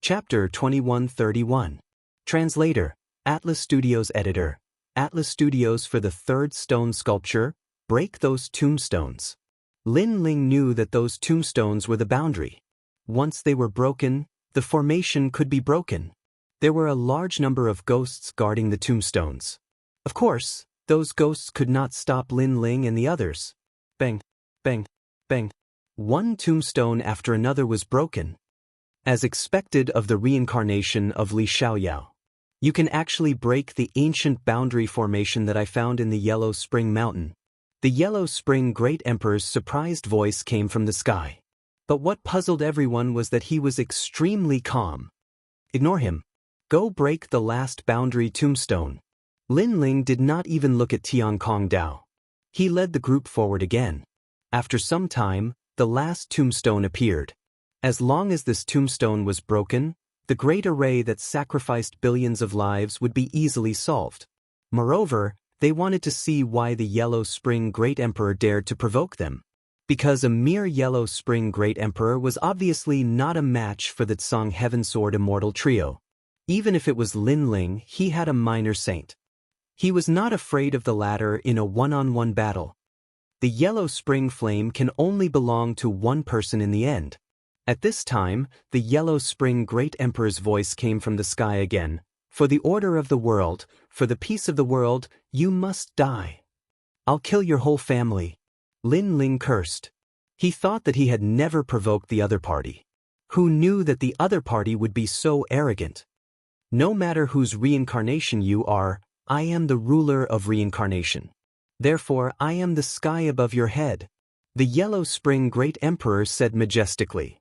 Chapter 2131. Translator, Atlas Studios Editor, Atlas Studios for the third stone sculpture, break those tombstones. Lin Ling knew that those tombstones were the boundary. Once they were broken, the formation could be broken. There were a large number of ghosts guarding the tombstones. Of course, those ghosts could not stop Lin Ling and the others. Bang, bang, bang. One tombstone after another was broken. As expected of the reincarnation of Li Xiaoyao. You can actually break the ancient boundary formation that I found in the Yellow Spring Mountain. The Yellow Spring Great Emperor's surprised voice came from the sky. But what puzzled everyone was that he was extremely calm. Ignore him. Go break the last boundary tombstone. Lin Ling did not even look at Tiankong Dao. He led the group forward again. After some time, the last tombstone appeared. As long as this tombstone was broken, the great array that sacrificed billions of lives would be easily solved. Moreover, they wanted to see why the Yellow Spring Great Emperor dared to provoke them. Because a mere Yellow Spring Great Emperor was obviously not a match for the Tsang Heavensword Immortal Trio. Even if it was Lin Ling, he had a minor saint. He was not afraid of the latter in a one-on-one battle. The Yellow Spring Flame can only belong to one person in the end. At this time, the Yellow Spring Great Emperor's voice came from the sky again. For the order of the world, for the peace of the world, you must die. I'll kill your whole family. Lin Ling cursed. He thought that he had never provoked the other party. Who knew that the other party would be so arrogant? No matter whose reincarnation you are, I am the ruler of reincarnation. Therefore, I am the sky above your head. The Yellow Spring Great Emperor said majestically.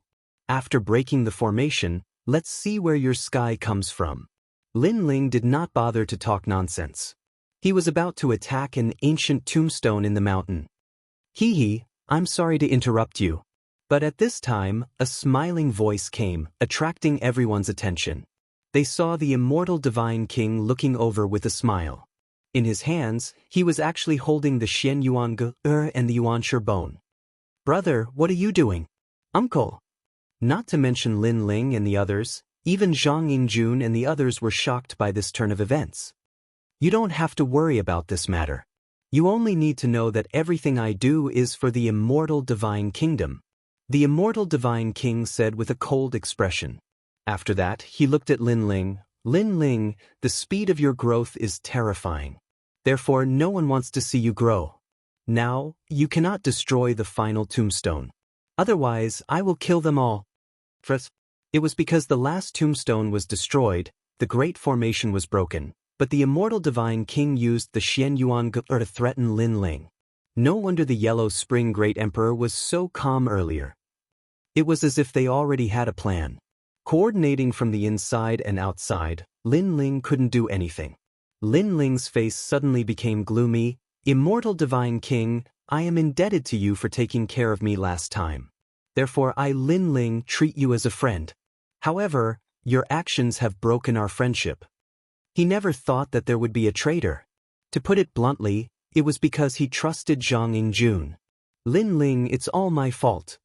After breaking the formation, let's see where your sky comes from. Lin Ling did not bother to talk nonsense. He was about to attack an ancient tombstone in the mountain. Hee, I'm sorry to interrupt you. But at this time, a smiling voice came, attracting everyone's attention. They saw the immortal divine king looking over with a smile. In his hands, he was actually holding the Xian Yuan Ge and the Yuanshi bone. Brother, what are you doing? Uncle. Not to mention Lin Ling and the others, even Zhang Yingjun and the others were shocked by this turn of events. You don't have to worry about this matter. You only need to know that everything I do is for the immortal divine kingdom. The immortal divine king said with a cold expression. After that, he looked at Lin Ling. Lin Ling, the speed of your growth is terrifying. Therefore, no one wants to see you grow. Now, you cannot destroy the final tombstone. Otherwise, I will kill them all. First, it was because the last tombstone was destroyed, the great formation was broken, but the immortal divine king used the Xian Yuan Ge to threaten Lin Ling. No wonder the Yellow Spring Great Emperor was so calm earlier. It was as if they already had a plan. Coordinating from the inside and outside, Lin Ling couldn't do anything. Lin Ling's face suddenly became gloomy. Immortal Divine King, I am indebted to you for taking care of me last time. Therefore I, Lin Ling, treat you as a friend. However, your actions have broken our friendship. He never thought that there would be a traitor. To put it bluntly, it was because he trusted Zhang Yingjun. Lin Ling, it's all my fault.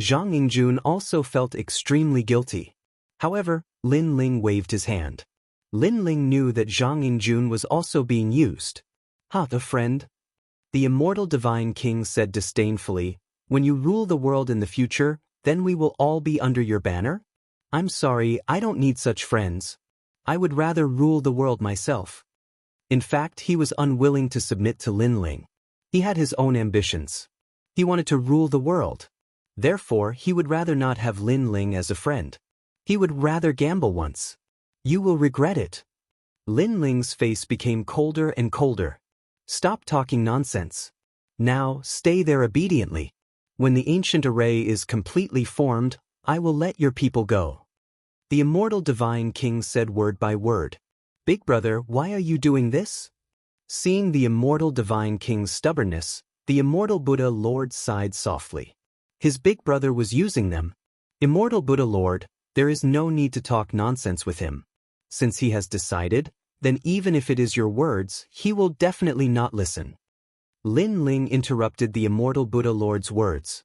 Zhang Yingjun also felt extremely guilty. However, Lin Ling waved his hand. Lin Ling knew that Zhang Yingjun was also being used. The friend? The immortal divine king said disdainfully, when you rule the world in the future, then we will all be under your banner? I'm sorry, I don't need such friends. I would rather rule the world myself. In fact, he was unwilling to submit to Lin Ling. He had his own ambitions. He wanted to rule the world. Therefore, he would rather not have Lin Ling as a friend. He would rather gamble once. You will regret it. Lin Ling's face became colder and colder. Stop talking nonsense. Now, stay there obediently. When the ancient array is completely formed, I will let your people go. The immortal divine king said word by word. Big brother, why are you doing this? Seeing the immortal divine king's stubbornness, the immortal Buddha Lord sighed softly. His big brother was using them. Immortal Buddha Lord, there is no need to talk nonsense with him. Since he has decided, then even if it is your words, he will definitely not listen. Lin Ling interrupted the immortal Buddha Lord's words.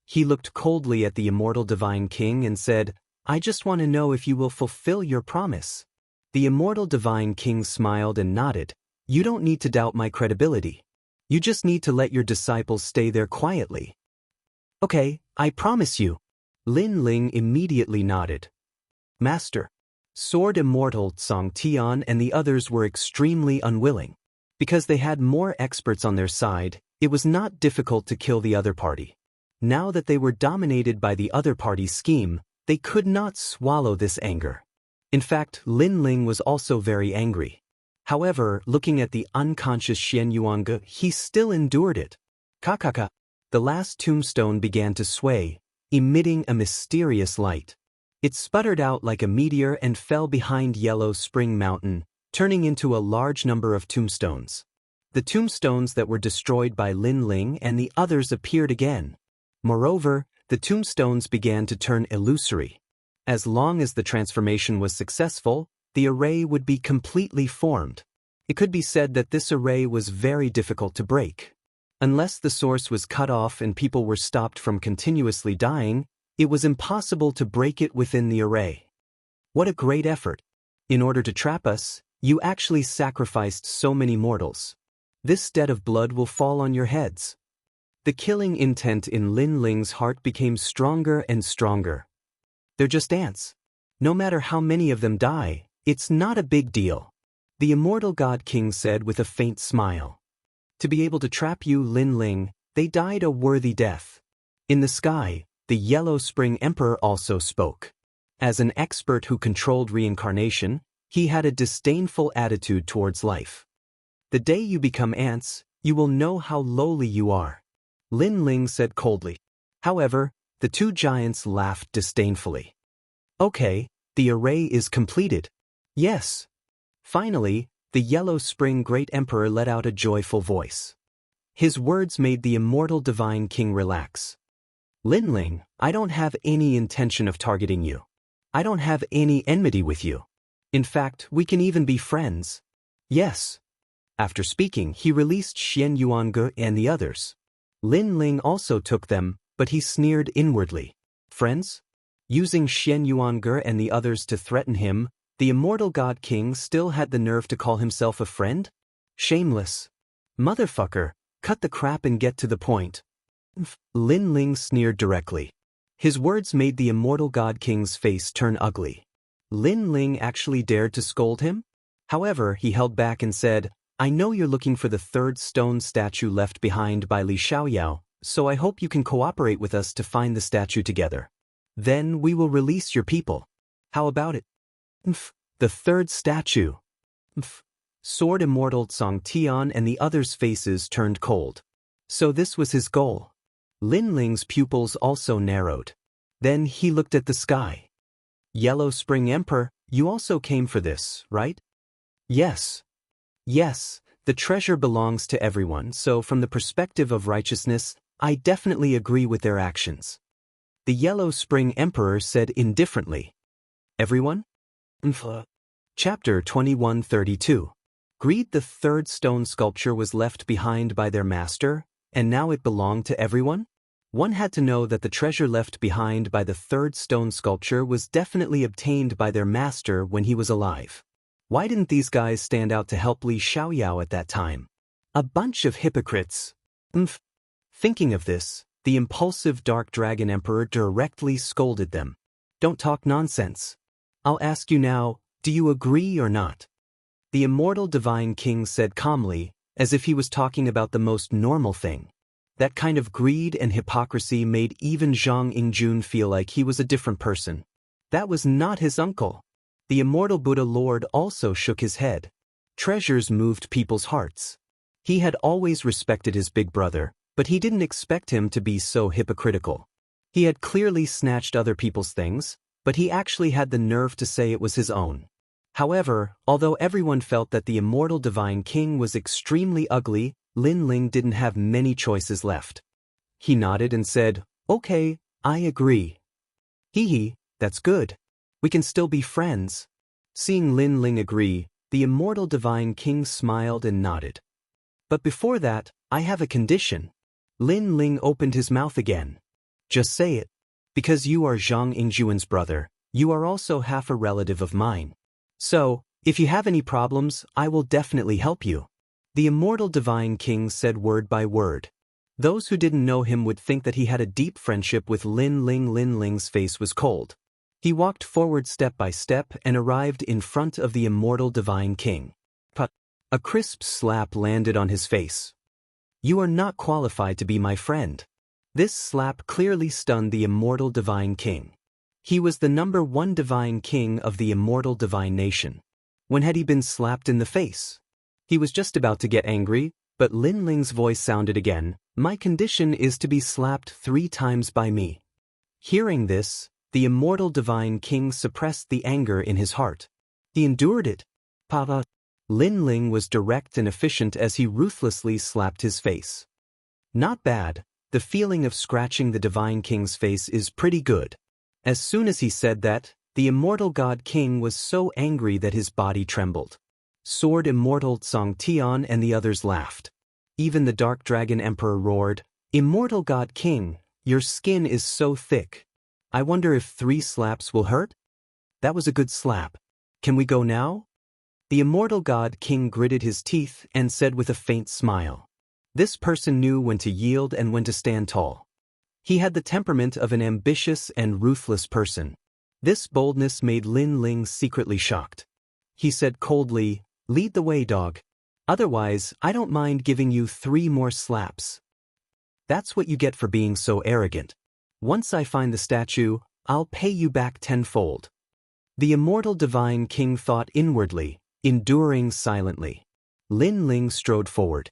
He looked coldly at the immortal divine king and said, I just want to know if you will fulfill your promise. The immortal divine king smiled and nodded. You don't need to doubt my credibility. You just need to let your disciples stay there quietly. Okay, I promise you. Lin Ling immediately nodded. Master. Sword Immortal Song Tian and the others were extremely unwilling. Because they had more experts on their side, it was not difficult to kill the other party. Now that they were dominated by the other party's scheme, they could not swallow this anger. In fact, Lin Ling was also very angry. However, looking at the unconscious Xian Yuange, he still endured it. Kakaka. The last tombstone began to sway, emitting a mysterious light. It sputtered out like a meteor and fell behind Yellow Spring Mountain, turning into a large number of tombstones. The tombstones that were destroyed by Lin Ling and the others appeared again. Moreover, the tombstones began to turn illusory. As long as the transformation was successful, the array would be completely formed. It could be said that this array was very difficult to break. Unless the source was cut off and people were stopped from continuously dying, it was impossible to break it within the array. What a great effort! In order to trap us, you actually sacrificed so many mortals. This debt of blood will fall on your heads. The killing intent in Lin Ling's heart became stronger and stronger. They're just ants. No matter how many of them die, it's not a big deal. The immortal God King said with a faint smile. To be able to trap you, Lin Ling, they died a worthy death. In the sky, the Yellow Spring Emperor also spoke. As an expert who controlled reincarnation, he had a disdainful attitude towards life. The day you become ants, you will know how lowly you are. Lin Ling said coldly. However, the two giants laughed disdainfully. Okay, the array is completed. Yes. Finally, the Yellow Spring Great Emperor let out a joyful voice. His words made the immortal divine king relax. Lin Ling, I don't have any intention of targeting you. I don't have any enmity with you. In fact, we can even be friends. Yes. After speaking, he released Xian Yuange and the others. Lin Ling also took them, but he sneered inwardly. Friends? Using Xian Yuange and the others to threaten him, the immortal God King still had the nerve to call himself a friend? Shameless. Motherfucker, cut the crap and get to the point. Lin Ling sneered directly. His words made the immortal God King's face turn ugly. Lin Ling actually dared to scold him? However, he held back and said, I know you're looking for the third stone statue left behind by Li Xiaoyao, so I hope you can cooperate with us to find the statue together. Then we will release your people. How about it? The third statue. Sword Immortal Song Tian and the others' faces turned cold. So this was his goal. Lin Ling's pupils also narrowed. Then he looked at the sky. Yellow Spring Emperor, you also came for this, right? Yes. Yes, the treasure belongs to everyone, so from the perspective of righteousness, I definitely agree with their actions. The Yellow Spring Emperor said indifferently. Everyone? Chapter 2132. Greed. The third stone sculpture was left behind by their master, and now it belonged to everyone? One had to know that the treasure left behind by the third stone sculpture was definitely obtained by their master when he was alive. Why didn't these guys stand out to help Li Xiaoyao at that time? A bunch of hypocrites. Thinking of this, the impulsive Dark Dragon Emperor directly scolded them. Don't talk nonsense. I'll ask you now, do you agree or not? The immortal divine king said calmly, as if he was talking about the most normal thing. That kind of greed and hypocrisy made even Zhang Yingjun feel like he was a different person. That was not his uncle. The immortal Buddha Lord also shook his head. Treasures moved people's hearts. He had always respected his big brother, but he didn't expect him to be so hypocritical. He had clearly snatched other people's things, but he actually had the nerve to say it was his own. However, although everyone felt that the immortal divine king was extremely ugly, Lin Ling didn't have many choices left. He nodded and said, Okay, I agree. Hee, that's good. We can still be friends. Seeing Lin Ling agree, the immortal divine king smiled and nodded. But before that, I have a condition. Lin Ling opened his mouth again. Just say it. Because you are Zhang Yingjuan's brother, You are also half a relative of mine. So, if you have any problems, I will definitely help you. The immortal divine king said word by word. Those who didn't know him would think that he had a deep friendship with Lin Ling. Lin Ling's face was cold. He walked forward step by step and arrived in front of the immortal divine king. But a crisp slap landed on his face. You are not qualified to be my friend. This slap clearly stunned the immortal divine king. He was the #1 divine king of the immortal divine nation. When had he been slapped in the face? He was just about to get angry, but Lin Ling's voice sounded again. My condition is to be slapped 3 times by me. Hearing this, the immortal divine king suppressed the anger in his heart. He endured it. Papa. Lin Ling was direct and efficient as he ruthlessly slapped his face. Not bad. The feeling of scratching the divine king's face is pretty good. As soon as he said that, the immortal god king was so angry that his body trembled. Sword Immortal Song Tian and the others laughed. Even the Dark Dragon Emperor roared, Immortal God King, your skin is so thick. I wonder if 3 slaps will hurt? That was a good slap. Can we go now? The Immortal God King gritted his teeth and said with a faint smile. This person knew when to yield and when to stand tall. He had the temperament of an ambitious and ruthless person. This boldness made Lin Ling secretly shocked. He said coldly, lead the way, dog. Otherwise, I don't mind giving you 3 more slaps. That's what you get for being so arrogant. Once I find the statue, I'll pay you back 10-fold. The immortal divine king thought inwardly, enduring silently. Lin Ling strode forward.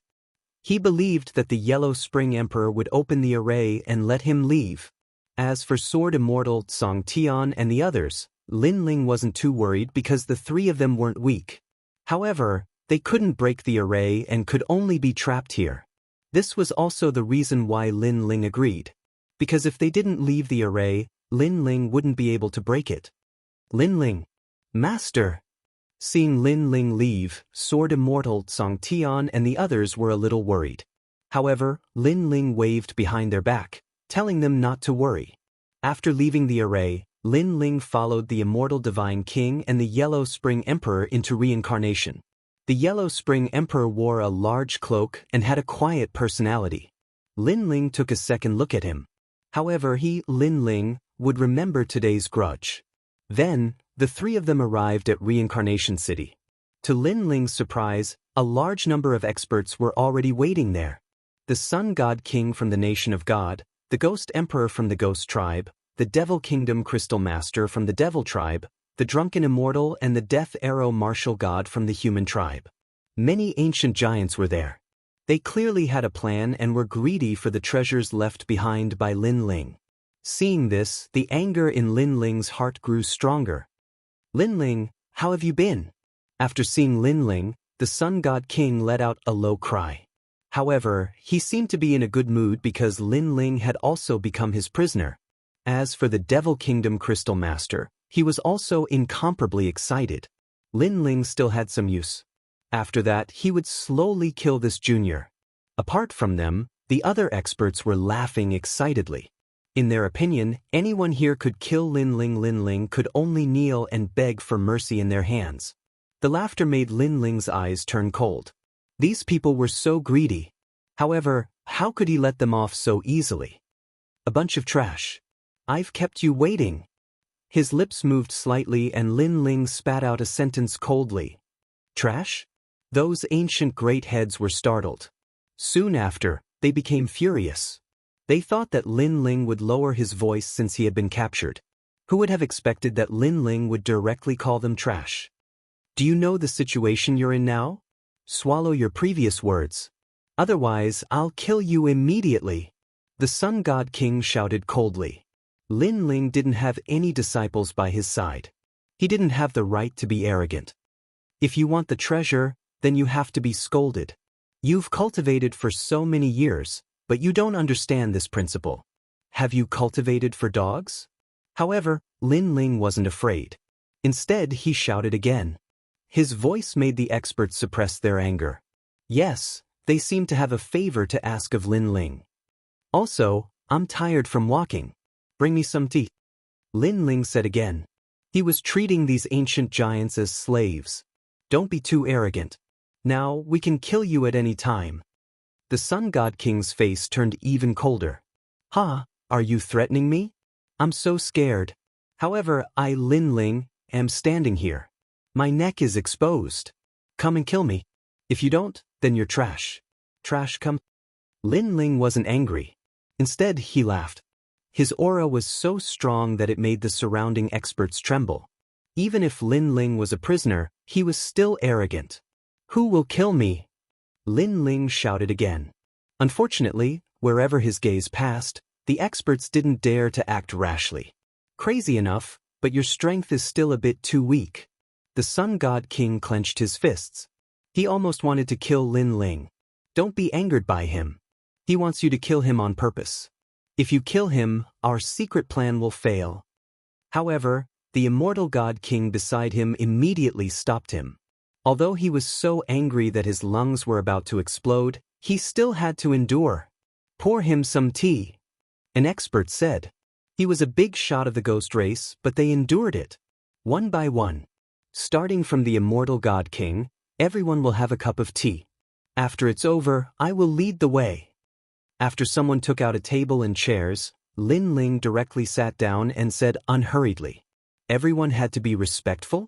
He believed that the Yellow Spring Emperor would open the array and let him leave. As for Sword Immortal Song Tian and the others, Lin Ling wasn't too worried because the 3 of them weren't weak. However, they couldn't break the array and could only be trapped here. This was also the reason why Lin Ling agreed. Because if they didn't leave the array, Lin Ling wouldn't be able to break it. Lin Ling. Master. Seeing Lin Ling leave, Sword Immortal Song Tian and the others were a little worried. However, Lin Ling waved behind their back, telling them not to worry. After leaving the array, Lin Ling followed the Immortal Divine King and the Yellow Spring Emperor into reincarnation. The Yellow Spring Emperor wore a large cloak and had a quiet personality. Lin Ling took a second look at him. However, he, Lin Ling, would remember today's grudge. Then, the 3 of them arrived at Reincarnation City. To Lin Ling's surprise, a large number of experts were already waiting there. The Sun God King from the Nation of God, the Ghost Emperor from the Ghost Tribe, the Devil Kingdom Crystal Master from the Devil Tribe, the Drunken Immortal and the Death Arrow Martial God from the Human Tribe. Many ancient giants were there. They clearly had a plan and were greedy for the treasures left behind by Lin Ling. Seeing this, the anger in Lin Ling's heart grew stronger. Lin Ling, how have you been? After seeing Lin Ling, the Sun God King let out a low cry. However, he seemed to be in a good mood because Lin Ling had also become his prisoner. As for the Devil Kingdom Crystal Master, he was also incomparably excited. Lin Ling still had some use. After that, he would slowly kill this junior. Apart from them, the other experts were laughing excitedly. In their opinion, anyone here could kill Lin Ling. Lin Ling could only kneel and beg for mercy in their hands. The laughter made Lin Ling's eyes turn cold. These people were so greedy. However, how could he let them off so easily? A bunch of trash. I've kept you waiting. His lips moved slightly and Lin Ling spat out a sentence coldly. Trash? Those ancient great heads were startled. Soon after, they became furious. They thought that Lin Ling would lower his voice since he had been captured. Who would have expected that Lin Ling would directly call them trash? Do you know the situation you're in now? Swallow your previous words. Otherwise, I'll kill you immediately. The Sun God King shouted coldly. Lin Ling didn't have any disciples by his side. He didn't have the right to be arrogant. If you want the treasure, then you have to be scolded. You've cultivated for so many years, but you don't understand this principle. Have you cultivated for dogs? However, Lin Ling wasn't afraid. Instead, he shouted again. His voice made the experts suppress their anger. Yes, they seemed to have a favor to ask of Lin Ling. Also, I'm tired from walking. Bring me some tea. Lin Ling said again. He was treating these ancient giants as slaves. Don't be too arrogant. Now, we can kill you at any time. The Sun God King's face turned even colder. Ha, are you threatening me? I'm so scared. However, I, Lin Ling, am standing here. My neck is exposed. Come and kill me. If you don't, then you're trash. Trash come. Lin Ling wasn't angry. Instead, he laughed. His aura was so strong that it made the surrounding experts tremble. Even if Lin Ling was a prisoner, he was still arrogant. Who will kill me? Lin Ling shouted again. Unfortunately, wherever his gaze passed, the experts didn't dare to act rashly. Crazy enough, but your strength is still a bit too weak. The Sun God King clenched his fists. He almost wanted to kill Lin Ling. Don't be angered by him. He wants you to kill him on purpose. If you kill him, our secret plan will fail. However, the immortal God King beside him immediately stopped him. Although he was so angry that his lungs were about to explode, he still had to endure. Pour him some tea, an expert said. He was a big shot of the ghost race, but they endured it. One by one. Starting from the immortal God King, everyone will have a cup of tea. After it's over, I will lead the way. After someone took out a table and chairs, Lin Ling directly sat down and said unhurriedly, everyone had to be respectful?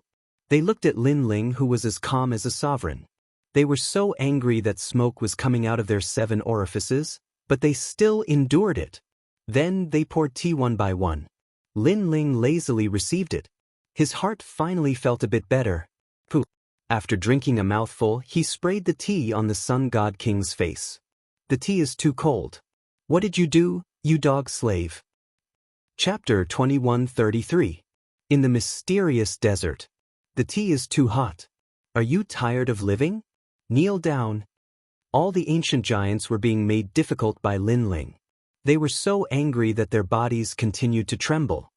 They looked at Lin Ling, who was as calm as a sovereign. They were so angry that smoke was coming out of their 7 orifices, but they still endured it. Then they poured tea one by one. Lin Ling lazily received it. His heart finally felt a bit better. Pooh. After drinking a mouthful, he sprayed the tea on the Sun God King's face. The tea is too cold. What did you do, you dog slave? Chapter 2133. In the mysterious desert. The tea is too hot. Are you tired of living? Kneel down. All the ancient giants were being made difficult by Lin Ling. They were so angry that their bodies continued to tremble.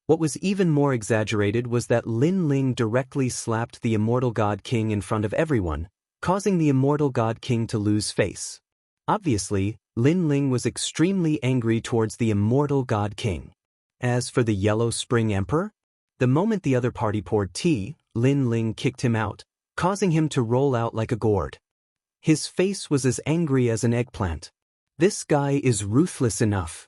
What was even more exaggerated was that Lin Ling directly slapped the immortal God King in front of everyone, causing the immortal God King to lose face. Obviously, Lin Ling was extremely angry towards the immortal God King. As for the Yellow Spring Emperor, the moment the other party poured tea, Lin Ling kicked him out, causing him to roll out like a gourd. His face was as angry as an eggplant. This guy is ruthless enough.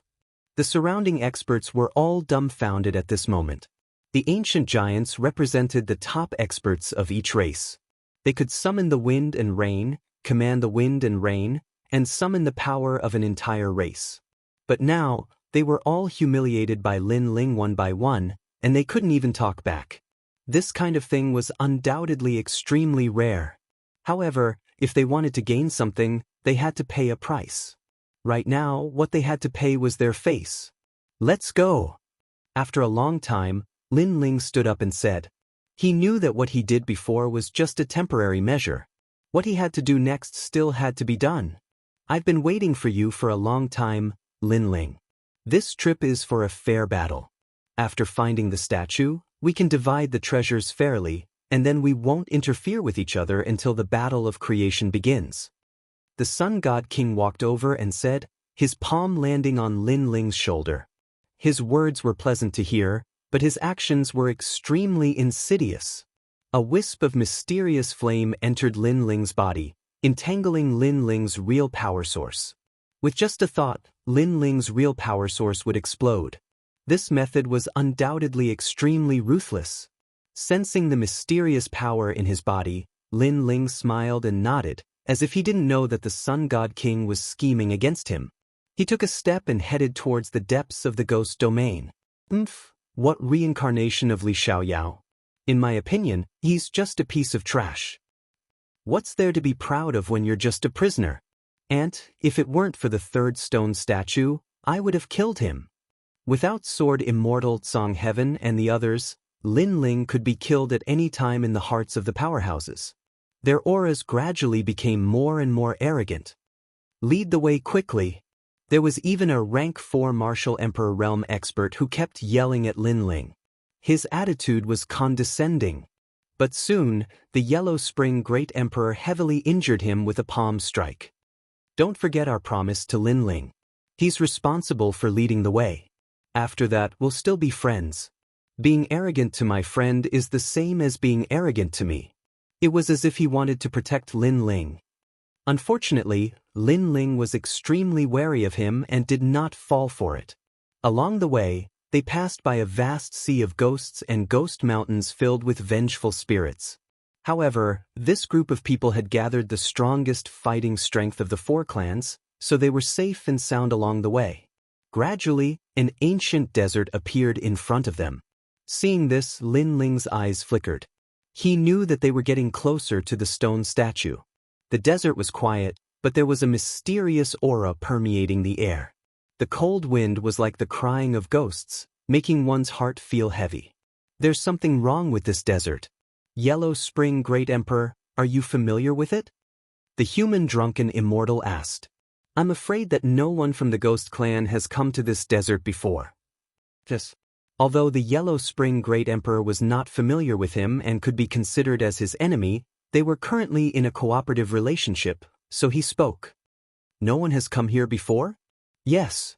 The surrounding experts were all dumbfounded at this moment. The ancient giants represented the top experts of each race. They could summon the wind and rain, command the wind and rain, and summon the power of an entire race. But now, they were all humiliated by Lin Ling one by one, and they couldn't even talk back. This kind of thing was undoubtedly extremely rare. However, if they wanted to gain something, they had to pay a price. Right now, what they had to pay was their face. Let's go. After a long time, Lin Ling stood up and said. He knew that what he did before was just a temporary measure. What he had to do next still had to be done. I've been waiting for you for a long time, Lin Ling. This trip is for a fair battle. After finding the statue, we can divide the treasures fairly, and then we won't interfere with each other until the battle of creation begins. The Sun God King walked over and said, his palm landing on Lin Ling's shoulder. His words were pleasant to hear, but his actions were extremely insidious. A wisp of mysterious flame entered Lin Ling's body, entangling Lin Ling's real power source. With just a thought, Lin Ling's real power source would explode. This method was undoubtedly extremely ruthless. Sensing the mysterious power in his body, Lin Ling smiled and nodded, as if he didn't know that the Sun God King was scheming against him. He took a step and headed towards the depths of the ghost domain. What reincarnation of Li Xiaoyao? In my opinion, he's just a piece of trash. What's there to be proud of when you're just a prisoner? And, if it weren't for the 3rd stone statue, I would have killed him. Without Sword Immortal Song Heaven and the others, Lin Ling could be killed at any time in the hearts of the powerhouses. Their auras gradually became more and more arrogant. Lead the way quickly. There was even a rank 4 Martial Emperor Realm expert who kept yelling at Lin Ling. His attitude was condescending. But soon, the Yellow Spring Great Emperor heavily injured him with a palm strike. Don't forget our promise to Lin Ling. He's responsible for leading the way. After that, we'll still be friends. Being arrogant to my friend is the same as being arrogant to me. It was as if he wanted to protect Lin Ling. Unfortunately, Lin Ling was extremely wary of him and did not fall for it. Along the way, they passed by a vast sea of ghosts and ghost mountains filled with vengeful spirits. However, this group of people had gathered the strongest fighting strength of the four clans, so they were safe and sound along the way. Gradually, an ancient desert appeared in front of them. Seeing this, Lin Ling's eyes flickered. He knew that they were getting closer to the stone statue. The desert was quiet, but there was a mysterious aura permeating the air. The cold wind was like the crying of ghosts, making one's heart feel heavy. There's something wrong with this desert. Yellow Spring Great Emperor, are you familiar with it? The human drunken immortal asked. I'm afraid that no one from the ghost clan has come to this desert before. Yes. Although the Yellow Spring Great Emperor was not familiar with him and could be considered as his enemy, they were currently in a cooperative relationship, so he spoke. No one has come here before? Yes.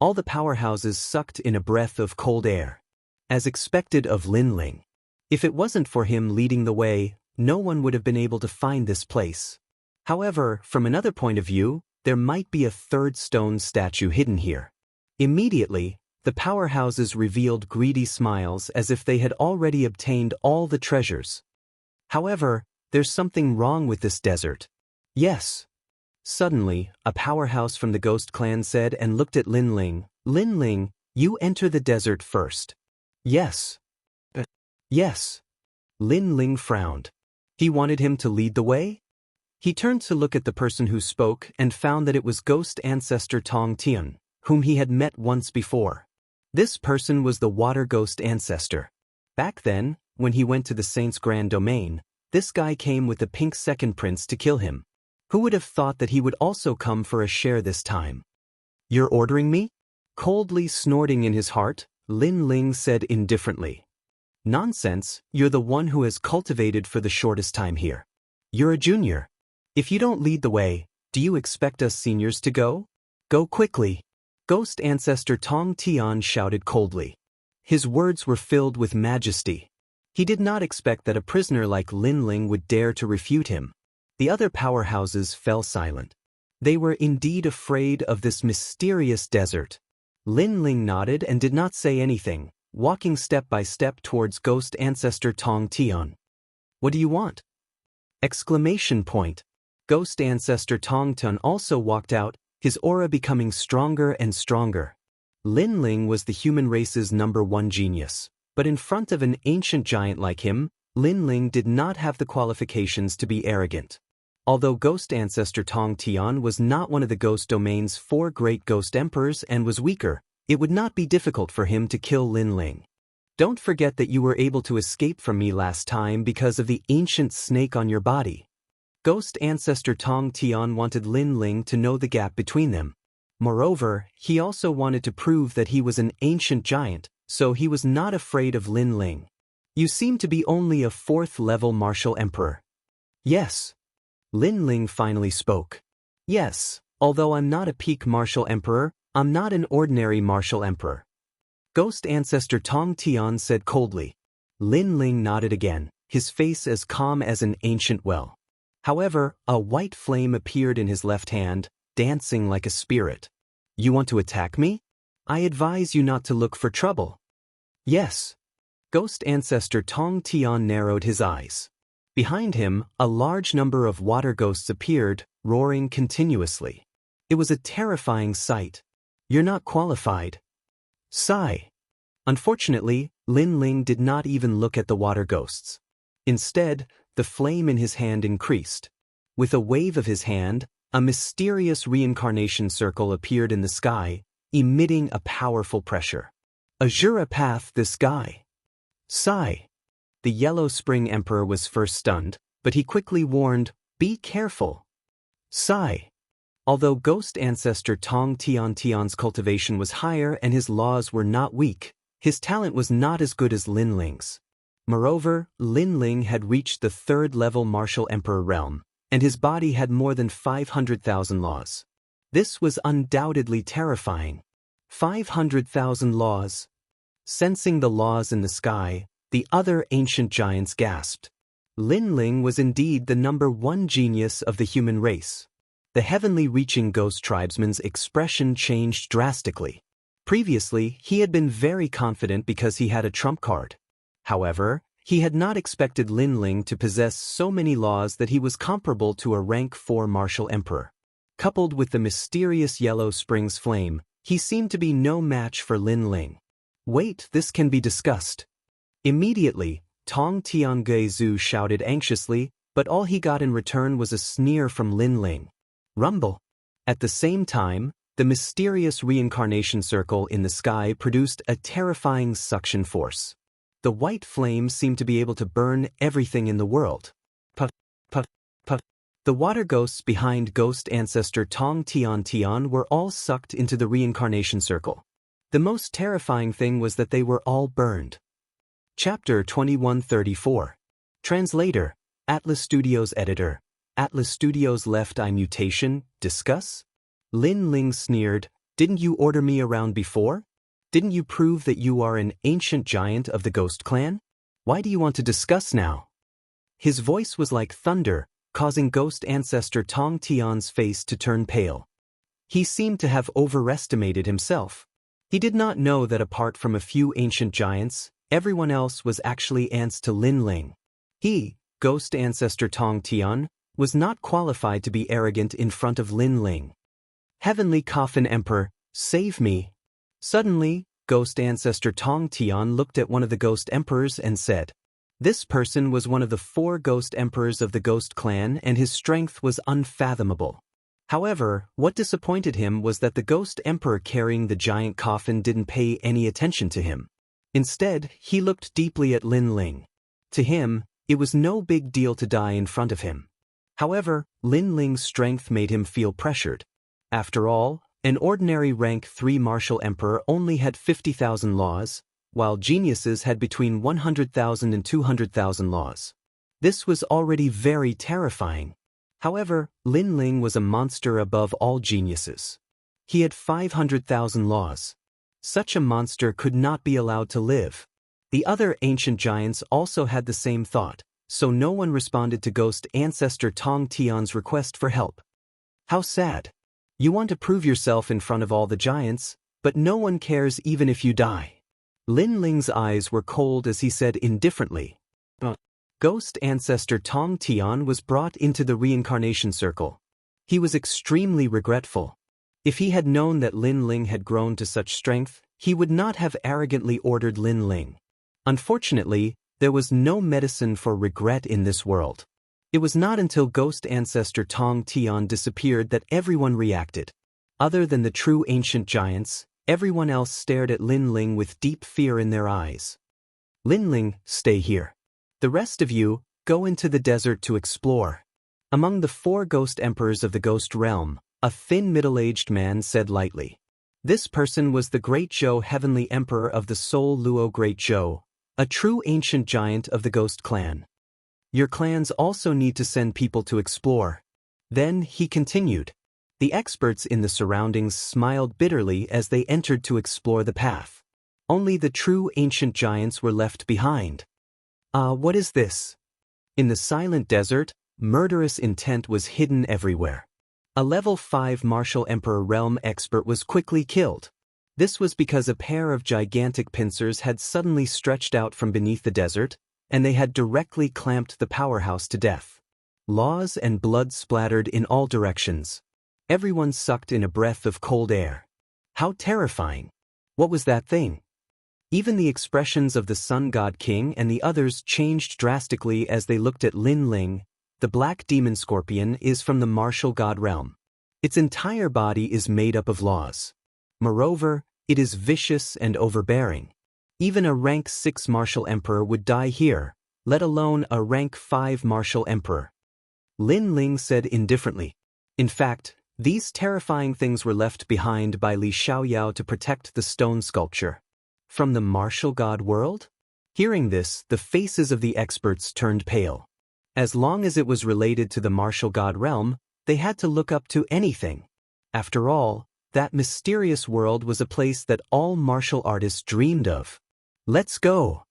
All the powerhouses sucked in a breath of cold air. As expected of Lin Ling. If it wasn't for him leading the way, no one would have been able to find this place. However, from another point of view, there might be a third stone statue hidden here. Immediately, the powerhouses revealed greedy smiles as if they had already obtained all the treasures. However, there's something wrong with this desert. Yes. Suddenly, a powerhouse from the ghost clan said and looked at Lin Ling. Lin Ling, you enter the desert first. Yes. Yes. Lin Ling frowned. He wanted him to lead the way? He turned to look at the person who spoke and found that it was ghost ancestor Tong Tian, whom he had met once before. This person was the water ghost ancestor. Back then, when he went to the Saint's Grand Domain, this guy came with the pink second prince to kill him. Who would have thought that he would also come for a share this time? You're ordering me? Coldly snorting in his heart, Lin Ling said indifferently. Nonsense, you're the one who has cultivated for the shortest time here. You're a junior. If you don't lead the way, do you expect us seniors to go? Go quickly. Ghost ancestor Tong Tian shouted coldly. His words were filled with majesty. He did not expect that a prisoner like Lin Ling would dare to refute him. The other powerhouses fell silent. They were indeed afraid of this mysterious desert. Lin Ling nodded and did not say anything, walking step by step towards ghost ancestor Tong Tian. What do you want? Exclamation point. Ghost ancestor Tong Tian also walked out, his aura becoming stronger and stronger. Lin Ling was the human race's #1 genius, but in front of an ancient giant like him, Lin Ling did not have the qualifications to be arrogant. Although ghost ancestor Tong Tian was not one of the ghost domain's 4 great ghost emperors and was weaker, it would not be difficult for him to kill Lin Ling. Don't forget that you were able to escape from me last time because of the ancient snake on your body. Ghost ancestor Tong Tian wanted Lin Ling to know the gap between them. Moreover, he also wanted to prove that he was an ancient giant, so he was not afraid of Lin Ling. You seem to be only a 4th-level martial emperor. Yes. Lin Ling finally spoke. Yes, although I'm not a peak martial emperor, I'm not an ordinary martial emperor. Ghost ancestor Tong Tian said coldly. Lin Ling nodded again, his face as calm as an ancient well. However, a white flame appeared in his left hand, dancing like a spirit. You want to attack me? I advise you not to look for trouble. Yes. Ghost ancestor Tong Tian narrowed his eyes. Behind him, a large number of water ghosts appeared, roaring continuously. It was a terrifying sight. You're not qualified. Sigh. Unfortunately, Lin Ling did not even look at the water ghosts. Instead, the flame in his hand increased. With a wave of his hand, a mysterious reincarnation circle appeared in the sky, emitting a powerful pressure. Azura path this guy. Sigh. The Yellow Spring Emperor was first stunned, but he quickly warned, be careful. Sigh. Although ghost ancestor Tong Tian's cultivation was higher and his laws were not weak, his talent was not as good as Lin Ling's. Moreover, Lin Ling had reached the 3rd-level martial emperor realm, and his body had more than 500,000 laws. This was undoubtedly terrifying. 500,000 laws. Sensing the laws in the sky, the other ancient giants gasped. Lin Ling was indeed the #1 genius of the human race. The heavenly reaching ghost tribesman's expression changed drastically. Previously, he had been very confident because he had a trump card. However, he had not expected Lin Ling to possess so many laws that he was comparable to a rank 4 martial emperor. Coupled with the mysterious yellow spring's flame, he seemed to be no match for Lin Ling. Wait, this can be discussed. Immediately, Tong Tiangezu shouted anxiously, but all he got in return was a sneer from Lin Ling. Rumble. At the same time, the mysterious reincarnation circle in the sky produced a terrifying suction force. The white flame seemed to be able to burn everything in the world. Puff, puff, puff. The water ghosts behind ghost ancestor Tong Tian were all sucked into the reincarnation circle. The most terrifying thing was that they were all burned. Chapter 2134. Translator, Atlas Studios Editor. Atlas Studios left eye mutation, discuss? Lin Ling sneered, didn't you order me around before? Didn't you prove that you are an ancient giant of the Ghost Clan? Why do you want to discuss now? His voice was like thunder, causing ghost ancestor Tong Tian's face to turn pale. He seemed to have overestimated himself. He did not know that apart from a few ancient giants, everyone else was actually ants to Lin Ling. He, ghost ancestor Tong Tian, was not qualified to be arrogant in front of Lin Ling. Heavenly Coffin Emperor, save me. Suddenly, ghost ancestor Tong Tian looked at one of the ghost emperors and said, this person was one of the 4 ghost emperors of the Ghost Clan and his strength was unfathomable. However, what disappointed him was that the ghost emperor carrying the giant coffin didn't pay any attention to him. Instead, he looked deeply at Lin Ling. To him, it was no big deal to die in front of him. However, Lin Ling's strength made him feel pressured. After all, an ordinary rank 3 martial emperor only had 50,000 laws, while geniuses had between 100,000 and 200,000 laws. This was already very terrifying. However, Lin Ling was a monster above all geniuses. He had 500,000 laws. Such a monster could not be allowed to live. The other ancient giants also had the same thought, so no one responded to ghost ancestor Tong Tian's request for help. How sad. You want to prove yourself in front of all the giants, but no one cares even if you die. Lin Ling's eyes were cold as he said indifferently. Ghost ancestor Tong Tian was brought into the reincarnation circle. He was extremely regretful. If he had known that Lin Ling had grown to such strength, he would not have arrogantly ordered Lin Ling. Unfortunately, there was no medicine for regret in this world. It was not until ghost ancestor Tong Tian disappeared that everyone reacted. Other than the true ancient giants, everyone else stared at Lin Ling with deep fear in their eyes. Lin Ling, stay here. The rest of you, go into the desert to explore. Among the 4 ghost emperors of the ghost realm, a thin middle-aged man said lightly. This person was the Great Zhou Heavenly Emperor of the Soul Luo Great Zhou, a true ancient giant of the Ghost Clan. Your clans also need to send people to explore. Then he continued. The experts in the surroundings smiled bitterly as they entered to explore the path. Only the true ancient giants were left behind. What is this? In the silent desert, murderous intent was hidden everywhere. A level 5 martial emperor realm expert was quickly killed. This was because a pair of gigantic pincers had suddenly stretched out from beneath the desert, and they had directly clamped the powerhouse to death. Laws and blood splattered in all directions. Everyone sucked in a breath of cold air. How terrifying! What was that thing? Even the expressions of the Sun God King and the others changed drastically as they looked at Lin Ling. The black demon scorpion is from the martial god realm. Its entire body is made up of laws. Moreover, it is vicious and overbearing. Even a rank 6 martial emperor would die here, let alone a rank 5 martial emperor. Lin Ling said indifferently. In fact, these terrifying things were left behind by Li Xiaoyao to protect the stone sculpture. From the martial god world? Hearing this, the faces of the experts turned pale. As long as it was related to the martial god realm, they had to look up to anything. After all, that mysterious world was a place that all martial artists dreamed of. Let's go.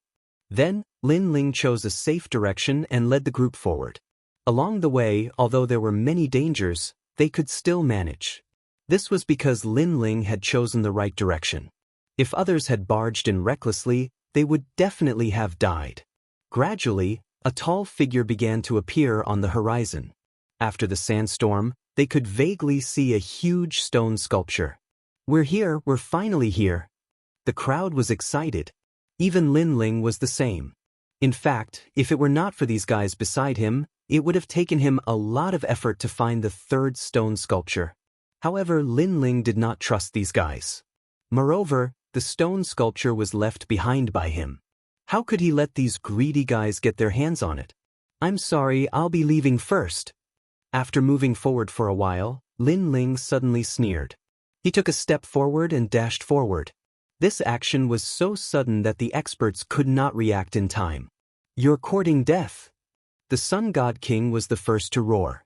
Then, Lin Ling chose a safe direction and led the group forward. Along the way, although there were many dangers, they could still manage. This was because Lin Ling had chosen the right direction. If others had barged in recklessly, they would definitely have died. Gradually, a tall figure began to appear on the horizon. After the sandstorm, they could vaguely see a huge stone sculpture. We're here, we're finally here. The crowd was excited. Even Lin Ling was the same. In fact, if it were not for these guys beside him, it would have taken him a lot of effort to find the third stone sculpture. However, Lin Ling did not trust these guys. Moreover, the stone sculpture was left behind by him. How could he let these greedy guys get their hands on it? I'm sorry, I'll be leaving first. After moving forward for a while, Lin Ling suddenly sneered. He took a step forward and dashed forward. This action was so sudden that the experts could not react in time. You're courting death. The Sun God King was the first to roar.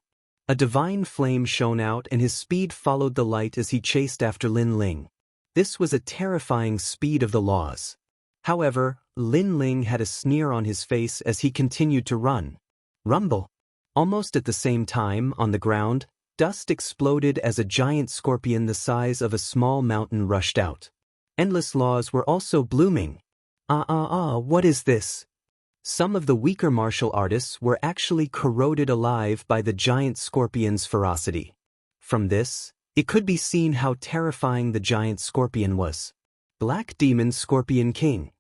A divine flame shone out and his speed followed the light as he chased after Lin Ling. This was a terrifying speed of the laws. However, Lin Ling had a sneer on his face as he continued to run. Rumble. Almost at the same time, on the ground, dust exploded as a giant scorpion the size of a small mountain rushed out. Endless laws were also blooming. What is this? Some of the weaker martial artists were actually corroded alive by the giant scorpion's ferocity. From this, it could be seen how terrifying the giant scorpion was. Black Demon Scorpion King.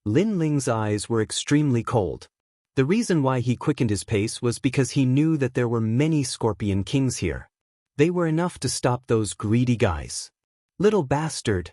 Lin Ling's eyes were extremely cold. The reason why he quickened his pace was because he knew that there were many Scorpion Kings here. They were enough to stop those greedy guys. Little bastard.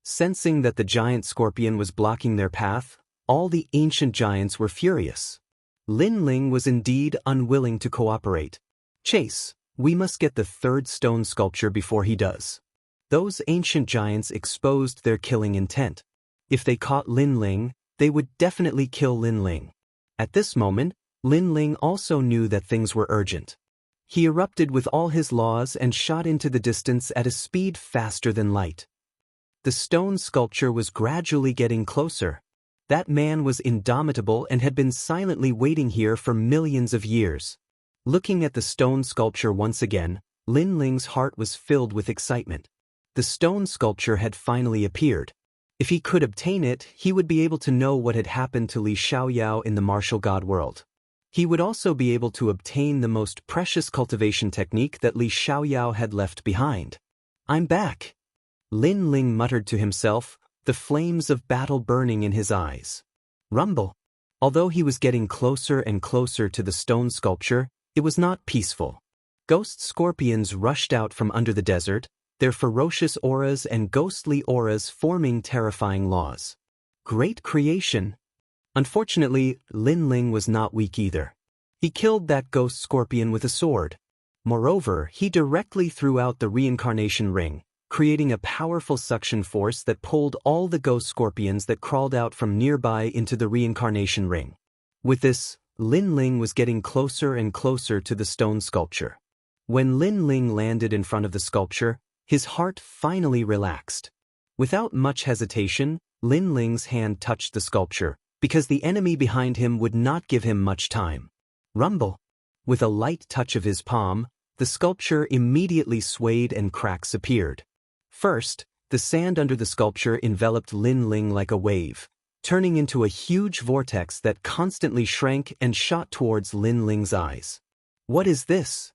Sensing that the giant scorpion was blocking their path, all the ancient giants were furious. Lin Ling was indeed unwilling to cooperate. Chase, we must get the third stone sculpture before he does. Those ancient giants exposed their killing intent. If they caught Lin Ling, they would definitely kill Lin Ling. At this moment, Lin Ling also knew that things were urgent. He erupted with all his laws and shot into the distance at a speed faster than light. The stone sculpture was gradually getting closer. That man was indomitable and had been silently waiting here for millions of years. Looking at the stone sculpture once again, Lin Ling's heart was filled with excitement. The stone sculpture had finally appeared. If he could obtain it, he would be able to know what had happened to Li Xiaoyao in the martial god world. He would also be able to obtain the most precious cultivation technique that Li Xiaoyao had left behind. I'm back. Lin Ling muttered to himself, the flames of battle burning in his eyes. Rumble. Although he was getting closer and closer to the stone sculpture, it was not peaceful. Ghost scorpions rushed out from under the desert, their ferocious auras and ghostly auras forming terrifying laws. Great creation. Unfortunately, Lin Ling was not weak either. He killed that ghost scorpion with a sword. Moreover, he directly threw out the reincarnation ring, creating a powerful suction force that pulled all the ghost scorpions that crawled out from nearby into the reincarnation ring. With this, Lin Ling was getting closer and closer to the stone sculpture. When Lin Ling landed in front of the sculpture, his heart finally relaxed. Without much hesitation, Lin Ling's hand touched the sculpture, because the enemy behind him would not give him much time. Rumble. With a light touch of his palm, the sculpture immediately swayed and cracks appeared. First, the sand under the sculpture enveloped Lin Ling like a wave, turning into a huge vortex that constantly shrank and shot towards Lin Ling's eyes. What is this?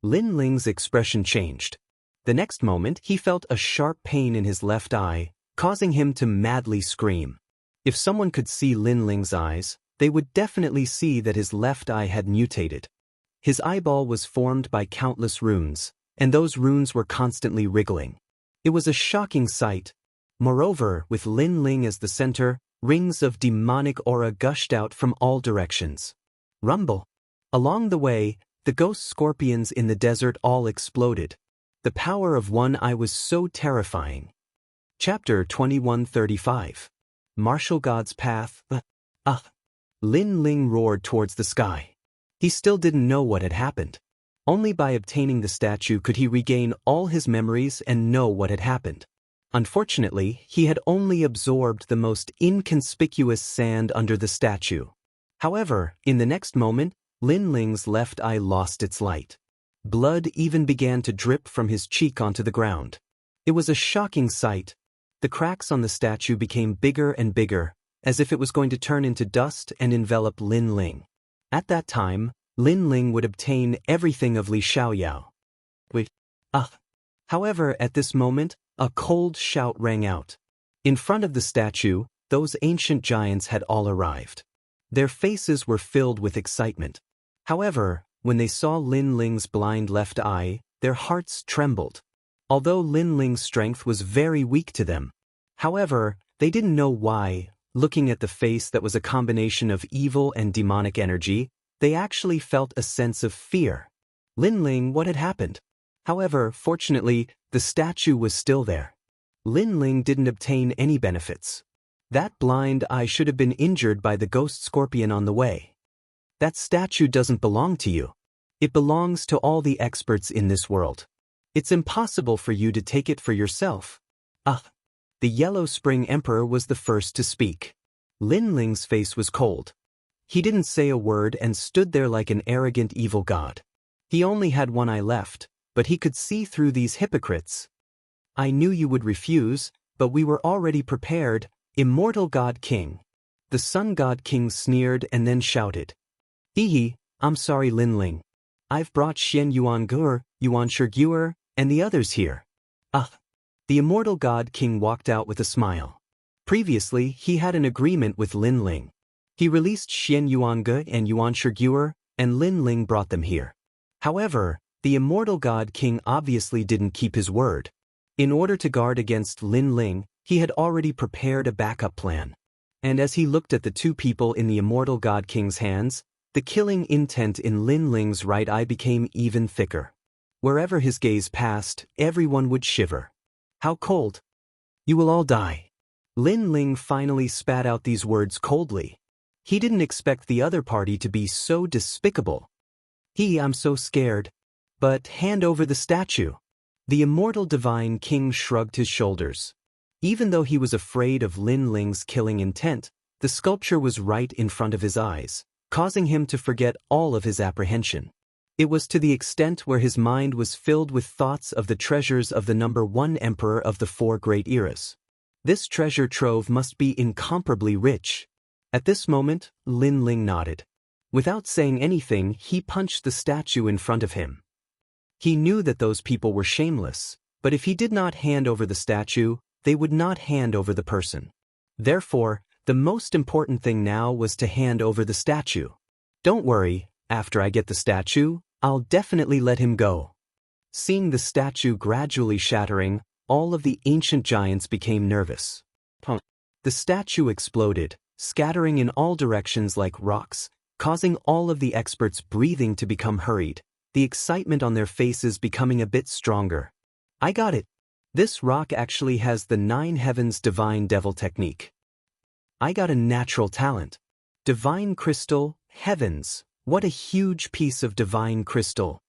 Lin Ling's expression changed. The next moment, he felt a sharp pain in his left eye, causing him to madly scream. If someone could see Lin Ling's eyes, they would definitely see that his left eye had mutated. His eyeball was formed by countless runes, and those runes were constantly wriggling. It was a shocking sight. Moreover, with Lin Ling as the center, rings of demonic aura gushed out from all directions. Rumble. Along the way, the ghost scorpions in the desert all exploded. The power of one eye was so terrifying. Chapter 2135. Martial God's Path. Lin Ling roared towards the sky. He still didn't know what had happened. Only by obtaining the statue could he regain all his memories and know what had happened. Unfortunately, he had only absorbed the most inconspicuous sand under the statue. However, in the next moment, Lin Ling's left eye lost its light. Blood even began to drip from his cheek onto the ground. It was a shocking sight. The cracks on the statue became bigger and bigger, as if it was going to turn into dust and envelop Lin Ling. At that time, Lin Ling would obtain everything of Li Xiaoyao. Wait. However, at this moment, a cold shout rang out. In front of the statue, those ancient giants had all arrived. Their faces were filled with excitement. However, when they saw Lin Ling's blind left eye, their hearts trembled. Although Lin Ling's strength was very weak to them. However, they didn't know why. Looking at the face that was a combination of evil and demonic energy, they actually felt a sense of fear. Lin Ling, what had happened? However, fortunately, the statue was still there. Lin Ling didn't obtain any benefits. That blind eye should have been injured by the ghost scorpion on the way. That statue doesn't belong to you. It belongs to all the experts in this world. It's impossible for you to take it for yourself. The Yellow Spring Emperor was the first to speak. Lin Ling's face was cold. He didn't say a word and stood there like an arrogant evil god. He only had one eye left, but he could see through these hypocrites. I knew you would refuse, but we were already prepared, Immortal God King. The Sun God King sneered and then shouted. I'm sorry Lin Ling. I've brought Xian Yuangur, Yuan Shiguer, and the others here. The Immortal God King walked out with a smile. Previously, he had an agreement with Lin Ling. He released Xian Yuange and Yuan Shiguer, and Lin Ling brought them here. However, the Immortal God King obviously didn't keep his word. In order to guard against Lin Ling, he had already prepared a backup plan. And as he looked at the two people in the Immortal God King's hands, the killing intent in Lin Ling's right eye became even thicker. Wherever his gaze passed, everyone would shiver. How cold? You will all die. Lin Ling finally spat out these words coldly. He didn't expect the other party to be so despicable. I'm so scared. But hand over the statue. The Immortal Divine King shrugged his shoulders. Even though he was afraid of Lin Ling's killing intent, the sculpture was right in front of his eyes, causing him to forget all of his apprehension. It was to the extent where his mind was filled with thoughts of the treasures of the number one emperor of the four great eras. This treasure trove must be incomparably rich. At this moment, Lin Ling nodded. Without saying anything, he punched the statue in front of him. He knew that those people were shameless, but if he did not hand over the statue, they would not hand over the person. Therefore, the most important thing now was to hand over the statue. Don't worry, after I get the statue, I'll definitely let him go. Seeing the statue gradually shattering, all of the ancient giants became nervous. The statue exploded, scattering in all directions like rocks, causing all of the experts' breathing to become hurried, the excitement on their faces becoming a bit stronger. I got it. This rock actually has the 9 heavens divine devil technique. I got a natural talent. Divine crystal, heavens, what a huge piece of divine crystal.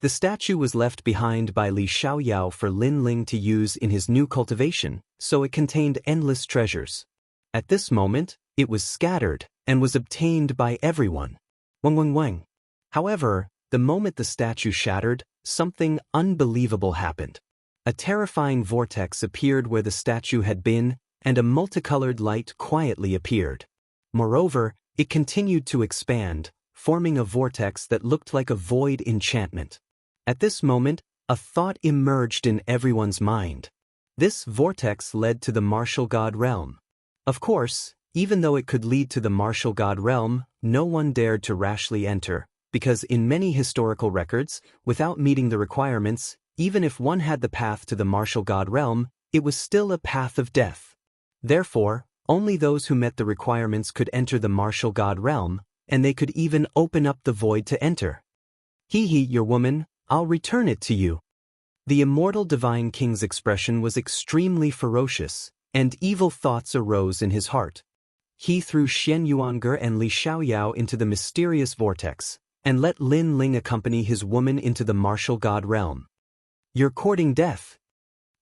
The statue was left behind by Li Xiaoyao for Lin Ling to use in his new cultivation, so it contained endless treasures. At this moment, it was scattered and was obtained by everyone. Wang. However, the moment the statue shattered, something unbelievable happened. A terrifying vortex appeared where the statue had been, and a multicolored light quietly appeared. Moreover, it continued to expand, forming a vortex that looked like a void enchantment. At this moment, a thought emerged in everyone's mind. This vortex led to the martial god realm. Of course, even though it could lead to the martial god realm, no one dared to rashly enter, because in many historical records, without meeting the requirements, even if one had the path to the martial god realm, it was still a path of death. Therefore, only those who met the requirements could enter the martial god realm, and they could even open up the void to enter. Your woman, I'll return it to you. The Immortal Divine King's expression was extremely ferocious, and evil thoughts arose in his heart. He threw Xian Yuange and Li Xiaoyao into the mysterious vortex, and let Lin Ling accompany his woman into the martial god realm. You're courting death.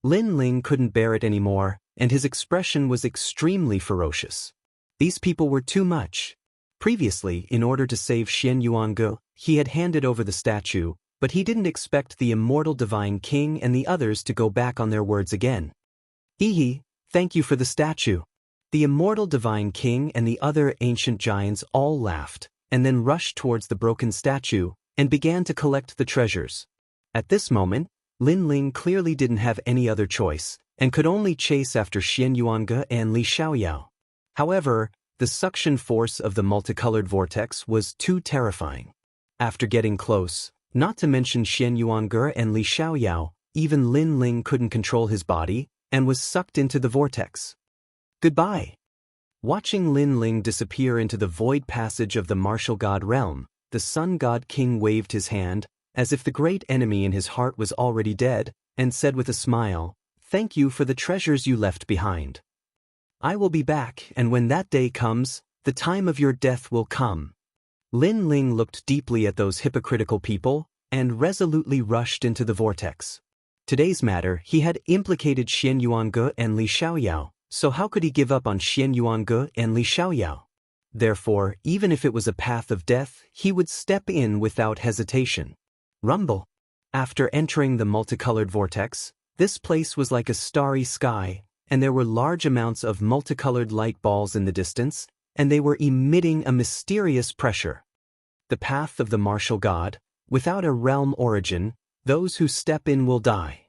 Lin Ling couldn't bear it anymore, and his expression was extremely ferocious. These people were too much. Previously, in order to save Xian Yuange, he had handed over the statue, but he didn't expect the immortal divine king and the others to go back on their words again. Hehe, thank you for the statue. The immortal divine king and the other ancient giants all laughed, and then rushed towards the broken statue, and began to collect the treasures. At this moment, Lin Ling clearly didn't have any other choice, and could only chase after Xian Yuange and Li Xiaoyao. However, the suction force of the multicolored vortex was too terrifying. After getting close, not to mention Xian Yuange and Li Xiaoyao, even Lin Ling couldn't control his body, and was sucked into the vortex. Goodbye. Watching Lin Ling disappear into the void passage of the martial god realm, the sun god king waved his hand, as if the great enemy in his heart was already dead, and said with a smile, "Thank you for the treasures you left behind. I will be back, and when that day comes, the time of your death will come." Lin Ling looked deeply at those hypocritical people, and resolutely rushed into the vortex. Today's matter, he had implicated Xian Yuange and Li Xiaoyao, so how could he give up on Xian Yuange and Li Xiaoyao? Therefore, even if it was a path of death, he would step in without hesitation. Rumble. After entering the multicolored vortex, this place was like a starry sky, and there were large amounts of multicolored light balls in the distance, and they were emitting a mysterious pressure. The path of the martial god, without a realm origin, those who step in will die.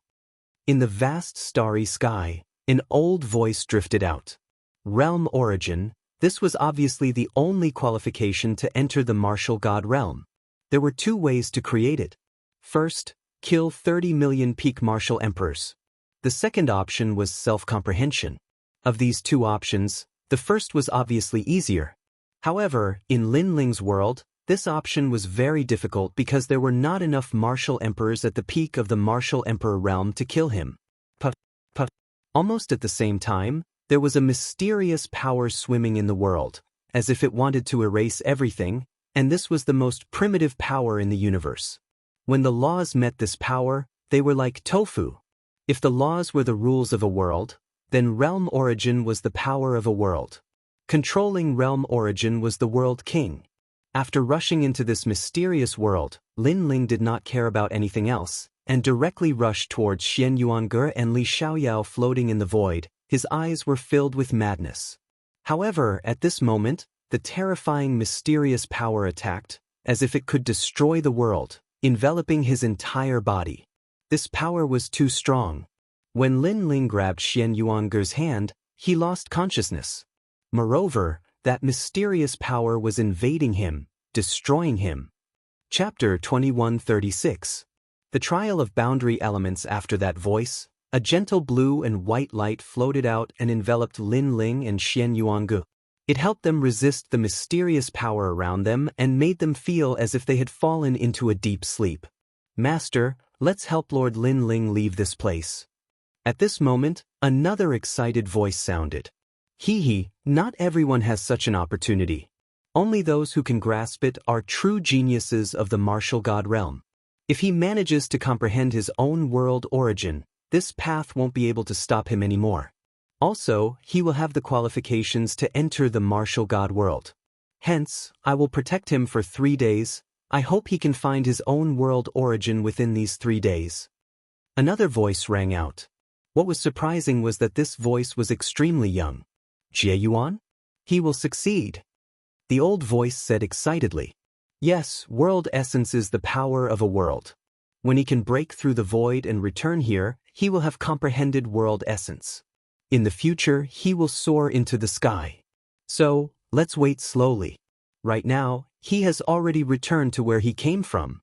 In the vast starry sky, an old voice drifted out. Realm origin, this was obviously the only qualification to enter the martial god realm. There were two ways to create it. First, kill 30 million peak martial emperors. The second option was self-comprehension. Of these two options, the first was obviously easier. However, in Lin Ling's world, this option was very difficult because there were not enough martial emperors at the peak of the martial emperor realm to kill him. Almost at the same time, there was a mysterious power swimming in the world, as if it wanted to erase everything, and this was the most primitive power in the universe. When the laws met this power, they were like tofu. If the laws were the rules of a world, then realm origin was the power of a world. Controlling realm origin was the world king. After rushing into this mysterious world, Lin Ling did not care about anything else, and directly rushed towards Xian Yuange and Li Xiaoyao floating in the void. His eyes were filled with madness. However, at this moment, the terrifying mysterious power attacked, as if it could destroy the world, enveloping his entire body. This power was too strong. When Lin Ling grabbed Xian Yuange's hand, he lost consciousness. Moreover, that mysterious power was invading him, destroying him. Chapter 2136. The trial of boundary elements. After that voice, a gentle blue and white light floated out and enveloped Lin Ling and Xian Yuange. It helped them resist the mysterious power around them and made them feel as if they had fallen into a deep sleep. "Master, let's help Lord Lin Ling leave this place." At this moment, another excited voice sounded. Hehe, not everyone has such an opportunity. Only those who can grasp it are true geniuses of the martial god realm. If he manages to comprehend his own world origin, this path won't be able to stop him anymore. Also, he will have the qualifications to enter the martial god world. Hence, I will protect him for 3 days. I hope he can find his own world origin within these 3 days. Another voice rang out. What was surprising was that this voice was extremely young. Jie Yuan? He will succeed. The old voice said excitedly. Yes, world essence is the power of a world. When he can break through the void and return here, he will have comprehended world essence. In the future, he will soar into the sky. So, let's wait slowly. Right now, he has already returned to where he came from.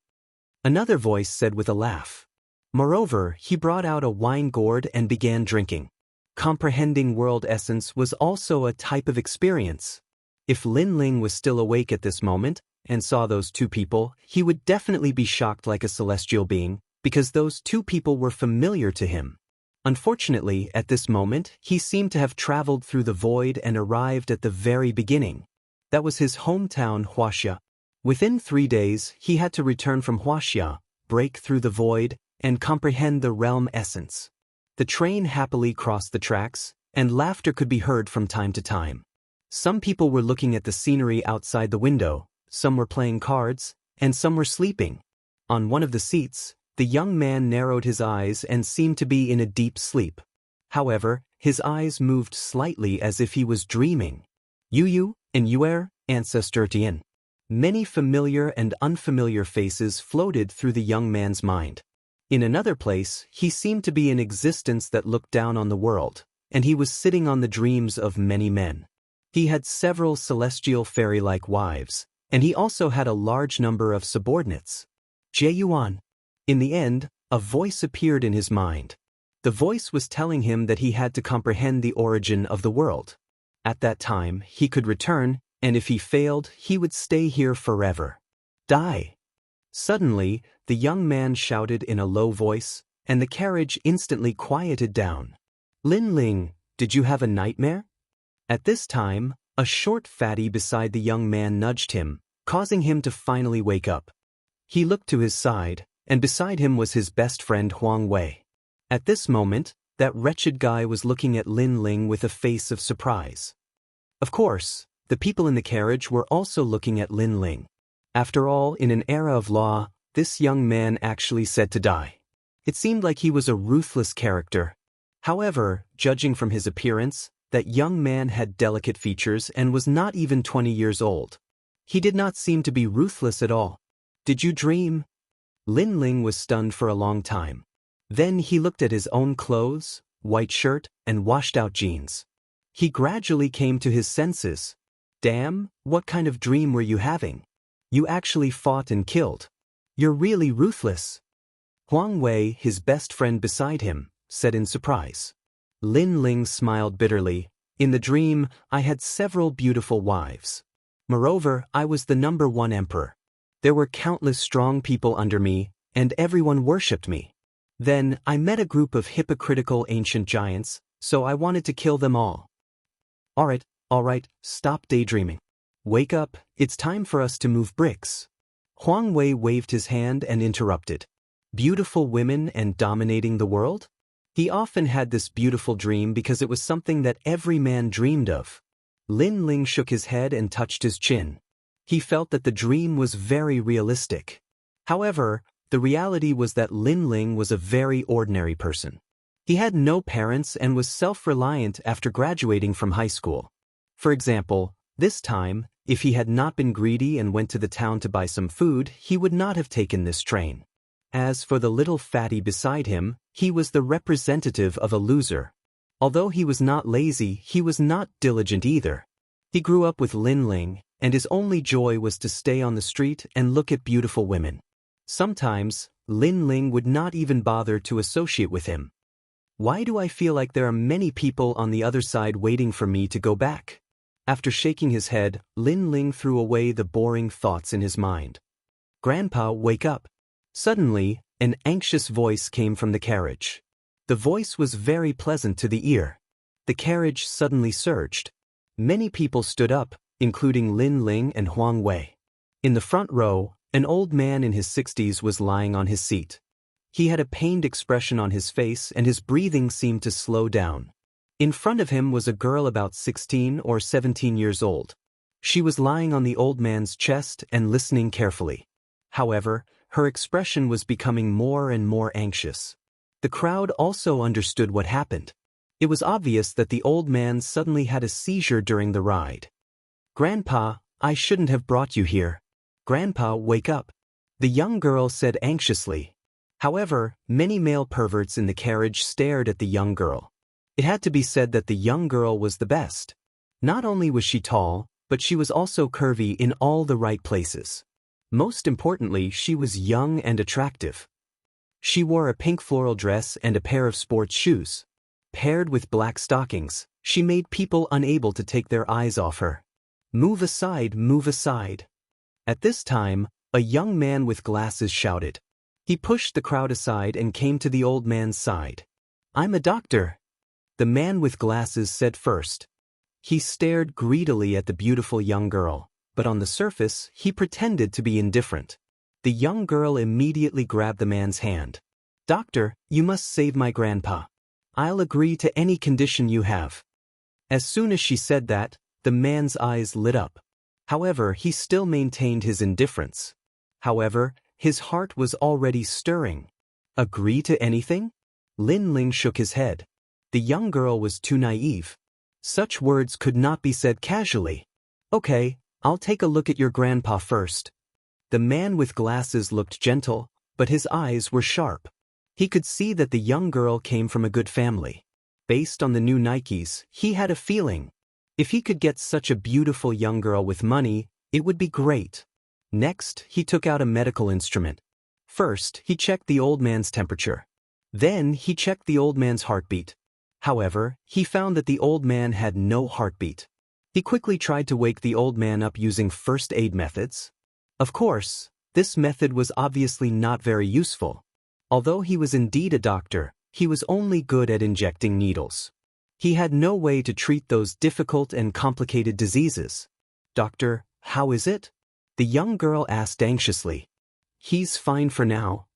Another voice said with a laugh. Moreover, he brought out a wine gourd and began drinking. Comprehending world essence was also a type of experience. If Lin Ling was still awake at this moment, and saw those two people, he would definitely be shocked like a celestial being, because those two people were familiar to him. Unfortunately, at this moment, he seemed to have traveled through the void and arrived at the very beginning. That was his hometown, Huaxia. Within 3 days, he had to return from Huaxia, break through the void, and comprehend the realm essence. The train happily crossed the tracks, and laughter could be heard from time to time. Some people were looking at the scenery outside the window, some were playing cards, and some were sleeping. On one of the seats, the young man narrowed his eyes and seemed to be in a deep sleep. However, his eyes moved slightly as if he was dreaming. Yu and Yuer, ancestor Tian. Many familiar and unfamiliar faces floated through the young man's mind. In another place, he seemed to be an existence that looked down on the world, and he was sitting on the dreams of many men. He had several celestial fairy-like wives, and he also had a large number of subordinates. Yuan. In the end, a voice appeared in his mind. The voice was telling him that he had to comprehend the origin of the world. At that time, he could return, and if he failed, he would stay here forever. Die. Suddenly, the young man shouted in a low voice, and the carriage instantly quieted down. Lin Ling, did you have a nightmare? At this time, a short fatty beside the young man nudged him, causing him to finally wake up. He looked to his side, and beside him was his best friend Huang Wei. At this moment, that wretched guy was looking at Lin Ling with a face of surprise. Of course, the people in the carriage were also looking at Lin Ling. After all, in an era of law, this young man actually said to die. It seemed like he was a ruthless character. However, judging from his appearance, that young man had delicate features and was not even 20 years old. He did not seem to be ruthless at all. Did you dream? Lin Ling was stunned for a long time. Then he looked at his own clothes, white shirt, and washed-out jeans. He gradually came to his senses. Damn, what kind of dream were you having? You actually fought and killed. You're really ruthless. Huang Wei, his best friend beside him, said in surprise. Lin Ling smiled bitterly. In the dream, I had several beautiful wives. Moreover, I was the #1 emperor. There were countless strong people under me, and everyone worshipped me. Then, I met a group of hypocritical ancient giants, so I wanted to kill them all. Alright, stop daydreaming. Wake up, it's time for us to move bricks. Huang Wei waved his hand and interrupted. Beautiful women and dominating the world? He often had this beautiful dream because it was something that every man dreamed of. Lin Ling shook his head and touched his chin. He felt that the dream was very realistic. However, the reality was that Lin Ling was a very ordinary person. He had no parents and was self-reliant after graduating from high school. For example, this time, if he had not been greedy and went to the town to buy some food, he would not have taken this train. As for the little fatty beside him, he was the representative of a loser. Although he was not lazy, he was not diligent either. He grew up with Lin Ling, and his only joy was to stay on the street and look at beautiful women. Sometimes, Lin Ling would not even bother to associate with him. Why do I feel like there are many people on the other side waiting for me to go back? After shaking his head, Lin Ling threw away the boring thoughts in his mind. Grandpa, wake up. Suddenly, an anxious voice came from the carriage. The voice was very pleasant to the ear. The carriage suddenly surged. Many people stood up, including Lin Ling and Huang Wei. In the front row, an old man in his 60s was lying on his seat. He had a pained expression on his face and his breathing seemed to slow down. In front of him was a girl about 16 or 17 years old. She was lying on the old man's chest and listening carefully. However, her expression was becoming more and more anxious. The crowd also understood what happened. It was obvious that the old man suddenly had a seizure during the ride. Grandpa, I shouldn't have brought you here. Grandpa, wake up. The young girl said anxiously. However, many male perverts in the carriage stared at the young girl. It had to be said that the young girl was the best. Not only was she tall, but she was also curvy in all the right places. Most importantly, she was young and attractive. She wore a pink floral dress and a pair of sports shoes. Paired with black stockings, she made people unable to take their eyes off her. Move aside, move aside. At this time, a young man with glasses shouted. He pushed the crowd aside and came to the old man's side. I'm a doctor. The man with glasses said first. He stared greedily at the beautiful young girl, but on the surface, he pretended to be indifferent. The young girl immediately grabbed the man's hand. Doctor, you must save my grandpa. I'll agree to any condition you have. As soon as she said that, the man's eyes lit up. However, he still maintained his indifference. However, his heart was already stirring. Agree to anything? Lin Ling shook his head. The young girl was too naive. Such words could not be said casually. Okay, I'll take a look at your grandpa first. The man with glasses looked gentle, but his eyes were sharp. He could see that the young girl came from a good family. Based on the new Nikes, he had a feeling. If he could get such a beautiful young girl with money, it would be great. Next, he took out a medical instrument. First, he checked the old man's temperature. Then, he checked the old man's heartbeat. However, he found that the old man had no heartbeat. He quickly tried to wake the old man up using first aid methods. Of course, this method was obviously not very useful. Although he was indeed a doctor, he was only good at injecting needles. He had no way to treat those difficult and complicated diseases. Doctor, how is it? The young girl asked anxiously. He's fine for now.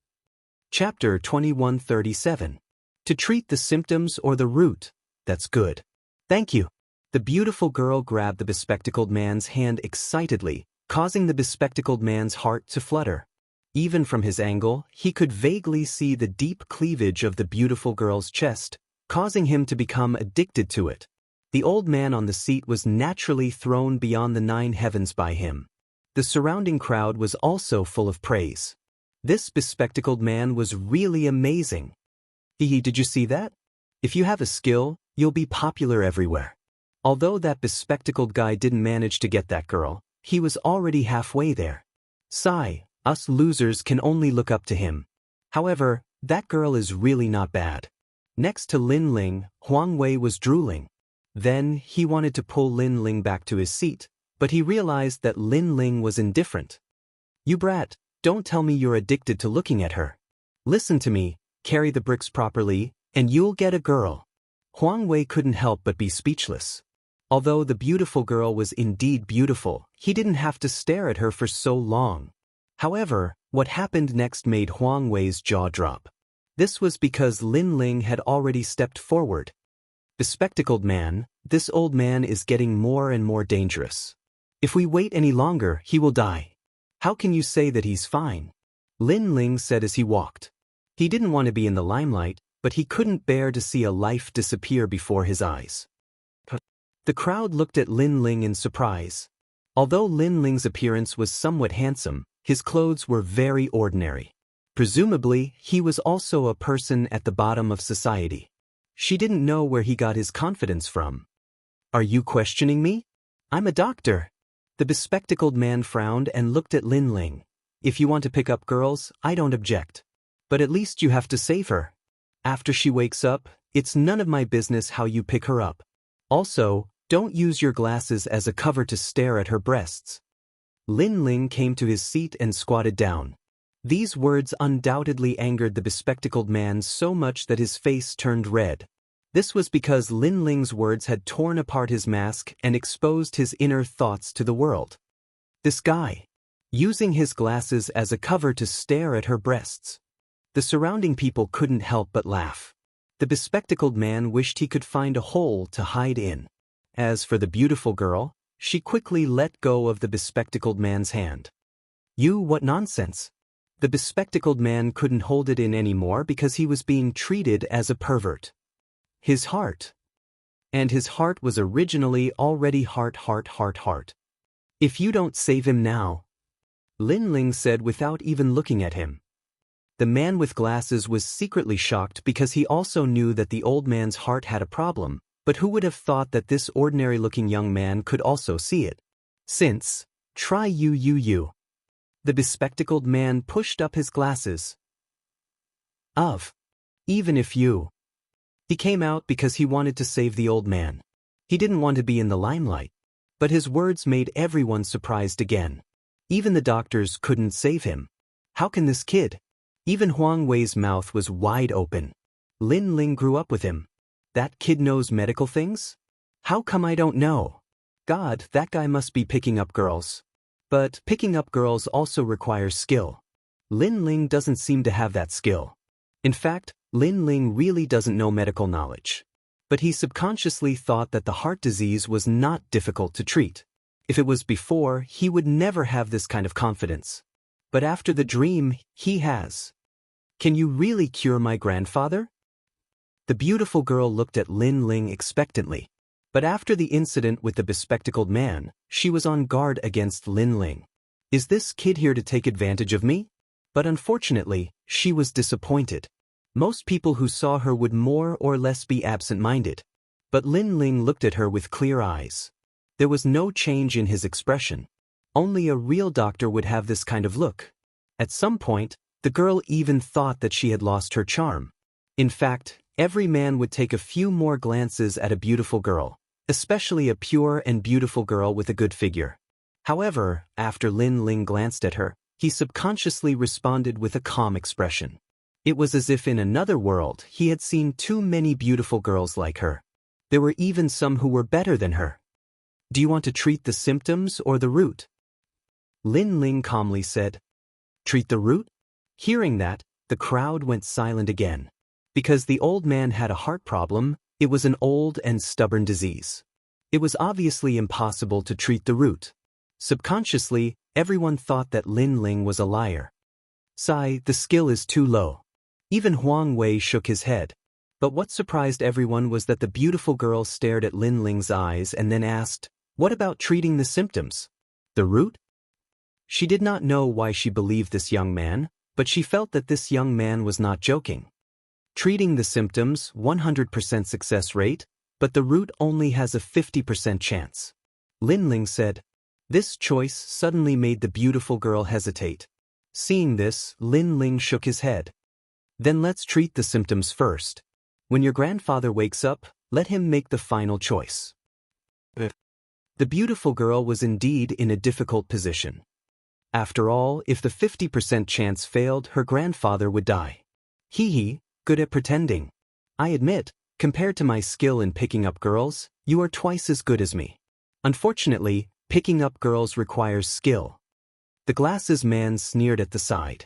Chapter 2137. To treat the symptoms or the root. That's good. Thank you. The beautiful girl grabbed the bespectacled man's hand excitedly, causing the bespectacled man's heart to flutter. Even from his angle, he could vaguely see the deep cleavage of the beautiful girl's chest, causing him to become addicted to it. The old man on the seat was naturally thrown beyond the 9 heavens by him. The surrounding crowd was also full of praise. This bespectacled man was really amazing. Did you see that? If you have a skill, you'll be popular everywhere. Although that bespectacled guy didn't manage to get that girl, he was already halfway there. Sigh, us losers can only look up to him. However, that girl is really not bad. Next to Lin Ling, Huang Wei was drooling. Then, he wanted to pull Lin Ling back to his seat, but he realized that Lin Ling was indifferent. You brat, don't tell me you're addicted to looking at her. Listen to me, carry the bricks properly, and you'll get a girl. Huang Wei couldn't help but be speechless. Although the beautiful girl was indeed beautiful, he didn't have to stare at her for so long. However, what happened next made Huang Wei's jaw drop. This was because Lin Ling had already stepped forward. Bespectacled man, this old man is getting more and more dangerous. If we wait any longer, he will die. How can you say that he's fine? Lin Ling said as he walked. He didn't want to be in the limelight, but he couldn't bear to see a life disappear before his eyes. The crowd looked at Lin Ling in surprise. Although Lin Ling's appearance was somewhat handsome, his clothes were very ordinary. Presumably, he was also a person at the bottom of society. She didn't know where he got his confidence from. Are you questioning me? I'm a doctor. The bespectacled man frowned and looked at Lin Ling. If you want to pick up girls, I don't object. But at least you have to save her. After she wakes up, it's none of my business how you pick her up. Also, don't use your glasses as a cover to stare at her breasts. Lin Ling came to his seat and squatted down. These words undoubtedly angered the bespectacled man so much that his face turned red. This was because Lin Ling's words had torn apart his mask and exposed his inner thoughts to the world. This guy, using his glasses as a cover to stare at her breasts. The surrounding people couldn't help but laugh. The bespectacled man wished he could find a hole to hide in. As for the beautiful girl, she quickly let go of the bespectacled man's hand. What nonsense! The bespectacled man couldn't hold it in anymore because he was being treated as a pervert. His heart. And his heart was originally already heart. If you don't save him now, Lin Ling said without even looking at him. The man with glasses was secretly shocked because he also knew that the old man's heart had a problem, but who would have thought that this ordinary-looking young man could also see it? Try you. The bespectacled man pushed up his glasses. Even if you. He came out because he wanted to save the old man. He didn't want to be in the limelight. But his words made everyone surprised again. Even the doctors couldn't save him. How can this kid? Even Huang Wei's mouth was wide open. Lin Ling grew up with him. That kid knows medical things? How come I don't know? God, that guy must be picking up girls. But picking up girls also requires skill. Lin Ling doesn't seem to have that skill. In fact, Lin Ling really doesn't know medical knowledge. But he subconsciously thought that the heart disease was not difficult to treat. If it was before, he would never have this kind of confidence. But after the dream, he has. Can you really cure my grandfather? The beautiful girl looked at Lin Ling expectantly. But after the incident with the bespectacled man, she was on guard against Lin Ling. Is this kid here to take advantage of me? But unfortunately, she was disappointed. Most people who saw her would more or less be absent-minded. But Lin Ling looked at her with clear eyes. There was no change in his expression. Only a real doctor would have this kind of look. At some point, the girl even thought that she had lost her charm. In fact, every man would take a few more glances at a beautiful girl, especially a pure and beautiful girl with a good figure. However, after Lin Ling glanced at her, he subconsciously responded with a calm expression. It was as if in another world he had seen too many beautiful girls like her. There were even some who were better than her. Do you want to treat the symptoms or the root? Lin Ling calmly said. Treat the root? Hearing that, the crowd went silent again. Because the old man had a heart problem, it was an old and stubborn disease. It was obviously impossible to treat the root. Subconsciously, everyone thought that Lin Ling was a liar. Sigh, the skill is too low. Even Huang Wei shook his head. But what surprised everyone was that the beautiful girl stared at Lin Ling's eyes and then asked, what about treating the symptoms? The root? She did not know why she believed this young man, but she felt that this young man was not joking. Treating the symptoms, 100% success rate, but the root only has a 50% chance. Lin Ling said. This choice suddenly made the beautiful girl hesitate. Seeing this, Lin Ling shook his head. Then let's treat the symptoms first. When your grandfather wakes up, let him make the final choice. The beautiful girl was indeed in a difficult position. After all, if the 50% chance failed, her grandfather would die. Hee, good at pretending. I admit, compared to my skill in picking up girls, you are twice as good as me. Unfortunately, picking up girls requires skill. The glasses man sneered at the side.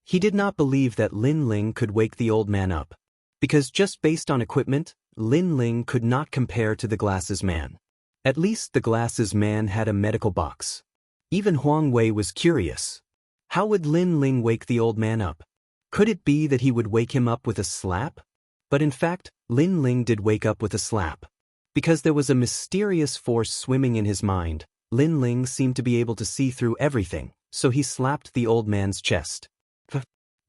He did not believe that Lin Ling could wake the old man up. Because just based on equipment, Lin Ling could not compare to the glasses man. At least the glasses man had a medical box. Even Huang Wei was curious. How would Lin Ling wake the old man up? Could it be that he would wake him up with a slap? But in fact, Lin Ling did wake up with a slap. Because there was a mysterious force swimming in his mind, Lin Ling seemed to be able to see through everything, so he slapped the old man's chest.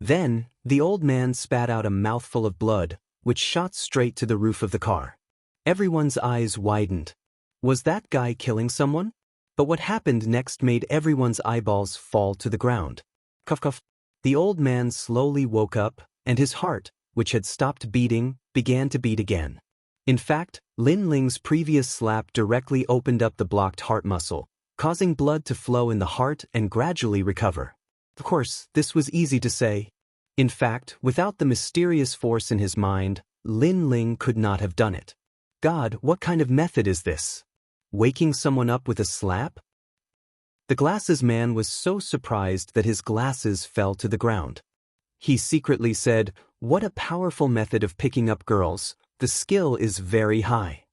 Then, the old man spat out a mouthful of blood, which shot straight to the roof of the car. Everyone's eyes widened. Was that guy killing someone? But what happened next made everyone's eyeballs fall to the ground. Cough cough. The old man slowly woke up, and his heart, which had stopped beating, began to beat again. In fact, Lin Ling's previous slap directly opened up the blocked heart muscle, causing blood to flow in the heart and gradually recover. Of course, this was easy to say. In fact, without the mysterious force in his mind, Lin Ling could not have done it. God, what kind of method is this? Waking someone up with a slap? The glasses man was so surprised that his glasses fell to the ground. He secretly said, "What a powerful method of picking up girls. The skill is very high.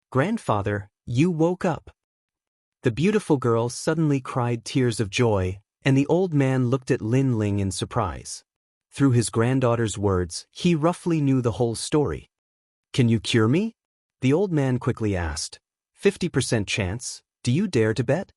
Grandfather, you woke up." The beautiful girl suddenly cried tears of joy, and the old man looked at Lin Ling in surprise. Through his granddaughter's words, he roughly knew the whole story. "Can you cure me?" The old man quickly asked. 50% chance, do you dare to bet?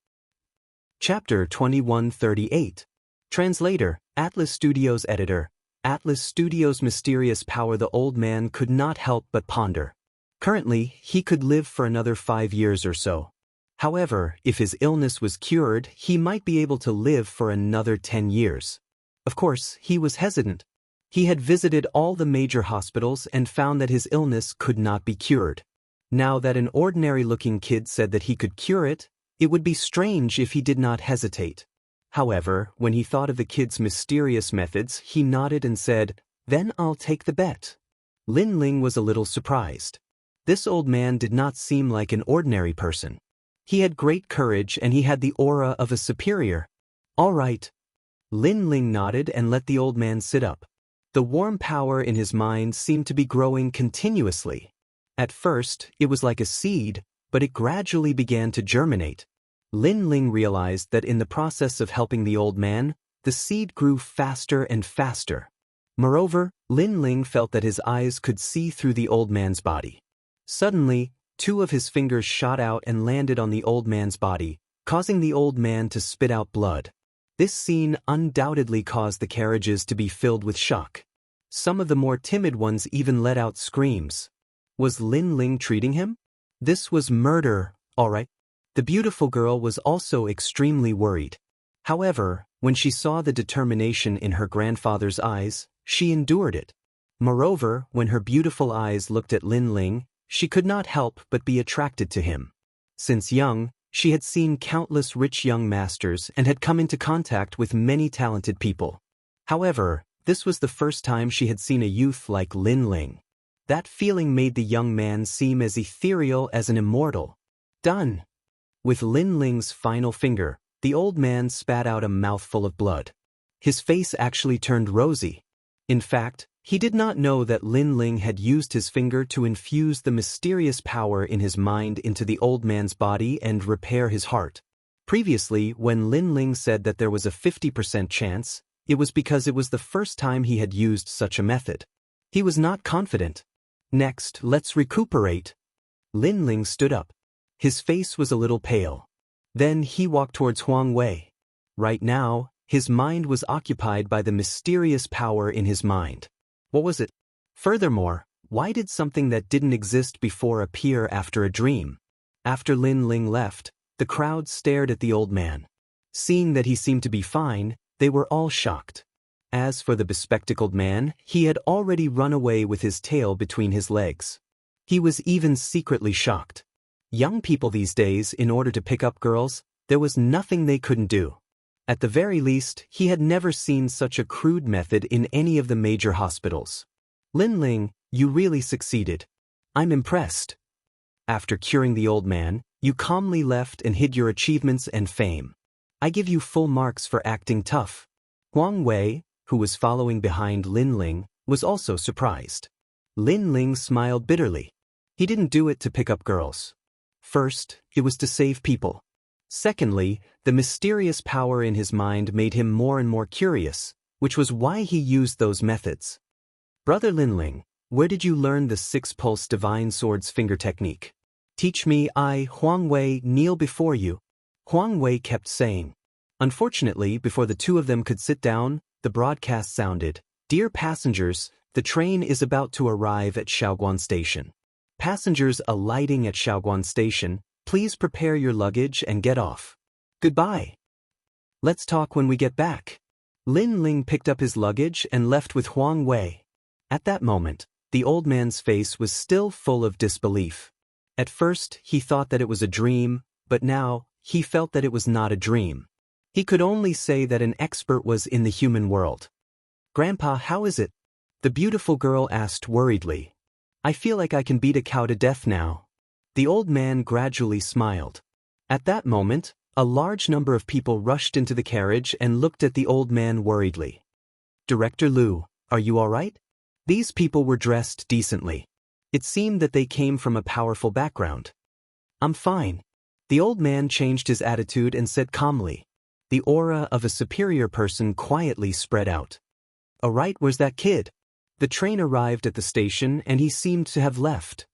Chapter 2138. Translator, Atlas Studios Editor. Atlas Studios' mysterious power. The old man could not help but ponder. Currently, he could live for another 5 years or so. However, if his illness was cured, he might be able to live for another 10 years. Of course, he was hesitant. He had visited all the major hospitals and found that his illness could not be cured. Now that an ordinary-looking kid said that he could cure it, it would be strange if he did not hesitate. However, when he thought of the kid's mysterious methods, he nodded and said, "Then I'll take the bet." Lin Ling was a little surprised. This old man did not seem like an ordinary person. He had great courage and he had the aura of a superior. "All right." Lin Ling nodded and let the old man sit up. The warm power in his mind seemed to be growing continuously. At first, it was like a seed, but it gradually began to germinate. Lin Ling realized that in the process of helping the old man, the seed grew faster and faster. Moreover, Lin Ling felt that his eyes could see through the old man's body. Suddenly, 2 of his fingers shot out and landed on the old man's body, causing the old man to spit out blood. This scene undoubtedly caused the carriages to be filled with shock. Some of the more timid ones even let out screams. Was Lin Ling treating him? This was murder, all right. The beautiful girl was also extremely worried. However, when she saw the determination in her grandfather's eyes, she endured it. Moreover, when her beautiful eyes looked at Lin Ling, she could not help but be attracted to him. Since young, she had seen countless rich young masters and had come into contact with many talented people. However, this was the first time she had seen a youth like Lin Ling. That feeling made the young man seem as ethereal as an immortal. Done. With Lin Ling's final finger, the old man spat out a mouthful of blood. His face actually turned rosy. In fact, he did not know that Lin Ling had used his finger to infuse the mysterious power in his mind into the old man's body and repair his heart. Previously, when Lin Ling said that there was a 50% chance, it was because it was the first time he had used such a method. He was not confident. Next, let's recuperate. Lin Ling stood up. His face was a little pale. Then he walked towards Huang Wei. Right now, his mind was occupied by the mysterious power in his mind. What was it? Furthermore, why did something that didn't exist before appear after a dream? After Lin Ling left, the crowd stared at the old man. Seeing that he seemed to be fine, they were all shocked. As for the bespectacled man, he had already run away with his tail between his legs. He was even secretly shocked. Young people these days, in order to pick up girls, there was nothing they couldn't do. At the very least, he had never seen such a crude method in any of the major hospitals. Lin Ling, you really succeeded. I'm impressed. After curing the old man, you calmly left and hid your achievements and fame. I give you full marks for acting tough. Huang Wei, who was following behind Lin Ling, was also surprised. Lin Ling smiled bitterly. He didn't do it to pick up girls. First, it was to save people. Secondly, the mysterious power in his mind made him more and more curious, which was why he used those methods. Brother Lin Ling, where did you learn the 6-pulse divine sword's finger technique? Teach me, I, Huang Wei, kneel before you. Huang Wei kept saying. Unfortunately, before the 2 of them could sit down, the broadcast sounded, Dear passengers, the train is about to arrive at Shaoguan Station. Passengers alighting at Shaoguan Station, please prepare your luggage and get off. Goodbye. Let's talk when we get back. Lin Ling picked up his luggage and left with Huang Wei. At that moment, the old man's face was still full of disbelief. At first, he thought that it was a dream, but now, he felt that it was not a dream. He could only say that an expert was in the human world. Grandpa, how is it? The beautiful girl asked worriedly. I feel like I can beat a cow to death now. The old man gradually smiled. At that moment, a large number of people rushed into the carriage and looked at the old man worriedly. Director Liu, are you all right? These people were dressed decently. It seemed that they came from a powerful background. I'm fine. The old man changed his attitude and said calmly. The aura of a superior person quietly spread out. All right, where's that kid? The train arrived at the station and he seemed to have left.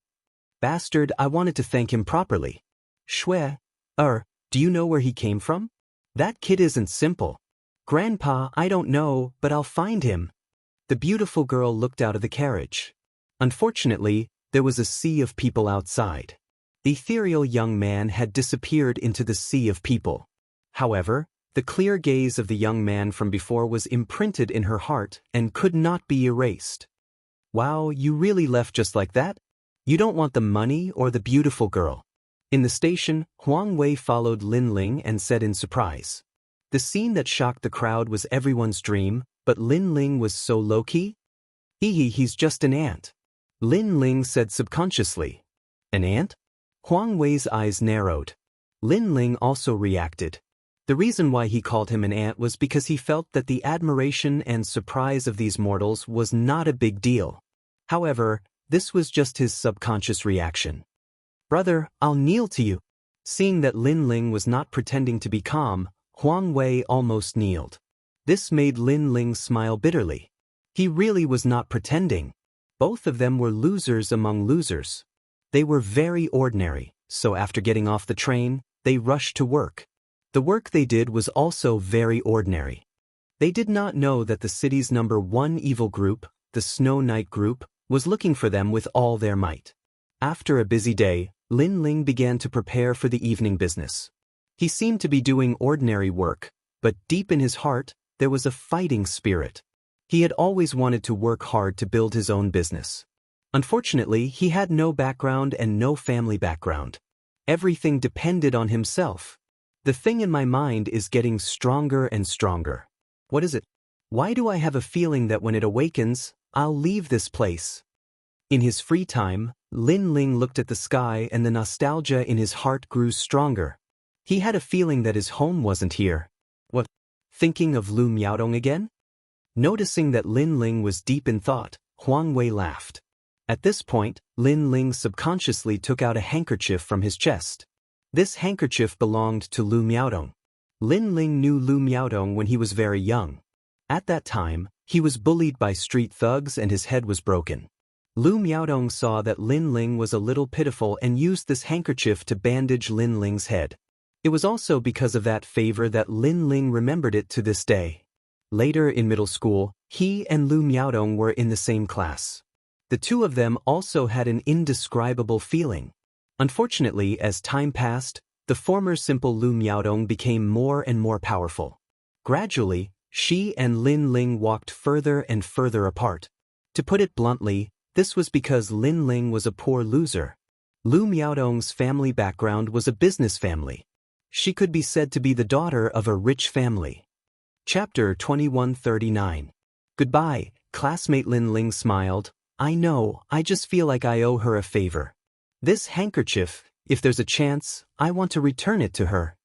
Bastard, I wanted to thank him properly. Shui, do you know where he came from? That kid isn't simple. Grandpa, I don't know, but I'll find him. The beautiful girl looked out of the carriage. Unfortunately, there was a sea of people outside. The ethereal young man had disappeared into the sea of people. However, the clear gaze of the young man from before was imprinted in her heart and could not be erased. Wow, you really left just like that? You don't want the money or the beautiful girl. In the station, Huang Wei followed Lin Ling and said in surprise. The scene that shocked the crowd was everyone's dream, but Lin Ling was so low-key? He's just an ant. Lin Ling said subconsciously. An ant? Huang Wei's eyes narrowed. Lin Ling also reacted. The reason why he called him an ant was because he felt that the admiration and surprise of these mortals was not a big deal. However, this was just his subconscious reaction. "Brother, I'll kneel to you." Seeing that Lin Ling was not pretending to be calm, Huang Wei almost kneeled. This made Lin Ling smile bitterly. He really was not pretending. Both of them were losers among losers. They were very ordinary, so after getting off the train, they rushed to work. The work they did was also very ordinary. They did not know that the city's #1 evil group, the Snow Knight group, was looking for them with all their might. After a busy day, Lin Ling began to prepare for the evening business. He seemed to be doing ordinary work, but deep in his heart, there was a fighting spirit. He had always wanted to work hard to build his own business. Unfortunately, he had no background and no family background. Everything depended on himself. "The thing in my mind is getting stronger and stronger." "What is it?" "Why do I have a feeling that when it awakens, I'll leave this place?" In his free time, Lin Ling looked at the sky and the nostalgia in his heart grew stronger. He had a feeling that his home wasn't here. What? Thinking of Lu Miaodong again? Noticing that Lin Ling was deep in thought, Huang Wei laughed. At this point, Lin Ling subconsciously took out a handkerchief from his chest. This handkerchief belonged to Lu Miaodong. Lin Ling knew Lu Miaodong when he was very young. At that time, he was bullied by street thugs and his head was broken. Lu Miaodong saw that Lin Ling was a little pitiful and used this handkerchief to bandage Lin Ling's head. It was also because of that favor that Lin Ling remembered it to this day. Later in middle school, he and Lu Miaodong were in the same class. The two of them also had an indescribable feeling. Unfortunately, as time passed, the former simple Lu Miaodong became more and more powerful. Gradually, she and Lin Ling walked further and further apart. To put it bluntly, this was because Lin Ling was a poor loser. Lu Miaodong's family background was a business family. She could be said to be the daughter of a rich family. Chapter 2139. Goodbye, classmate. Lin Ling smiled. "I know, I just feel like I owe her a favor. This handkerchief, if there's a chance, I want to return it to her."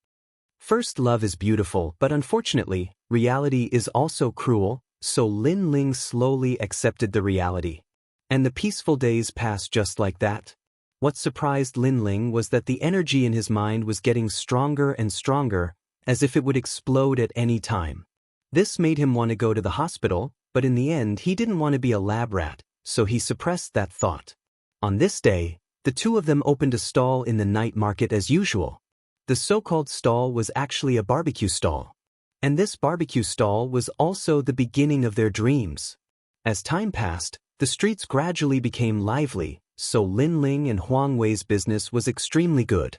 First love is beautiful, but unfortunately, reality is also cruel, so Lin Ling slowly accepted the reality. And the peaceful days passed just like that. What surprised Lin Ling was that the energy in his mind was getting stronger and stronger, as if it would explode at any time. This made him want to go to the hospital, but in the end he didn't want to be a lab rat, so he suppressed that thought. On this day, the two of them opened a stall in the night market as usual. The so-called stall was actually a barbecue stall. And this barbecue stall was also the beginning of their dreams. As time passed, the streets gradually became lively, so Lin Ling and Huang Wei's business was extremely good.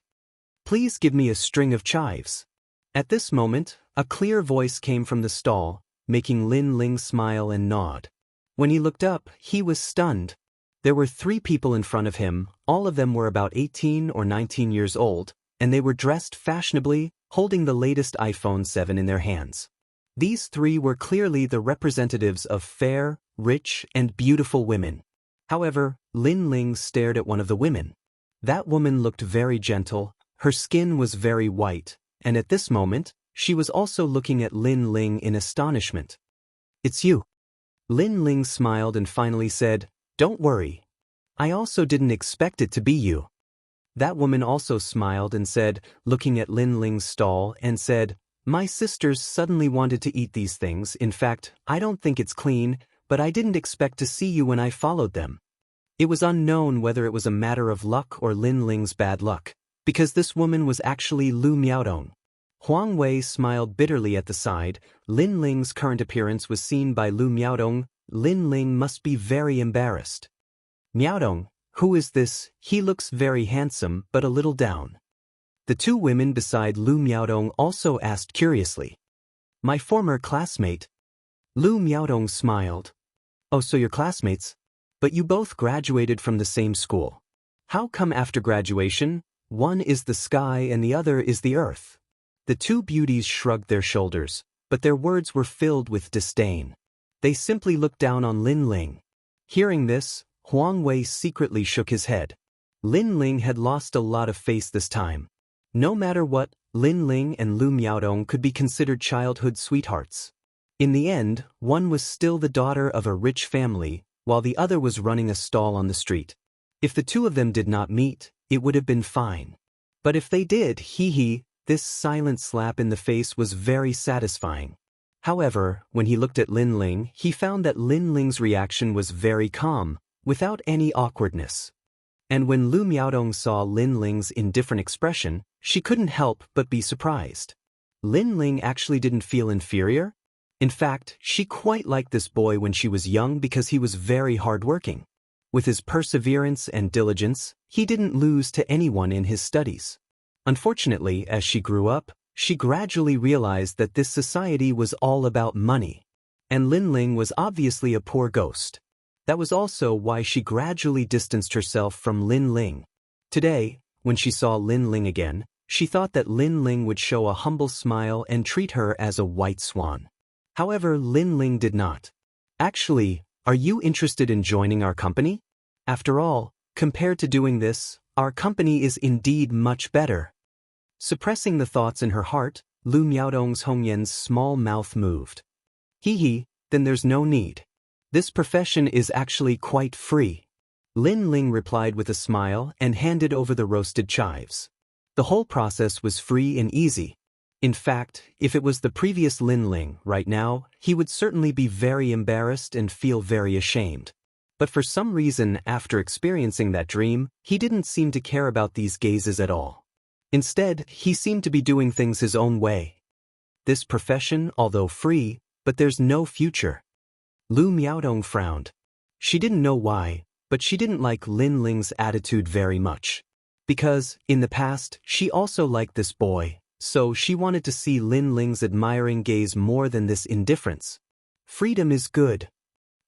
"Please give me a string of chives." At this moment, a clear voice came from the stall, making Lin Ling smile and nod. When he looked up, he was stunned. There were 3 people in front of him, all of them were about 18 or 19 years old, and they were dressed fashionably, holding the latest iPhone 7 in their hands. These 3 were clearly the representatives of fair, rich, and beautiful women. However, Lin Ling stared at one of the women. That woman looked very gentle, her skin was very white, and at this moment, she was also looking at Lin Ling in astonishment. "It's you." Lin Ling smiled and finally said, "Don't worry. I also didn't expect it to be you." That woman also smiled and said, looking at Lin Ling's stall, and said, "My sisters suddenly wanted to eat these things. In fact, I don't think it's clean, but I didn't expect to see you when I followed them." It was unknown whether it was a matter of luck or Lin Ling's bad luck, because this woman was actually Lu Miaodong. Huang Wei smiled bitterly at the side. Lin Ling's current appearance was seen by Lu Miaodong. Lin Ling must be very embarrassed. "Miaodong, who is this? He looks very handsome, but a little down." The 2 women beside Lu Miaodong also asked curiously. "My former classmate." Lu Miaodong smiled. "Oh, so you're classmates? But you both graduated from the same school. How come after graduation, one is the sky and the other is the earth?" The 2 beauties shrugged their shoulders, but their words were filled with disdain. They simply looked down on Lin Ling. Hearing this, Huang Wei secretly shook his head. Lin Ling had lost a lot of face this time. No matter what, Lin Ling and Lu Miaodong could be considered childhood sweethearts. In the end, one was still the daughter of a rich family, while the other was running a stall on the street. If the two of them did not meet, it would have been fine. But if they did, this silent slap in the face was very satisfying. However, when he looked at Lin Ling, he found that Lin Ling's reaction was very calm, without any awkwardness. And when Lu Miaodong saw Lin Ling's indifferent expression, she couldn't help but be surprised. Lin Ling actually didn't feel inferior. In fact, she quite liked this boy when she was young because he was very hardworking. With his perseverance and diligence, he didn't lose to anyone in his studies. Unfortunately, as she grew up, she gradually realized that this society was all about money. And Lin Ling was obviously a poor ghost. That was also why she gradually distanced herself from Lin Ling. Today, when she saw Lin Ling again, she thought that Lin Ling would show a humble smile and treat her as a white swan. However, Lin Ling did not. Actually, are you interested in joining our company? After all, compared to doing this, our company is indeed much better. Suppressing the thoughts in her heart, Lu Miaodong's Hongyan's small mouth moved. Then there's no need. This profession is actually quite free. Lin Ling replied with a smile and handed over the roasted chives. The whole process was free and easy. In fact, if it was the previous Lin Ling right now, he would certainly be very embarrassed and feel very ashamed. But for some reason, after experiencing that dream, he didn't seem to care about these gazes at all. Instead, he seemed to be doing things his own way. This profession, although free, but there's no future. Lu Miaodong frowned. She didn't know why, but she didn't like Lin Ling's attitude very much. Because, in the past, she also liked this boy, so she wanted to see Lin Ling's admiring gaze more than this indifference. Freedom is good.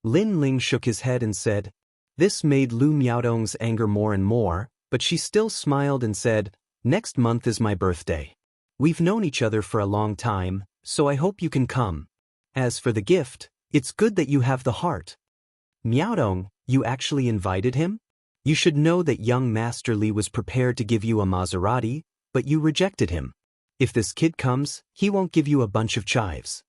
Lin Ling shook his head and said. This made Lu Miaodong's anger more and more, but she still smiled and said, Next month is my birthday. We've known each other for a long time, so I hope you can come. As for the gift, it's good that you have the heart. Miaodong, you actually invited him? You should know that young Master Li was prepared to give you a Maserati, but you rejected him. If this kid comes, he won't give you a bunch of chives.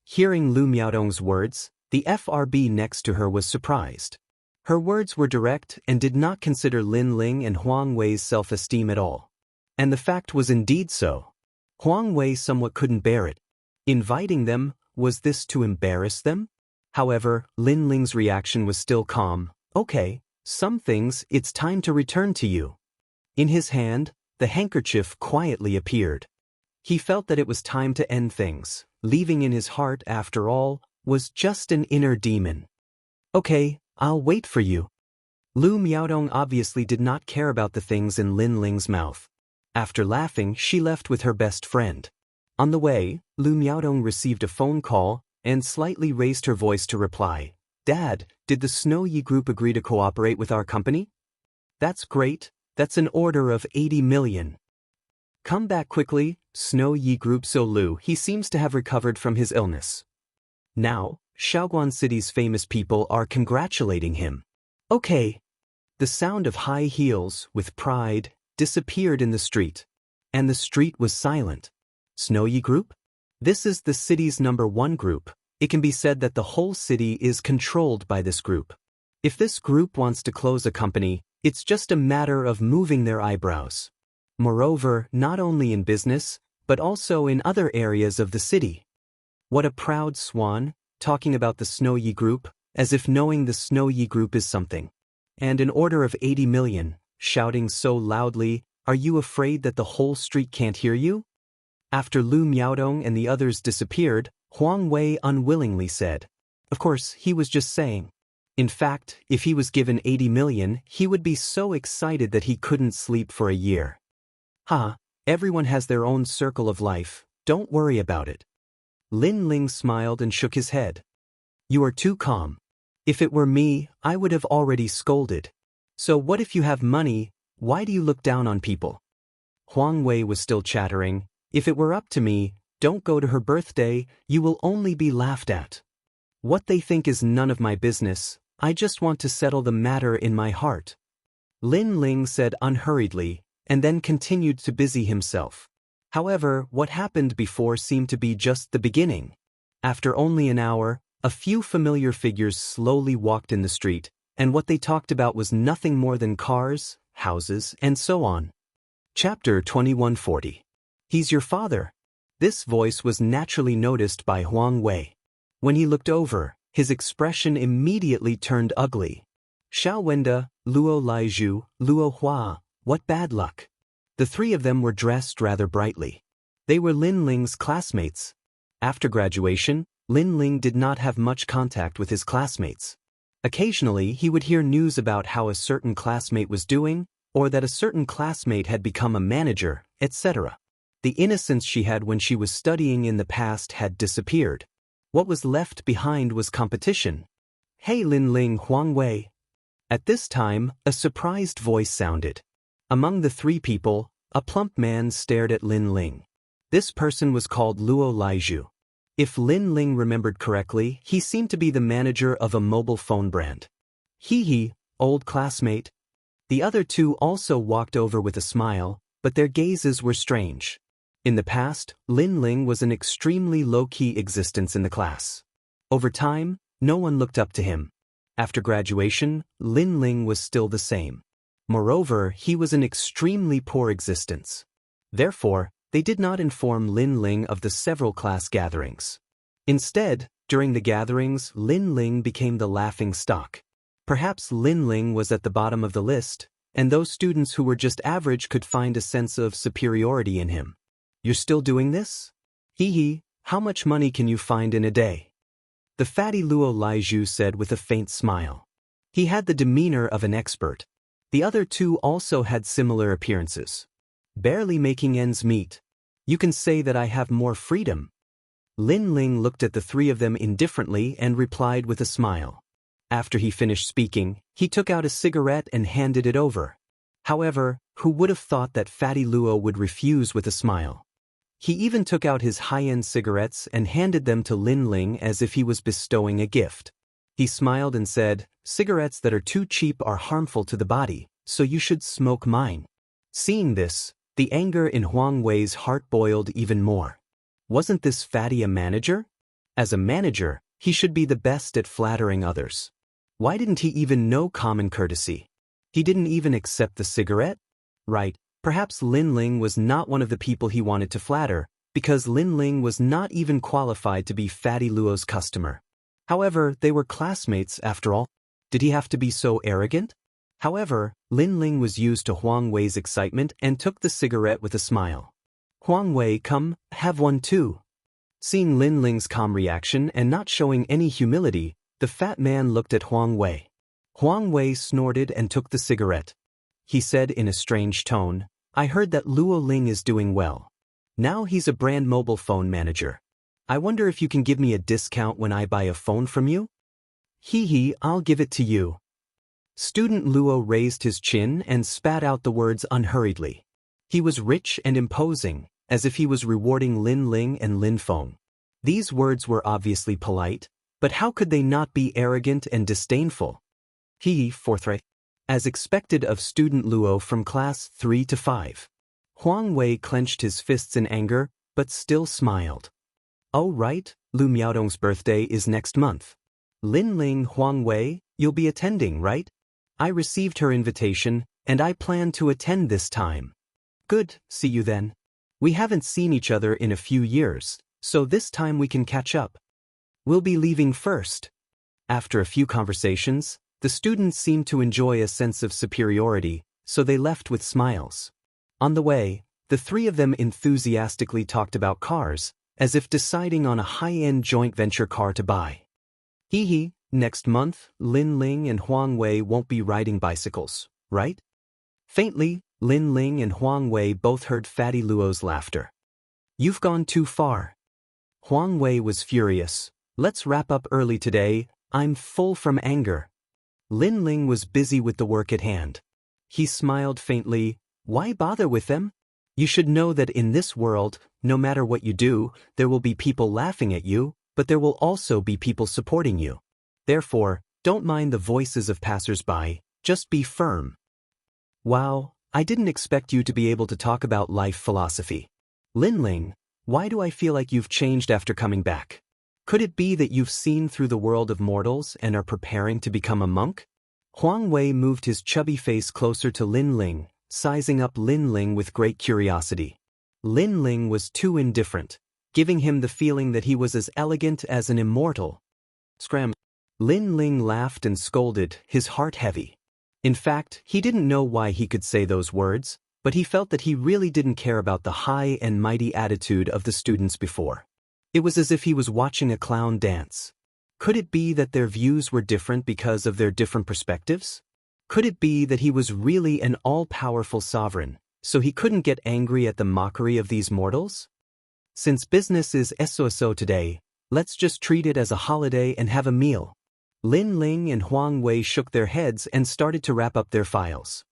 Hearing Lu Miaodong's words, the FRB next to her was surprised. Her words were direct and did not consider Lin Ling and Huang Wei's self-esteem at all. And the fact was indeed so. Huang Wei somewhat couldn't bear it. Inviting them, was this to embarrass them? However, Lin Ling's reaction was still calm. Okay, some things it's time to return to you. In his hand, the handkerchief quietly appeared. He felt that it was time to end things. Leaving in his heart, after all, was just an inner demon. Okay, I'll wait for you. Lu Miaodong obviously did not care about the things in Lin Ling's mouth. After laughing, she left with her best friend. On the way, Lu Miaodong received a phone call and slightly raised her voice to reply. Dad, did the Snow Yi Group agree to cooperate with our company? That's great, that's an order of 80 million. Come back quickly, Snow Yi Group. So Lu, he seems to have recovered from his illness. Now, Shaoguan City's famous people are congratulating him. Okay. The sound of high heels, with pride, disappeared in the street. And the street was silent. Snow Yi Group? This is the city's #1 group. It can be said that the whole city is controlled by this group. If this group wants to close a company, it's just a matter of moving their eyebrows. Moreover, not only in business, but also in other areas of the city. What a proud swan, talking about the Snow Yi Group, as if knowing the Snow Yi Group is something. And an order of 80 million, shouting so loudly, are you afraid that the whole street can't hear you? After Lu Miaodong and the others disappeared, Huang Wei unwillingly said. Of course, he was just saying. In fact, if he was given 80 million, he would be so excited that he couldn't sleep for a year. Everyone has their own circle of life, don't worry about it. Lin Ling smiled and shook his head. You are too calm. If it were me, I would have already scolded. So what if you have money, why do you look down on people? Huang Wei was still chattering. If it were up to me, don't go to her birthday, you will only be laughed at. What they think is none of my business, I just want to settle the matter in my heart. Lin Ling said unhurriedly, and then continued to busy himself. However, what happened before seemed to be just the beginning. After only an hour, a few familiar figures slowly walked in the street, and what they talked about was nothing more than cars, houses, and so on. Chapter 2140. He's your father. This voice was naturally noticed by Huang Wei. When he looked over, his expression immediately turned ugly. Xiao Wenda, Luo Laizhu, Luo Hua, what bad luck. The three of them were dressed rather brightly. They were Lin Ling's classmates. After graduation, Lin Ling did not have much contact with his classmates. Occasionally, he would hear news about how a certain classmate was doing, or that a certain classmate had become a manager, etc. The innocence she had when she was studying in the past had disappeared. What was left behind was competition. Hey Lin Ling, Huang Wei. At this time, a surprised voice sounded. Among the three people, a plump man stared at Lin Ling. This person was called Luo Laizhu. If Lin Ling remembered correctly, he seemed to be the manager of a mobile phone brand. Hee, old classmate. The other two also walked over with a smile, but their gazes were strange. In the past, Lin Ling was an extremely low-key existence in the class. Over time, no one looked up to him. After graduation, Lin Ling was still the same. Moreover, he was an extremely poor existence. Therefore, they did not inform Lin Ling of the several class gatherings. Instead, during the gatherings, Lin Ling became the laughing stock. Perhaps Lin Ling was at the bottom of the list, and those students who were just average could find a sense of superiority in him. You're still doing this? Hee, how much money can you find in a day? The fatty Luo Laizhu said with a faint smile. He had the demeanor of an expert. The other two also had similar appearances. Barely making ends meet. You can say that I have more freedom. Lin Ling looked at the three of them indifferently and replied with a smile. After he finished speaking, he took out a cigarette and handed it over. However, who would have thought that fatty Luo would refuse with a smile? He even took out his high-end cigarettes and handed them to Lin Ling as if he was bestowing a gift. He smiled and said, cigarettes that are too cheap are harmful to the body, so you should smoke mine. Seeing this, the anger in Huang Wei's heart boiled even more. Wasn't this fatty a manager? As a manager, he should be the best at flattering others. Why didn't he even know common courtesy? He didn't even accept the cigarette? Right, perhaps Lin Ling was not one of the people he wanted to flatter, because Lin Ling was not even qualified to be fatty Luo's customer. However, they were classmates after all. Did he have to be so arrogant? However, Lin Ling was used to Huang Wei's excitement and took the cigarette with a smile. Huang Wei, come, have one too. Seeing Lin Ling's calm reaction and not showing any humility, the fat man looked at Huang Wei. Huang Wei snorted and took the cigarette. He said in a strange tone, I heard that Luo Ling is doing well. Now he's a brand mobile phone manager. I wonder if you can give me a discount when I buy a phone from you? Hee, I'll give it to you. Student Luo raised his chin and spat out the words unhurriedly. He was rich and imposing, as if he was rewarding Lin Ling and Lin Feng. These words were obviously polite, but how could they not be arrogant and disdainful? He, forthright. As expected of student Luo from class 3 to 5. Huang Wei clenched his fists in anger, but still smiled. Oh right, Lu Miaodong's birthday is next month. Lin Ling, Huang Wei, you'll be attending, right? I received her invitation, and I plan to attend this time. Good, see you then. We haven't seen each other in a few years, so this time we can catch up. We'll be leaving first. After a few conversations, the students seemed to enjoy a sense of superiority, so they left with smiles. On the way, the three of them enthusiastically talked about cars, as if deciding on a high-end joint venture car to buy. Hee, next month, Lin Ling and Huang Wei won't be riding bicycles, right? Faintly, Lin Ling and Huang Wei both heard Fatty Luo's laughter. You've gone too far. Huang Wei was furious. Let's wrap up early today, I'm full from anger. Lin Ling was busy with the work at hand. He smiled faintly. Why bother with them? You should know that in this world, no matter what you do, there will be people laughing at you, but there will also be people supporting you. Therefore, don't mind the voices of passers-by, just be firm. Wow, I didn't expect you to be able to talk about life philosophy. Lin Ling, why do I feel like you've changed after coming back? Could it be that you've seen through the world of mortals and are preparing to become a monk? Huang Wei moved his chubby face closer to Lin Ling, sizing up Lin Ling with great curiosity. Lin Ling was too indifferent, giving him the feeling that he was as elegant as an immortal. Scram. Lin Ling laughed and scolded, his heart heavy. In fact, he didn't know why he could say those words, but he felt that he really didn't care about the high and mighty attitude of the students before. It was as if he was watching a clown dance. Could it be that their views were different because of their different perspectives? Could it be that he was really an all-powerful sovereign, so he couldn't get angry at the mockery of these mortals? Since business is so today, let's just treat it as a holiday and have a meal. Lin Ling and Huang Wei shook their heads and started to wrap up their files.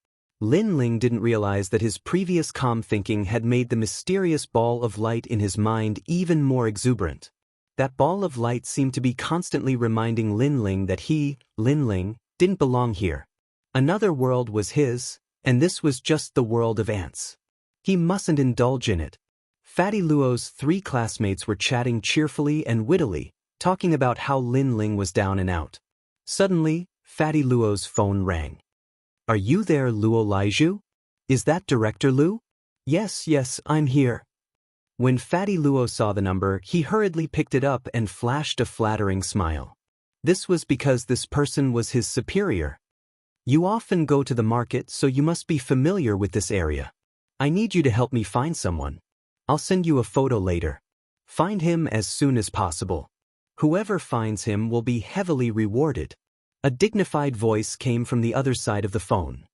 Lin Ling didn't realize that his previous calm thinking had made the mysterious ball of light in his mind even more exuberant. That ball of light seemed to be constantly reminding Lin Ling that he, Lin Ling, didn't belong here. Another world was his, and this was just the world of ants. He mustn't indulge in it. Fatty Luo's 3 classmates were chatting cheerfully and wittily, talking about how Lin Ling was down and out. Suddenly, Fatty Luo's phone rang. "Are you there, Luo Laiju? Is that Director Lu?" Yes, I'm here." When Fatty Luo saw the number, he hurriedly picked it up and flashed a flattering smile. This was because this person was his superior. "You often go to the market, so you must be familiar with this area. I need you to help me find someone. I'll send you a photo later. Find him as soon as possible. Whoever finds him will be heavily rewarded." A dignified voice came from the other side of the phone.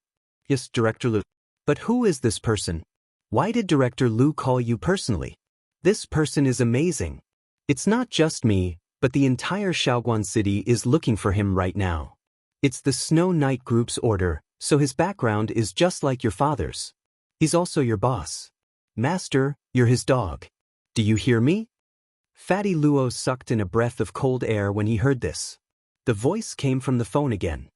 "Yes, Director Lu. But who is this person? Why did Director Lu call you personally? This person is amazing. It's not just me, but the entire Shaoguan city is looking for him right now. It's the Snow Knight Group's order, so his background is just like your father's. He's also your boss. Master, you're his dog. Do you hear me?" Fatty Luo sucked in a breath of cold air when he heard this. The voice came from the phone again.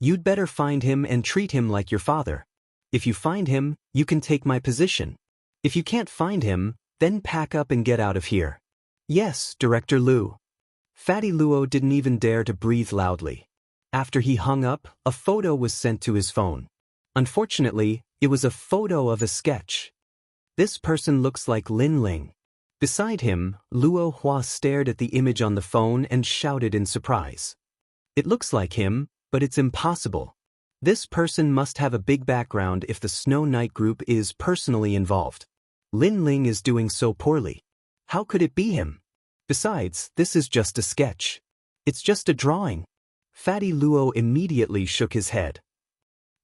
"You'd better find him and treat him like your father. If you find him, you can take my position. If you can't find him, then pack up and get out of here." "Yes, Director Lu." Fatty Luo didn't even dare to breathe loudly. After he hung up, a photo was sent to his phone. Unfortunately, it was a photo of a sketch. This person looks like Lin Ling. Beside him, Luo Hua stared at the image on the phone and shouted in surprise. "It looks like him, but it's impossible. This person must have a big background if the Snow Knight Group is personally involved. Lin Ling is doing so poorly. How could it be him? Besides, this is just a sketch. It's just a drawing." Fatty Luo immediately shook his head.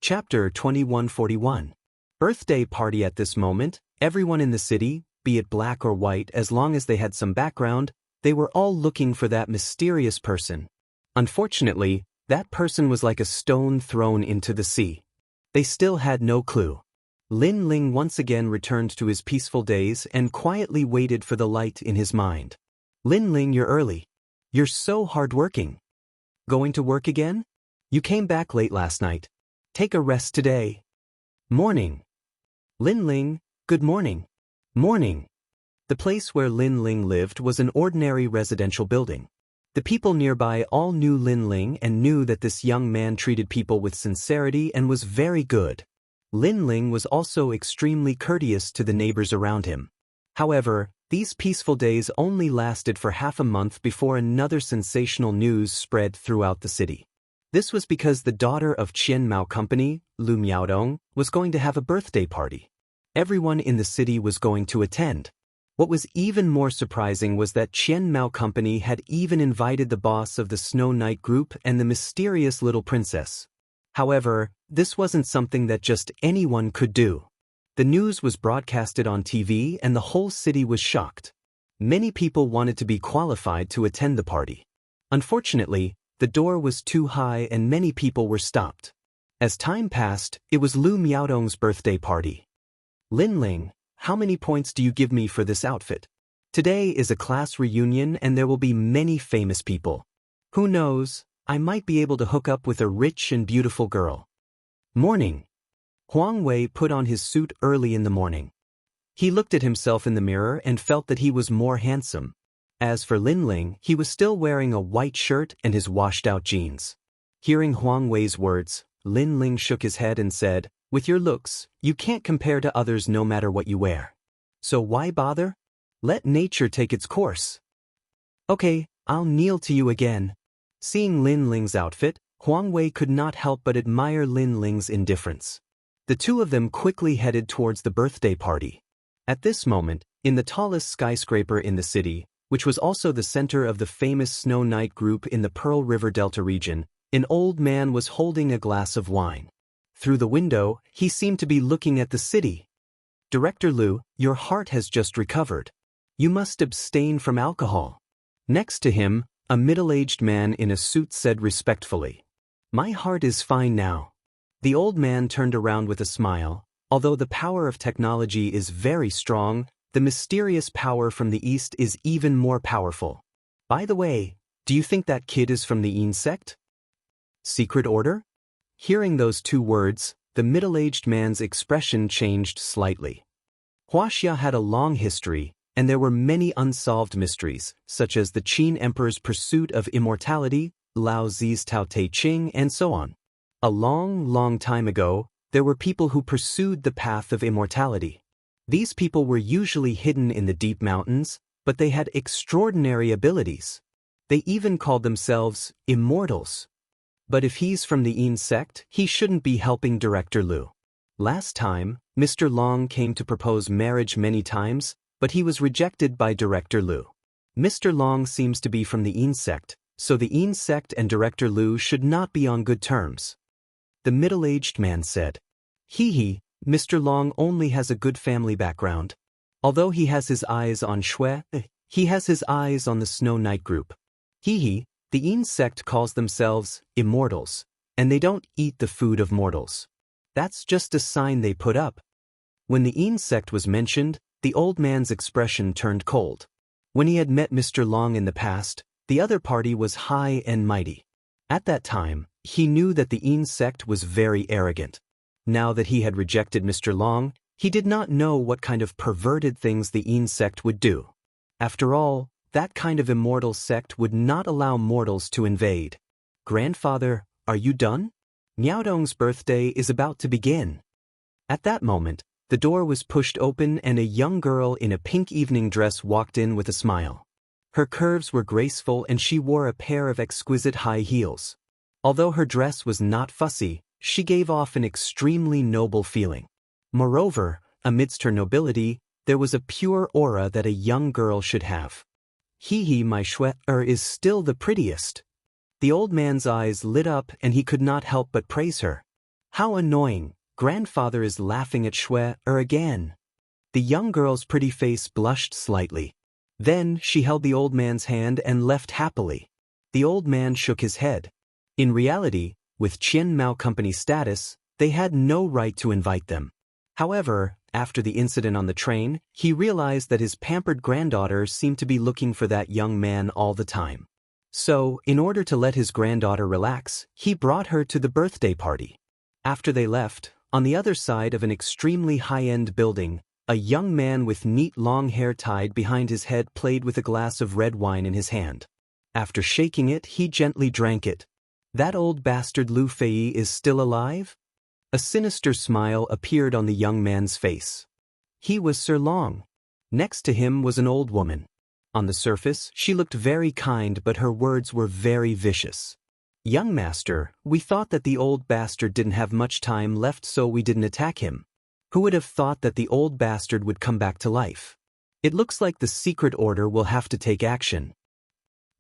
Chapter 2141. Birthday party. At this moment, everyone in the city, be it black or white, as long as they had some background, they were all looking for that mysterious person. Unfortunately, that person was like a stone thrown into the sea. They still had no clue. Lin Ling once again returned to his peaceful days and quietly waited for the light in his mind. "Lin Ling, you're early. You're so hardworking. Going to work again? You came back late last night. Take a rest today." "Morning." "Lin Ling, good morning." "Morning." The place where Lin Ling lived was an ordinary residential building. The people nearby all knew Lin Ling and knew that this young man treated people with sincerity and was very good. Lin Ling was also extremely courteous to the neighbors around him. However, these peaceful days only lasted for half a month before another sensational news spread throughout the city. This was because the daughter of Qian Mao Company, Lu Miaodong, was going to have a birthday party. Everyone in the city was going to attend. What was even more surprising was that Qian Mao Company had even invited the boss of the Snow Knight Group and the mysterious little princess. However, this wasn't something that just anyone could do. The news was broadcasted on TV and the whole city was shocked. Many people wanted to be qualified to attend the party. Unfortunately, the door was too high and many people were stopped. As time passed, it was Lu Miaodong's birthday party. "Lin Ling, how many points do you give me for this outfit? Today is a class reunion and there will be many famous people. Who knows, I might be able to hook up with a rich and beautiful girl." "Morning." Huang Wei put on his suit early in the morning. He looked at himself in the mirror and felt that he was more handsome. As for Lin Ling, he was still wearing a white shirt and his washed-out jeans. Hearing Huang Wei's words, Lin Ling shook his head and said, "With your looks, you can't compare to others no matter what you wear. So why bother? Let nature take its course." "Okay, I'll kneel to you again." Seeing Lin Ling's outfit, Huang Wei could not help but admire Lin Ling's indifference. The two of them quickly headed towards the birthday party. At this moment, in the tallest skyscraper in the city, which was also the center of the famous Snow Night group in the Pearl River Delta region, an old man was holding a glass of wine. Through the window, he seemed to be looking at the city. "Director Liu, your heart has just recovered. You must abstain from alcohol." Next to him, a middle-aged man in a suit said respectfully, "My heart is fine now." The old man turned around with a smile. Although the power of technology is very strong, the mysterious power from the East is even more powerful. "By the way, do you think that kid is from the Yin sect? Secret order?" Hearing those two words, the middle-aged man's expression changed slightly. Huaxia had a long history, and there were many unsolved mysteries, such as the Qin Emperor's pursuit of immortality, Lao Zi's Tao Te Ching, and so on. A long, long time ago, there were people who pursued the path of immortality. These people were usually hidden in the deep mountains, but they had extraordinary abilities. They even called themselves immortals. But if he's from the Yin sect, he shouldn't be helping Director Liu. Last time, Mr. Long came to propose marriage many times, but he was rejected by Director Liu. Mr. Long seems to be from the Yin sect, so the Yin sect and Director Liu should not be on good terms. The middle-aged man said, "Hee, Mr. Long only has a good family background. Although he has his eyes on Shui, he has his eyes on the Snow Night group. The Yin sect calls themselves immortals, and they don't eat the food of mortals. That's just a sign they put up." When the Yin sect was mentioned, the old man's expression turned cold. When he had met Mr. Long in the past, the other party was high and mighty. At that time, he knew that the Yin sect was very arrogant. Now that he had rejected Mr. Long, he did not know what kind of perverted things the Yin sect would do. After all, that kind of immortal sect would not allow mortals to invade. "Grandfather, are you done? Miaodong's birthday is about to begin." At that moment, the door was pushed open and a young girl in a pink evening dress walked in with a smile. Her curves were graceful and she wore a pair of exquisite high heels. Although her dress was not fussy, she gave off an extremely noble feeling. Moreover, amidst her nobility, there was a pure aura that a young girl should have. My Shui is still the prettiest." The old man's eyes lit up and he could not help but praise her. "How annoying, grandfather is laughing at Shui again." The young girl's pretty face blushed slightly. Then she held the old man's hand and left happily. The old man shook his head. In reality, with Qian Mao Company status, they had no right to invite them. However, after the incident on the train, he realized that his pampered granddaughter seemed to be looking for that young man all the time. So, in order to let his granddaughter relax, he brought her to the birthday party. After they left, on the other side of an extremely high-end building, a young man with neat long hair tied behind his head played with a glass of red wine in his hand. After shaking it, he gently drank it. "That old bastard Lu Fei is still alive?" A sinister smile appeared on the young man's face. He was Sir Long. Next to him was an old woman. On the surface, she looked very kind, but her words were very vicious. "Young master, we thought that the old bastard didn't have much time left, so we didn't attack him. Who would have thought that the old bastard would come back to life? It looks like the secret order will have to take action.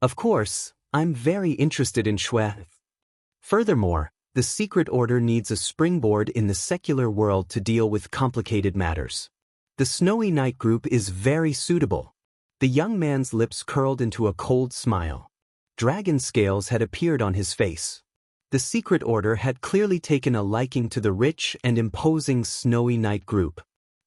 Of course, I'm very interested in Shui. Furthermore, the secret order needs a springboard in the secular world to deal with complicated matters. The Snowy Night group is very suitable." The young man's lips curled into a cold smile. Dragon scales had appeared on his face. The secret order had clearly taken a liking to the rich and imposing Snowy Night group.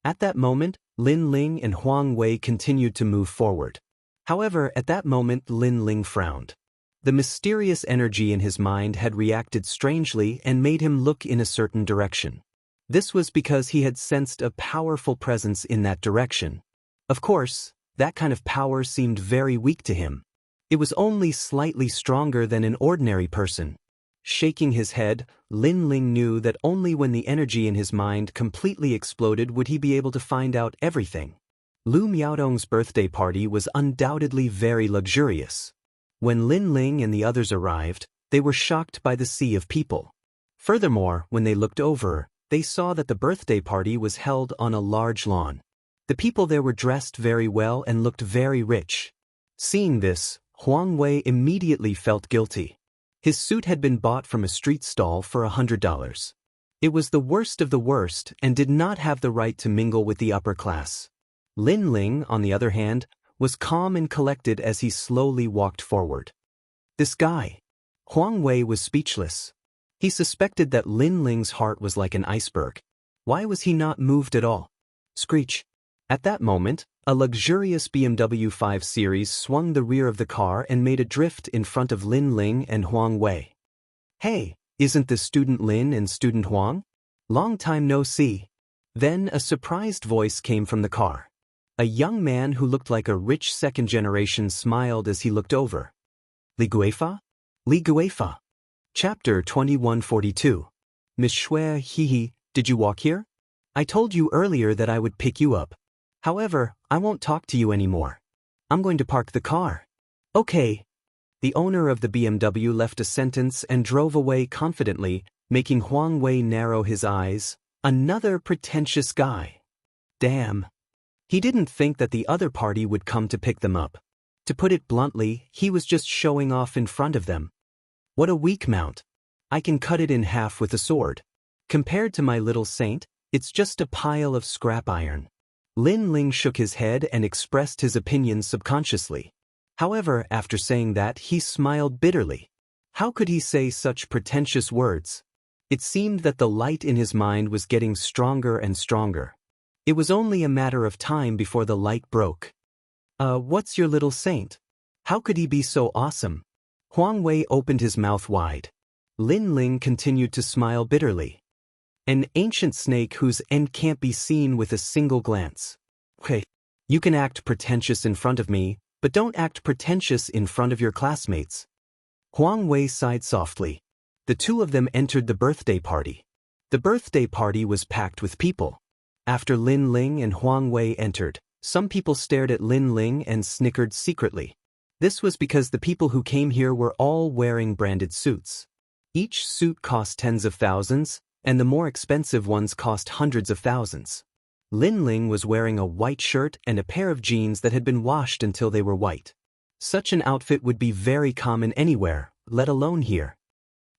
At that moment, Lin Ling and Huang Wei continued to move forward. However, at that moment Lin Ling frowned. The mysterious energy in his mind had reacted strangely and made him look in a certain direction. This was because he had sensed a powerful presence in that direction. Of course, that kind of power seemed very weak to him. It was only slightly stronger than an ordinary person. Shaking his head, Lin Ling knew that only when the energy in his mind completely exploded would he be able to find out everything. Lu Miaodong's birthday party was undoubtedly very luxurious. When Lin Ling and the others arrived, they were shocked by the sea of people. Furthermore, when they looked over, they saw that the birthday party was held on a large lawn. The people there were dressed very well and looked very rich. Seeing this, Huang Wei immediately felt guilty. His suit had been bought from a street stall for $100. It was the worst of the worst and did not have the right to mingle with the upper class. Lin Ling, on the other hand, was calm and collected as he slowly walked forward. This guy. Huang Wei was speechless. He suspected that Lin Ling's heart was like an iceberg. Why was he not moved at all? Screech. At that moment, a luxurious BMW 5 Series swung the rear of the car and made a drift in front of Lin Ling and Huang Wei. Hey, isn't this Student Lin and Student Huang? Long time no see. Then a surprised voice came from the car. A young man who looked like a rich second generation smiled as he looked over. Li Guifa? Li Guifa. Chapter 2142. Miss Shui, hee, did you walk here? I told you earlier that I would pick you up. However, I won't talk to you anymore. I'm going to park the car. Okay. The owner of the BMW left a sentence and drove away confidently, making Huang Wei narrow his eyes. Another pretentious guy. Damn. He didn't think that the other party would come to pick them up. To put it bluntly, he was just showing off in front of them. What a weak mount. I can cut it in half with a sword. Compared to my little saint, it's just a pile of scrap iron. Lin Ling shook his head and expressed his opinions subconsciously. However, after saying that, he smiled bitterly. How could he say such pretentious words? It seemed that the light in his mind was getting stronger and stronger. It was only a matter of time before the light broke. What's your little saint? How could he be so awesome? Huang Wei opened his mouth wide. Lin Ling continued to smile bitterly. An ancient snake whose end can't be seen with a single glance. Okay, you can act pretentious in front of me, but don't act pretentious in front of your classmates. Huang Wei sighed softly. The two of them entered the birthday party. The birthday party was packed with people. After Lin Ling and Huang Wei entered, some people stared at Lin Ling and snickered secretly. This was because the people who came here were all wearing branded suits. Each suit cost tens of thousands, and the more expensive ones cost hundreds of thousands. Lin Ling was wearing a white shirt and a pair of jeans that had been washed until they were white. Such an outfit would be very common anywhere, let alone here.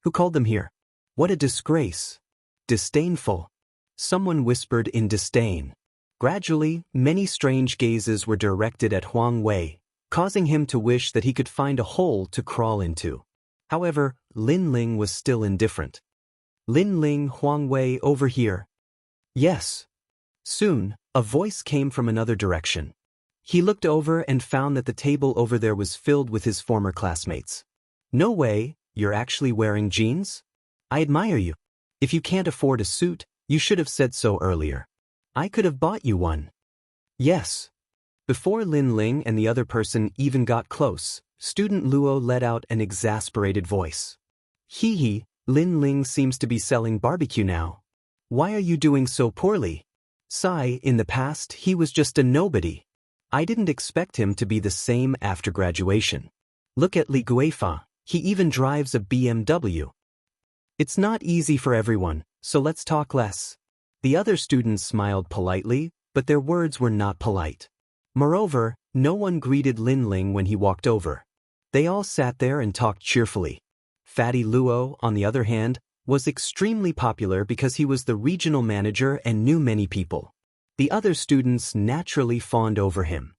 Who called them here? What a disgrace. Disdainful. Someone whispered in disdain. Gradually, many strange gazes were directed at Huang Wei, causing him to wish that he could find a hole to crawl into. However, Lin Ling was still indifferent. Lin Ling, Huang Wei, over here. Yes. Soon, a voice came from another direction. He looked over and found that the table over there was filled with his former classmates. No way, you're actually wearing jeans? I admire you. If you can't afford a suit, you should have said so earlier. I could have bought you one. Yes. Before Lin Ling and the other person even got close, Student Luo let out an exasperated voice. Hee, Lin Ling seems to be selling barbecue now. Why are you doing so poorly? Sai, in the past, he was just a nobody. I didn't expect him to be the same after graduation. Look at Li Guifa, he even drives a BMW. It's not easy for everyone, so let's talk less. The other students smiled politely, but their words were not polite. Moreover, no one greeted Lin Ling when he walked over. They all sat there and talked cheerfully. Fatty Luo, on the other hand, was extremely popular because he was the regional manager and knew many people. The other students naturally fawned over him.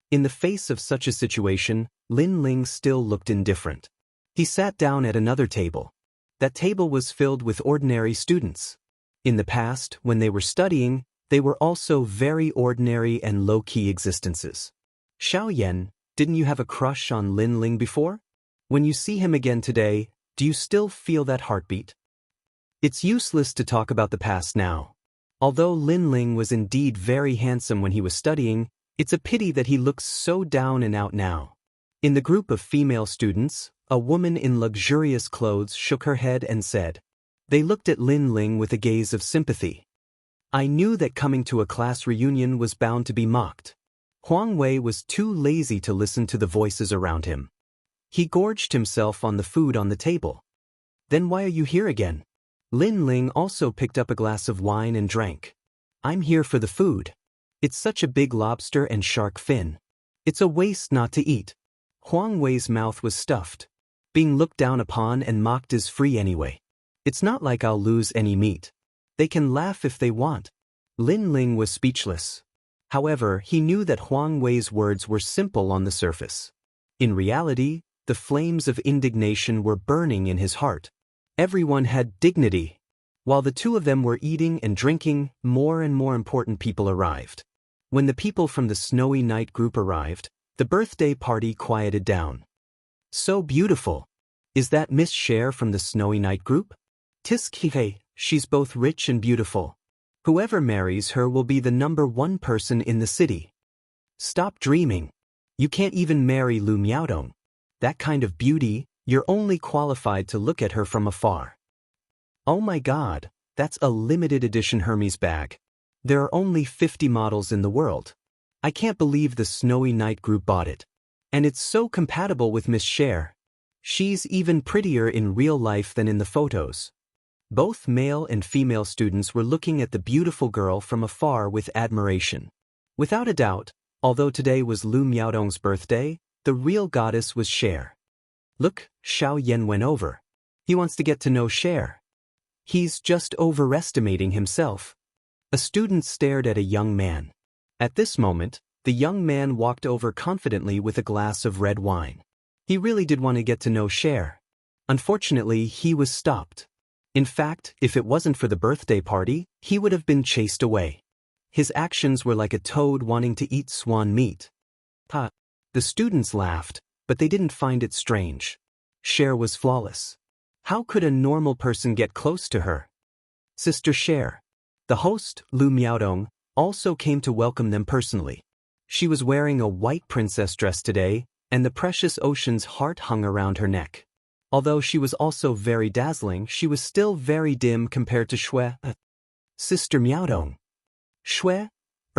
In the face of such a situation, Lin Ling still looked indifferent. He sat down at another table. That table was filled with ordinary students. In the past, when they were studying, they were also very ordinary and low-key existences. Xiao Yan, didn't you have a crush on Lin Ling before? When you see him again today, do you still feel that heartbeat? It's useless to talk about the past now. Although Lin Ling was indeed very handsome when he was studying, it's a pity that he looks so down and out now. In the group of female students, a woman in luxurious clothes shook her head and said. They looked at Lin Ling with a gaze of sympathy. I knew that coming to a class reunion was bound to be mocked. Huang Wei was too lazy to listen to the voices around him. He gorged himself on the food on the table. Then why are you here again? Lin Ling also picked up a glass of wine and drank. I'm here for the food. It's such a big lobster and shark fin. It's a waste not to eat. Huang Wei's mouth was stuffed. Being looked down upon and mocked is free anyway. It's not like I'll lose any meat. They can laugh if they want. Lin Ling was speechless. However, he knew that Huang Wei's words were simple on the surface. In reality, the flames of indignation were burning in his heart. Everyone had dignity. While the two of them were eating and drinking, more and more important people arrived. When the people from the Snowy Night group arrived, the birthday party quieted down. So beautiful. Is that Miss Cher from the Snowy Night group? Tiskhe, she's both rich and beautiful. Whoever marries her will be the #1 person in the city. Stop dreaming. You can't even marry Lu Miaodong. That kind of beauty, you're only qualified to look at her from afar. Oh my god, that's a limited edition Hermes bag. There are only 50 models in the world. I can't believe the Snowy Night group bought it. And it's so compatible with Miss Cher. She's even prettier in real life than in the photos. Both male and female students were looking at the beautiful girl from afar with admiration. Without a doubt, although today was Lu Miaodong's birthday, the real goddess was Cher. Look, Xiao Yan went over. He wants to get to know Cher. He's just overestimating himself. A student stared at a young man. At this moment, the young man walked over confidently with a glass of red wine. He really did want to get to know Cher. Unfortunately, he was stopped. In fact, if it wasn't for the birthday party, he would have been chased away. His actions were like a toad wanting to eat swan meat. Ha! The students laughed, but they didn't find it strange. Cher was flawless. How could a normal person get close to her? Sister Cher. The host, Lu Miaodong, also came to welcome them personally. She was wearing a white princess dress today, and the precious ocean's heart hung around her neck. Although she was also very dazzling, she was still very dim compared to Shui. Sister Miaodong. Shui?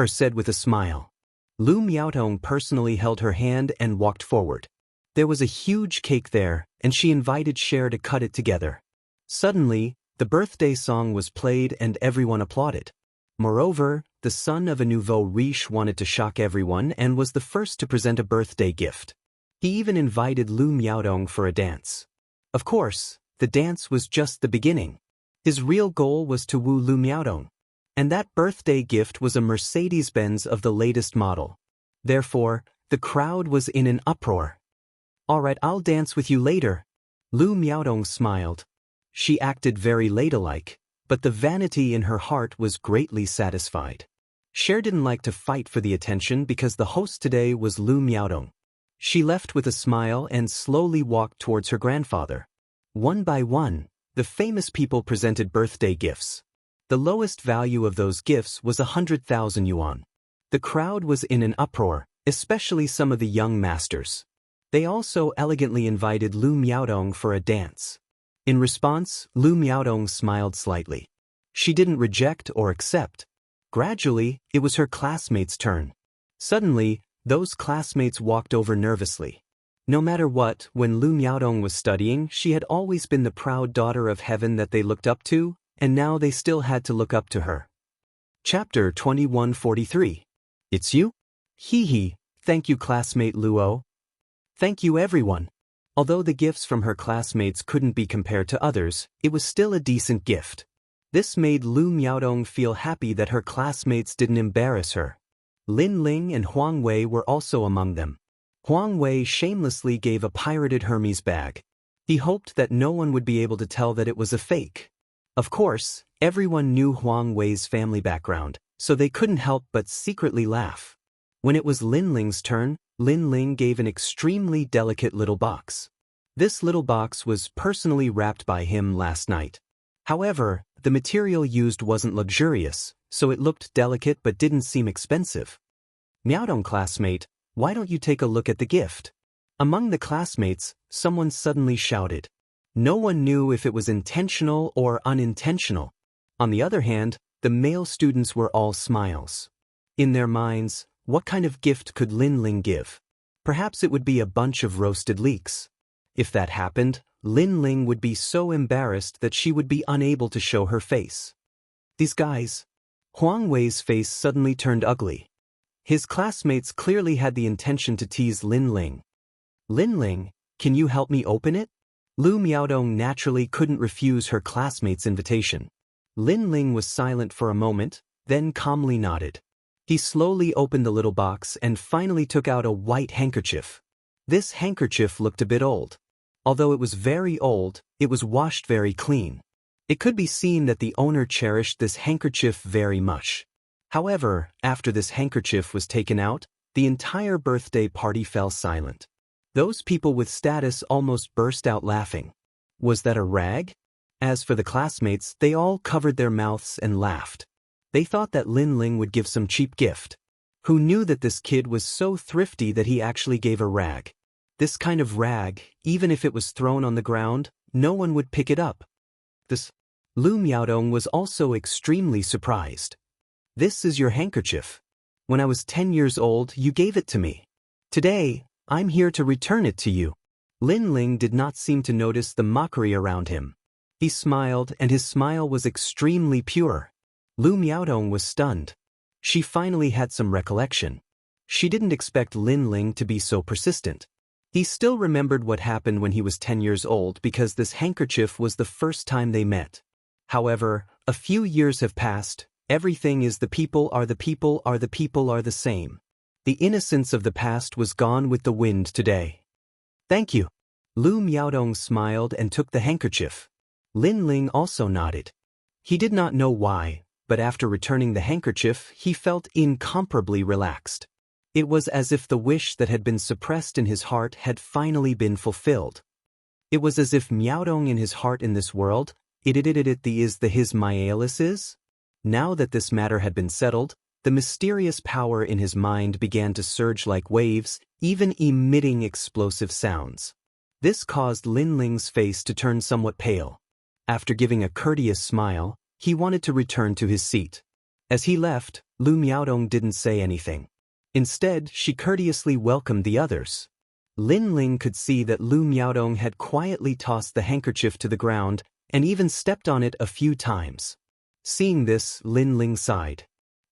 Said with a smile. Lu Miaodong personally held her hand and walked forward. There was a huge cake there, and she invited Cher to cut it together. Suddenly, the birthday song was played and everyone applauded. Moreover, the son of a nouveau riche wanted to shock everyone and was the first to present a birthday gift. He even invited Lu Miaodong for a dance. Of course, the dance was just the beginning. His real goal was to woo Lu Miaodong. And that birthday gift was a Mercedes-Benz of the latest model. Therefore, the crowd was in an uproar. Alright, I'll dance with you later. Lu Miaodong smiled. She acted very ladylike, but the vanity in her heart was greatly satisfied. Cher didn't like to fight for the attention because the host today was Lu Miaodong. She left with a smile and slowly walked towards her grandfather. One by one, the famous people presented birthday gifts. The lowest value of those gifts was 100,000 yuan. The crowd was in an uproar, especially some of the young masters. They also elegantly invited Lu Miaodong for a dance. In response, Lu Miaodong smiled slightly. She didn't reject or accept. Gradually, it was her classmates' turn. Suddenly, those classmates walked over nervously. No matter what, when Lu Miaodong was studying, she had always been the proud daughter of heaven that they looked up to, and now they still had to look up to her. Chapter 2143. It's you? Hee hee, thank you classmate Luo. Thank you everyone. Although the gifts from her classmates couldn't be compared to others, it was still a decent gift. This made Lu Miaodong feel happy that her classmates didn't embarrass her. Lin Ling and Huang Wei were also among them. Huang Wei shamelessly gave a pirated Hermes bag. He hoped that no one would be able to tell that it was a fake. Of course, everyone knew Huang Wei's family background, so they couldn't help but secretly laugh. When it was Lin Ling's turn, Lin Ling gave an extremely delicate little box. This little box was personally wrapped by him last night. However, the material used wasn't luxurious, so it looked delicate but didn't seem expensive. Miaodong classmate, why don't you take a look at the gift? Among the classmates, someone suddenly shouted. No one knew if it was intentional or unintentional. On the other hand, the male students were all smiles. In their minds, what kind of gift could Lin Ling give? Perhaps it would be a bunch of roasted leeks. If that happened, Lin Ling would be so embarrassed that she would be unable to show her face. These guys. Huang Wei's face suddenly turned ugly. His classmates clearly had the intention to tease Lin Ling. Lin Ling, can you help me open it? Lu Miaodong naturally couldn't refuse her classmate's invitation. Lin Ling was silent for a moment, then calmly nodded. He slowly opened the little box and finally took out a white handkerchief. This handkerchief looked a bit old. Although it was very old, it was washed very clean. It could be seen that the owner cherished this handkerchief very much. However, after this handkerchief was taken out, the entire birthday party fell silent. Those people with status almost burst out laughing. Was that a rag? As for the classmates, they all covered their mouths and laughed. They thought that Lin Ling would give some cheap gift. Who knew that this kid was so thrifty that he actually gave a rag? This kind of rag, even if it was thrown on the ground, no one would pick it up. Lu Miaodong was also extremely surprised. This is your handkerchief. When I was 10 years old, you gave it to me. Today, I'm here to return it to you. Lin Ling did not seem to notice the mockery around him. He smiled, and his smile was extremely pure. Lu Miaodong was stunned. She finally had some recollection. She didn't expect Lin Ling to be so persistent. He still remembered what happened when he was 10 years old because this handkerchief was the first time they met. However, a few years have passed. Everything is the people are the people are the people are the same. The innocence of the past was gone with the wind today. Thank you. Lu Miaodong smiled and took the handkerchief. Lin Ling also nodded. He did not know why, but after returning the handkerchief, he felt incomparably relaxed. It was as if the wish that had been suppressed in his heart had finally been fulfilled. It was as if Miaodong in his heart in this world, the is the his Mialis is? Now that this matter had been settled, the mysterious power in his mind began to surge like waves, even emitting explosive sounds. This caused Lin Ling's face to turn somewhat pale. After giving a courteous smile, he wanted to return to his seat. As he left, Lu Miaodong didn't say anything. Instead, she courteously welcomed the others. Lin Ling could see that Lu Miaodong had quietly tossed the handkerchief to the ground and even stepped on it a few times. Seeing this, Lin Ling sighed.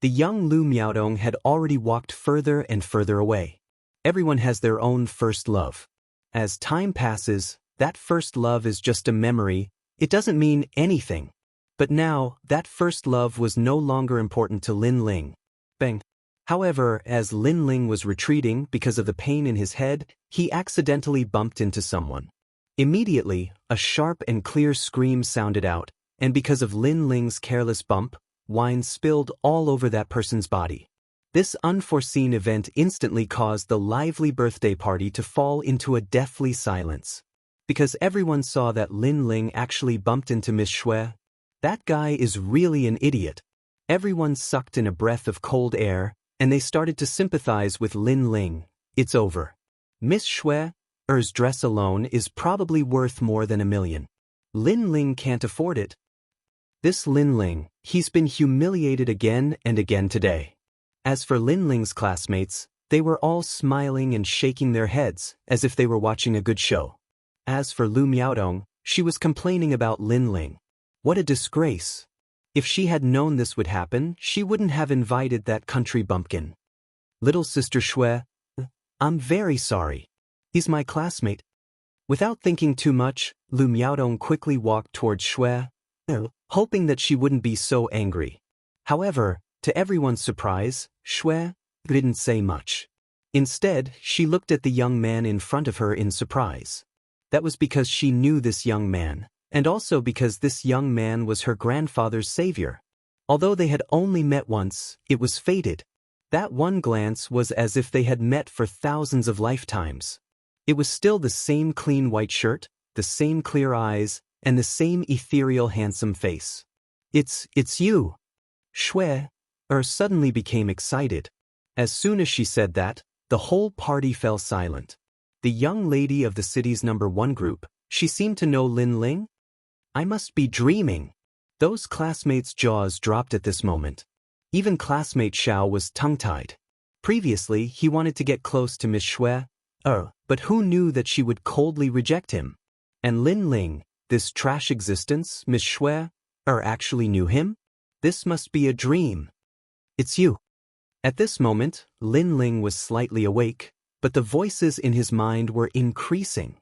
The young Lu Miaodong had already walked further and further away. Everyone has their own first love. As time passes, that first love is just a memory. It doesn't mean anything. But now, that first love was no longer important to Lin Ling. Bang. However, as Lin Ling was retreating because of the pain in his head, he accidentally bumped into someone. Immediately, a sharp and clear scream sounded out, and because of Lin Ling's careless bump, wine spilled all over that person's body. This unforeseen event instantly caused the lively birthday party to fall into a deathly silence. Because everyone saw that Lin Ling actually bumped into Miss Shui. That guy is really an idiot. Everyone sucked in a breath of cold air, and they started to sympathize with Lin Ling. It's over. Miss Shui's dress alone is probably worth more than $1 million. Lin Ling can't afford it. This Lin Ling, he's been humiliated again and again today. As for Lin Ling's classmates, they were all smiling and shaking their heads as if they were watching a good show. As for Lu Miaodong, she was complaining about Lin Ling. What a disgrace. If she had known this would happen, she wouldn't have invited that country bumpkin. Little sister Shui, I'm very sorry. He's my classmate. Without thinking too much, Lu Miaodong quickly walked towards Shui, hoping that she wouldn't be so angry. However, to everyone's surprise, Shui didn't say much. Instead, she looked at the young man in front of her in surprise. That was because she knew this young man, and also because this young man was her grandfather's savior. Although they had only met once, it was fated. That one glance was as if they had met for thousands of lifetimes. It was still the same clean white shirt, the same clear eyes, and the same ethereal handsome face. It's you. Shui suddenly became excited. As soon as she said that, the whole party fell silent. The young lady of the city's #1 group, she seemed to know Lin Ling? I must be dreaming. Those classmates' jaws dropped at this moment. Even classmate Xiao was tongue-tied. Previously, he wanted to get close to Miss Shui, but who knew that she would coldly reject him? And Lin Ling, this trash existence, Miss Shui, actually knew him? This must be a dream. It's you. At this moment, Lin Ling was slightly awake, but the voices in his mind were increasing.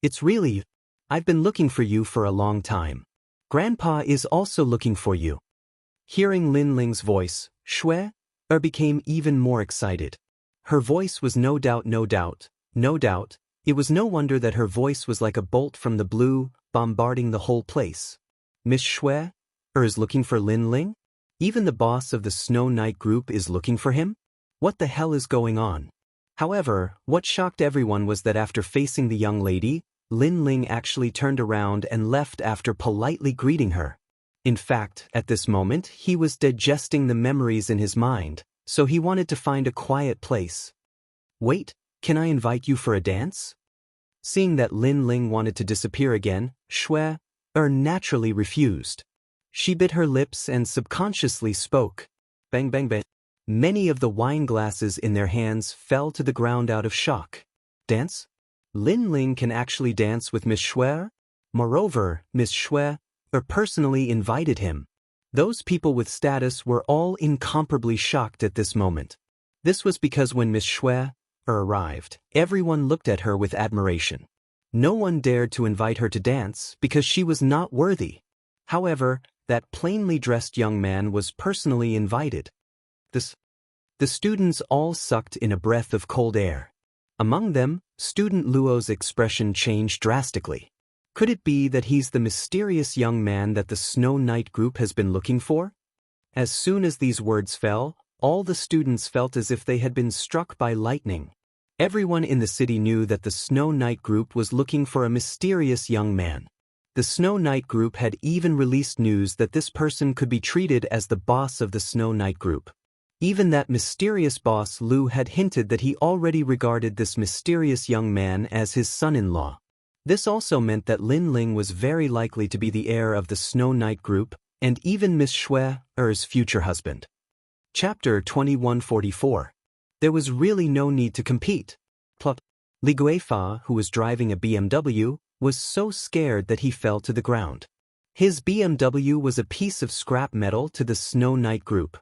It's really, I've been looking for you for a long time. Grandpa is also looking for you. Hearing Lin Ling's voice, Shui became even more excited. Her voice was no doubt. It was no wonder that her voice was like a bolt from the blue, bombarding the whole place. Miss Shui is looking for Lin Ling? Even the boss of the Snow Knight group is looking for him? What the hell is going on? However, what shocked everyone was that after facing the young lady, Lin Ling actually turned around and left after politely greeting her. In fact, at this moment, he was digesting the memories in his mind, so he wanted to find a quiet place. Wait, can I invite you for a dance? Seeing that Lin Ling wanted to disappear again, Shui naturally refused. She bit her lips and subconsciously spoke. Bang bang bang. Many of the wine glasses in their hands fell to the ground out of shock. Dance? Lin Ling can actually dance with Miss Shui? Moreover, Miss Shui personally invited him. Those people with status were all incomparably shocked at this moment. This was because when Miss Shui arrived, everyone looked at her with admiration. No one dared to invite her to dance because she was not worthy. However, that plainly dressed young man was personally invited. The students all sucked in a breath of cold air. Among them, student Luo's expression changed drastically. Could it be that he's the mysterious young man that the Snow Knight group has been looking for? As soon as these words fell, all the students felt as if they had been struck by lightning. Everyone in the city knew that the Snow Knight group was looking for a mysterious young man. The Snow Knight group had even released news that this person could be treated as the boss of the Snow Knight group. Even that mysterious boss Lu had hinted that he already regarded this mysterious young man as his son-in-law. This also meant that Lin Ling was very likely to be the heir of the Snow Knight group, and even Miss Shui's future husband. Chapter 2144. There was really no need to compete. Plot. Li Guifa, who was driving a BMW, was so scared that he fell to the ground. His BMW was a piece of scrap metal to the Snow Knight group.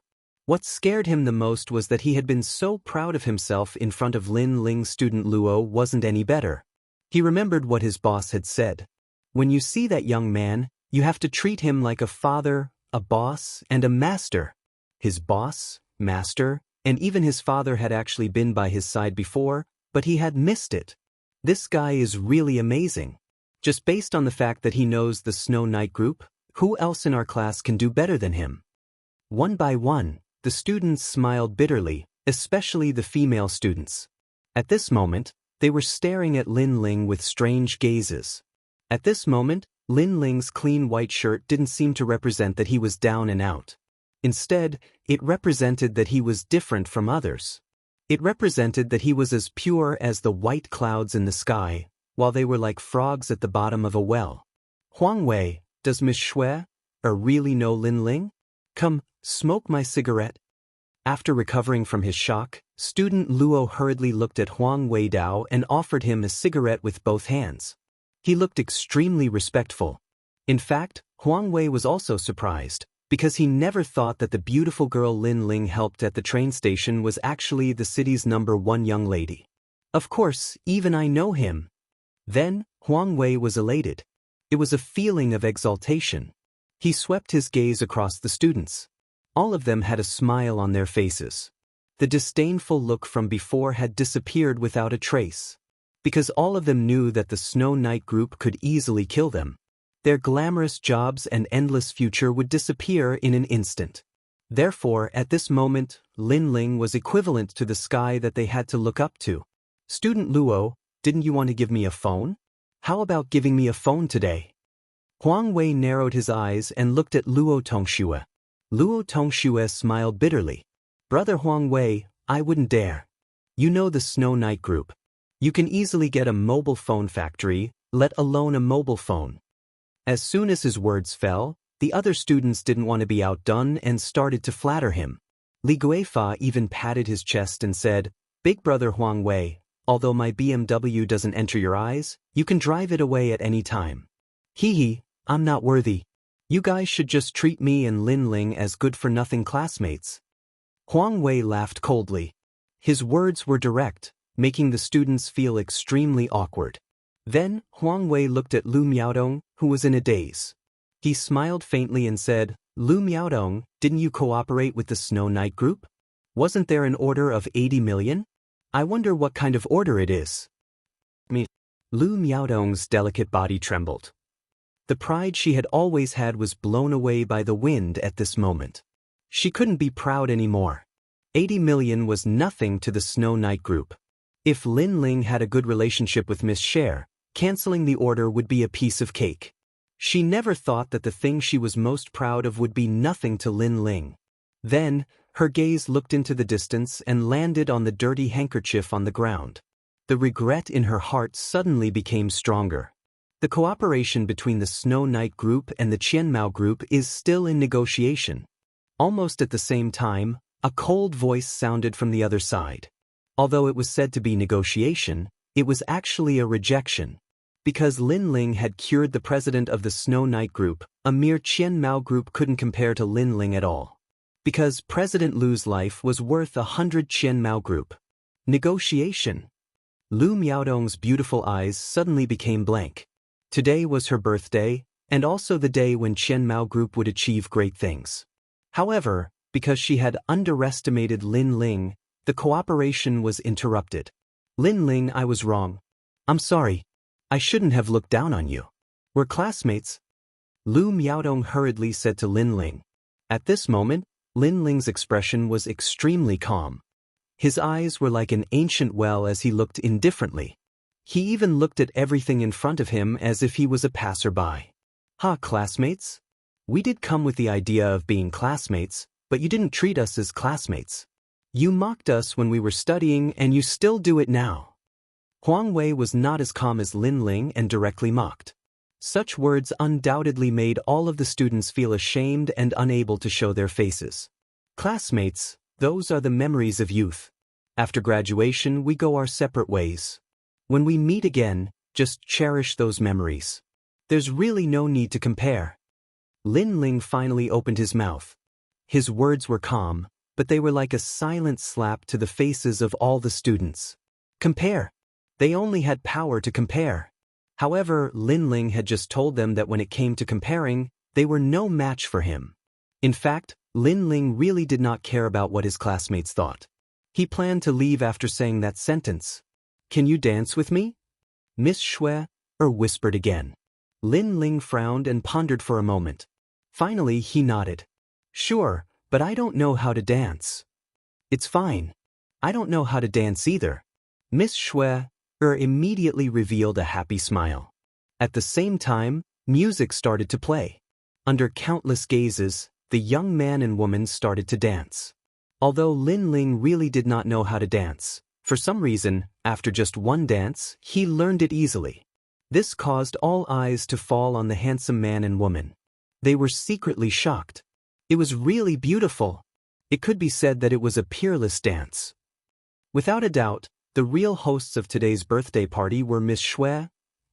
What scared him the most was that he had been so proud of himself in front of Lin Ling's student Luo wasn't any better. He remembered what his boss had said. When you see that young man, you have to treat him like a father, a boss, and a master. His boss, master, and even his father had actually been by his side before, but he had missed it. This guy is really amazing. Just based on the fact that he knows the Snow Knight group, who else in our class can do better than him? One by one, the students smiled bitterly, especially the female students. At this moment, they were staring at Lin Ling with strange gazes. At this moment, Lin Ling's clean white shirt didn't seem to represent that he was down and out. Instead, it represented that he was different from others. It represented that he was as pure as the white clouds in the sky, while they were like frogs at the bottom of a well. Huang Wei, does Miss Shui really know Lin Ling? Come, smoke my cigarette. After recovering from his shock, student Luo hurriedly looked at Huang Wei Dao and offered him a cigarette with both hands. He looked extremely respectful. In fact, Huang Wei was also surprised, because he never thought that the beautiful girl Lin Ling helped at the train station was actually the city's #1 young lady. Of course, even I know him. Then, Huang Wei was elated. It was a feeling of exaltation. He swept his gaze across the students. All of them had a smile on their faces. The disdainful look from before had disappeared without a trace. Because all of them knew that the Snow Knight group could easily kill them. Their glamorous jobs and endless future would disappear in an instant. Therefore, at this moment, Lin Ling was equivalent to the sky that they had to look up to. Student Luo, didn't you want to give me a phone? How about giving me a phone today? Huang Wei narrowed his eyes and looked at Luo Tongxue. Luo Tongxue smiled bitterly. Brother Huang Wei, I wouldn't dare. You know the Snow Knight group. You can easily get a mobile phone factory, let alone a mobile phone. As soon as his words fell, the other students didn't want to be outdone and started to flatter him. Li Guifa even patted his chest and said, Big brother Huang Wei, although my BMW doesn't enter your eyes, you can drive it away at any time. Hee, I'm not worthy. You guys should just treat me and Lin Ling as good-for-nothing classmates. Huang Wei laughed coldly. His words were direct, making the students feel extremely awkward. Then, Huang Wei looked at Lu Miaodong, who was in a daze. He smiled faintly and said, Lu Miaodong, didn't you cooperate with the Snow Knight group? Wasn't there an order of 80 million? I wonder what kind of order it is. Lu Miaodong's delicate body trembled. The pride she had always had was blown away by the wind at this moment. She couldn't be proud anymore. 80 million was nothing to the Snow Knight group. If Lin Ling had a good relationship with Miss Cher, canceling the order would be a piece of cake. She never thought that the thing she was most proud of would be nothing to Lin Ling. Then, her gaze looked into the distance and landed on the dirty handkerchief on the ground. The regret in her heart suddenly became stronger. The cooperation between the Snow Knight group and the Qianmao group is still in negotiation. Almost at the same time, a cold voice sounded from the other side. Although it was said to be negotiation, it was actually a rejection. Because Lin Ling had cured the president of the Snow Knight group, a mere Qianmao group couldn't compare to Lin Ling at all. Because President Lu's life was worth 100 Qianmao group. Negotiation. Lu Miaodong's beautiful eyes suddenly became blank. Today was her birthday, and also the day when Qianmao group would achieve great things. However, because she had underestimated Lin Ling, the cooperation was interrupted. Lin Ling, I was wrong. I'm sorry. I shouldn't have looked down on you. We're classmates. Lu Miaodong hurriedly said to Lin Ling. At this moment, Lin Ling's expression was extremely calm. His eyes were like an ancient well as he looked indifferently. He even looked at everything in front of him as if he was a passerby. Classmates? We did come with the idea of being classmates, but you didn't treat us as classmates. You mocked us when we were studying and you still do it now. Huang Wei was not as calm as Lin Ling and directly mocked. Such words undoubtedly made all of the students feel ashamed and unable to show their faces. Classmates, those are the memories of youth. After graduation, we go our separate ways. When we meet again, just cherish those memories. There's really no need to compare. Lin Ling finally opened his mouth. His words were calm, but they were like a silent slap to the faces of all the students. Compare. They only had power to compare. However, Lin Ling had just told them that when it came to comparing, they were no match for him. In fact, Lin Ling really did not care about what his classmates thought. He planned to leave after saying that sentence. Can you dance with me? Miss Xue whispered again. Lin Ling frowned and pondered for a moment. Finally, he nodded. Sure, but I don't know how to dance. It's fine. I don't know how to dance either. Miss Xue immediately revealed a happy smile. At the same time, music started to play. Under countless gazes, the young man and woman started to dance. Although Lin Ling really did not know how to dance, for some reason, after just one dance, he learned it easily. This caused all eyes to fall on the handsome man and woman. They were secretly shocked. It was really beautiful. It could be said that it was a peerless dance. Without a doubt, the real hosts of today's birthday party were Miss Xue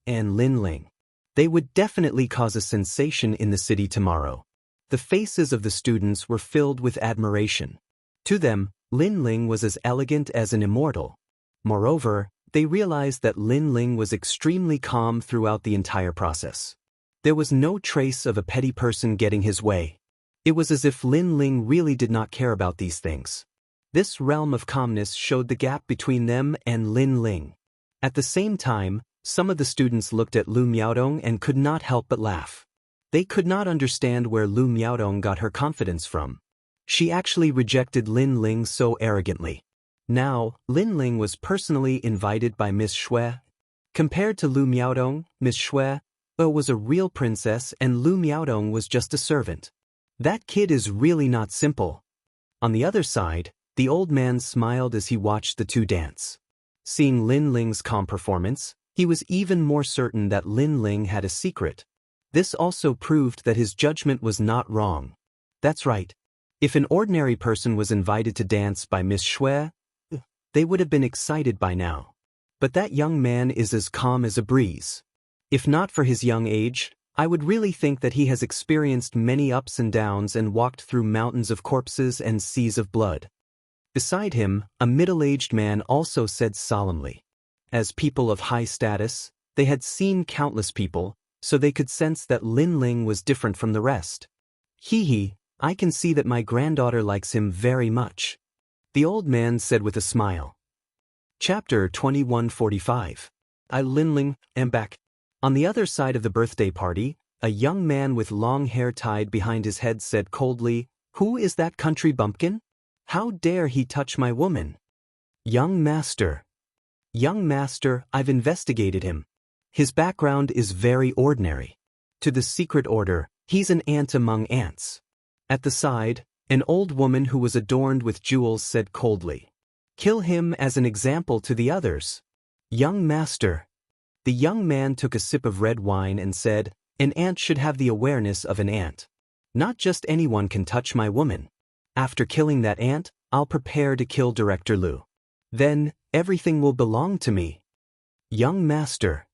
and Lin Ling. They would definitely cause a sensation in the city tomorrow. The faces of the students were filled with admiration. To them, Lin Ling was as elegant as an immortal. Moreover, they realized that Lin Ling was extremely calm throughout the entire process. There was no trace of a petty person getting his way. It was as if Lin Ling really did not care about these things. This realm of calmness showed the gap between them and Lin Ling. At the same time, some of the students looked at Lu Miaodong and could not help but laugh. They could not understand where Lu Miaodong got her confidence from. She actually rejected Lin Ling so arrogantly. Now, Lin Ling was personally invited by Miss Xue. Compared to Lu Miaodong, Miss Xue was a real princess and Lu Miaodong was just a servant. That kid is really not simple. On the other side, the old man smiled as he watched the two dance. Seeing Lin Ling's calm performance, he was even more certain that Lin Ling had a secret. This also proved that his judgment was not wrong. That's right. If an ordinary person was invited to dance by Miss Shui, they would have been excited by now. But that young man is as calm as a breeze. If not for his young age, I would really think that he has experienced many ups and downs and walked through mountains of corpses and seas of blood. Beside him, a middle-aged man also said solemnly. As people of high status, they had seen countless people, so they could sense that Lin Ling was different from the rest. Hee, I can see that my granddaughter likes him very much. The old man said with a smile. Chapter 2145. I Lin Ling am back. On the other side of the birthday party, a young man with long hair tied behind his head said coldly, "Who is that country bumpkin? How dare he touch my woman?" Young master, I've investigated him. His background is very ordinary. To the secret order, he's an ant among ants. At the side, an old woman who was adorned with jewels said coldly, "Kill him as an example to the others." Young master. The young man took a sip of red wine and said, "An ant should have the awareness of an ant. Not just anyone can touch my woman. After killing that ant, I'll prepare to kill Director Lu. Then, everything will belong to me." Young master.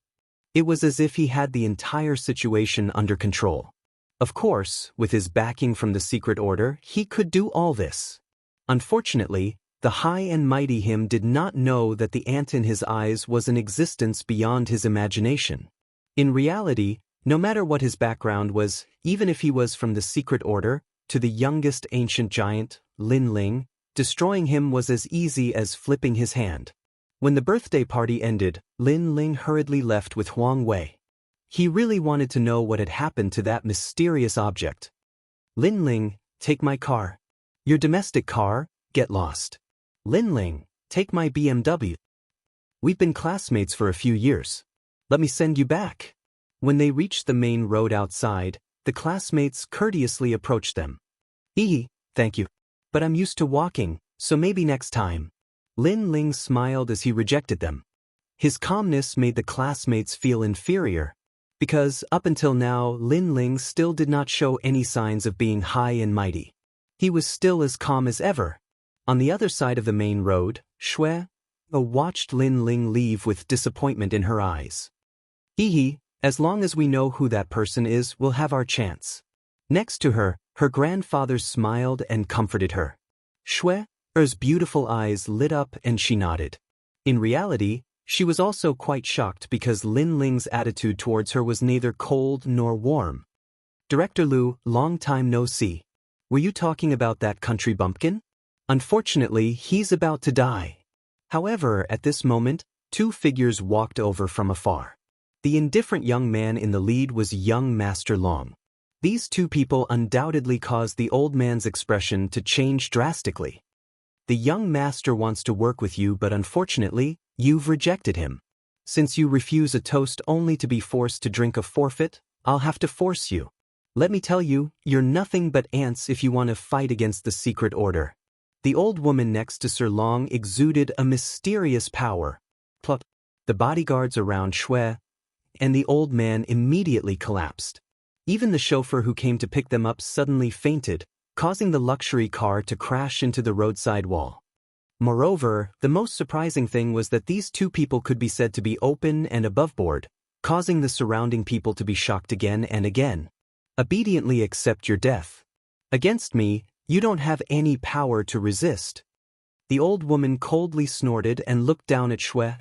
It was as if he had the entire situation under control. Of course, with his backing from the secret order, he could do all this. Unfortunately, the high and mighty him did not know that the ant in his eyes was an existence beyond his imagination. In reality, no matter what his background was, even if he was from the secret order, to the youngest ancient giant, Lin Ling, destroying him was as easy as flipping his hand. When the birthday party ended, Lin Ling hurriedly left with Huang Wei. He really wanted to know what had happened to that mysterious object. "Lin Ling, take my car. Your domestic car, get lost. Lin Ling, take my BMW. We've been classmates for a few years. Let me send you back." When they reached the main road outside, the classmates courteously approached them. Thank you. But I'm used to walking, so maybe next time." Lin Ling smiled as he rejected them. His calmness made the classmates feel inferior, because up until now Lin Ling still did not show any signs of being high and mighty. He was still as calm as ever. On the other side of the main road, Shui watched Lin Ling leave with disappointment in her eyes. As long as we know who that person is, we'll have our chance. Next to her, her grandfather smiled and comforted her. Shui's beautiful eyes lit up and she nodded. In reality, she was also quite shocked because Lin Ling's attitude towards her was neither cold nor warm. "Director Lu, long time no see. Were you talking about that country bumpkin? Unfortunately, he's about to die." However, at this moment, two figures walked over from afar. The indifferent young man in the lead was young Master Long. These two people undoubtedly caused the old man's expression to change drastically. "The young master wants to work with you, but unfortunately, you've rejected him. Since you refuse a toast only to be forced to drink a forfeit, I'll have to force you. Let me tell you, you're nothing but ants if you want to fight against the secret order." The old woman next to Sir Long exuded a mysterious power. Plop. The bodyguards around Shui and the old man immediately collapsed. Even the chauffeur who came to pick them up suddenly fainted, causing the luxury car to crash into the roadside wall. Moreover, the most surprising thing was that these two people could be said to be open and aboveboard, causing the surrounding people to be shocked again and again. "Obediently accept your death. Against me, you don't have any power to resist." The old woman coldly snorted and looked down at Shui.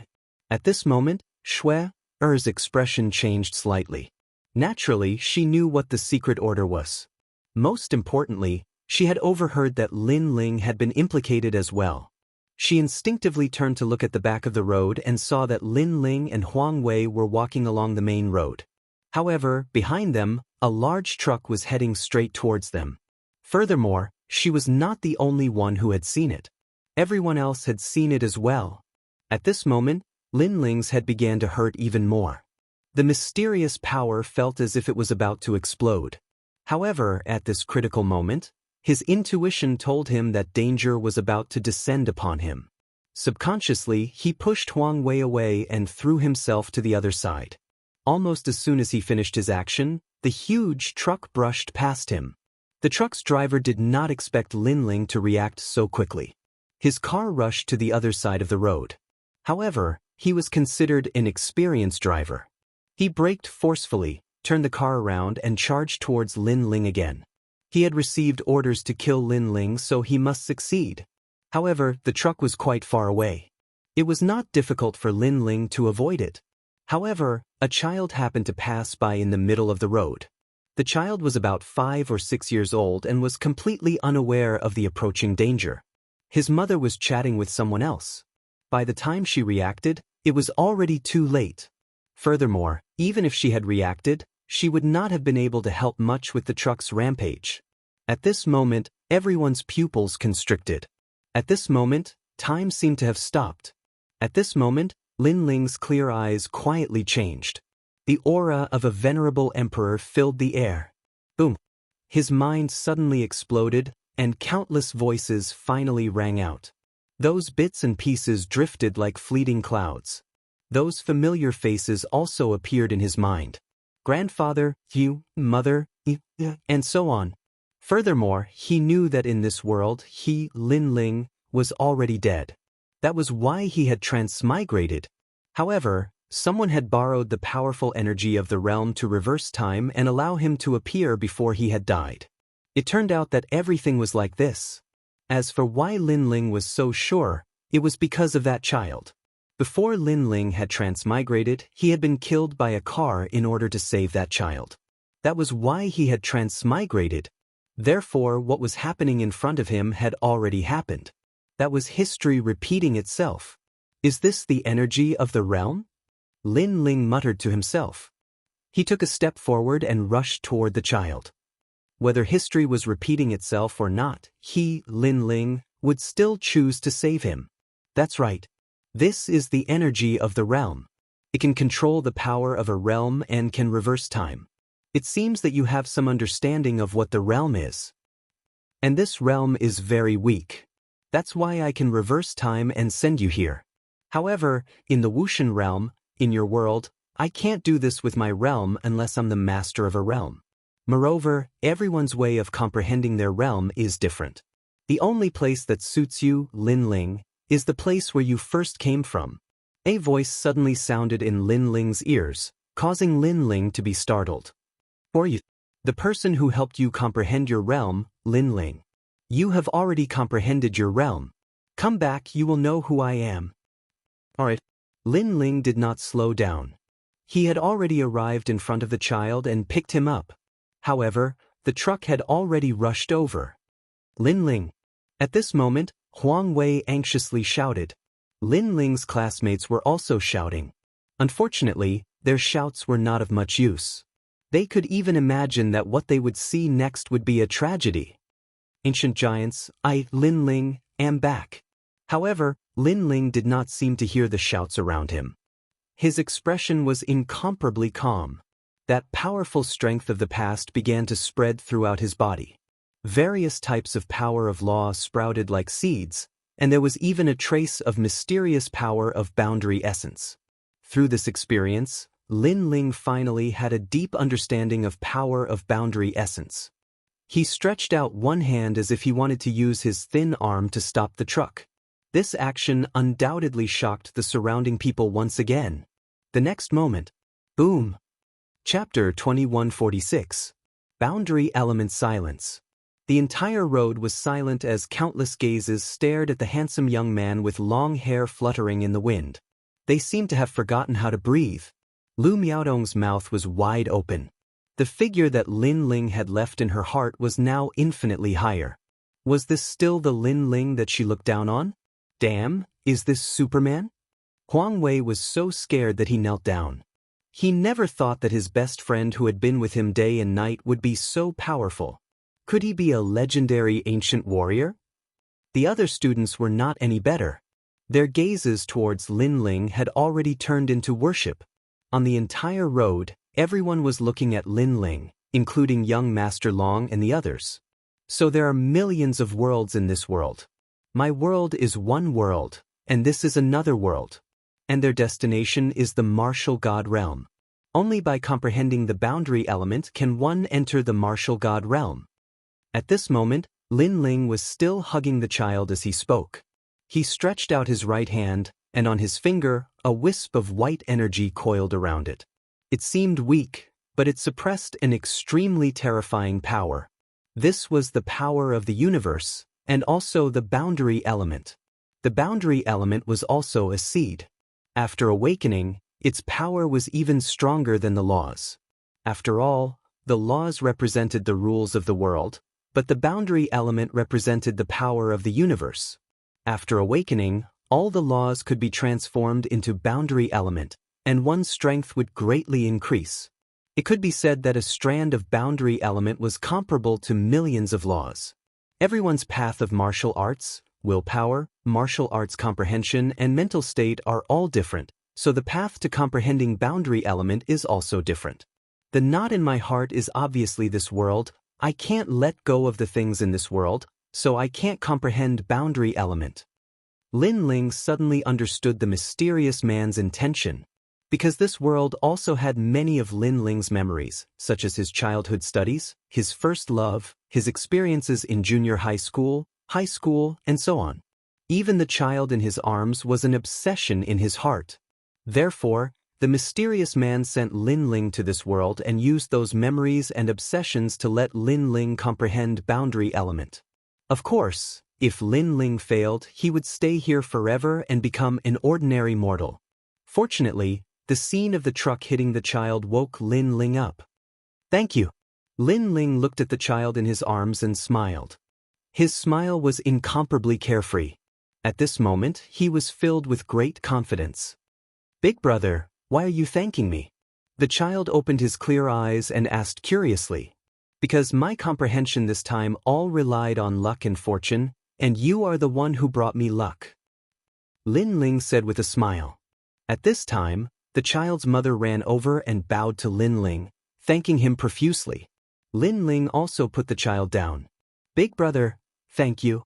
At this moment, Shui's expression changed slightly. Naturally, she knew what the secret order was. Most importantly, she had overheard that Lin Ling had been implicated as well. She instinctively turned to look at the back of the road and saw that Lin Ling and Huang Wei were walking along the main road. However, behind them, a large truck was heading straight towards them. Furthermore, she was not the only one who had seen it. Everyone else had seen it as well. At this moment, Lin Ling's head began to hurt even more. The mysterious power felt as if it was about to explode. However, at this critical moment, his intuition told him that danger was about to descend upon him. Subconsciously, he pushed Huang Wei away and threw himself to the other side. Almost as soon as he finished his action, the huge truck brushed past him. The truck's driver did not expect Lin Ling to react so quickly. His car rushed to the other side of the road. However, he was considered an experienced driver. He braked forcefully, turned the car around and charged towards Lin Ling again. He had received orders to kill Lin Ling, so he must succeed. However, the truck was quite far away. It was not difficult for Lin Ling to avoid it. However, a child happened to pass by in the middle of the road. The child was about 5 or 6 years old and was completely unaware of the approaching danger. His mother was chatting with someone else. By the time she reacted, it was already too late. Furthermore, even if she had reacted, she would not have been able to help much with the truck's rampage. At this moment, everyone's pupils constricted. At this moment, time seemed to have stopped. At this moment, Lin Ling's clear eyes quietly changed. The aura of a venerable emperor filled the air. Boom! His mind suddenly exploded, and countless voices finally rang out. Those bits and pieces drifted like fleeting clouds. Those familiar faces also appeared in his mind. Grandfather, you, mother, and so on. Furthermore, he knew that in this world he, Lin Ling, was already dead. That was why he had transmigrated. However, someone had borrowed the powerful energy of the realm to reverse time and allow him to appear before he had died. It turned out that everything was like this. As for why Lin Ling was so sure, it was because of that child. Before Lin Ling had transmigrated, he had been killed by a car in order to save that child. That was why he had transmigrated. Therefore, what was happening in front of him had already happened. That was history repeating itself. Is this the energy of the realm? Lin Ling muttered to himself. He took a step forward and rushed toward the child. Whether history was repeating itself or not, he, Lin Ling, would still choose to save him. That's right. This is the energy of the realm. It can control the power of a realm and can reverse time. It seems that you have some understanding of what the realm is. And this realm is very weak. That's why I can reverse time and send you here. However, in the Wushan realm, in your world, I can't do this with my realm unless I'm the master of a realm. Moreover, everyone's way of comprehending their realm is different. The only place that suits you, Lin Ling, is the place where you first came from. A voice suddenly sounded in Lin Ling's ears, causing Lin Ling to be startled. For you, the person who helped you comprehend your realm, Lin Ling. You have already comprehended your realm. Come back, you will know who I am. Alright. Lin Ling did not slow down. He had already arrived in front of the child and picked him up. However, the truck had already rushed over. Lin Ling. At this moment, Huang Wei anxiously shouted. Lin Ling's classmates were also shouting. Unfortunately, their shouts were not of much use. They could even imagine that what they would see next would be a tragedy. Ancient giants, I, Lin Ling, am back. However, Lin Ling did not seem to hear the shouts around him. His expression was incomparably calm. That powerful strength of the past began to spread throughout his body. Various types of power of law sprouted like seeds, and there was even a trace of mysterious power of boundary essence. Through this experience, Lin Ling finally had a deep understanding of power of boundary essence. He stretched out one hand as if he wanted to use his thin arm to stop the truck. This action undoubtedly shocked the surrounding people once again. The next moment, boom! Chapter 2146. Boundary Element Silence. The entire road was silent as countless gazes stared at the handsome young man with long hair fluttering in the wind. They seemed to have forgotten how to breathe. Lu Miaodong's mouth was wide open. The figure that Lin Ling had left in her heart was now infinitely higher. Was this still the Lin Ling that she looked down on? Damn, is this Superman? Huang Wei was so scared that he knelt down. He never thought that his best friend who had been with him day and night would be so powerful. Could he be a legendary ancient warrior? The other students were not any better. Their gazes towards Lin Ling had already turned into worship. On the entire road, everyone was looking at Lin Ling, including young Master Long and the others. So there are millions of worlds in this world. My world is one world, and this is another world. And their destination is the martial god realm. Only by comprehending the boundary element can one enter the martial god realm. At this moment, Lin Ling was still hugging the child as he spoke. He stretched out his right hand, and on his finger, a wisp of white energy coiled around it. It seemed weak, but it suppressed an extremely terrifying power. This was the power of the universe, and also the boundary element. The boundary element was also a seed. After awakening, its power was even stronger than the laws. After all, the laws represented the rules of the world, but the boundary element represented the power of the universe. After awakening, all the laws could be transformed into boundary element, and one's strength would greatly increase. It could be said that a strand of boundary element was comparable to millions of laws. Everyone's path of martial arts, willpower, martial arts comprehension, and mental state are all different, so the path to comprehending boundary element is also different. The knot in my heart is obviously this world. I can't let go of the things in this world, so I can't comprehend boundary element. Lin Ling suddenly understood the mysterious man's intention. Because this world also had many of Lin Ling's memories, such as his childhood studies, his first love, his experiences in junior high school, and so on. Even the child in his arms was an obsession in his heart. Therefore, the mysterious man sent Lin Ling to this world and used those memories and obsessions to let Lin Ling comprehend boundary element. Of course, if Lin Ling failed, he would stay here forever and become an ordinary mortal. Fortunately, the scene of the truck hitting the child woke Lin Ling up. "Thank you." Lin Ling looked at the child in his arms and smiled. His smile was incomparably carefree. At this moment, he was filled with great confidence. "Big brother, why are you thanking me?" The child opened his clear eyes and asked curiously. "Because my comprehension this time all relied on luck and fortune, and you are the one who brought me luck," Lin Ling said with a smile. At this time, the child's mother ran over and bowed to Lin Ling, thanking him profusely. Lin Ling also put the child down. "Big brother, thank you."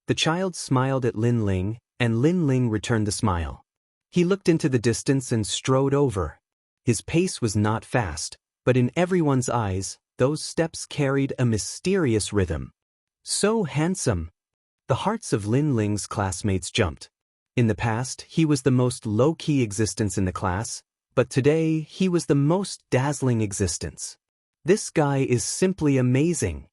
The child smiled at Lin Ling, and Lin Ling returned the smile. He looked into the distance and strode over. His pace was not fast, but in everyone's eyes, those steps carried a mysterious rhythm. So handsome! The hearts of Lin Ling's classmates jumped. In the past, he was the most low-key existence in the class, but today he was the most dazzling existence. This guy is simply amazing.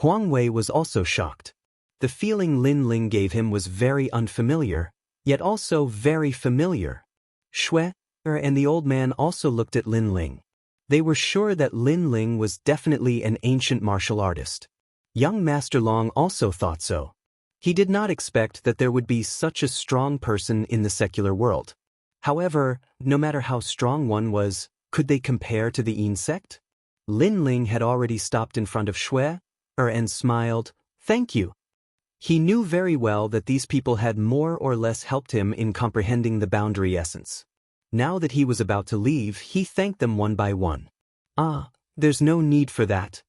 Huang Wei was also shocked. The feeling Lin Ling gave him was very unfamiliar, yet also very familiar. Shui and the old man also looked at Lin Ling. They were sure that Lin Ling was definitely an ancient martial artist. Young Master Long also thought so. He did not expect that there would be such a strong person in the secular world. However, no matter how strong one was, could they compare to the insect? Lin Ling had already stopped in front of Shui and smiled, "Thank you." He knew very well that these people had more or less helped him in comprehending the boundary essence. Now that he was about to leave, he thanked them one by one. "Ah, there's no need for that."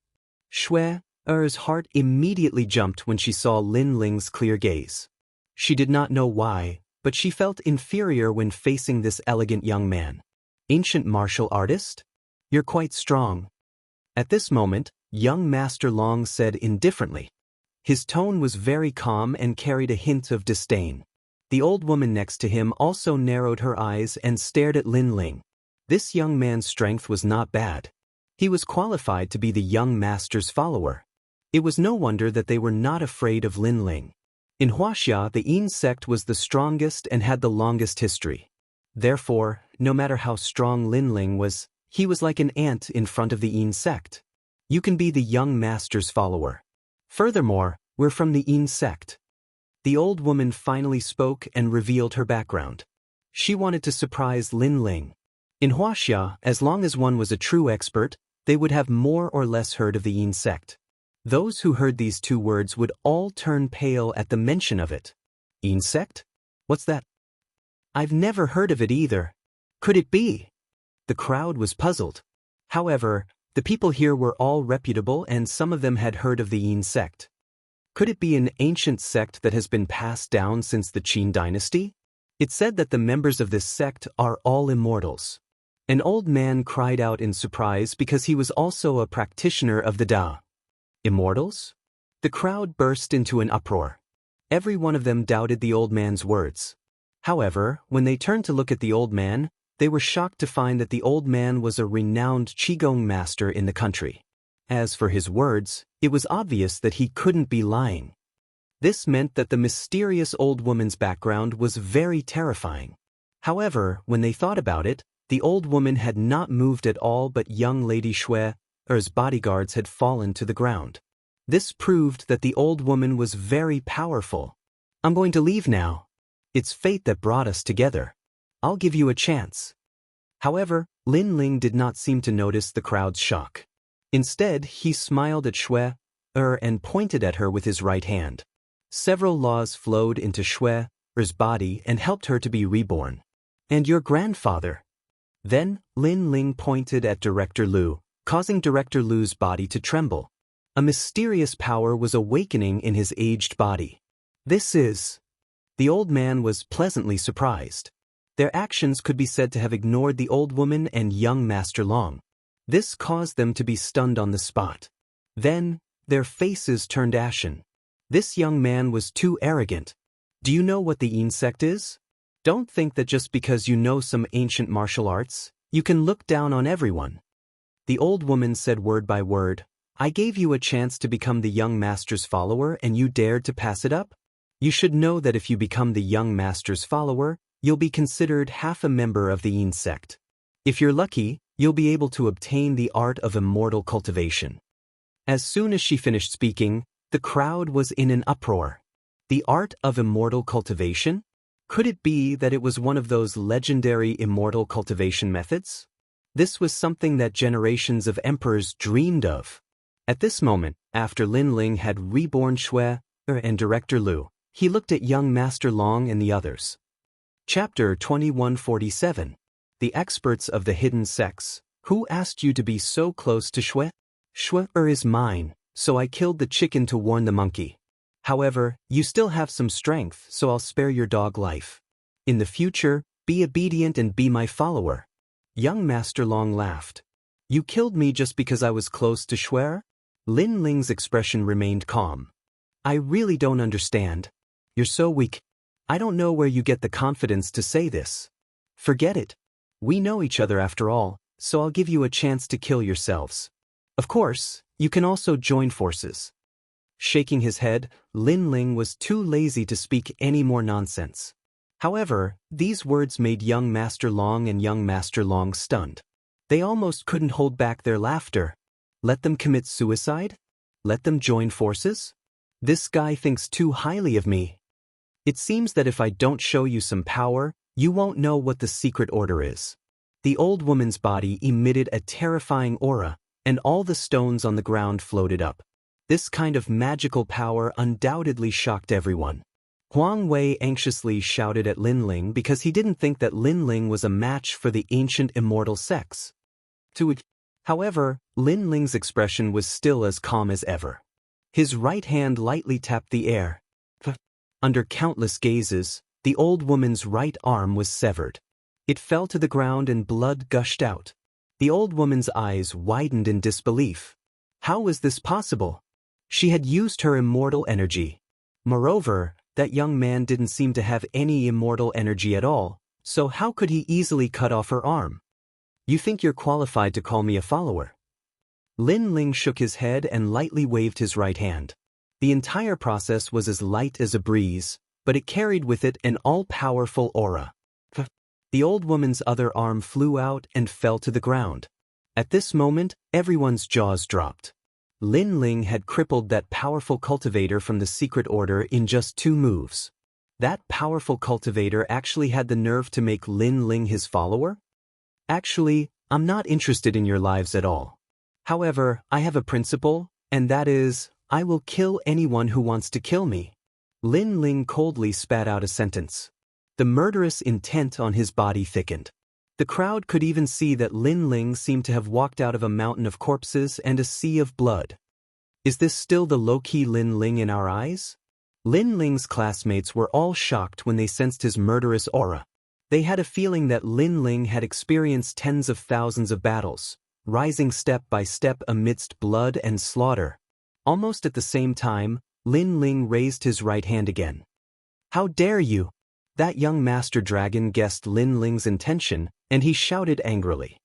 Shui's heart immediately jumped when she saw Lin Ling's clear gaze. She did not know why, but she felt inferior when facing this elegant young man. "Ancient martial artist? You're quite strong." At this moment, young Master Long said indifferently. His tone was very calm and carried a hint of disdain. The old woman next to him also narrowed her eyes and stared at Lin Ling. This young man's strength was not bad. He was qualified to be the young master's follower. It was no wonder that they were not afraid of Lin Ling. In Huaxia, the Yin sect was the strongest and had the longest history. Therefore, no matter how strong Lin Ling was, he was like an ant in front of the Yin sect. You can be the young master's follower. Furthermore, we're from the Yin sect. The old woman finally spoke and revealed her background. She wanted to surprise Lin Ling. In Huaxia, as long as one was a true expert, they would have more or less heard of the Yin sect. Those who heard these two words would all turn pale at the mention of it. Yin sect? What's that? I've never heard of it either. Could it be? The crowd was puzzled. However, the people here were all reputable and some of them had heard of the Yin sect. Could it be an ancient sect that has been passed down since the Qin dynasty? It said that the members of this sect are all immortals. An old man cried out in surprise because he was also a practitioner of the Da. Immortals? The crowd burst into an uproar. Every one of them doubted the old man's words. However, when they turned to look at the old man, they were shocked to find that the old man was a renowned Qigong master in the country. As for his words, it was obvious that he couldn't be lying. This meant that the mysterious old woman's background was very terrifying. However, when they thought about it, the old woman had not moved at all, but young Lady Shue's bodyguards had fallen to the ground. This proved that the old woman was very powerful. I'm going to leave now. It's fate that brought us together. I'll give you a chance. However, Lin Ling did not seem to notice the crowd's shock. Instead, he smiled at Shue'er and pointed at her with his right hand. Several laws flowed into Shue'er's body and helped her to be reborn. And your grandfather? Then, Lin Ling pointed at Director Lu, causing Director Lu's body to tremble. A mysterious power was awakening in his aged body. This is... The old man was pleasantly surprised. Their actions could be said to have ignored the old woman and young Master Long. This caused them to be stunned on the spot. Then, their faces turned ashen. This young man was too arrogant. Do you know what the Yin sect is? Don't think that just because you know some ancient martial arts, you can look down on everyone. The old woman said word by word, I gave you a chance to become the young master's follower and you dared to pass it up? You should know that if you become the young master's follower, you'll be considered half a member of the Yin sect. If you're lucky, you'll be able to obtain the art of immortal cultivation. As soon as she finished speaking, the crowd was in an uproar. The art of immortal cultivation? Could it be that it was one of those legendary immortal cultivation methods? This was something that generations of emperors dreamed of. At this moment, after Lin Ling had reborn Shue'er and Director Lu, he looked at young Master Long and the others. Chapter 2147. The Experts of the Hidden Sects. Who asked you to be so close to Shue'er? Shue'er is mine, so I killed the chicken to warn the monkey. However, you still have some strength, so I'll spare your dog life. In the future, be obedient and be my follower. Young Master Long laughed. You killed me just because I was close to Shue'er? Lin Ling's expression remained calm. I really don't understand. You're so weak. I don't know where you get the confidence to say this. Forget it. We know each other after all, so I'll give you a chance to kill yourselves. Of course, you can also join forces. Shaking his head, Lin Ling was too lazy to speak any more nonsense. However, these words made young Master Long and young Master Long stunned. They almost couldn't hold back their laughter. Let them commit suicide? Let them join forces? This guy thinks too highly of me. It seems that if I don't show you some power, you won't know what the secret order is. The old woman's body emitted a terrifying aura, and all the stones on the ground floated up. This kind of magical power undoubtedly shocked everyone. Huang Wei anxiously shouted at Lin Ling because he didn't think that Lin Ling was a match for the ancient immortal sects. However, Lin Ling's expression was still as calm as ever. His right hand lightly tapped the air. Under countless gazes, the old woman's right arm was severed. It fell to the ground and blood gushed out. The old woman's eyes widened in disbelief. How was this possible? She had used her immortal energy. Moreover, that young man didn't seem to have any immortal energy at all, so how could he easily cut off her arm? You think you're qualified to call me a follower? Lin Ling shook his head and lightly waved his right hand. The entire process was as light as a breeze, but it carried with it an all-powerful aura. The old woman's other arm flew out and fell to the ground. At this moment, everyone's jaws dropped. Lin Ling had crippled that powerful cultivator from the secret order in just 2 moves. That powerful cultivator actually had the nerve to make Lin Ling his follower? Actually, I'm not interested in your lives at all. However, I have a principle, and that is, I will kill anyone who wants to kill me. Lin Ling coldly spat out a sentence. The murderous intent on his body thickened. The crowd could even see that Lin Ling seemed to have walked out of a mountain of corpses and a sea of blood. Is this still the low-key Lin Ling in our eyes? Lin Ling's classmates were all shocked when they sensed his murderous aura. They had a feeling that Lin Ling had experienced tens of thousands of battles, rising step by step amidst blood and slaughter. Almost at the same time, Lin Ling raised his right hand again. "How dare you!" That young master dragon guessed Lin Ling's intention, and he shouted angrily.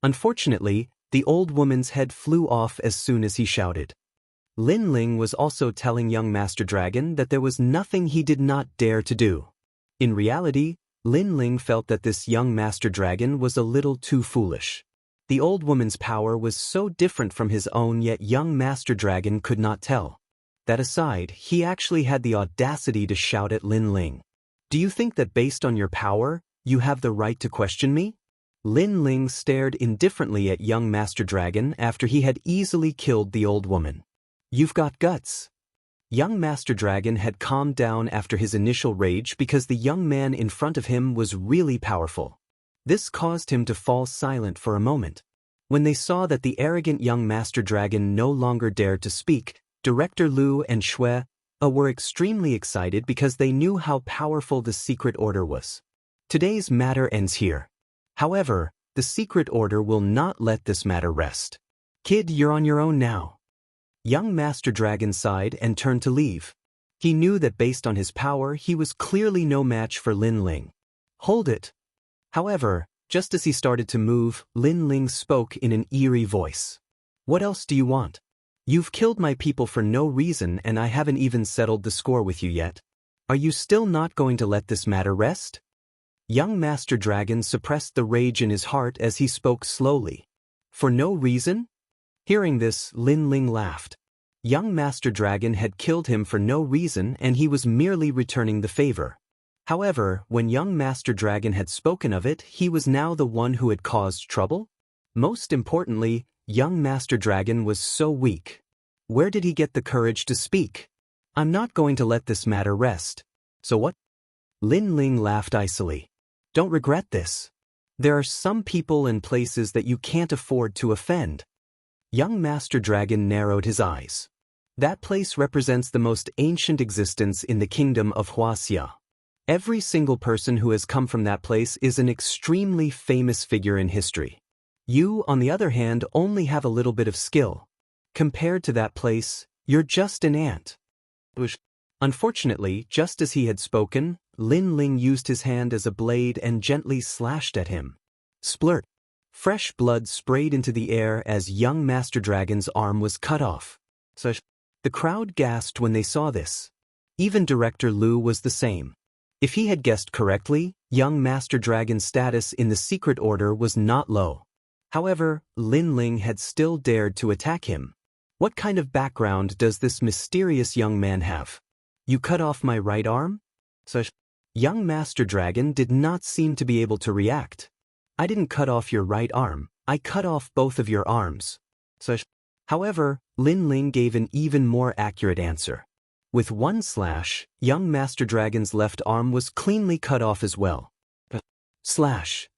Unfortunately, the old woman's head flew off as soon as he shouted. Lin Ling was also telling young master dragon that there was nothing he did not dare to do. In reality, Lin Ling felt that this young master dragon was a little too foolish. The old woman's power was so different from his own, yet young master dragon could not tell. That aside, he actually had the audacity to shout at Lin Ling. "Do you think that based on your power, you have the right to question me?" Lin Ling stared indifferently at young master dragon after he had easily killed the old woman. "You've got guts." Young master dragon had calmed down after his initial rage because the young man in front of him was really powerful. This caused him to fall silent for a moment. When they saw that the arrogant young master dragon no longer dared to speak, Director Liu and Shui were extremely excited because they knew how powerful the secret order was. Today's matter ends here. However, the secret order will not let this matter rest. "Kid, you're on your own now." Young Master Dragon sighed and turned to leave. He knew that based on his power, he was clearly no match for Lin Ling. "Hold it." However, just as he started to move, Lin Ling spoke in an eerie voice. "What else do you want? You've killed my people for no reason and I haven't even settled the score with you yet. Are you still not going to let this matter rest?" Young Master Dragon suppressed the rage in his heart as he spoke slowly. "For no reason?" Hearing this, Lin Ling laughed. Young Master Dragon had killed him for no reason and he was merely returning the favor. However, when young Master Dragon had spoken of it, he was now the one who had caused trouble? Most importantly, young Master Dragon was so weak. Where did he get the courage to speak? "I'm not going to let this matter rest." "So what?" Lin Ling laughed icily. "Don't regret this. There are some people and places that you can't afford to offend." Young Master Dragon narrowed his eyes. "That place represents the most ancient existence in the kingdom of Huaxia. Every single person who has come from that place is an extremely famous figure in history. You, on the other hand, only have a little bit of skill. Compared to that place, you're just an ant." Unfortunately, just as he had spoken, Lin Ling used his hand as a blade and gently slashed at him. Splurt! Fresh blood sprayed into the air as young Master Dragon's arm was cut off. The crowd gasped when they saw this. Even Director Liu was the same. If he had guessed correctly, young Master Dragon's status in the secret order was not low. However, Lin Ling had still dared to attack him. What kind of background does this mysterious young man have? "You cut off my right arm?" Young Master Dragon did not seem to be able to react. "I didn't cut off your right arm, I cut off both of your arms." However, Lin Ling gave an even more accurate answer. With one slash, young Master Dragon's left arm was cleanly cut off as well. Slash!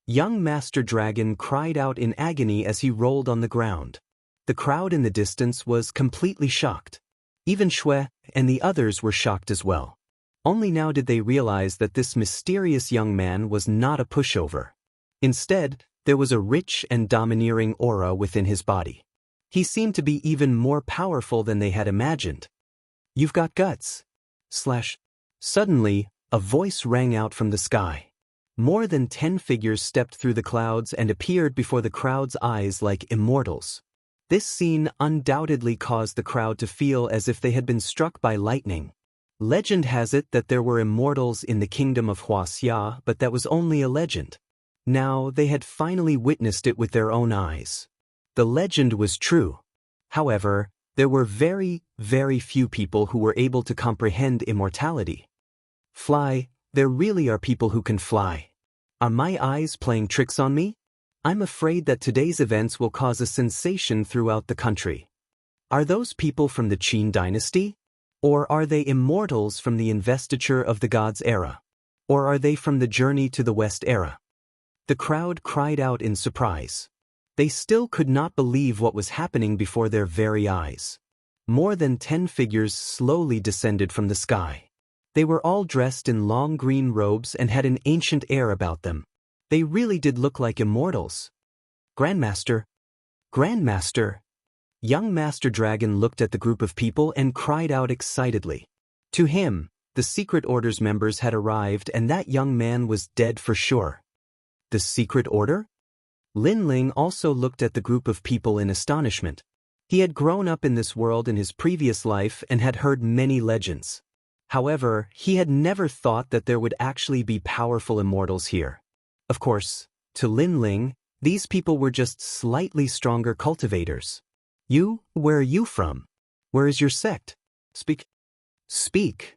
Young Master Dragon cried out in agony as he rolled on the ground. The crowd in the distance was completely shocked. Even Shui and the others were shocked as well. Only now did they realize that this mysterious young man was not a pushover. Instead, there was a rich and domineering aura within his body. He seemed to be even more powerful than they had imagined. "You've got guts." Suddenly, a voice rang out from the sky. More than 10 figures stepped through the clouds and appeared before the crowd's eyes like immortals. This scene undoubtedly caused the crowd to feel as if they had been struck by lightning. Legend has it that there were immortals in the kingdom of Huaxia, but that was only a legend. Now they had finally witnessed it with their own eyes. The legend was true. However, there were very, very few people who were able to comprehend immortality. Fly, there really are people who can fly. Are my eyes playing tricks on me? I'm afraid that today's events will cause a sensation throughout the country. Are those people from the Qin dynasty? Or are they immortals from the investiture of the gods era? Or are they from the journey to the West era? The crowd cried out in surprise. They still could not believe what was happening before their very eyes. More than 10 figures slowly descended from the sky. They were all dressed in long green robes and had an ancient air about them. They really did look like immortals. Grandmaster! Grandmaster! Young Master Dragon looked at the group of people and cried out excitedly. To him, the Secret Order's members had arrived and that young man was dead for sure. The Secret Order? Lin Ling also looked at the group of people in astonishment. He had grown up in this world in his previous life and had heard many legends. However, he had never thought that there would actually be powerful immortals here. Of course, to Lin Ling, these people were just slightly stronger cultivators. You, where are you from? Where is your sect? Speak. Speak.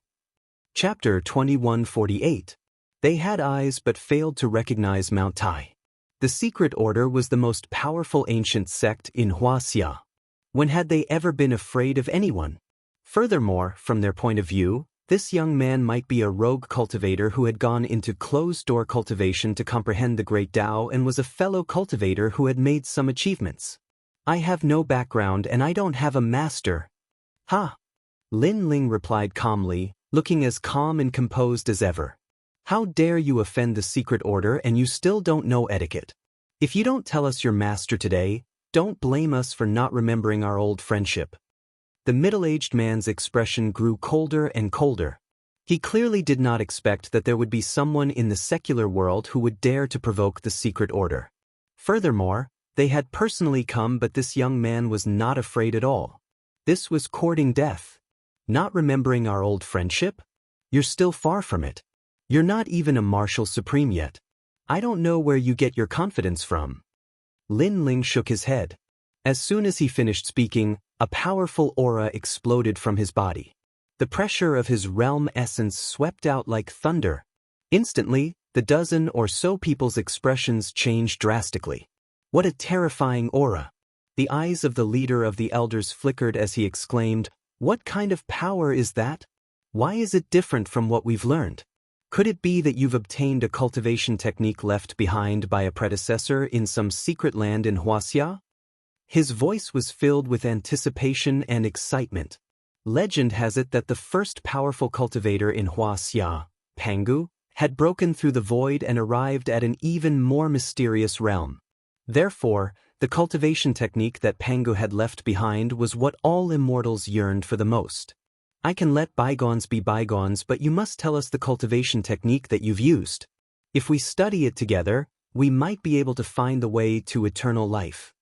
Chapter 2148. They had eyes but failed to recognize Mount Tai. The Secret Order was the most powerful ancient sect in Huaxia. When had they ever been afraid of anyone? Furthermore, from their point of view, this young man might be a rogue cultivator who had gone into closed-door cultivation to comprehend the Great Tao and was a fellow cultivator who had made some achievements. I have no background and I don't have a master. Ha! Lin Ling replied calmly, looking as calm and composed as ever. How dare you offend the Secret Order and you still don't know etiquette? If you don't tell us your master today, don't blame us for not remembering our old friendship. The middle-aged man's expression grew colder and colder. He clearly did not expect that there would be someone in the secular world who would dare to provoke the Secret Order. Furthermore, they had personally come, but this young man was not afraid at all. This was courting death. Not remembering our old friendship? You're still far from it. You're not even a Marshal Supreme yet. I don't know where you get your confidence from. Lin Ling shook his head. As soon as he finished speaking, a powerful aura exploded from his body. The pressure of his realm essence swept out like thunder. Instantly, the dozen or so people's expressions changed drastically. What a terrifying aura! The eyes of the leader of the elders flickered as he exclaimed, "What kind of power is that? Why is it different from what we've learned? Could it be that you've obtained a cultivation technique left behind by a predecessor in some secret land in Huaxia?" His voice was filled with anticipation and excitement. Legend has it that the first powerful cultivator in Huaxia, Pangu, had broken through the void and arrived at an even more mysterious realm. Therefore, the cultivation technique that Pangu had left behind was what all immortals yearned for the most. I can let bygones be bygones, but you must tell us the cultivation technique that you've used. If we study it together, we might be able to find the way to eternal life.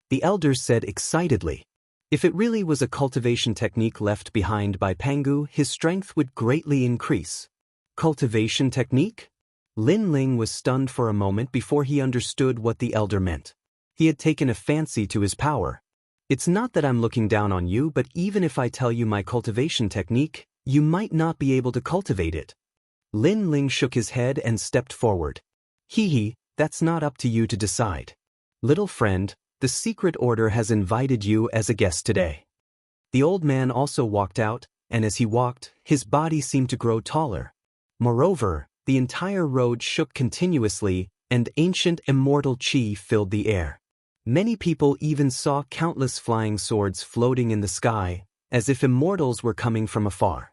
The elders said excitedly. If it really was a cultivation technique left behind by Pangu, his strength would greatly increase. Cultivation technique? Lin Ling was stunned for a moment before he understood what the elder meant. He had taken a fancy to his power. It's not that I'm looking down on you, but even if I tell you my cultivation technique, you might not be able to cultivate it. Lin Ling shook his head and stepped forward. Hee, that's not up to you to decide. Little friend, the Secret Order has invited you as a guest today. The old man also walked out, and as he walked, his body seemed to grow taller. Moreover, the entire road shook continuously, and ancient immortal chi filled the air. Many people even saw countless flying swords floating in the sky, as if immortals were coming from afar.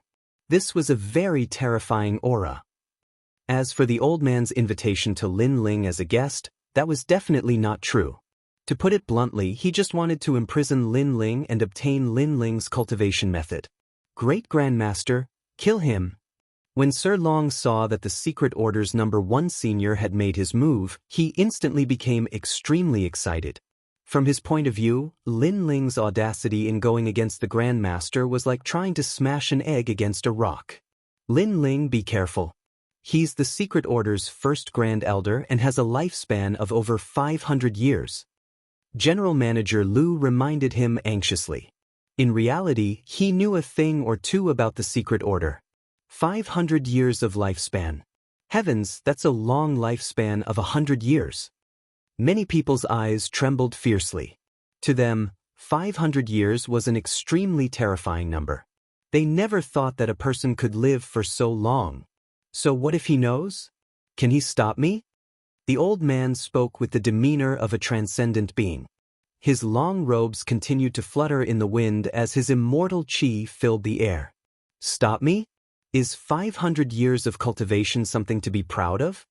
This was a very terrifying aura. As for the old man's invitation to Lin Ling as a guest, that was definitely not true. To put it bluntly, he just wanted to imprison Lin Ling and obtain Lin Ling's cultivation method. Great Grandmaster, kill him. When Sir Long saw that the Secret Order's #1 senior had made his move, he instantly became extremely excited. From his point of view, Lin Ling's audacity in going against the Grandmaster was like trying to smash an egg against a rock. Lin Ling, be careful. He's the Secret Order's first Grand Elder and has a lifespan of over 500 years. General Manager Lu reminded him anxiously. In reality, he knew a thing or two about the Secret Order. 500 years of lifespan. Heavens, that's a long lifespan of 100 years. Many people's eyes trembled fiercely. To them, 500 years was an extremely terrifying number. They never thought that a person could live for so long. So what if he knows? Can he stop me? The old man spoke with the demeanor of a transcendent being. His long robes continued to flutter in the wind as his immortal chi filled the air. Stop me? Is 500 years of cultivation something to be proud of?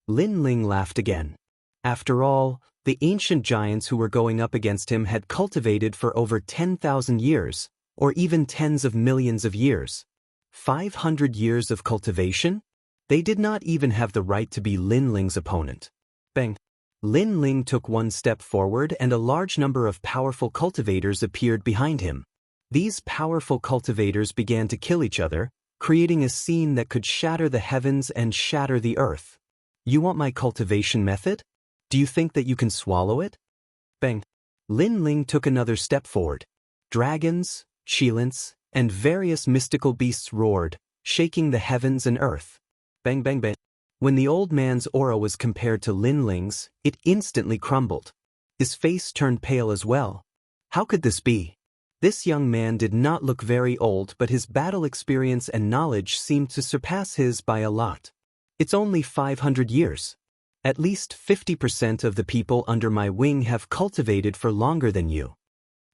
Lin Ling laughed again. After all, the ancient giants who were going up against him had cultivated for over 10,000 years, or even tens of millions of years. 500 years of cultivation? They did not even have the right to be Lin Ling's opponent. Bang! Lin Ling took one step forward and a large number of powerful cultivators appeared behind him. These powerful cultivators began to kill each other, creating a scene that could shatter the heavens and shatter the earth. You want my cultivation method? Do you think that you can swallow it? Bang! Lin Ling took another step forward. Dragons, Chilants, and various mystical beasts roared, shaking the heavens and earth. Bang bang bang. When the old man's aura was compared to Lin Ling's, it instantly crumbled. His face turned pale as well. How could this be? This young man did not look very old, but his battle experience and knowledge seemed to surpass his by a lot. It's only 500 years. At least 50% of the people under my wing have cultivated for longer than you.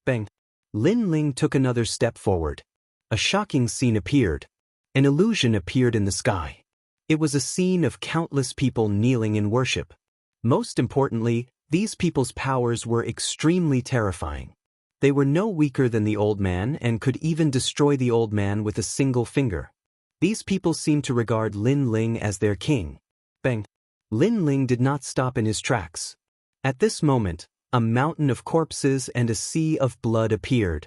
Bang! Lin Ling took another step forward. A shocking scene appeared. An illusion appeared in the sky. It was a scene of countless people kneeling in worship. Most importantly, these people's powers were extremely terrifying. They were no weaker than the old man and could even destroy the old man with a single finger. These people seemed to regard Lin Ling as their king. Bang! Lin Ling did not stop in his tracks. At this moment, a mountain of corpses and a sea of blood appeared.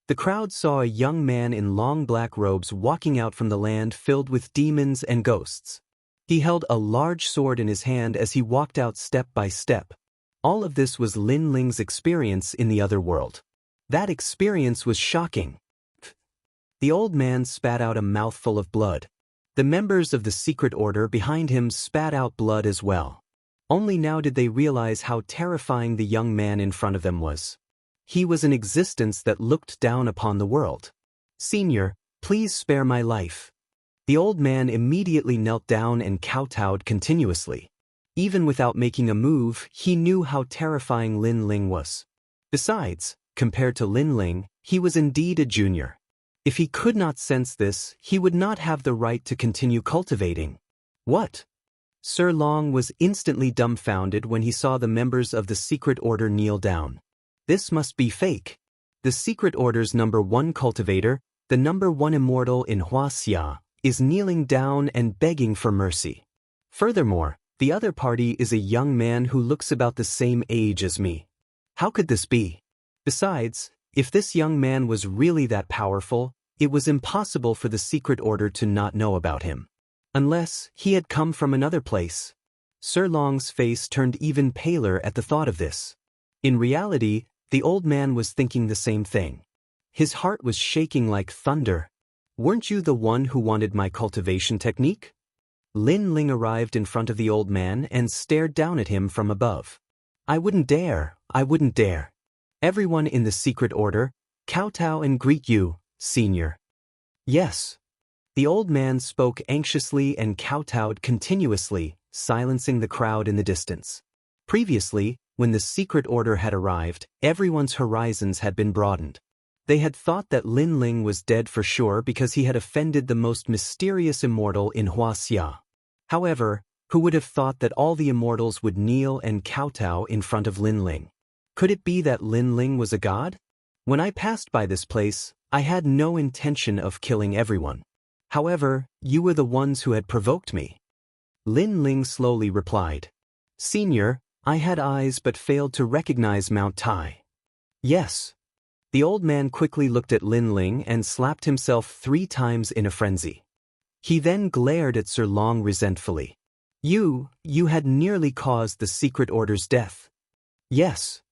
The crowd saw a young man in long black robes walking out from the land filled with demons and ghosts. He held a large sword in his hand as he walked out step by step. All of this was Lin Ling's experience in the other world. That experience was shocking. The old man spat out a mouthful of blood. The members of the secret order behind him spat out blood as well. Only now did they realize how terrifying the young man in front of them was. He was an existence that looked down upon the world. Senior, please spare my life. The old man immediately knelt down and kowtowed continuously. Even without making a move, he knew how terrifying Lin Ling was. Besides, compared to Lin Ling, he was indeed a junior. If he could not sense this, he would not have the right to continue cultivating. What? Sir Long was instantly dumbfounded when he saw the members of the secret order kneel down. This must be fake. The secret order's #1 cultivator, the #1 immortal in Huaxia, is kneeling down and begging for mercy. Furthermore, the other party is a young man who looks about the same age as me. How could this be? Besides, if this young man was really that powerful, it was impossible for the secret order to not know about him. Unless he had come from another place. Sir Long's face turned even paler at the thought of this. In reality, the old man was thinking the same thing. His heart was shaking like thunder. Weren't you the one who wanted my cultivation technique? Lin Ling arrived in front of the old man and stared down at him from above. I wouldn't dare. Everyone in the secret order, kowtow and greet you, senior. Yes. The old man spoke anxiously and kowtowed continuously, silencing the crowd in the distance. Previously, when the secret order had arrived, everyone's horizons had been broadened. They had thought that Lin Ling was dead for sure because he had offended the most mysterious immortal in Huaxia. However, who would have thought that all the immortals would kneel and kowtow in front of Lin Ling? Could it be that Lin Ling was a god? When I passed by this place, I had no intention of killing everyone. However, you were the ones who had provoked me. Lin Ling slowly replied. Senior, I had eyes but failed to recognize Mount Tai. Yes. The old man quickly looked at Lin Ling and slapped himself 3 times in a frenzy. He then glared at Sir Long resentfully. You had nearly caused the secret order's death. Yes.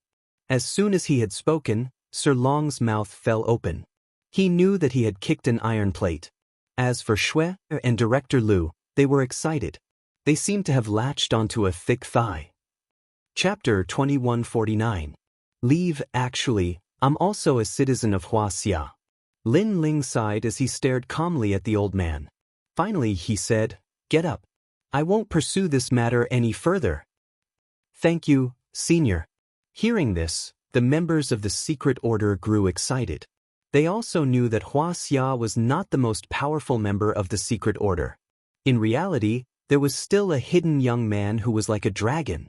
As soon as he had spoken, Sir Long's mouth fell open. He knew that he had kicked an iron plate. As for Shui and Director Liu, they were excited. They seemed to have latched onto a thick thigh. Chapter 2149. Leave. Actually, I'm also a citizen of Huaxia. Lin Ling sighed as he stared calmly at the old man. Finally he said, Get up. I won't pursue this matter any further. Thank you, Senior. Hearing this, the members of the secret order grew excited. They also knew that Hua Xia was not the most powerful member of the secret order. In reality, there was still a hidden young man who was like a dragon.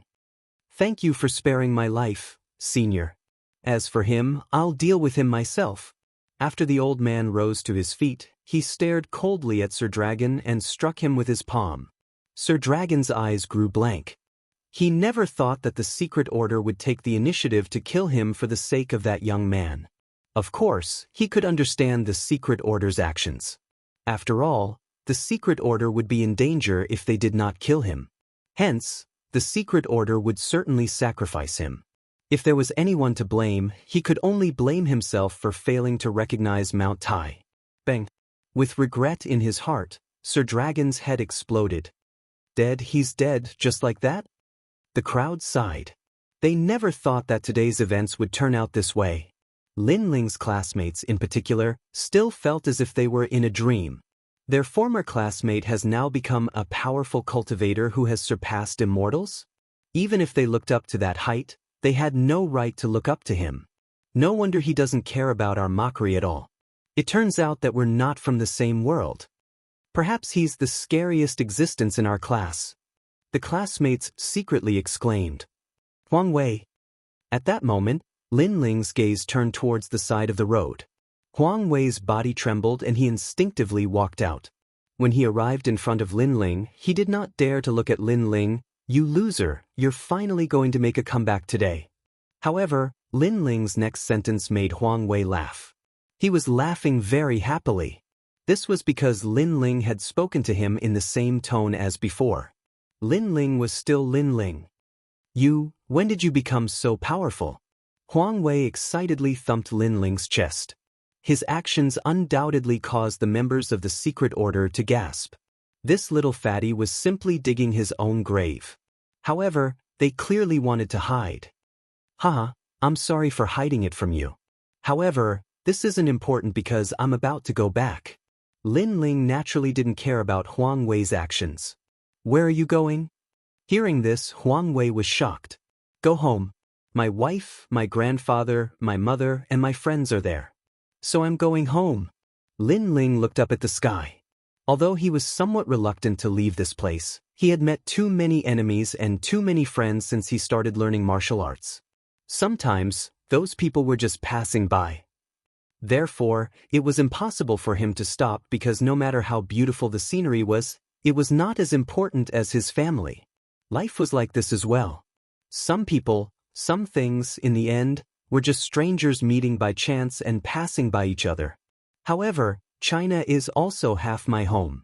Thank you for sparing my life, Senior. As for him, I'll deal with him myself. After the old man rose to his feet, he stared coldly at Sir Dragon and struck him with his palm. Sir Dragon's eyes grew blank. He never thought that the secret order would take the initiative to kill him for the sake of that young man. Of course, he could understand the secret order's actions. After all, the secret order would be in danger if they did not kill him. Hence, the secret order would certainly sacrifice him. If there was anyone to blame, he could only blame himself for failing to recognize Mount Tai. Bang! With regret in his heart, Sir Dragon's head exploded. Dead, he's dead, just like that? The crowd sighed. They never thought that today's events would turn out this way. Lin Ling's classmates, in particular, still felt as if they were in a dream. Their former classmate has now become a powerful cultivator who has surpassed immortals? Even if they looked up to that height, they had no right to look up to him. No wonder he doesn't care about our mockery at all. It turns out that we're not from the same world. Perhaps he's the scariest existence in our class. The classmates secretly exclaimed. Huang Wei. At that moment, Lin Ling's gaze turned towards the side of the road. Huang Wei's body trembled and he instinctively walked out. When he arrived in front of Lin Ling, he did not dare to look at Lin Ling. You loser, you're finally going to make a comeback today. However, Lin Ling's next sentence made Huang Wei laugh. He was laughing very happily. This was because Lin Ling had spoken to him in the same tone as before. Lin Ling was still Lin Ling. When did you become so powerful? Huang Wei excitedly thumped Lin Ling's chest. His actions undoubtedly caused the members of the secret order to gasp. This little fatty was simply digging his own grave. However, they clearly wanted to hide. Haha, I'm sorry for hiding it from you. However, this isn't important because I'm about to go back. Lin Ling naturally didn't care about Huang Wei's actions. Where are you going? Hearing this, Huang Wei was shocked. Go home. My wife, my grandfather, my mother, and my friends are there. So I'm going home. Lin Ling looked up at the sky. Although he was somewhat reluctant to leave this place, he had met too many enemies and too many friends since he started learning martial arts. Sometimes, those people were just passing by. Therefore, it was impossible for him to stop because no matter how beautiful the scenery was, it was not as important as his family. Life was like this as well. Some people, some things, in the end, were just strangers meeting by chance and passing by each other. However, China is also half my home.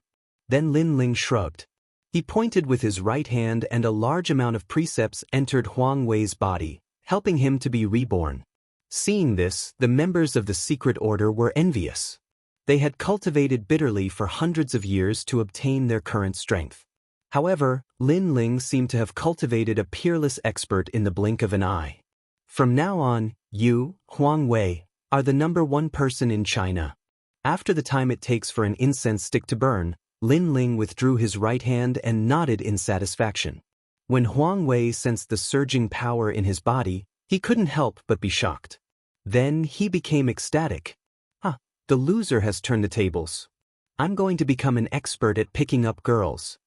Then Lin Ling shrugged. He pointed with his right hand and a large amount of precepts entered Huang Wei's body, helping him to be reborn. Seeing this, the members of the secret order were envious. They had cultivated bitterly for hundreds of years to obtain their current strength. However, Lin Ling seemed to have cultivated a peerless expert in the blink of an eye. From now on, you, Huang Wei, are the #1 person in China. After the time it takes for an incense stick to burn, Lin Ling withdrew his right hand and nodded in satisfaction. When Huang Wei sensed the surging power in his body, he couldn't help but be shocked. Then he became ecstatic. The loser has turned the tables. I'm going to become an expert at picking up girls.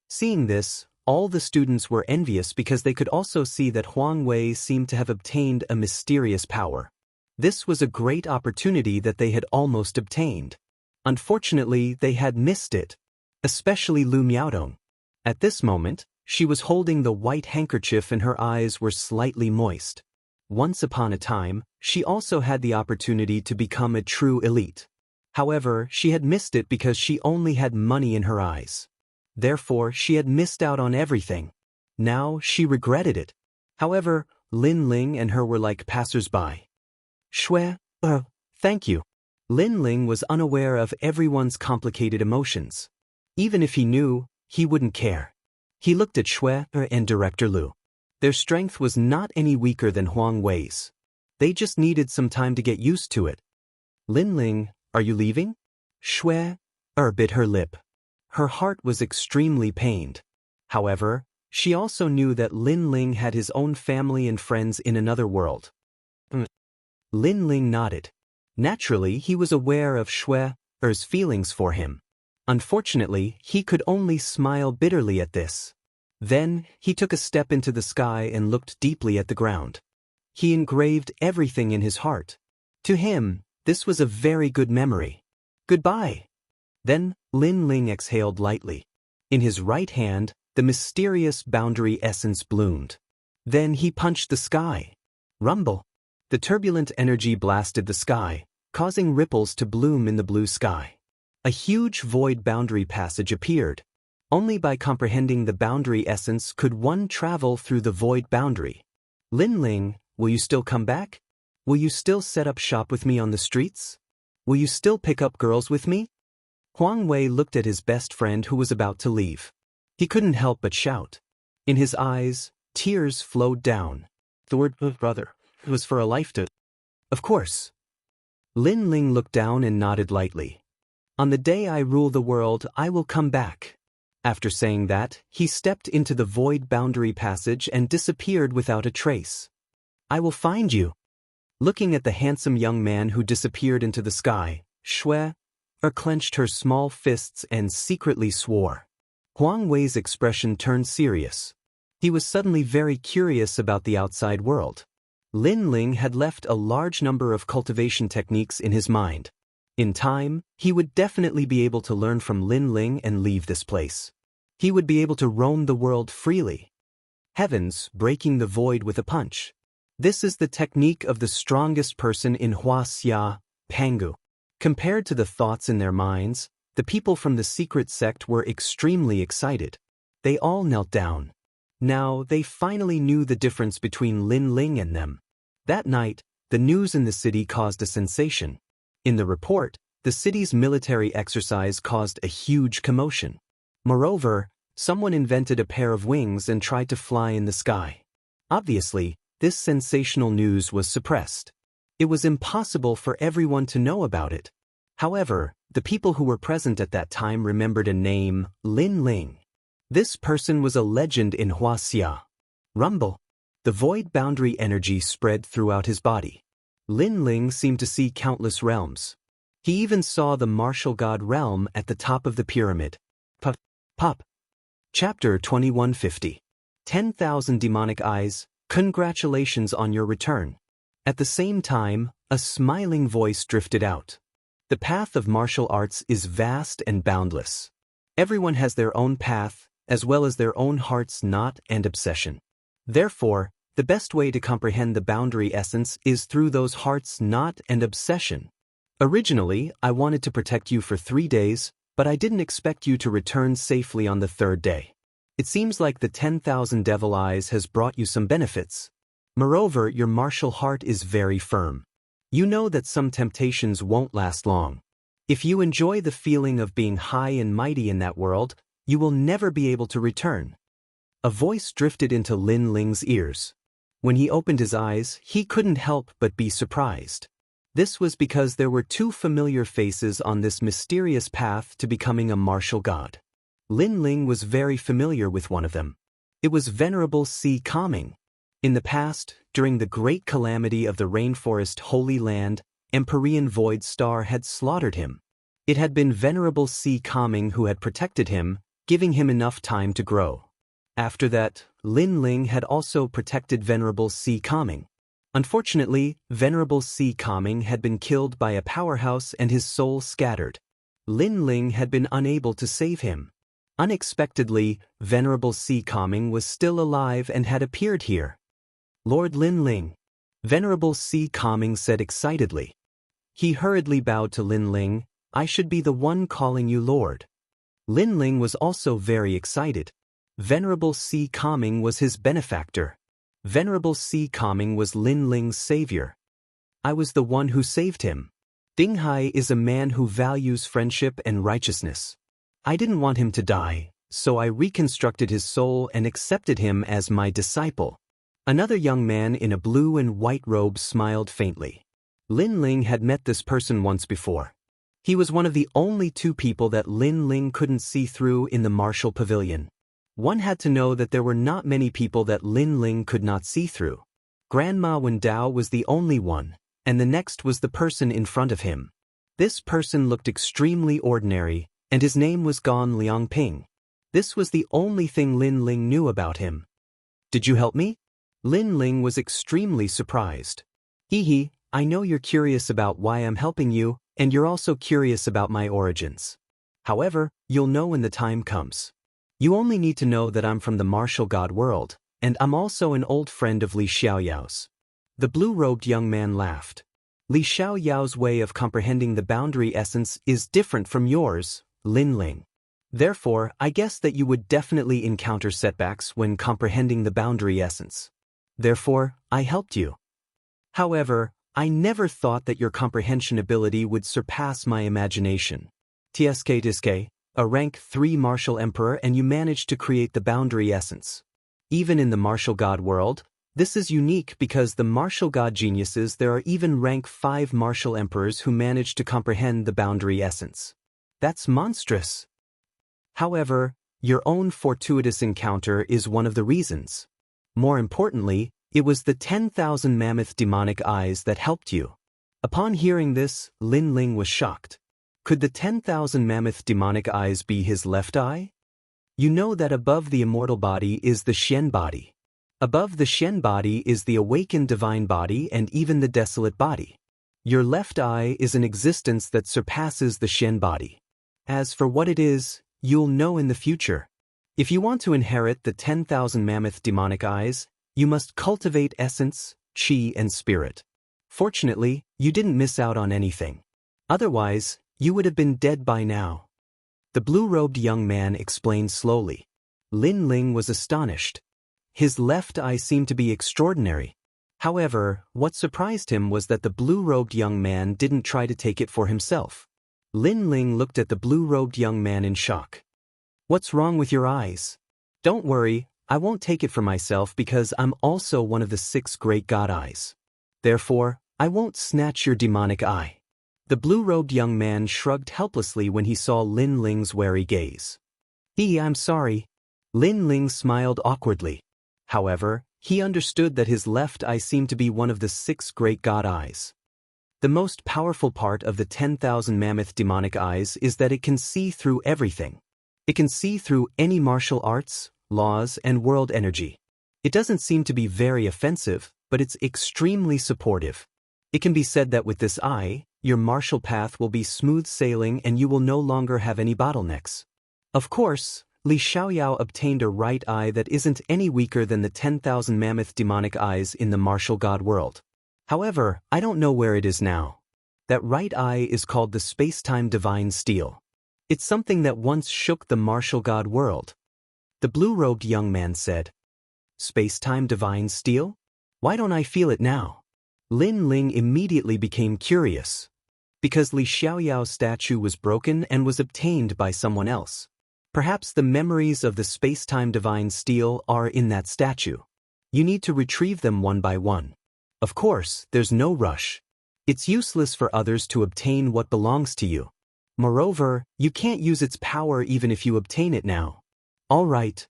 Seeing this, all the students were envious because they could also see that Huang Wei seemed to have obtained a mysterious power. This was a great opportunity that they had almost obtained. Unfortunately, they had missed it. Especially Lu Miaodong. At this moment, she was holding the white handkerchief and her eyes were slightly moist. Once upon a time, she also had the opportunity to become a true elite. However, she had missed it because she only had money in her eyes. Therefore, she had missed out on everything. Now, she regretted it. However, Lin Ling and her were like passers-by. Thank you. Lin Ling was unaware of everyone's complicated emotions. Even if he knew, he wouldn't care. He looked at Shui and Director Lu. Their strength was not any weaker than Huang Wei's. They just needed some time to get used to it. Lin Ling, are you leaving? Shui bit her lip. Her heart was extremely pained. However, She also knew that Lin Ling had his own family and friends in another world. Lin Ling nodded. Naturally, he was aware of Er's feelings for him. Unfortunately, he could only smile bitterly at this. Then, he took a step into the sky and looked deeply at the ground. He engraved everything in his heart. To him, this was a very good memory. Goodbye. Then, Lin Ling exhaled lightly. In his right hand, the mysterious boundary essence bloomed. Then he punched the sky. Rumble. The turbulent energy blasted the sky, causing ripples to bloom in the blue sky. A huge void boundary passage appeared. Only by comprehending the boundary essence could one travel through the void boundary. Lin Ling, will you still come back? Will you still set up shop with me on the streets? Will you still pick up girls with me? Huang Wei looked at his best friend who was about to leave. He couldn't help but shout. In his eyes, tears flowed down. The word brother was for a life to... Of course. Lin Ling looked down and nodded lightly. On the day I rule the world, I will come back. After saying that, he stepped into the void boundary passage and disappeared without a trace. I will find you. Looking at the handsome young man who disappeared into the sky, clenched her small fists and secretly swore. Huang Wei's expression turned serious. He was suddenly very curious about the outside world. Lin Ling had left a large number of cultivation techniques in his mind. In time, he would definitely be able to learn from Lin Ling and leave this place. He would be able to roam the world freely. Heavens, breaking the void with a punch. This is the technique of the strongest person in Huaxia, Pangu. Compared to the thoughts in their minds, the people from the secret sect were extremely excited. They all knelt down. Now, they finally knew the difference between Lin Ling and them. That night, the news in the city caused a sensation. In the report, the city's military exercise caused a huge commotion. Moreover, someone invented a pair of wings and tried to fly in the sky. Obviously, this sensational news was suppressed. It was impossible for everyone to know about it. However, the people who were present at that time remembered a name, Lin Ling. This person was a legend in Huaxia. Rumble. The void boundary energy spread throughout his body. Lin Ling seemed to see countless realms. He even saw the martial god realm at the top of the pyramid. Pop. Chapter 2150. 10,000 demonic eyes, congratulations on your return. At the same time, a smiling voice drifted out. The path of martial arts is vast and boundless. Everyone has their own path, as well as their own heart's knot and obsession. Therefore, the best way to comprehend the boundary essence is through those heart's knot and obsession. Originally, I wanted to protect you for 3 days, but I didn't expect you to return safely on the 3rd day. It seems like the 10,000 devil eyes has brought you some benefits. Moreover, your martial heart is very firm. You know that some temptations won't last long. If you enjoy the feeling of being high and mighty in that world, you will never be able to return. A voice drifted into Lin Ling's ears. When he opened his eyes, he couldn't help but be surprised. This was because there were 2 familiar faces on this mysterious path to becoming a martial god. Lin Ling was very familiar with one of them. It was Venerable Si Kaming. In the past, during the great calamity of the rainforest Holy Land, Empyrean Void Star had slaughtered him. It had been Venerable Si Kaming who had protected him, giving him enough time to grow. After that, Lin Ling had also protected Venerable Si Kaming. Unfortunately, Venerable Si Kaming had been killed by a powerhouse and his soul scattered. Lin Ling had been unable to save him. Unexpectedly, Venerable Si Kaming was still alive and had appeared here. Lord Lin Ling. Venerable Si Kaming said excitedly. He hurriedly bowed to Lin Ling. I should be the one calling you Lord. Lin Ling was also very excited. Venerable Si Kaming was his benefactor. Venerable Si Kaming was Lin Ling's savior. I was the one who saved him. Ding Hai is a man who values friendship and righteousness. I didn't want him to die, so I reconstructed his soul and accepted him as my disciple. Another young man in a blue and white robe smiled faintly. Lin Ling had met this person once before. He was one of the only 2 people that Lin Ling couldn't see through in the martial pavilion. One had to know that there were not many people that Lin Ling could not see through. Grandma Wen Dao was the only one, and the next was the person in front of him. This person looked extremely ordinary, and his name was Gan Liangping. This was the only thing Lin Ling knew about him. Did you help me? Lin Ling was extremely surprised. Hee, I know you're curious about why I'm helping you, and you're also curious about my origins. However, you'll know when the time comes. You only need to know that I'm from the martial god world, and I'm also an old friend of Li Xiaoyao's. The blue-robed young man laughed. Li Xiaoyao's way of comprehending the boundary essence is different from yours, Lin Ling. Therefore, I guess that you would definitely encounter setbacks when comprehending the boundary essence. Therefore, I helped you. However, I never thought that your comprehension ability would surpass my imagination. TSK Diske, a rank 3 martial emperor, and you managed to create the boundary essence. Even in the martial god world, this is unique because the martial god geniuses there are even rank 5 martial emperors who manage to comprehend the boundary essence. That's monstrous. However, your own fortuitous encounter is one of the reasons. More importantly, it was the 10,000 mammoth demonic eyes that helped you. Upon hearing this, Lin Ling was shocked. Could the 10,000 mammoth demonic eyes be his left eye? You know that above the immortal body is the Shen body. Above the Shen body is the awakened divine body and even the desolate body. Your left eye is an existence that surpasses the Shen body. As for what it is, you'll know in the future. If you want to inherit the 10,000 mammoth demonic eyes, you must cultivate essence, qi, and spirit. Fortunately, you didn't miss out on anything. Otherwise, you would have been dead by now. The blue-robed young man explained slowly. Lin Ling was astonished. His left eye seemed to be extraordinary. However, what surprised him was that the blue-robed young man didn't try to take it for himself. Lin Ling looked at the blue-robed young man in shock. What's wrong with your eyes? Don't worry, I won't take it for myself because I'm also one of the 6 great god eyes. Therefore, I won't snatch your demonic eye. The blue-robed young man shrugged helplessly when he saw Lin Ling's wary gaze. I'm sorry. Lin Ling smiled awkwardly. However, he understood that his left eye seemed to be one of the 6 great god eyes. The most powerful part of the 10,000 mammoth demonic eyes is that it can see through everything. It can see through any martial arts, laws, and world energy. It doesn't seem to be very offensive, but it's extremely supportive. It can be said that with this eye, your martial path will be smooth sailing and you will no longer have any bottlenecks. Of course, Li Xiaoyao obtained a right eye that isn't any weaker than the 10,000 mammoth demonic eyes in the martial god world. However, I don't know where it is now. That right eye is called the space-time divine steel. It's something that once shook the martial god world. The blue-robed young man said. Space-time divine steel? Why don't I feel it now? Lin Ling immediately became curious. Because Li Xiaoyao's statue was broken and was obtained by someone else. Perhaps the memories of the space-time divine steel are in that statue. You need to retrieve them one by one. Of course, there's no rush. It's useless for others to obtain what belongs to you. Moreover, you can't use its power even if you obtain it now. All right.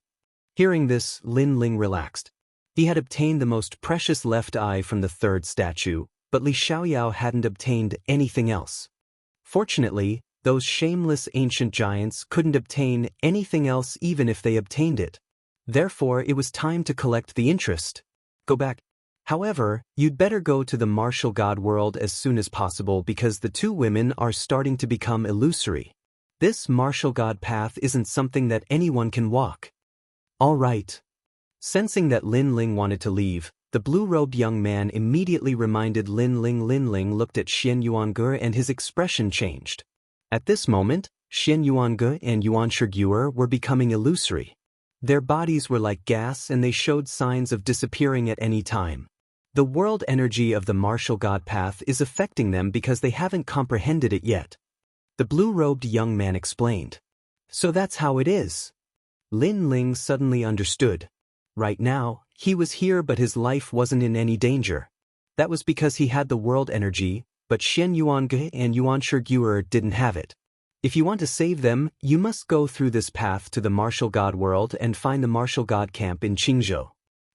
Hearing this, Lin Ling relaxed. He had obtained the most precious left eye from the 3rd statue, but Li Xiaoyao hadn't obtained anything else. Fortunately, those shameless ancient giants couldn't obtain anything else even if they obtained it. Therefore, it was time to collect the interest. Go back. However, you'd better go to the martial god world as soon as possible because the 2 women are starting to become illusory. This martial god path isn't something that anyone can walk. All right. Sensing that Lin Ling wanted to leave, the blue-robed young man immediately reminded Lin Ling. Lin Ling looked at Xian Yuange and his expression changed. At this moment, Xian Yuange and Yuan Shiguer were becoming illusory. Their bodies were like gas and they showed signs of disappearing at any time. The world energy of the martial god path is affecting them because they haven't comprehended it yet. The blue-robed young man explained. So that's how it is. Lin Ling suddenly understood. Right now, he was here but his life wasn't in any danger. That was because he had the world energy, but Xian Yuange and Yuan Shiguer didn't have it. If you want to save them, you must go through this path to the martial god world and find the martial god camp in Qingzhou.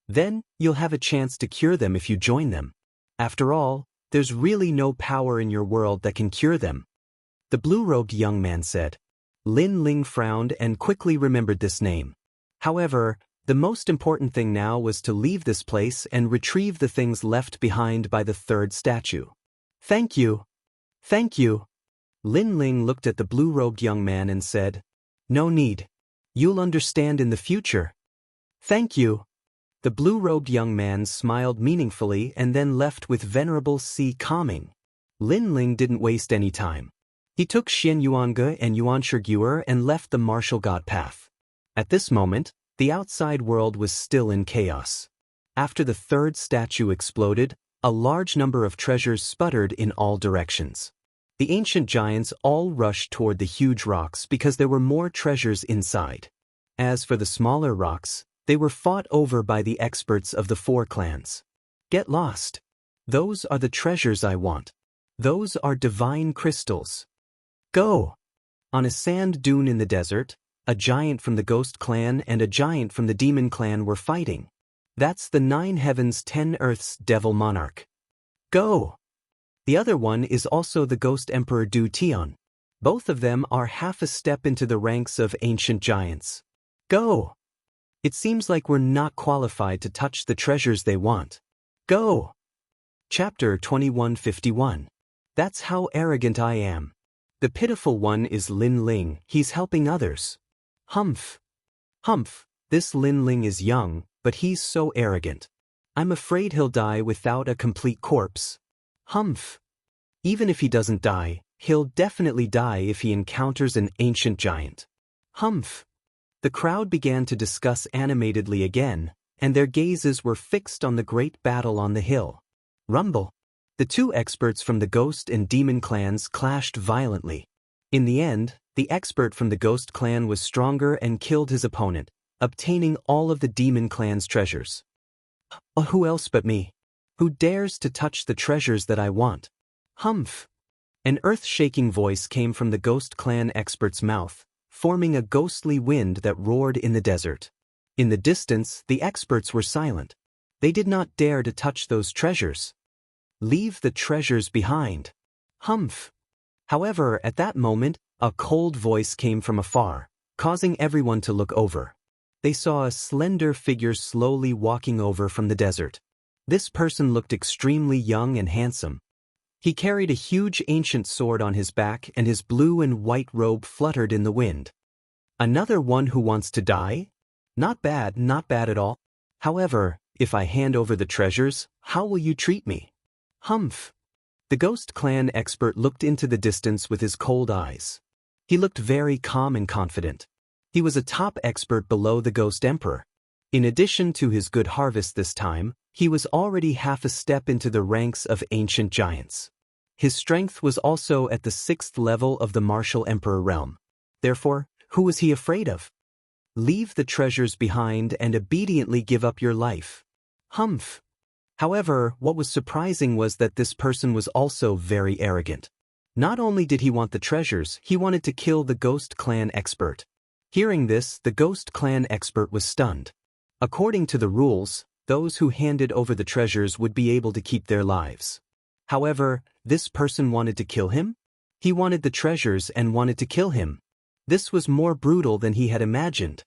Then, you'll have a chance to cure them if you join them. After all, there's really no power in your world that can cure them. The blue-robed young man said. Lin Ling frowned and quickly remembered this name. However, the most important thing now was to leave this place and retrieve the things left behind by the third statue. Thank you. Thank you. Lin Ling looked at the blue-robed young man and said, No need. You'll understand in the future. Thank you. The blue-robed young man smiled meaningfully and then left with venerable Si calming. Lin Ling didn't waste any time. He took Xian Yuange and Yuan Shiguer and left the martial god path. At this moment, the outside world was still in chaos. After the third statue exploded, a large number of treasures sputtered in all directions. The ancient giants all rushed toward the huge rocks because there were more treasures inside. As for the smaller rocks, they were fought over by the experts of the 4 clans. Get lost. Those are the treasures I want. Those are divine crystals. Go! On a sand dune in the desert, a giant from the Ghost Clan and a giant from the Demon Clan were fighting. That's the 9 heavens 10 earths devil monarch. Go! The other one is also the Ghost Emperor Du Tian. Both of them are half a step into the ranks of ancient giants. Go! It seems like we're not qualified to touch the treasures they want. Go! Chapter 2151. That's how arrogant I am. The pitiful one is Lin Ling, he's helping others. Humph. Humph, this Lin Ling is young, but he's so arrogant. I'm afraid he'll die without a complete corpse. Humph. Even if he doesn't die, he'll definitely die if he encounters an ancient giant. Humph. The crowd began to discuss animatedly again, and their gazes were fixed on the great battle on the hill. Rumble. The 2 experts from the Ghost and Demon clans clashed violently. In the end, the expert from the Ghost clan was stronger and killed his opponent, obtaining all of the Demon clan's treasures. Who else but me? Who dares to touch the treasures that I want? Humph. An earth-shaking voice came from the Ghost clan expert's mouth, forming a ghostly wind that roared in the desert. In the distance, the experts were silent. They did not dare to touch those treasures. Leave the treasures behind. Humph. However, at that moment, a cold voice came from afar, causing everyone to look over. They saw a slender figure slowly walking over from the desert. This person looked extremely young and handsome. He carried a huge ancient sword on his back and his blue and white robe fluttered in the wind. Another one who wants to die? Not bad at all. However, if I hand over the treasures, how will you treat me? Humph. The Ghost Clan expert looked into the distance with his cold eyes. He looked very calm and confident. He was a top expert below the Ghost Emperor. In addition to his good harvest this time, he was already half a step into the ranks of ancient giants. His strength was also at the 6th level of the martial emperor realm. Therefore, who was he afraid of? Leave the treasures behind and obediently give up your life. Humph. However, what was surprising was that this person was also very arrogant. Not only did he want the treasures, he wanted to kill the Ghost Clan expert. Hearing this, the Ghost Clan expert was stunned. According to the rules, those who handed over the treasures would be able to keep their lives. However, this person wanted to kill him? He wanted the treasures and wanted to kill him. This was more brutal than he had imagined.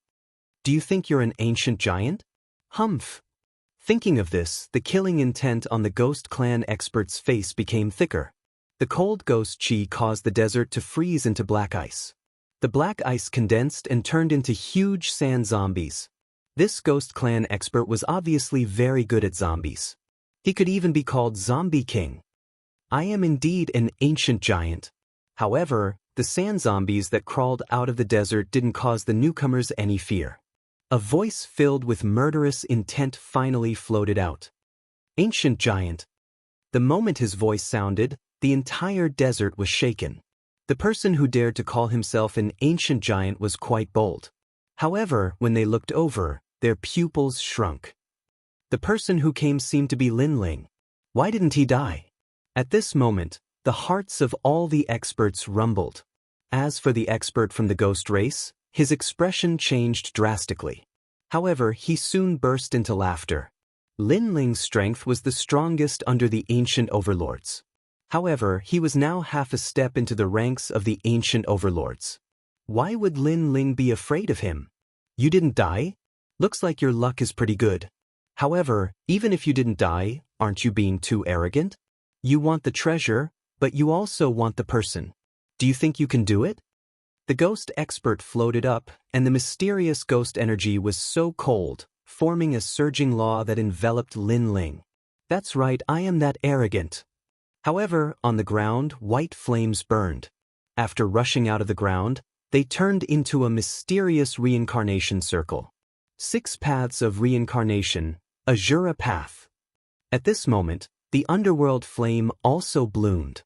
Do you think you're an ancient giant? Humph. Thinking of this, the killing intent on the Ghost Clan expert's face became thicker. The cold ghost chi caused the desert to freeze into black ice. The black ice condensed and turned into huge sand zombies. This Ghost Clan expert was obviously very good at zombies. He could even be called Zombie King. I am indeed an ancient giant. However, the sand zombies that crawled out of the desert didn't cause the newcomers any fear. A voice filled with murderous intent finally floated out. Ancient giant. The moment his voice sounded, the entire desert was shaken. The person who dared to call himself an ancient giant was quite bold. However, when they looked over, their pupils shrunk. The person who came seemed to be Lin Ling. Why didn't he die? At this moment, the hearts of all the experts rumbled. As for the expert from the ghost race, his expression changed drastically. However, he soon burst into laughter. Lin Ling's strength was the strongest under the ancient overlords. However, he was now half a step into the ranks of the ancient overlords. Why would Lin Ling be afraid of him? You didn't die? Looks like your luck is pretty good. However, even if you didn't die, aren't you being too arrogant? You want the treasure, but you also want the person. Do you think you can do it? The ghost expert floated up, and the mysterious ghost energy was so cold, forming a surging law that enveloped Lin Ling. That's right, I am that arrogant. However, on the ground, white flames burned. After rushing out of the ground, they turned into a mysterious reincarnation circle. 6 paths of reincarnation, Azura path. At this moment, the underworld flame also bloomed.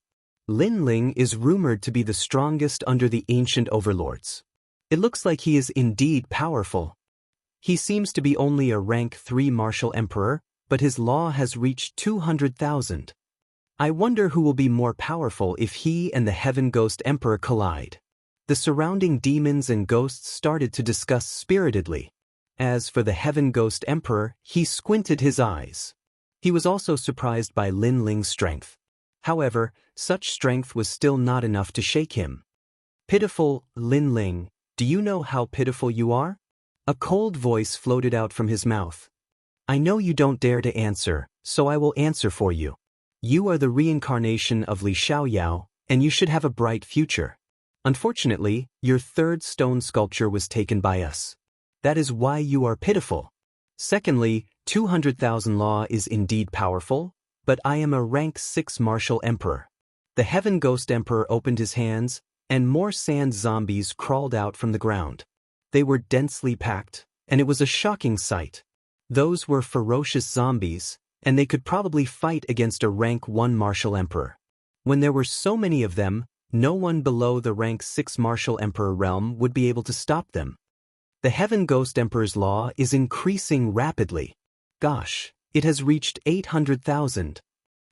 Lin Ling is rumored to be the strongest under the ancient overlords. It looks like he is indeed powerful. He seems to be only a rank 3 martial emperor, but his law has reached 200,000. I wonder who will be more powerful if he and the Heaven Ghost Emperor collide. The surrounding demons and ghosts started to discuss spiritedly. As for the Heaven Ghost Emperor, he squinted his eyes. He was also surprised by Lin Ling's strength. However, such strength was still not enough to shake him. Pitiful, Lin Ling, do you know how pitiful you are? A cold voice floated out from his mouth. I know you don't dare to answer, so I will answer for you. You are the reincarnation of Li Xiaoyao, and you should have a bright future. Unfortunately, your 3rd stone sculpture was taken by us. That is why you are pitiful. Secondly, 200,000 law is indeed powerful, but I am a rank 6 martial emperor. The Heaven Ghost Emperor opened his hands, and more sand zombies crawled out from the ground. They were densely packed, and it was a shocking sight. Those were ferocious zombies, and they could probably fight against a rank 1 martial emperor. When there were so many of them, no one below the rank 6 martial emperor realm would be able to stop them. The Heaven Ghost Emperor's law is increasing rapidly. Gosh, it has reached 800,000.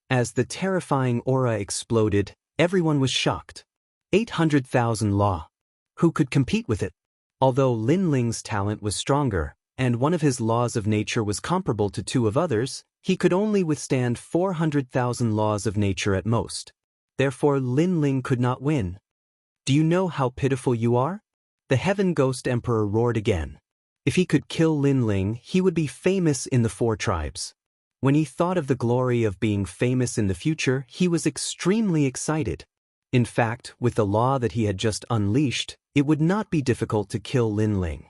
As the terrifying aura exploded, everyone was shocked. 800,000 law. Who could compete with it? Although Lin Ling's talent was stronger, and one of his laws of nature was comparable to 2 of others, he could only withstand 400,000 laws of nature at most. Therefore, Lin Ling could not win. Do you know how pitiful you are? The Heaven Ghost Emperor roared again. If he could kill Lin Ling, he would be famous in the 4 tribes. When he thought of the glory of being famous in the future, he was extremely excited. In fact, with the law that he had just unleashed, it would not be difficult to kill Lin Ling.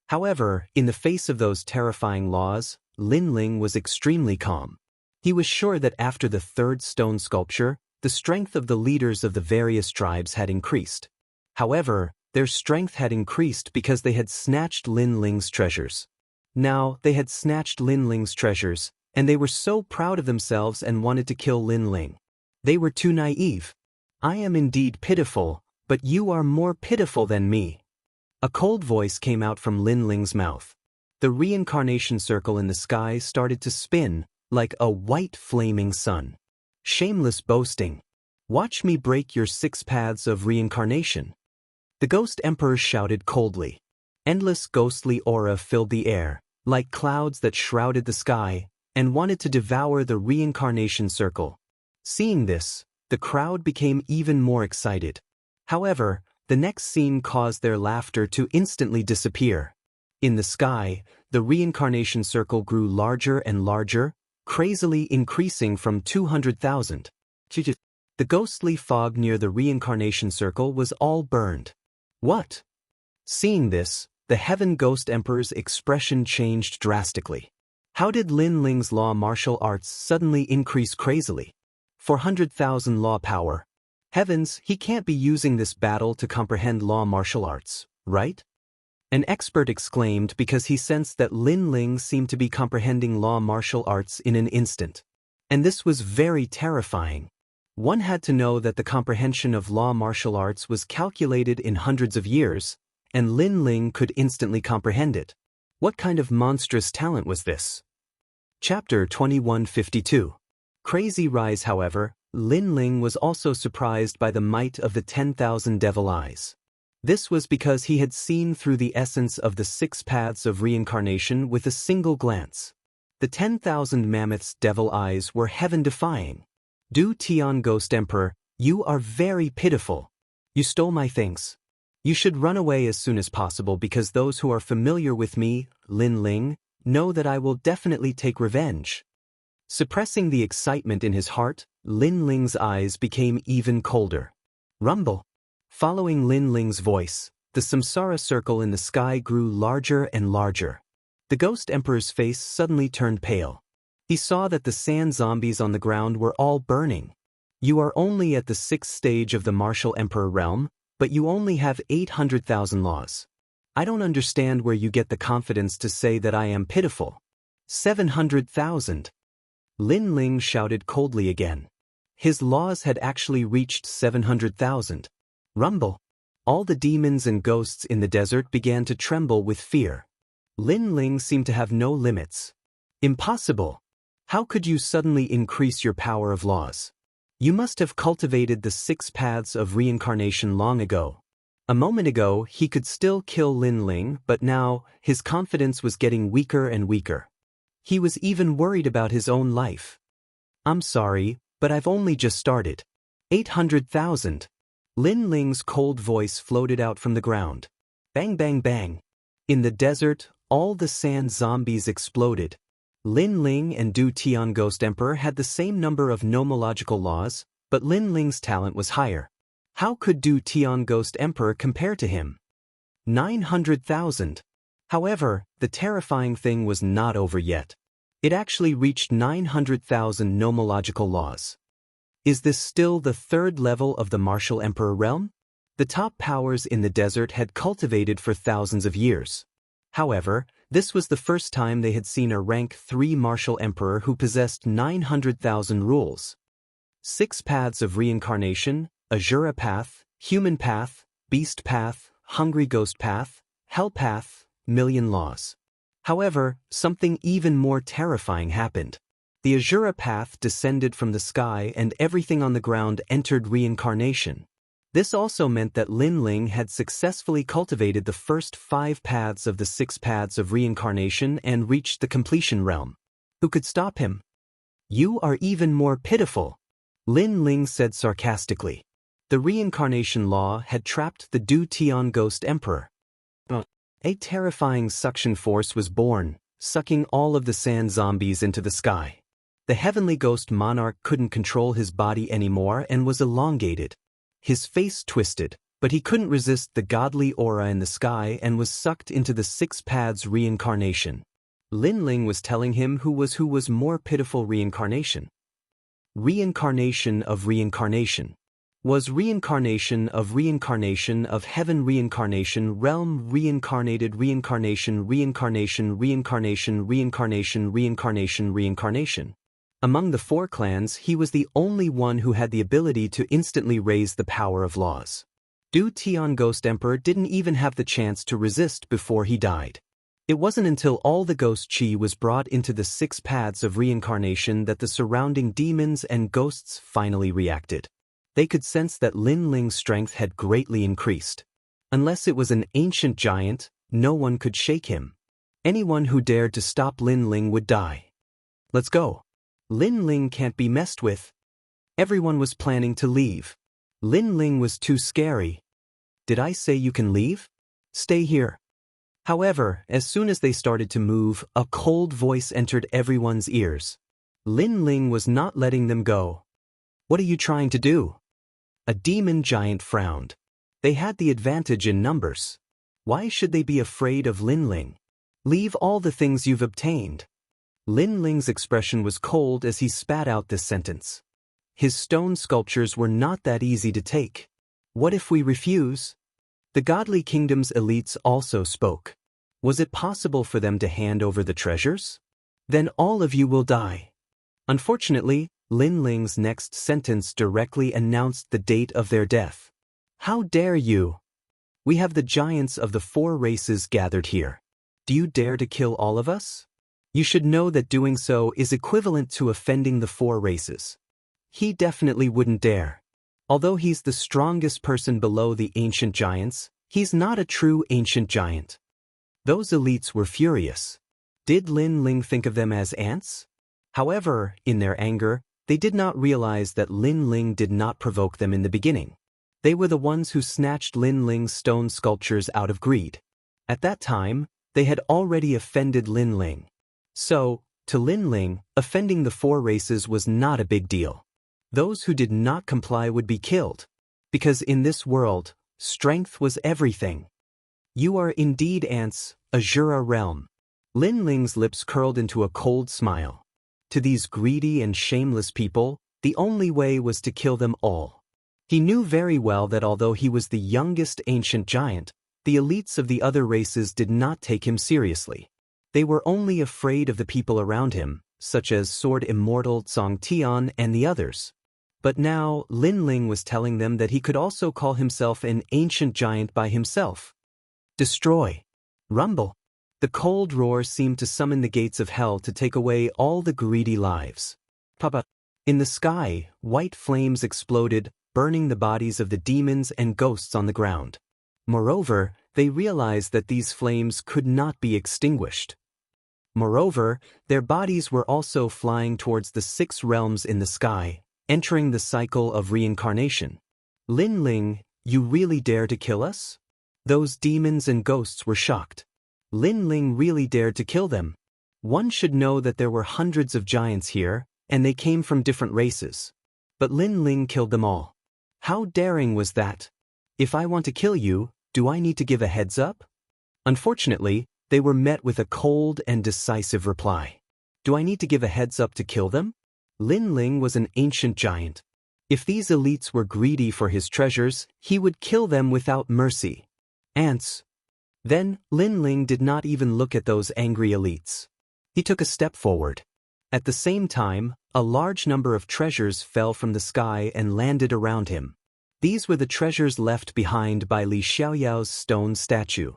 However, in the face of those terrifying laws, Lin Ling was extremely calm. He was sure that after the 3rd stone sculpture, the strength of the leaders of the various tribes had increased. However, their strength had increased because they had snatched Lin Ling's treasures. Now, they had snatched Lin Ling's treasures, and they were so proud of themselves and wanted to kill Lin Ling. They were too naive. I am indeed pitiful, but you are more pitiful than me. A cold voice came out from Lin Ling's mouth. The reincarnation circle in the sky started to spin, like a white flaming sun. Shameless boasting. Watch me break your 6 paths of reincarnation. The Ghost Emperor shouted coldly. Endless ghostly aura filled the air, like clouds that shrouded the sky, and wanted to devour the reincarnation circle. Seeing this, the crowd became even more excited. However, the next scene caused their laughter to instantly disappear. In the sky, the reincarnation circle grew larger and larger, crazily increasing from 200,000. The ghostly fog near the reincarnation circle was all burned. What? Seeing this, the Heaven Ghost Emperor's expression changed drastically. How did Lin Ling's law martial arts suddenly increase crazily? 400,000 law power. Heavens, he can't be using this battle to comprehend law martial arts, right? An expert exclaimed because he sensed that Lin Ling seemed to be comprehending law martial arts in an instant. And this was very terrifying. One had to know that the comprehension of law martial arts was calculated in hundreds of years, and Lin Ling could instantly comprehend it. What kind of monstrous talent was this? Chapter 2152. Crazy Rise. However, Lin Ling was also surprised by the might of the 10,000 devil eyes. This was because he had seen through the essence of the 6 paths of reincarnation with a single glance. The 10,000 mammoths' devil eyes were heaven-defying. Du Tian Ghost Emperor, you are very pitiful. You stole my things. You should run away as soon as possible because those who are familiar with me, Lin Ling, know that I will definitely take revenge. Suppressing the excitement in his heart, Lin Ling's eyes became even colder. Rumble. Following Lin Ling's voice, the samsara circle in the sky grew larger and larger. The Ghost Emperor's face suddenly turned pale. He saw that the sand zombies on the ground were all burning. You are only at the 6th stage of the Martial Emperor realm, but you only have 800,000 laws. I don't understand where you get the confidence to say that I am pitiful. 700,000. Lin Ling shouted coldly again. His laws had actually reached 700,000. Rumble. All the demons and ghosts in the desert began to tremble with fear. Lin Ling seemed to have no limits. Impossible. How could you suddenly increase your power of laws? You must have cultivated the 6 paths of reincarnation long ago. A moment ago, he could still kill Lin Ling, but now, his confidence was getting weaker and weaker. He was even worried about his own life. I'm sorry, but I've only just started. 800,000. Lin Ling's cold voice floated out from the ground. Bang bang bang. In the desert, all the sand zombies exploded. Lin Ling and Du Tian Ghost Emperor had the same number of nomological laws, but Lin Ling's talent was higher. How could Du Tian Ghost Emperor compare to him? 900,000. However, the terrifying thing was not over yet. It actually reached 900,000 nomological laws. Is this still the 3rd level of the Martial Emperor realm? The top powers in the desert had cultivated for thousands of years. However, this was the first time they had seen a rank 3 Martial Emperor who possessed 900,000 rules. 6 paths of reincarnation, Azura path, human path, beast path, hungry ghost path, hell path, million laws. However, something even more terrifying happened. The Azura path descended from the sky and everything on the ground entered reincarnation. This also meant that Lin Ling had successfully cultivated the first 5 paths of the 6 paths of reincarnation and reached the completion realm. Who could stop him? You are even more pitiful, Lin Ling said sarcastically. The reincarnation law had trapped the Du Tian Ghost Emperor. A terrifying suction force was born, sucking all of the sand zombies into the sky. The heavenly ghost Monarch couldn't control his body anymore and was elongated. His face twisted, but he couldn't resist the godly aura in the sky and was sucked into the 6 paths reincarnation. Lin Ling was telling him who was more pitiful reincarnation. Reincarnation of reincarnation. Was reincarnation of heaven reincarnation realm reincarnated reincarnation. Among the 4 clans, he was the only one who had the ability to instantly raise the power of laws. Du Tian Ghost Emperor didn't even have the chance to resist before he died. It wasn't until all the ghost chi was brought into the 6 paths of reincarnation that the surrounding demons and ghosts finally reacted. They could sense that Lin Ling's strength had greatly increased. Unless it was an ancient giant, no one could shake him. Anyone who dared to stop Lin Ling would die. Let's go. Lin Ling can't be messed with. Everyone was planning to leave. Lin Ling was too scary. Did I say you can leave? Stay here. However, as soon as they started to move, a cold voice entered everyone's ears. Lin Ling was not letting them go. What are you trying to do? A demon giant frowned. They had the advantage in numbers. Why should they be afraid of Lin Ling? Leave all the things you've obtained. Lin Ling's expression was cold as he spat out this sentence. His stone sculptures were not that easy to take. What if we refuse? The godly kingdom's elites also spoke. Was it possible for them to hand over the treasures? Then all of you will die. Unfortunately, Lin Ling's next sentence directly announced the date of their death. How dare you? We have the giants of the 4 races gathered here. Do you dare to kill all of us? You should know that doing so is equivalent to offending the 4 races. He definitely wouldn't dare. Although he's the strongest person below the ancient giants, he's not a true ancient giant. Those elites were furious. Did Lin Ling think of them as ants? However, in their anger, they did not realize that Lin Ling did not provoke them in the beginning. They were the ones who snatched Lin Ling's stone sculptures out of greed. At that time, they had already offended Lin Ling. So, to Lin Ling, offending the four races was not a big deal. Those who did not comply would be killed. Because in this world, strength was everything. You are indeed ants, Azura realm. Lin Ling's lips curled into a cold smile. To these greedy and shameless people, the only way was to kill them all. He knew very well that although he was the youngest ancient giant, the elites of the other races did not take him seriously. They were only afraid of the people around him, such as Sword Immortal Song Tian and the others. But now, Lin Ling was telling them that he could also call himself an ancient giant by himself. Destroy. Rumble. The cold roar seemed to summon the gates of hell to take away all the greedy lives. Papa. In the sky, white flames exploded, burning the bodies of the demons and ghosts on the ground. Moreover, they realized that these flames could not be extinguished. Moreover, their bodies were also flying towards the 6 realms in the sky, entering the cycle of reincarnation. Lin Ling, you really dare to kill us? Those demons and ghosts were shocked. Lin Ling really dared to kill them. One should know that there were hundreds of giants here, and they came from different races. But Lin Ling killed them all. How daring was that? If I want to kill you, do I need to give a heads up? Unfortunately, they were met with a cold and decisive reply. Do I need to give a heads up to kill them? Lin Ling was an ancient giant. If these elites were greedy for his treasures, he would kill them without mercy. Ants. Then, Lin Ling did not even look at those angry elites. He took a step forward. At the same time, a large number of treasures fell from the sky and landed around him. These were the treasures left behind by Li Xiaoyao's stone statue.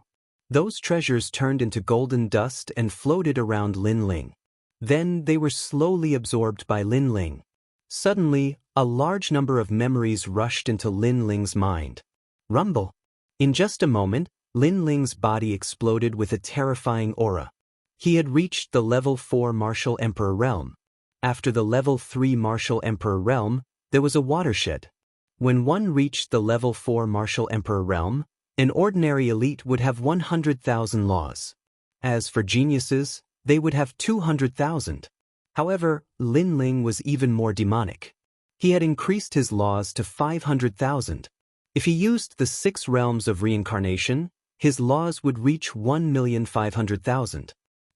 Those treasures turned into golden dust and floated around Lin Ling. Then they were slowly absorbed by Lin Ling. Suddenly, a large number of memories rushed into Lin Ling's mind. Rumble. In just a moment, Lin Ling's body exploded with a terrifying aura. He had reached the level 4 Martial Emperor realm. After the level 3 Martial Emperor realm, there was a watershed. When one reached the level 4 Martial Emperor realm, an ordinary elite would have 100,000 laws. As for geniuses, they would have 200,000. However, Lin Ling was even more demonic. He had increased his laws to 500,000. If he used the 6 realms of reincarnation, his laws would reach 1,500,000.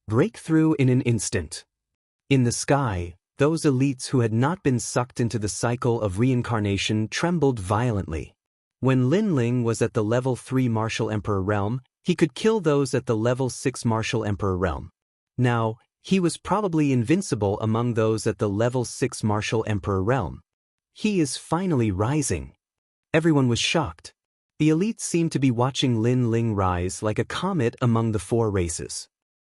Breakthrough in an instant. In the sky, those elites who had not been sucked into the cycle of reincarnation trembled violently. When Lin Ling was at the level 3 Martial Emperor realm, he could kill those at the level 6 Martial Emperor realm. Now, he was probably invincible among those at the level 6 Martial Emperor realm. He is finally rising. Everyone was shocked. The elites seemed to be watching Lin Ling rise like a comet among the 4 races.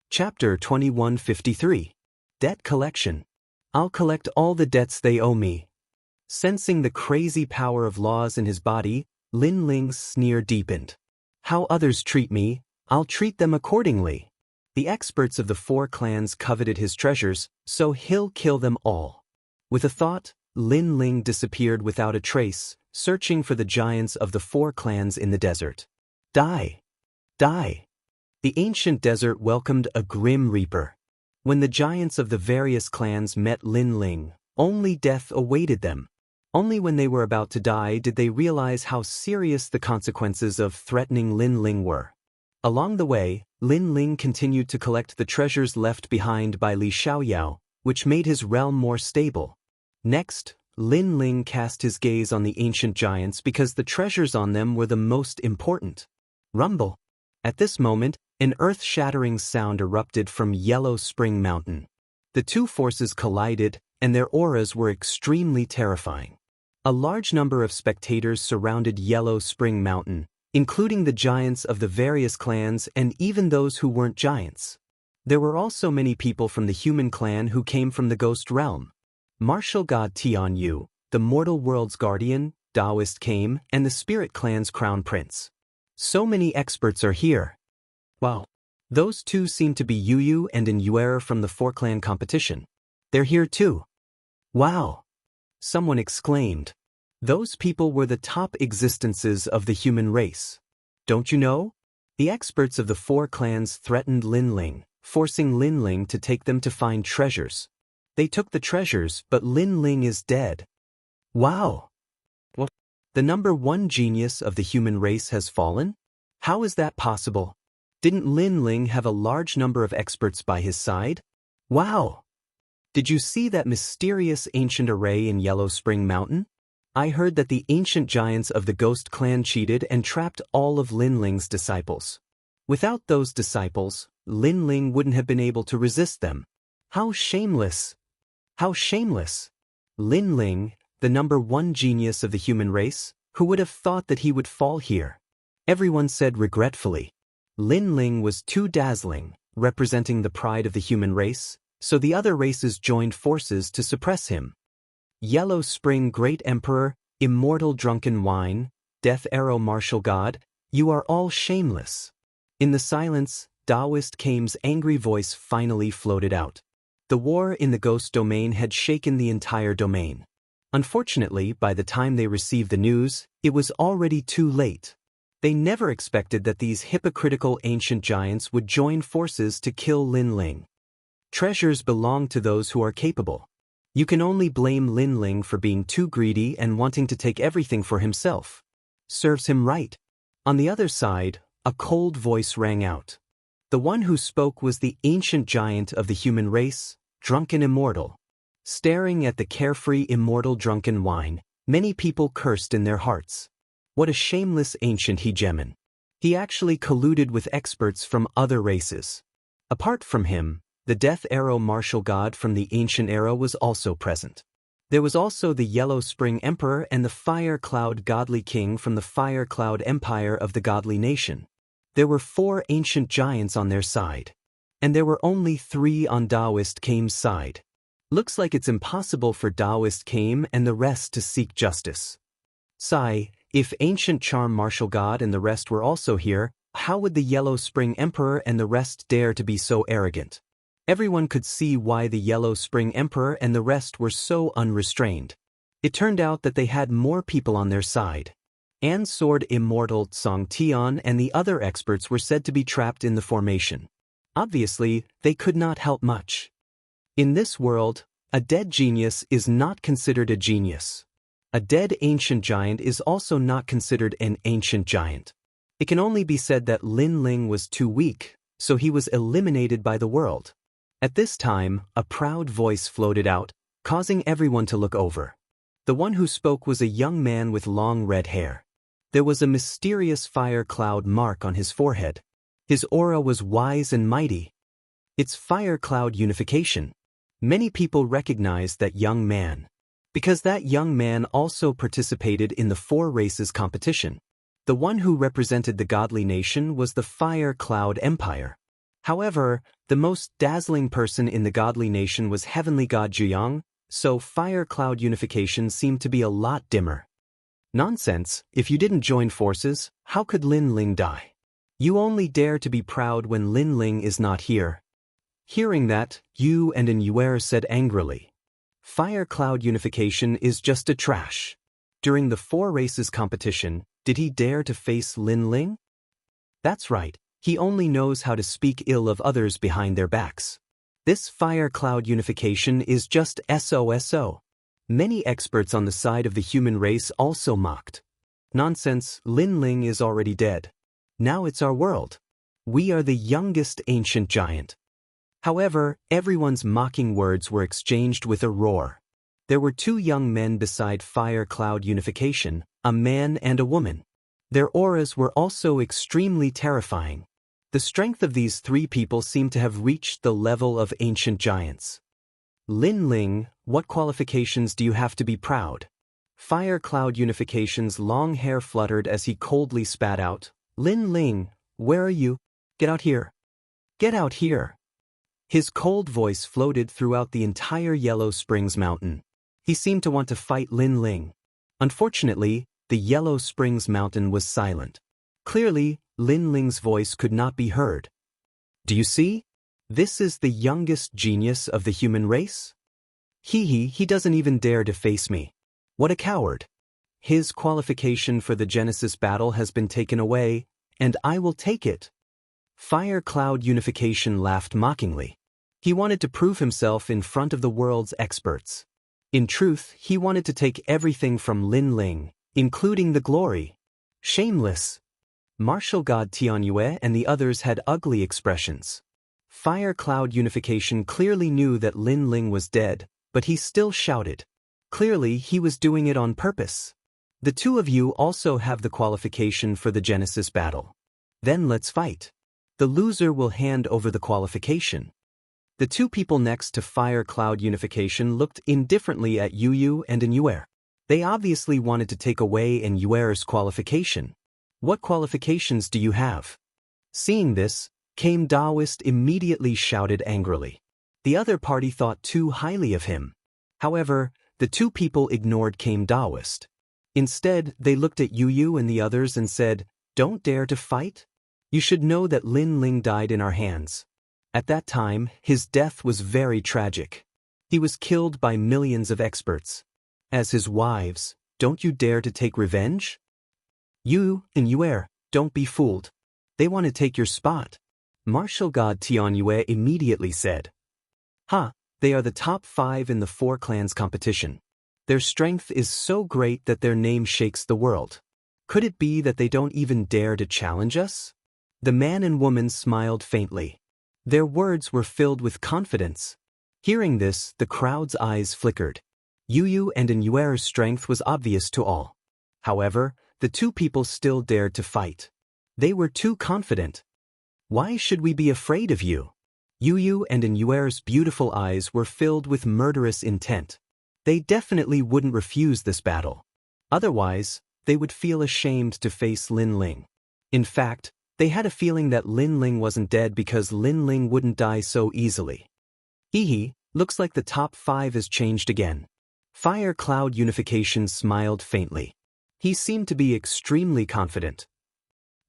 Chapter 2153. Debt Collection. I'll collect all the debts they owe me. Sensing the crazy power of laws in his body, Lin Ling's sneer deepened. How others treat me, I'll treat them accordingly. The experts of the 4 clans coveted his treasures, so he'll kill them all. With a thought, Lin Ling disappeared without a trace, searching for the giants of the 4 clans in the desert. Die! Die! The ancient desert welcomed a grim reaper. When the giants of the various clans met Lin Ling, only death awaited them. Only when they were about to die did they realize how serious the consequences of threatening Lin Ling were. Along the way, Lin Ling continued to collect the treasures left behind by Li Xiaoyao, which made his realm more stable. Next, Lin Ling cast his gaze on the ancient giants because the treasures on them were the most important. Rumble. At this moment, an earth-shattering sound erupted from Yellow Spring Mountain. The 2 forces collided, and their auras were extremely terrifying. A large number of spectators surrounded Yellow Spring Mountain, including the giants of the various clans and even those who weren't giants. There were also many people from the human clan who came from the ghost realm. Martial God Tian Yu, the mortal world's guardian, Taoist came, and the spirit clan's crown prince. So many experts are here. Wow. Those two seem to be Yu and Inuera from the four-clan competition. They're here too. Wow. Someone exclaimed. Those people were the top existences of the human race. Don't you know? The experts of the four clans threatened Linling, forcing Linling to take them to find treasures. They took the treasures, but Linling is dead. Wow. What? The number one genius of the human race has fallen? How is that possible? Didn't Linling have a large number of experts by his side? Wow. Did you see that mysterious ancient array in Yellow Spring Mountain? I heard that the ancient giants of the Ghost Clan cheated and trapped all of Linling's disciples. Without those disciples, Linling wouldn't have been able to resist them. How shameless! How shameless! Linling, the number one genius of the human race, who would have thought that he would fall here? Everyone said regretfully. Linling was too dazzling, representing the pride of the human race, so the other races joined forces to suppress him. Yellow Spring Great Emperor, Immortal Drunken Wine, Death Arrow Martial God, you are all shameless. In the silence, Taoist Kame's angry voice finally floated out. The war in the ghost domain had shaken the entire domain. Unfortunately, by the time they received the news, it was already too late. They never expected that these hypocritical ancient giants would join forces to kill Linling. Treasures belong to those who are capable. You can only blame Linling for being too greedy and wanting to take everything for himself. Serves him right. On the other side, a cold voice rang out. The one who spoke was the ancient giant of the human race, Drunken Immortal. Staring at the carefree immortal Drunken Wine, many people cursed in their hearts. What a shameless ancient hegemon. He actually colluded with experts from other races. Apart from him, the Death Arrow Martial God from the Ancient Era was also present. There was also the Yellow Spring Emperor and the Fire Cloud Godly King from the Fire Cloud Empire of the Godly Nation. There were 4 ancient giants on their side. And there were only 3 on Taoist Kame's side. Looks like it's impossible for Taoist Kame and the rest to seek justice. Sigh, if Ancient Charm Martial God and the rest were also here, how would the Yellow Spring Emperor and the rest dare to be so arrogant? Everyone could see why the Yellow Spring Emperor and the rest were so unrestrained. It turned out that they had more people on their side. And Sword Immortal Tsong Tian and the other experts were said to be trapped in the formation. Obviously, they could not help much. In this world, a dead genius is not considered a genius. A dead ancient giant is also not considered an ancient giant. It can only be said that Linling was too weak, so he was eliminated by the world. At this time, a proud voice floated out, causing everyone to look over. The one who spoke was a young man with long red hair. There was a mysterious fire cloud mark on his forehead. His aura was wise and mighty. It's fire cloud unification. Many people recognized that young man. Because that young man also participated in the 4 races competition. The one who represented the godly nation was the Fire Cloud Empire. However, the most dazzling person in the godly nation was Heavenly God Zhuyang, so Fire Cloud unification seemed to be a lot dimmer. Nonsense, if you didn't join forces, how could Linling die? You only dare to be proud when Linling is not here. Hearing that, Yu and Inuera said angrily. Fire Cloud unification is just a trash. During the 4 races competition, did he dare to face Linling? That's right, he only knows how to speak ill of others behind their backs. This Fire Cloud unification is just SOSO. Many experts on the side of the human race also mocked. Nonsense, Linling is already dead. Now it's our world. We are the youngest ancient giant. However, everyone's mocking words were exchanged with a roar. There were 2 young men beside Fire Cloud unification, a man and a woman. Their auras were also extremely terrifying. The strength of these 3 people seemed to have reached the level of ancient giants. Linling, what qualifications do you have to be proud? Fire Cloud unification's long hair fluttered as he coldly spat out, Linling, where are you? Get out here. Get out here. His cold voice floated throughout the entire Yellow Springs Mountain. He seemed to want to fight Lin Ling. Unfortunately, the Yellow Springs Mountain was silent. Clearly, Lin Ling's voice could not be heard. Do you see? This is the youngest genius of the human race? He doesn't even dare to face me. What a coward. His qualification for the Genesis battle has been taken away, and I will take it. Fire Cloud Unification laughed mockingly. He wanted to prove himself in front of the world's experts. In truth, he wanted to take everything from Lin Ling, including the glory. Shameless. Martial God Tianyue and the others had ugly expressions. Fire Cloud Unification clearly knew that Lin Ling was dead, but he still shouted. Clearly, he was doing it on purpose. The two of you also have the qualification for the Genesis battle. Then let's fight. The loser will hand over the qualification. The two people next to Fire Cloud Unification looked indifferently at Yu and Enuer. They obviously wanted to take away Enuer's qualification. What qualifications do you have? Seeing this, Kame Daoist immediately shouted angrily. The other party thought too highly of him. However, the two people ignored Kame Daoist. Instead, they looked at Yu and the others and said, "Don't dare to fight? You should know that Lin Ling died in our hands." At that time, his death was very tragic. He was killed by millions of experts. As his wives, don't you dare to take revenge? You and Yuer, don't be fooled. They want to take your spot. Martial God Tianyue immediately said. They are the top 5 in the 4 clans competition. Their strength is so great that their name shakes the world. Could it be that they don't even dare to challenge us? The man and woman smiled faintly. Their words were filled with confidence. Hearing this, the crowd's eyes flickered. Yu and Enuer's strength was obvious to all. However, the two people still dared to fight. They were too confident. Why should we be afraid of you? Yu and Enuer's beautiful eyes were filled with murderous intent. They definitely wouldn't refuse this battle. Otherwise, they would feel ashamed to face Lin Ling. In fact, they had a feeling that Lin Ling wasn't dead because Lin Ling wouldn't die so easily. Looks like the top 5 has changed again. Fire Cloud Unification smiled faintly. He seemed to be extremely confident.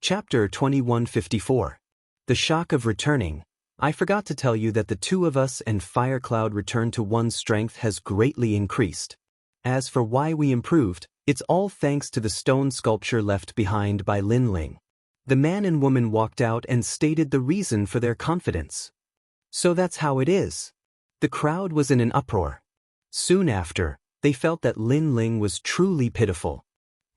Chapter 2154. The Shock of Returning. I forgot to tell you that the two of us and Fire Cloud return to one's strength has greatly increased. As for why we improved, it's all thanks to the stone sculpture left behind by Lin Ling. The man and woman walked out and stated the reason for their confidence. So that's how it is. The crowd was in an uproar. Soon after, they felt that Lin Ling was truly pitiful.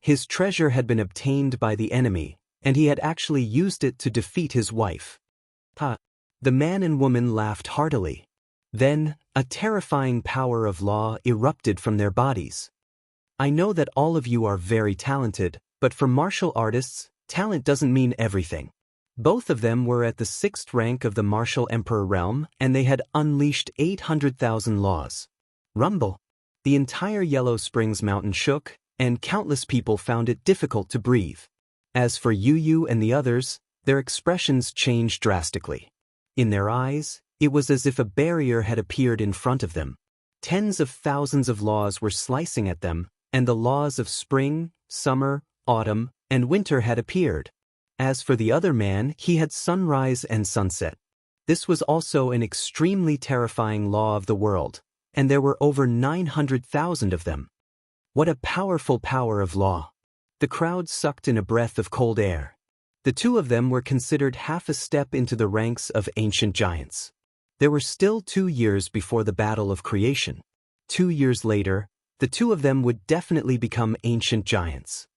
His treasure had been obtained by the enemy, and he had actually used it to defeat his wife. The man and woman laughed heartily. Then, a terrifying power of law erupted from their bodies. I know that all of you are very talented, but for martial artists, talent doesn't mean everything. Both of them were at the 6th rank of the Martial Emperor realm, and they had unleashed 800,000 laws. Rumble. The entire Yellow Springs Mountain shook, and countless people found it difficult to breathe. As for Yu and the others, their expressions changed drastically. In their eyes, it was as if a barrier had appeared in front of them. Tens of thousands of laws were slicing at them, and the laws of spring, summer, autumn, and winter had appeared. As for the other man, he had sunrise and sunset. This was also an extremely terrifying law of the world, and there were over 900,000 of them. What a powerful power of law! The crowd sucked in a breath of cold air. The two of them were considered half a step into the ranks of ancient giants. There were still 2 years before the battle of creation. 2 years later, the two of them would definitely become ancient giants.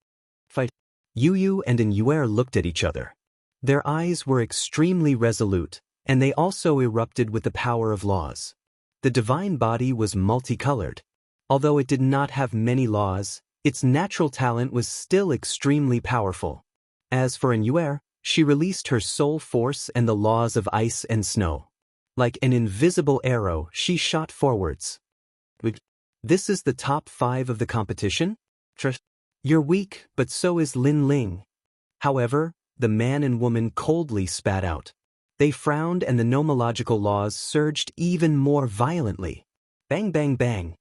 Fight. Yu and Enuer looked at each other. Their eyes were extremely resolute, and they also erupted with the power of laws. The divine body was multicolored. Although it did not have many laws, its natural talent was still extremely powerful. As for Enuer, she released her soul force and the laws of ice and snow. Like an invisible arrow, she shot forwards. This is the top 5 of the competition? You're weak, but so is Lin Ling. However, the man and woman coldly spat out. They frowned and the nomological laws surged even more violently. Bang bang bang.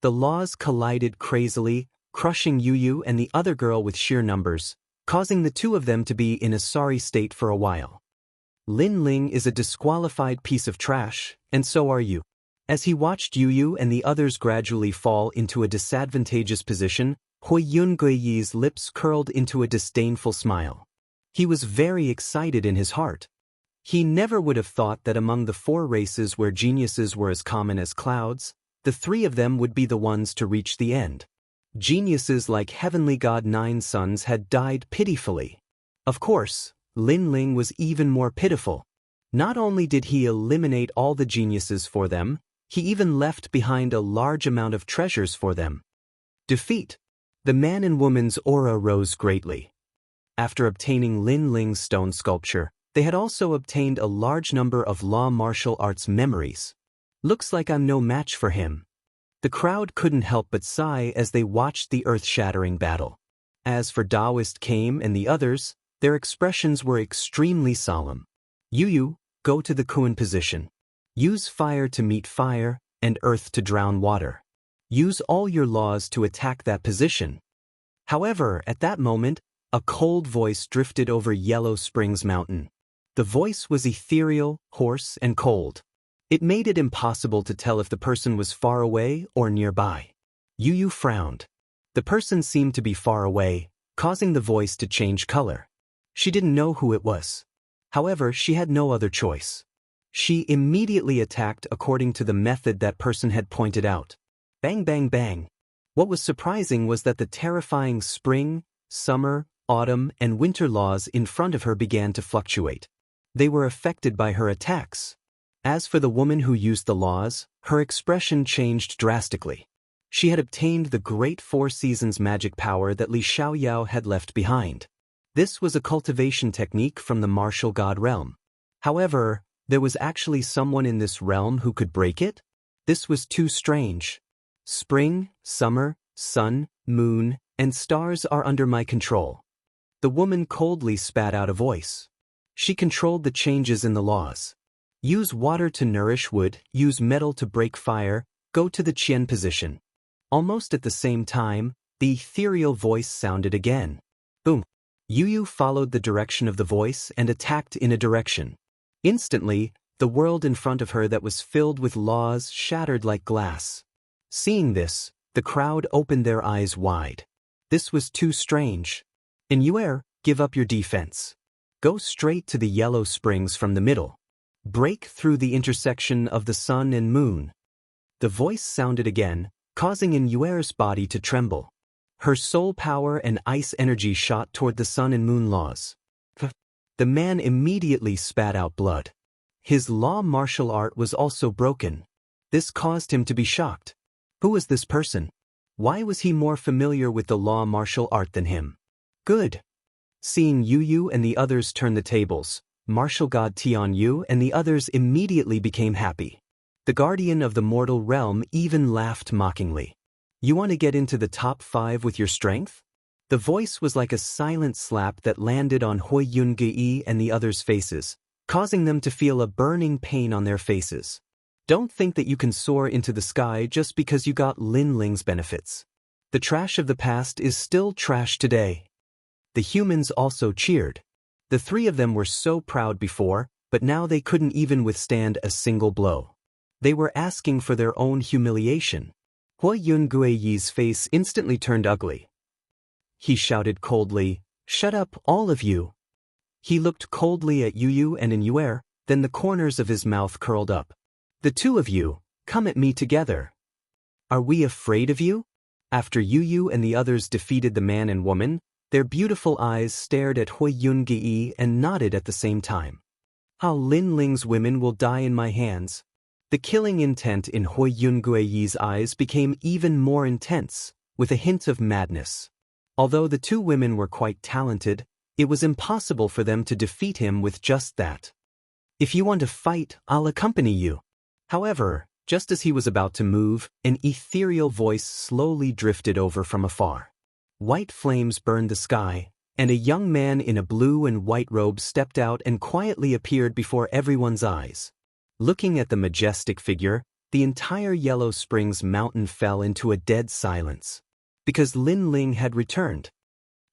The laws collided crazily, crushing Yu and the other girl with sheer numbers, causing the two of them to be in a sorry state for a while. Lin Ling is a disqualified piece of trash, and so are you. As he watched Yu and the others gradually fall into a disadvantageous position, Hui Yungui's lips curled into a disdainful smile. He was very excited in his heart. He never would have thought that among the 4 races where geniuses were as common as clouds, the 3 of them would be the ones to reach the end. Geniuses like Heavenly God Nine Sons had died pitifully. Of course, Lin Ling was even more pitiful. Not only did he eliminate all the geniuses for them, he even left behind a large amount of treasures for them. Defeat. The man and woman's aura rose greatly. After obtaining Lin Ling's stone sculpture, they had also obtained a large number of law martial arts memories. Looks like I'm no match for him. The crowd couldn't help but sigh as they watched the earth-shattering battle. As for Taoist Kame and the others, their expressions were extremely solemn. Yu, go to the Kuan position. Use fire to meet fire, and earth to drown water. Use all your laws to attack that position. However, at that moment, a cold voice drifted over Yellow Springs Mountain. The voice was ethereal, hoarse, and cold. It made it impossible to tell if the person was far away or nearby. Yu frowned. The person seemed to be far away, causing the voice to change color. She didn't know who it was. However, she had no other choice. She immediately attacked according to the method that person had pointed out. Bang bang bang. What was surprising was that the terrifying spring, summer, autumn, and winter laws in front of her began to fluctuate. They were affected by her attacks. As for the woman who used the laws, her expression changed drastically. She had obtained the great 4 seasons magic power that Li Xiaoyao had left behind. This was a cultivation technique from the martial god realm. However, there was actually someone in this realm who could break it? This was too strange. Spring, summer, sun, moon, and stars are under my control. The woman coldly spat out a voice. She controlled the changes in the laws. Use water to nourish wood, use metal to break fire, go to the Qian position. Almost at the same time, the ethereal voice sounded again. Boom. Yu followed the direction of the voice and attacked in a direction. Instantly, the world in front of her that was filled with laws shattered like glass. Seeing this, the crowd opened their eyes wide. This was too strange. In Yuer, give up your defense. Go straight to the Yellow Springs from the middle. Break through the intersection of the sun and moon. The voice sounded again, causing In Yuer's body to tremble. Her soul power and ice energy shot toward the sun and moon laws. The man immediately spat out blood. His law martial art was also broken. This caused him to be shocked. Who was this person? Why was he more familiar with the law martial art than him? Good. Seeing Yu and the others turn the tables, martial god Tian Yu and the others immediately became happy. The guardian of the mortal realm even laughed mockingly. You want to get into the top 5 with your strength? The voice was like a silent slap that landed on Hui Yungi and the others' faces, causing them to feel a burning pain on their faces. Don't think that you can soar into the sky just because you got Lin Ling's benefits. The trash of the past is still trash today. The humans also cheered. The 3 of them were so proud before, but now they couldn't even withstand a single blow. They were asking for their own humiliation. Hui Yungui's face instantly turned ugly. He shouted coldly, "Shut up, all of you!" He looked coldly at Yu and In Yuer, then the corners of his mouth curled up. "The 2 of you, come at me together. Are we afraid of you?" After Yu and the others defeated the man and woman, their beautiful eyes stared at Hui Yungi and nodded at the same time. How Lin Ling's women will die in my hands. The killing intent in Hui Yungui's eyes became even more intense, with a hint of madness. Although the 2 women were quite talented, it was impossible for them to defeat him with just that. "If you want to fight, I'll accompany you." However, just as he was about to move, an ethereal voice slowly drifted over from afar. White flames burned the sky, and a young man in a blue and white robe stepped out and quietly appeared before everyone's eyes. Looking at the majestic figure, the entire Yellow Springs mountain fell into a dead silence. Because Lin Ling had returned.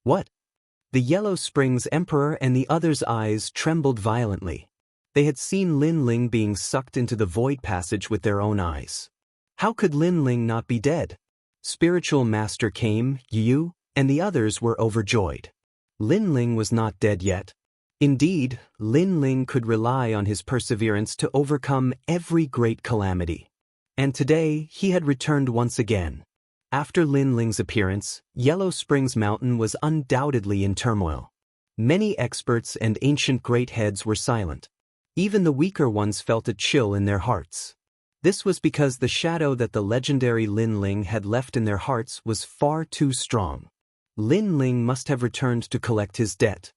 What? The Yellow Springs Emperor and the others' eyes trembled violently. They had seen Lin Ling being sucked into the void passage with their own eyes. How could Lin Ling not be dead? Spiritual Master came, Yu, and the others were overjoyed. Lin Ling was not dead yet. Indeed, Lin Ling could rely on his perseverance to overcome every great calamity. And today, he had returned once again. After Lin Ling's appearance, Yellow Springs Mountain was undoubtedly in turmoil. Many experts and ancient great heads were silent. Even the weaker ones felt a chill in their hearts. This was because the shadow that the legendary Lin Ling had left in their hearts was far too strong. Lin Ling must have returned to collect his debt.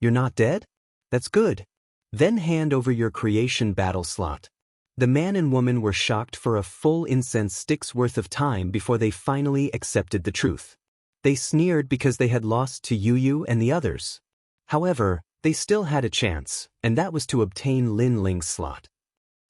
You're not dead? That's good. Then hand over your creation battle slot. The man and woman were shocked for a full incense stick's worth of time before they finally accepted the truth. They sneered because they had lost to Yu and the others. However, they still had a chance, and that was to obtain Lin Ling's slot.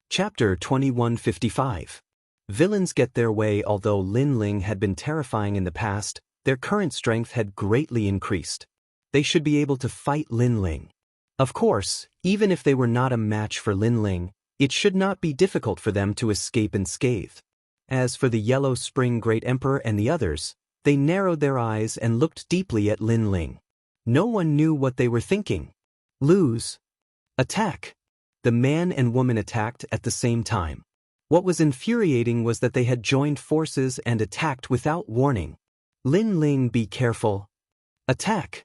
Chapter 2155. Villains get their way. Although Lin Ling had been terrifying in the past, their current strength had greatly increased. They should be able to fight Lin Ling. Of course, even if they were not a match for Lin Ling, it should not be difficult for them to escape unscathed. As for the Yellow Spring Great Emperor and the others, they narrowed their eyes and looked deeply at Lin Ling. No one knew what they were thinking. Lose. Attack. The man and woman attacked at the same time. What was infuriating was that they had joined forces and attacked without warning. Lin Ling, be careful. Attack.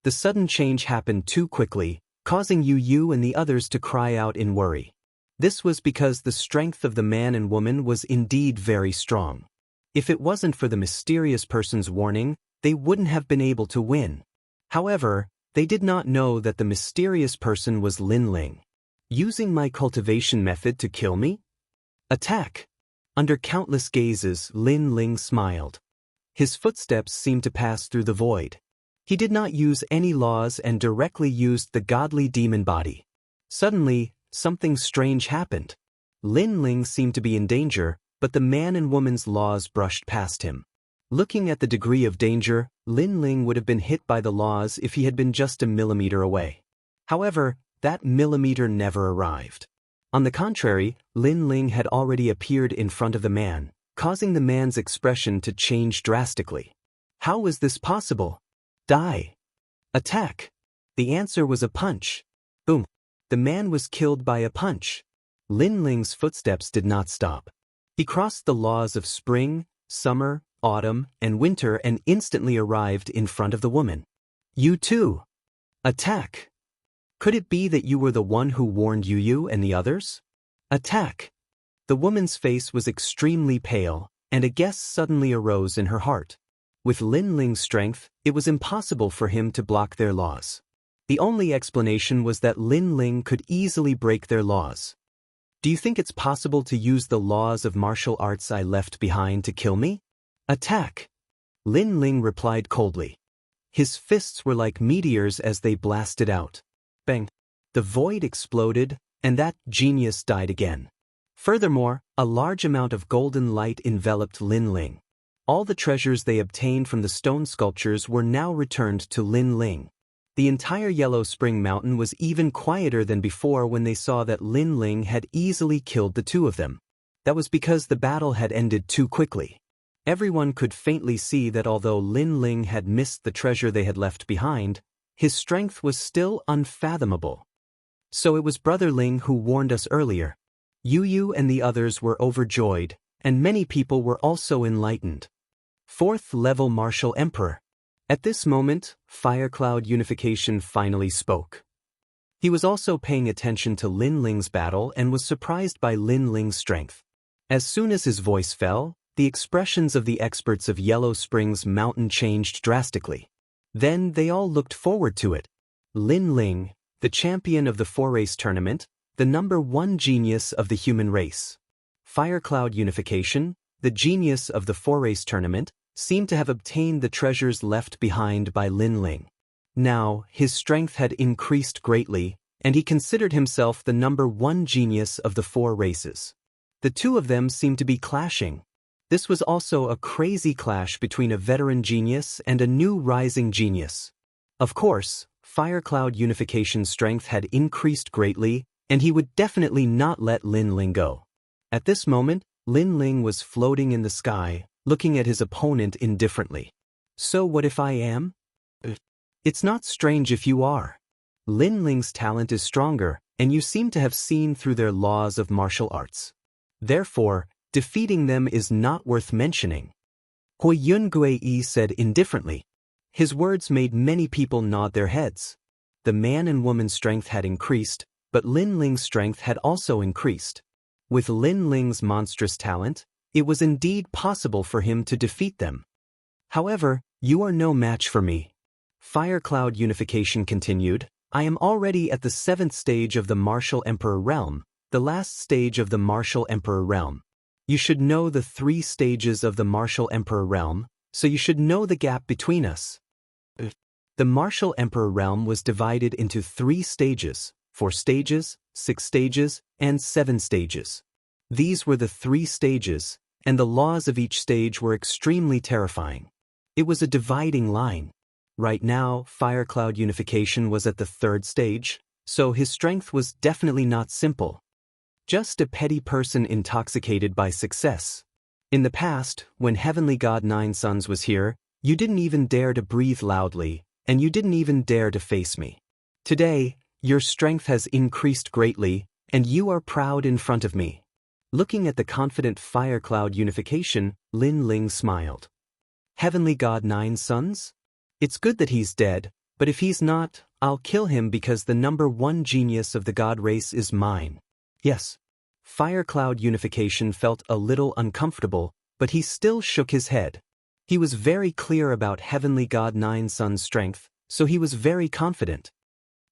The sudden change happened too quickly, causing Yu and the others to cry out in worry. This was because the strength of the man and woman was indeed very strong. If it wasn't for the mysterious person's warning, they wouldn't have been able to win. However, they did not know that the mysterious person was Lin Ling. Using my cultivation method to kill me? Attack. Under countless gazes, Lin Ling smiled. His footsteps seemed to pass through the void. He did not use any laws and directly used the godly demon body. Suddenly, something strange happened. Lin Ling seemed to be in danger, but the man and woman's laws brushed past him. Looking at the degree of danger, Lin Ling would have been hit by the laws if he had been just a millimeter away. However, that millimeter never arrived. On the contrary, Lin Ling had already appeared in front of the man, causing the man's expression to change drastically. How was this possible? Die. Attack. The answer was a punch. Boom. The man was killed by a punch. Lin Ling's footsteps did not stop. He crossed the laws of spring, summer, autumn, and winter and instantly arrived in front of the woman. You too. Attack. Could it be that you were the one who warned Yu and the others? Attack. The woman's face was extremely pale, and a guess suddenly arose in her heart. With Lin Ling's strength, it was impossible for him to block their laws. The only explanation was that Lin Ling could easily break their laws. Do you think it's possible to use the laws of martial arts I left behind to kill me? Attack. Lin Ling replied coldly. His fists were like meteors as they blasted out. Bang. The void exploded, and that genius died again. Furthermore, a large amount of golden light enveloped Lin Ling. All the treasures they obtained from the stone sculptures were now returned to Lin Ling. The entire Yellow Spring Mountain was even quieter than before when they saw that Lin Ling had easily killed the two of them. That was because the battle had ended too quickly. Everyone could faintly see that although Lin Ling had missed the treasure they had left behind, his strength was still unfathomable. So it was Brother Ling who warned us earlier. Yu and the others were overjoyed, and many people were also enlightened. 4th level Martial Emperor. At this moment, Firecloud Unification finally spoke. He was also paying attention to Lin Ling's battle and was surprised by Lin Ling's strength. As soon as his voice fell, the expressions of the experts of Yellow Springs Mountain changed drastically. Then they all looked forward to it. Lin Ling, the champion of the 4-race tournament, the #1 genius of the human race. Firecloud Unification, the genius of the 4-race tournament, seemed to have obtained the treasures left behind by Lin Ling. Now, his strength had increased greatly, and he considered himself the #1 genius of the 4 races. The two of them seemed to be clashing. This was also a crazy clash between a veteran genius and a new rising genius. Of course, Firecloud Unification's strength had increased greatly, and he would definitely not let Lin Ling go. At this moment, Lin Ling was floating in the sky, looking at his opponent indifferently. So what if I am? It's not strange if you are. Lin Ling's talent is stronger, and you seem to have seen through their laws of martial arts. Therefore, defeating them is not worth mentioning. Hui Yun-Gui said indifferently. His words made many people nod their heads. The man and woman's strength had increased, but Lin Ling's strength had also increased. With Lin Ling's monstrous talent, it was indeed possible for him to defeat them. However, you are no match for me. Firecloud Unification continued. I am already at the 7th stage of the Martial Emperor realm, the last stage of the Martial Emperor realm. You should know the 3 stages of the Martial Emperor realm, so you should know the gap between us. The Martial Emperor realm was divided into 3 stages, 4 stages, 6 stages, and 7 stages. These were the 3 stages, and the laws of each stage were extremely terrifying. It was a dividing line. Right now, Firecloud Unification was at the 3rd stage, so his strength was definitely not simple. Just a petty person intoxicated by success. In the past, when Heavenly God Nine Suns was here, you didn't even dare to breathe loudly, and you didn't even dare to face me. Today, your strength has increased greatly, and you are proud in front of me. Looking at the confident Firecloud Unification, Lin Ling smiled. Heavenly God Nine Suns? It's good that he's dead, but if he's not, I'll kill him because the number 1 genius of the God race is mine. Yes. Firecloud Unification felt a little uncomfortable, but he still shook his head. He was very clear about Heavenly God Nine Suns' strength, so he was very confident.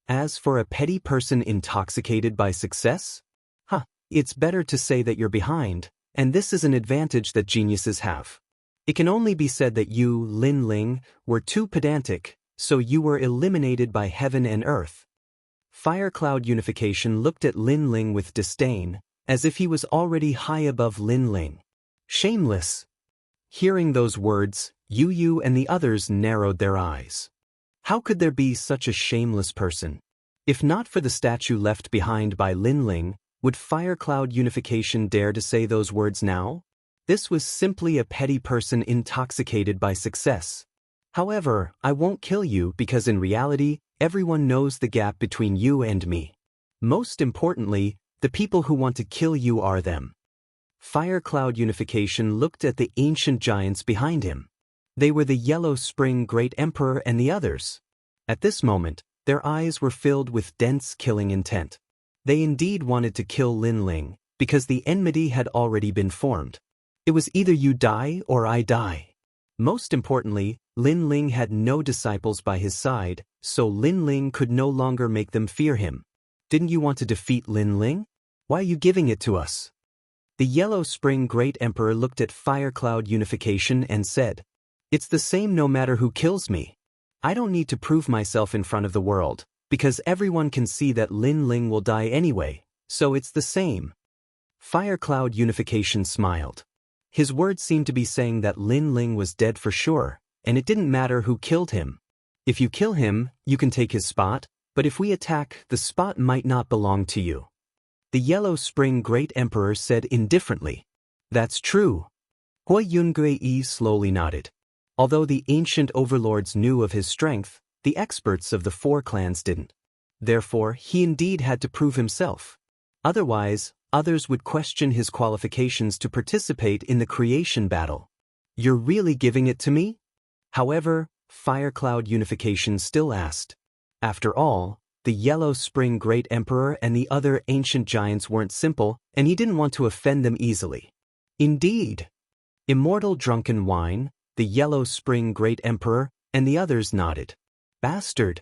As for a petty person intoxicated by success? It's better to say that you're behind, and this is an advantage that geniuses have. It can only be said that you, Lin Ling, were too pedantic, so you were eliminated by heaven and earth. Firecloud Unification looked at Lin Ling with disdain, as if he was already high above Lin Ling. Shameless! Hearing those words, Yu and the others narrowed their eyes. How could there be such a shameless person? If not for the statue left behind by Lin Ling, would Firecloud Unification dare to say those words now? This was simply a petty person intoxicated by success. However, I won't kill you because in reality, everyone knows the gap between you and me. Most importantly, the people who want to kill you are them. Firecloud Unification looked at the ancient giants behind him. They were the Yellow Spring Great Emperor and the others. At this moment, their eyes were filled with dense killing intent. They indeed wanted to kill Lin Ling, because the enmity had already been formed. It was either you die or I die. Most importantly, Lin Ling had no disciples by his side, so Lin Ling could no longer make them fear him. Didn't you want to defeat Lin Ling? Why are you giving it to us? The Yellow Spring Great Emperor looked at Firecloud Unification and said, It's the same no matter who kills me. I don't need to prove myself in front of the world, because everyone can see that Lin Ling will die anyway, so it's the same. Firecloud Unification smiled. His words seemed to be saying that Lin Ling was dead for sure, and it didn't matter who killed him. If you kill him, you can take his spot, but if we attack, the spot might not belong to you. The Yellow Spring Great Emperor said indifferently. That's true. Hui Yun-Gui slowly nodded. Although the ancient overlords knew of his strength, the experts of the 4 clans didn't. Therefore, he indeed had to prove himself. Otherwise, others would question his qualifications to participate in the creation battle. You're really giving it to me? However, Firecloud Unification still asked. After all, the Yellow Spring Great Emperor and the other ancient giants weren't simple, and he didn't want to offend them easily. Indeed. Immortal Drunken Wine, the Yellow Spring Great Emperor, and the others nodded. Bastard.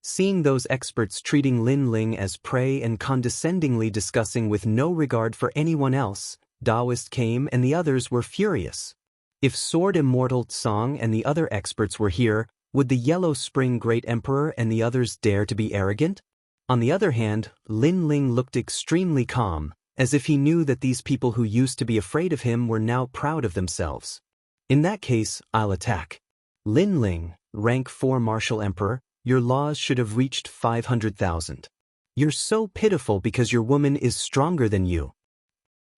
Seeing those experts treating Lin Ling as prey and condescendingly discussing with no regard for anyone else, Taoist came and the others were furious. If Sword Immortal Tsang and the other experts were here, would the Yellow Spring Great Emperor and the others dare to be arrogant? On the other hand, Lin Ling looked extremely calm, as if he knew that these people who used to be afraid of him were now proud of themselves. In that case, I'll attack. Lin Ling, rank 4 Martial Emperor, your laws should have reached 500,000. You're so pitiful because your woman is stronger than you.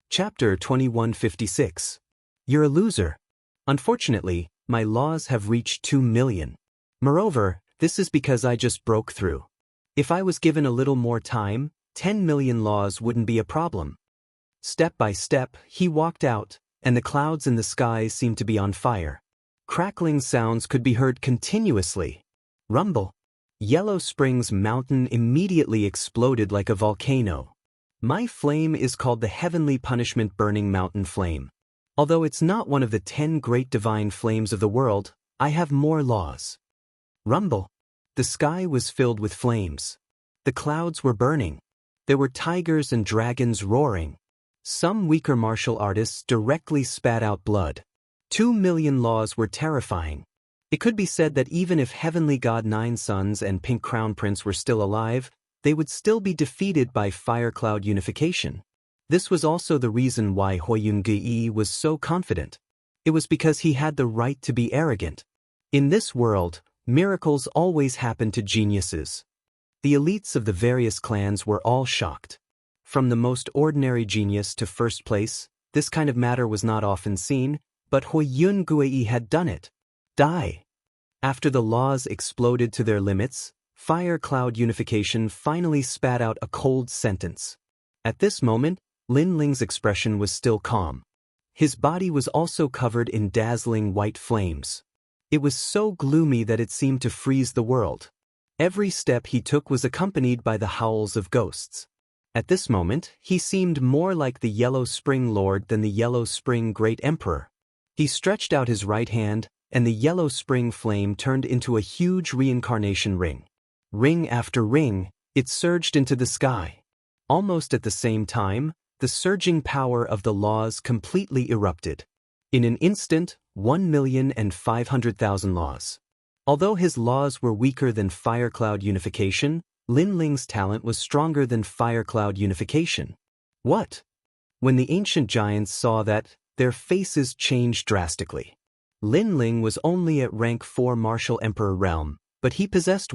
Chapter 2156. You're a loser. Unfortunately, my laws have reached 2 million. Moreover, this is because I just broke through. If I was given a little more time, 10 million laws wouldn't be a problem. Step by step, he walked out, and the clouds in the sky seemed to be on fire. Crackling sounds could be heard continuously. Rumble. Yellow Springs Mountain immediately exploded like a volcano. My flame is called the Heavenly Punishment Burning Mountain Flame. Although it's not one of the 10 great divine flames of the world, I have more laws. Rumble. The sky was filled with flames. The clouds were burning. There were tigers and dragons roaring. Some weaker martial artists directly spat out blood. 2 million laws were terrifying. It could be said that even if Heavenly God Nine Sons and Pink Crown Prince were still alive, they would still be defeated by Fire Cloud Unification. This was also the reason why Huiyun-Ge was so confident. It was because he had the right to be arrogant. In this world, miracles always happen to geniuses. The elites of the various clans were all shocked. From the most ordinary genius to first place, this kind of matter was not often seen, but Huiyun-Ge had done it. Die. After the laws exploded to their limits, Fire Cloud Unification finally spat out a cold sentence. At this moment, Lin Ling's expression was still calm. His body was also covered in dazzling white flames. It was so gloomy that it seemed to freeze the world. Every step he took was accompanied by the howls of ghosts. At this moment, he seemed more like the Yellow Spring Lord than the Yellow Spring Great Emperor. He stretched out his right hand, and the Yellow Spring flame turned into a huge reincarnation ring. Ring after ring, it surged into the sky. Almost at the same time, the surging power of the laws completely erupted. In an instant, 1,500,000 laws. Although his laws were weaker than Fire Cloud Unification, Lin Ling's talent was stronger than Fire Cloud Unification. What? When the ancient giants saw that, their faces changed drastically. Lin Ling was only at rank 4 Martial Emperor realm, but he possessed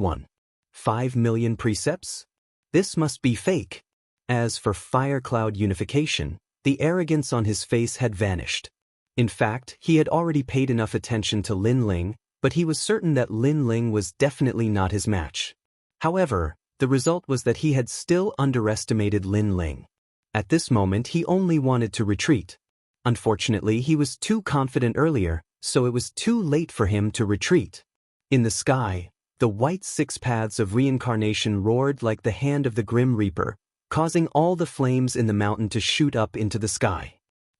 5 million precepts? This must be fake. As for Fire Cloud Unification, the arrogance on his face had vanished. In fact, he had already paid enough attention to Lin Ling, but he was certain that Lin Ling was definitely not his match. However, the result was that he had still underestimated Lin Ling. At this moment, he only wanted to retreat. Unfortunately, he was too confident earlier, so it was too late for him to retreat. In the sky, the white 6 paths of reincarnation roared like the hand of the Grim Reaper, causing all the flames in the mountain to shoot up into the sky.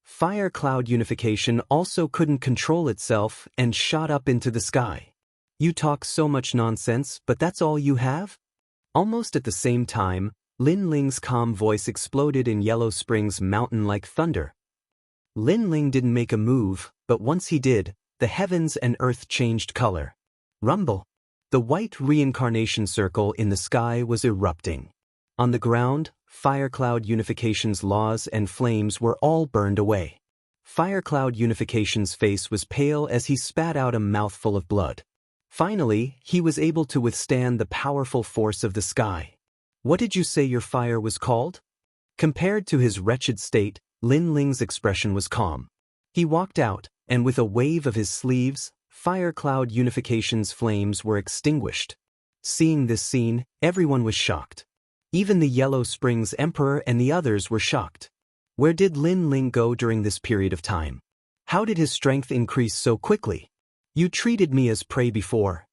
Fire Cloud Unification also couldn't control itself and shot up into the sky. You talk so much nonsense, but that's all you have? Almost at the same time, Lin Ling's calm voice exploded in Yellow Springs Mountain like thunder. Lin Ling didn't make a move, but once he did, the heavens and earth changed color. Rumble. The white reincarnation circle in the sky was erupting. On the ground, Fire Cloud Unification's laws and flames were all burned away. Fire Cloud Unification's face was pale as he spat out a mouthful of blood. Finally, he was able to withstand the powerful force of the sky. What did you say your fire was called? Compared to his wretched state, Lin Ling's expression was calm. He walked out, and with a wave of his sleeves, Fire Cloud Unification's flames were extinguished. Seeing this scene, everyone was shocked. Even the Yellow Springs Emperor and the others were shocked. Where did Lin Ling go during this period of time? How did his strength increase so quickly? You treated me as prey before.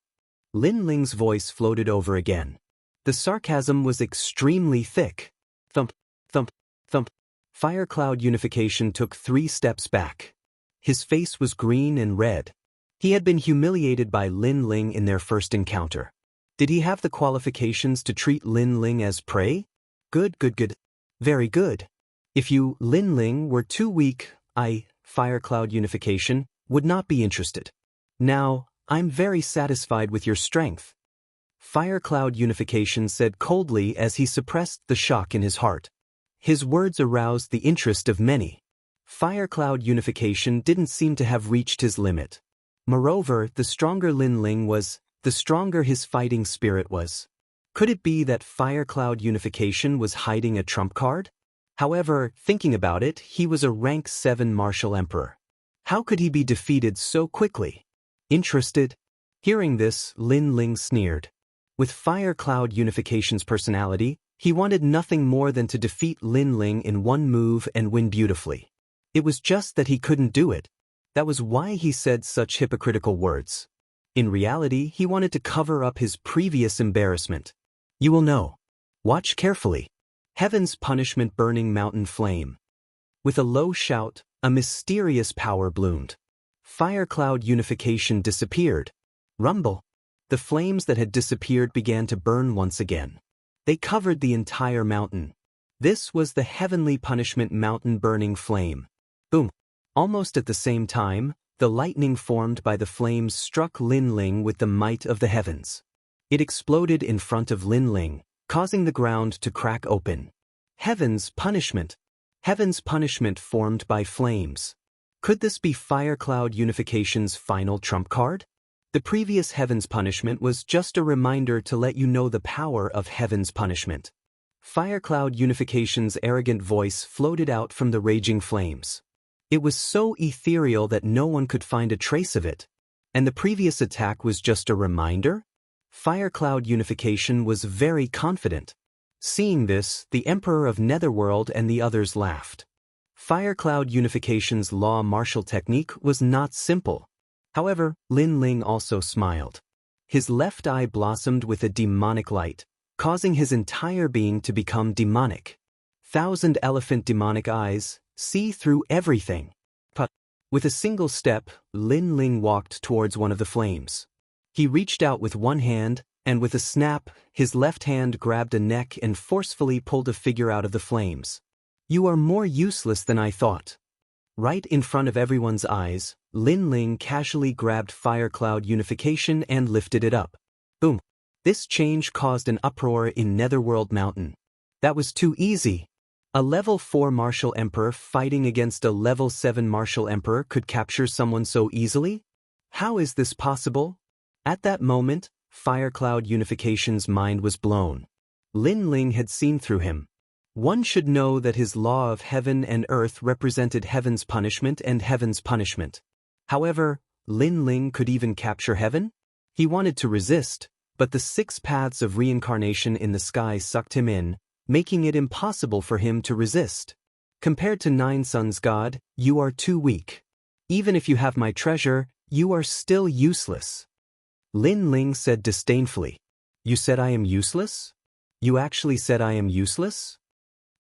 Lin Ling's voice floated over again. The sarcasm was extremely thick. Thump, thump, thump. Fire Cloud Unification took 3 steps back. His face was green and red. He had been humiliated by Lin Ling in their first encounter. Did he have the qualifications to treat Lin Ling as prey? Good, good, good. Very good. If you, Lin Ling, were too weak, Fire Cloud Unification, would not be interested. Now, I'm very satisfied with your strength. Fire Cloud Unification said coldly as he suppressed the shock in his heart. His words aroused the interest of many. Fire cloud unification didn't seem to have reached his limit. Moreover, the stronger Lin Ling was, the stronger his fighting spirit was. Could it be that fire cloud unification was hiding a trump card? However, thinking about it, he was a rank 7 martial emperor. How could he be defeated so quickly? Interested? Hearing this, Lin Ling sneered. With fire cloud unification's personality, he wanted nothing more than to defeat Lin Ling in one move and win beautifully. It was just that he couldn't do it. That was why he said such hypocritical words. In reality, he wanted to cover up his previous embarrassment. You will know. Watch carefully. Heaven's punishment burning mountain flame. With a low shout, a mysterious power bloomed. Fire cloud unification disappeared. Rumble. The flames that had disappeared began to burn once again. They covered the entire mountain. This was the heavenly punishment mountain burning flame. Boom. Almost at the same time, the lightning formed by the flames struck Lin Ling with the might of the heavens. It exploded in front of Lin Ling, causing the ground to crack open. Heaven's punishment. Heaven's punishment formed by flames. Could this be fire cloud unification's final trump card? The previous heaven's punishment was just a reminder to let you know the power of heaven's punishment. Fire cloud unification's arrogant voice floated out from the raging flames. It was so ethereal that no one could find a trace of it. And the previous attack was just a reminder? Fire cloud unification was very confident. Seeing this, the Emperor of Netherworld and the others laughed. Fire cloud unification's law martial technique was not simple. However, Lin Ling also smiled. His left eye blossomed with a demonic light, causing his entire being to become demonic. 1,000 elephant demonic eyes see through everything. But with a single step, Lin Ling walked towards one of the flames. He reached out with one hand, and with a snap, his left hand grabbed a neck and forcefully pulled a figure out of the flames. You are more useless than I thought. Right in front of everyone's eyes, Lin Ling casually grabbed fire cloud unification and lifted it up. Boom. This change caused an uproar in Netherworld Mountain. That was too easy. A level 4 martial emperor fighting against a level 7 martial emperor could capture someone so easily? How is this possible? At that moment, fire cloud unification's mind was blown. Lin Ling had seen through him. One should know that his law of heaven and earth represented heaven's punishment and heaven's punishment. However, Lin Ling could even capture heaven? He wanted to resist, but the 6 paths of reincarnation in the sky sucked him in, making it impossible for him to resist. Compared to 9 suns God, you are too weak. Even if you have my treasure, you are still useless. Lin Ling said disdainfully. You said I am useless? You actually said I am useless?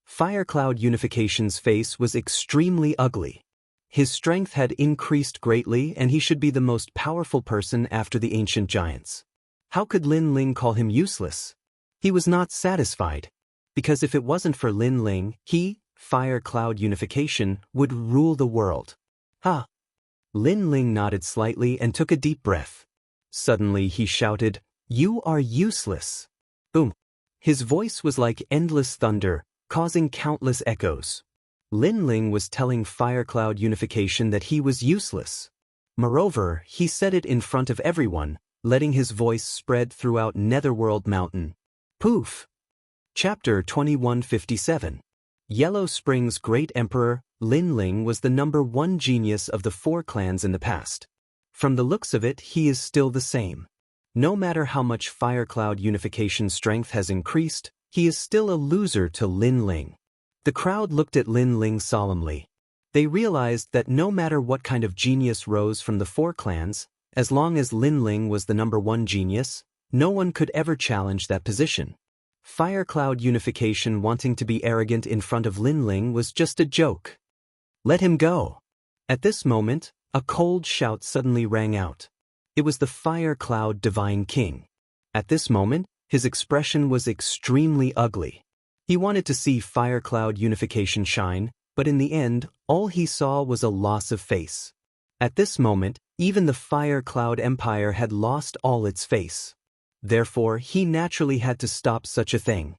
Fire cloud unification's face was extremely ugly. His strength had increased greatly and he should be the most powerful person after the ancient giants. How could Lin Ling call him useless? He was not satisfied. Because if it wasn't for Lin Ling, he, fire cloud unification, would rule the world. Ha! Lin Ling nodded slightly and took a deep breath. Suddenly he shouted, You are useless. Boom. His voice was like endless thunder, causing countless echoes. Lin Ling was telling fire cloud unification that he was useless. Moreover, he said it in front of everyone, letting his voice spread throughout Netherworld Mountain. Poof! Chapter 2157. Yellow Spring's great emperor, Lin Ling, was the #1 genius of the 4 clans in the past. From the looks of it, he is still the same. No matter how much fire cloud unification strength has increased, he is still a loser to Lin Ling. The crowd looked at Lin Ling solemnly. They realized that no matter what kind of genius rose from the 4 clans, as long as Lin Ling was the #1 genius, no one could ever challenge that position. Fire cloud unification wanting to be arrogant in front of Lin Ling was just a joke. Let him go. At this moment, a cold shout suddenly rang out. It was the Fire Cloud Divine King. At this moment, his expression was extremely ugly. He wanted to see Fire Cloud unification shine, but in the end, all he saw was a loss of face. At this moment, even the Fire Cloud Empire had lost all its face. Therefore, he naturally had to stop such a thing.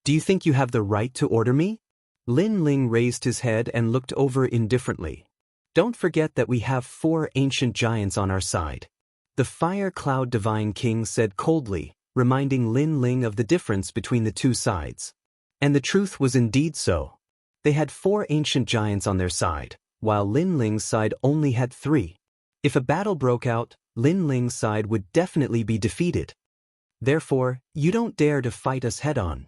Do you think you have the right to order me? Lin Ling raised his head and looked over indifferently. Don't forget that we have 4 ancient giants on our side. The Fire Cloud Divine King said coldly, reminding Lin Ling of the difference between the two sides. And the truth was indeed so. They had 4 ancient giants on their side, while Lin Ling's side only had 3. If a battle broke out, Lin Ling's side would definitely be defeated. Therefore, you don't dare to fight us head-on.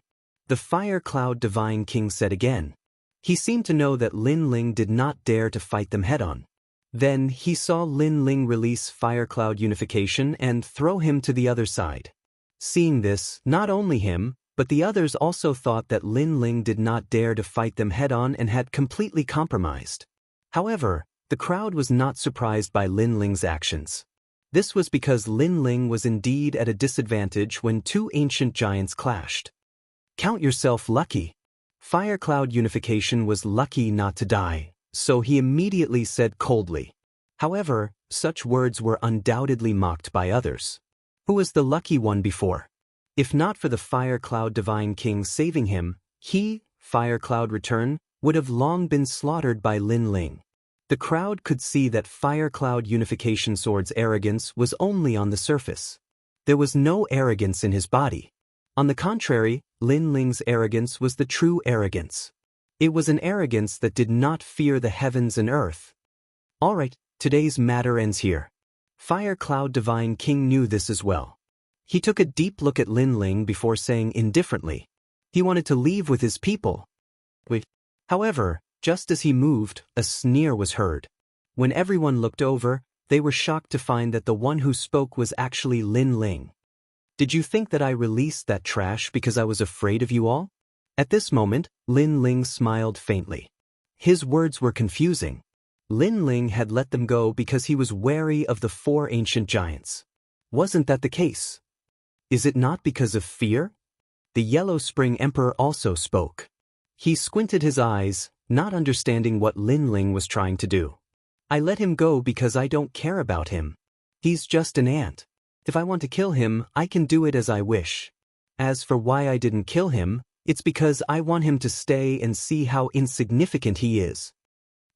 The Fire Cloud Divine King said again. He seemed to know that Lin Ling did not dare to fight them head-on. Then he saw Lin Ling release Fire Cloud Unification and throw him to the other side. Seeing this, not only him, but the others also thought that Lin Ling did not dare to fight them head-on and had completely compromised. However, the crowd was not surprised by Lin Ling's actions. This was because Lin Ling was indeed at a disadvantage when 2 ancient giants clashed. Count yourself lucky. Fire Cloud Unification was lucky not to die, so he immediately said coldly. However, such words were undoubtedly mocked by others. Who was the lucky one before? If not for the Fire Cloud Divine King saving him, he, Fire Cloud Return, would have long been slaughtered by Lin Ling. The crowd could see that Fire Cloud Unification Sword's arrogance was only on the surface. There was no arrogance in his body. On the contrary, Lin Ling's arrogance was the true arrogance. It was an arrogance that did not fear the heavens and earth. Alright, today's matter ends here. Fire Cloud Divine King knew this as well. He took a deep look at Lin Ling before saying indifferently. He wanted to leave with his people. However, just as he moved, a sneer was heard. When everyone looked over, they were shocked to find that the one who spoke was actually Lin Ling. Did you think that I released that trash because I was afraid of you all? At this moment, Lin Ling smiled faintly. His words were confusing. Lin Ling had let them go because he was wary of the 4 ancient giants. Wasn't that the case? Is it not because of fear? The Yellow Spring Emperor also spoke. He squinted his eyes, not understanding what Lin Ling was trying to do. I let him go because I don't care about him. He's just an ant. If I want to kill him, I can do it as I wish. As for why I didn't kill him, it's because I want him to stay and see how insignificant he is.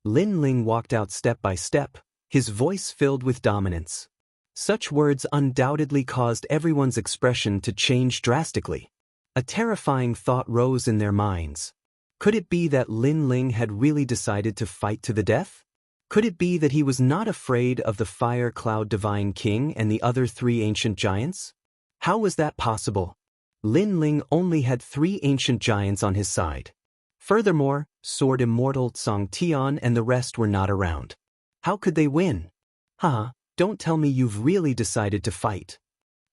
Lin Ling walked out step by step, his voice filled with dominance. Such words undoubtedly caused everyone's expression to change drastically. A terrifying thought rose in their minds. Could it be that Lin Ling had really decided to fight to the death? Could it be that he was not afraid of the Fire Cloud Divine King and the other 3 ancient giants? How was that possible? Lin Ling only had 3 ancient giants on his side. Furthermore, Sword Immortal Song Tian and the rest were not around. How could they win? Don't tell me you've really decided to fight.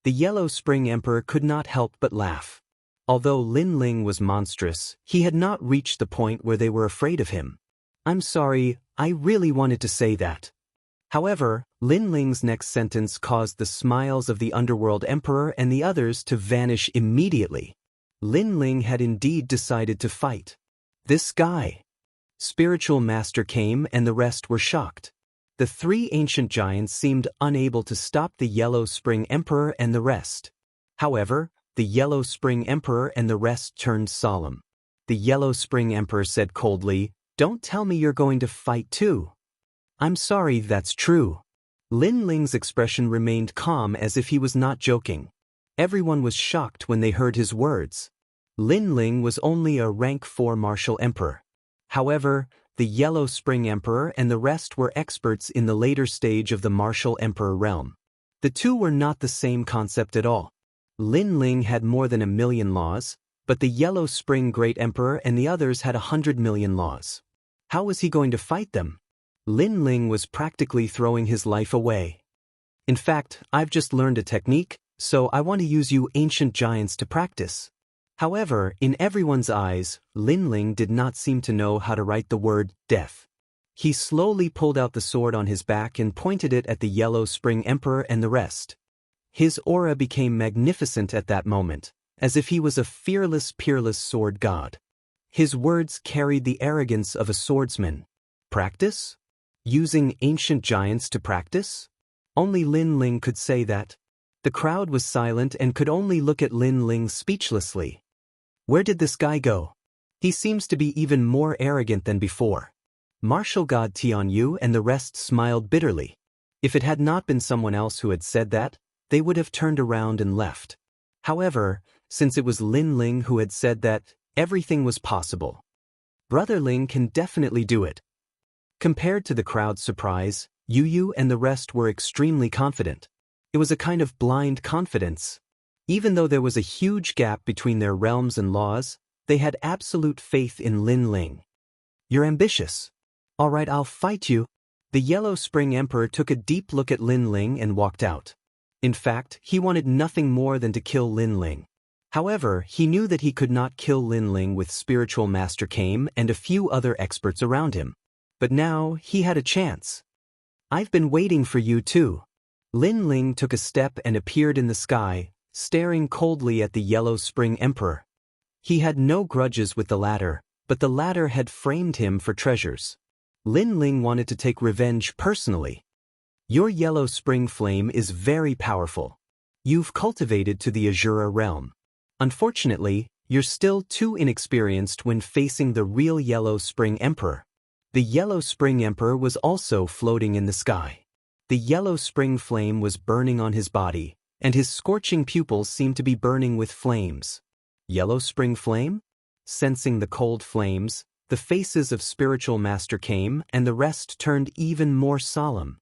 The Yellow Spring Emperor could not help but laugh. Although Lin Ling was monstrous, he had not reached the point where they were afraid of him. I'm sorry, I really wanted to say that. However, Lin Ling's next sentence caused the smiles of the Underworld Emperor and the others to vanish immediately. Lin Ling had indeed decided to fight. This guy. Spiritual Master came and the rest were shocked. The 3 ancient giants seemed unable to stop the Yellow Spring Emperor and the rest. However, the Yellow Spring Emperor and the rest turned solemn. The Yellow Spring Emperor said coldly, "Don't tell me you're going to fight too." I'm sorry, that's true. Lin Ling's expression remained calm as if he was not joking. Everyone was shocked when they heard his words. Lin Ling was only a rank 4 martial emperor. However, the Yellow Spring Emperor and the rest were experts in the later stage of the martial emperor realm. The two were not the same concept at all. Lin Ling had more than 1,000,000 laws, but the Yellow Spring Great Emperor and the others had 100,000,000 laws. How was he going to fight them? Lin Ling was practically throwing his life away. In fact, I've just learned a technique, so I want to use you ancient giants to practice. However, in everyone's eyes, Lin Ling did not seem to know how to write the word death. He slowly pulled out the sword on his back and pointed it at the Yellow Spring Emperor and the rest. His aura became magnificent at that moment, as if he was a fearless, peerless sword god. His words carried the arrogance of a swordsman. Practice? Using ancient giants to practice? Only Lin Ling could say that. The crowd was silent and could only look at Lin Ling speechlessly. Where did this guy go? He seems to be even more arrogant than before. Martial God Tianyu and the rest smiled bitterly. If it had not been someone else who had said that, they would have turned around and left. However, since it was Lin Ling who had said that, everything was possible. Brother Ling can definitely do it. Compared to the crowd's surprise, Yu Yu and the rest were extremely confident. It was a kind of blind confidence. Even though there was a huge gap between their realms and laws, they had absolute faith in Lin Ling. You're ambitious. All right, I'll fight you. The Yellow Spring Emperor took a deep look at Lin Ling and walked out. In fact, he wanted nothing more than to kill Lin Ling. However, he knew that he could not kill Lin Ling with Spiritual Master Kame and a few other experts around him. But now, he had a chance. I've been waiting for you too. Lin Ling took a step and appeared in the sky, staring coldly at the Yellow Spring Emperor. He had no grudges with the latter, but the latter had framed him for treasures. Lin Ling wanted to take revenge personally. Your Yellow Spring Flame is very powerful. You've cultivated to the Azura realm. Unfortunately, you're still too inexperienced when facing the real Yellow Spring Emperor. The Yellow Spring Emperor was also floating in the sky. The Yellow Spring Flame was burning on his body, and his scorching pupils seemed to be burning with flames. Yellow Spring Flame? Sensing the cold flames, the faces of Spiritual Master Kame and the rest turned even more solemn.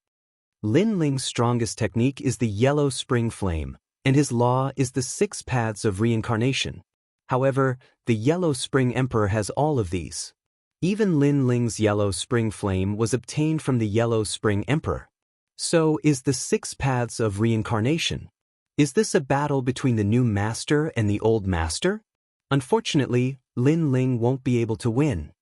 Lin Ling's strongest technique is the Yellow Spring Flame, and his law is the 6 paths of reincarnation. However, the Yellow Spring Emperor has all of these. Even Lin Ling's Yellow Spring Flame was obtained from the Yellow Spring Emperor. So is the 6 paths of reincarnation. Is this a battle between the new master and the old master? Unfortunately, Lin Ling won't be able to win.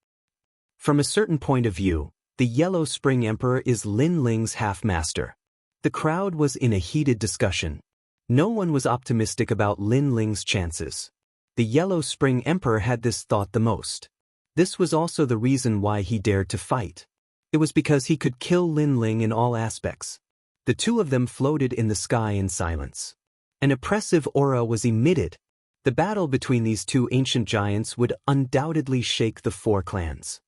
From a certain point of view, the Yellow Spring Emperor is Lin Ling's half-master. The crowd was in a heated discussion. No one was optimistic about Lin Ling's chances. The Yellow Spring Emperor had this thought the most. This was also the reason why he dared to fight. It was because he could kill Lin Ling in all aspects. The two of them floated in the sky in silence. An oppressive aura was emitted. The battle between these two ancient giants would undoubtedly shake the 4 clans.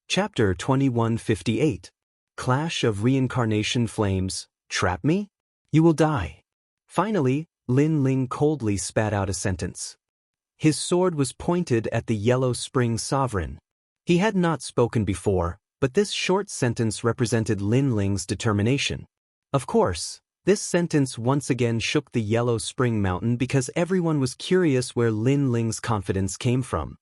Chapter 2158. Clash of Reincarnation Flames. Trap me? You will die. Finally, Lin Ling coldly spat out a sentence. His sword was pointed at the Yellow Spring Sovereign. He had not spoken before, but this short sentence represented Lin Ling's determination. Of course, this sentence once again shook the Yellow Spring Mountain because everyone was curious where Lin Ling's confidence came from.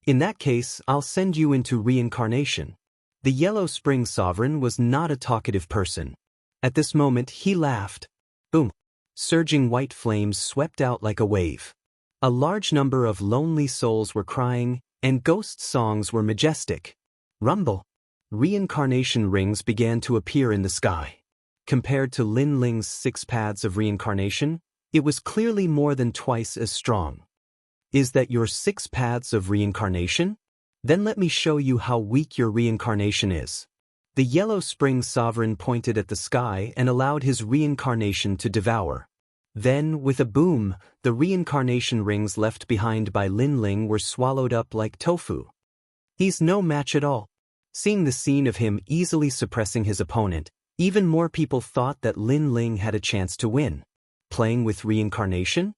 In that case, I'll send you into reincarnation. The Yellow Spring Sovereign was not a talkative person. At this moment, he laughed. Boom! Surging white flames swept out like a wave. A large number of lonely souls were crying, and ghost songs were majestic. Rumble! Reincarnation rings began to appear in the sky. Compared to Lin Ling's 6 paths of reincarnation, it was clearly more than twice as strong. Is that your 6 paths of reincarnation? Then let me show you how weak your reincarnation is. The Yellow Spring Sovereign pointed at the sky and allowed his reincarnation to devour. Then, with a boom, the reincarnation rings left behind by Lin Ling were swallowed up like tofu. He's no match at all. Seeing the scene of him easily suppressing his opponent, even more people thought that Lin Ling had a chance to win. Playing with reincarnation?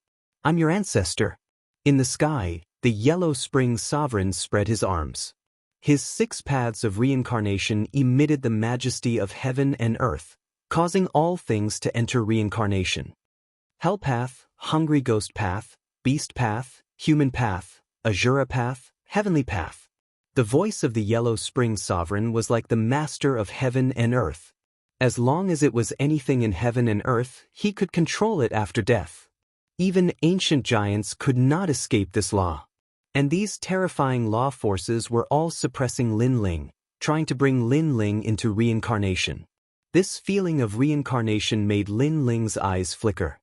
I'm your ancestor. In the sky, the Yellow Spring Sovereign spread his arms. His 6 paths of reincarnation emitted the majesty of heaven and earth, causing all things to enter reincarnation. Hell Path, Hungry Ghost Path, Beast Path, Human Path, Azura Path, Heavenly Path. The voice of the Yellow Spring Sovereign was like the master of heaven and earth. As long as it was anything in heaven and earth, he could control it after death. Even ancient giants could not escape this law. And these terrifying law forces were all suppressing Lin Ling, trying to bring Lin Ling into reincarnation. This feeling of reincarnation made Lin Ling's eyes flicker.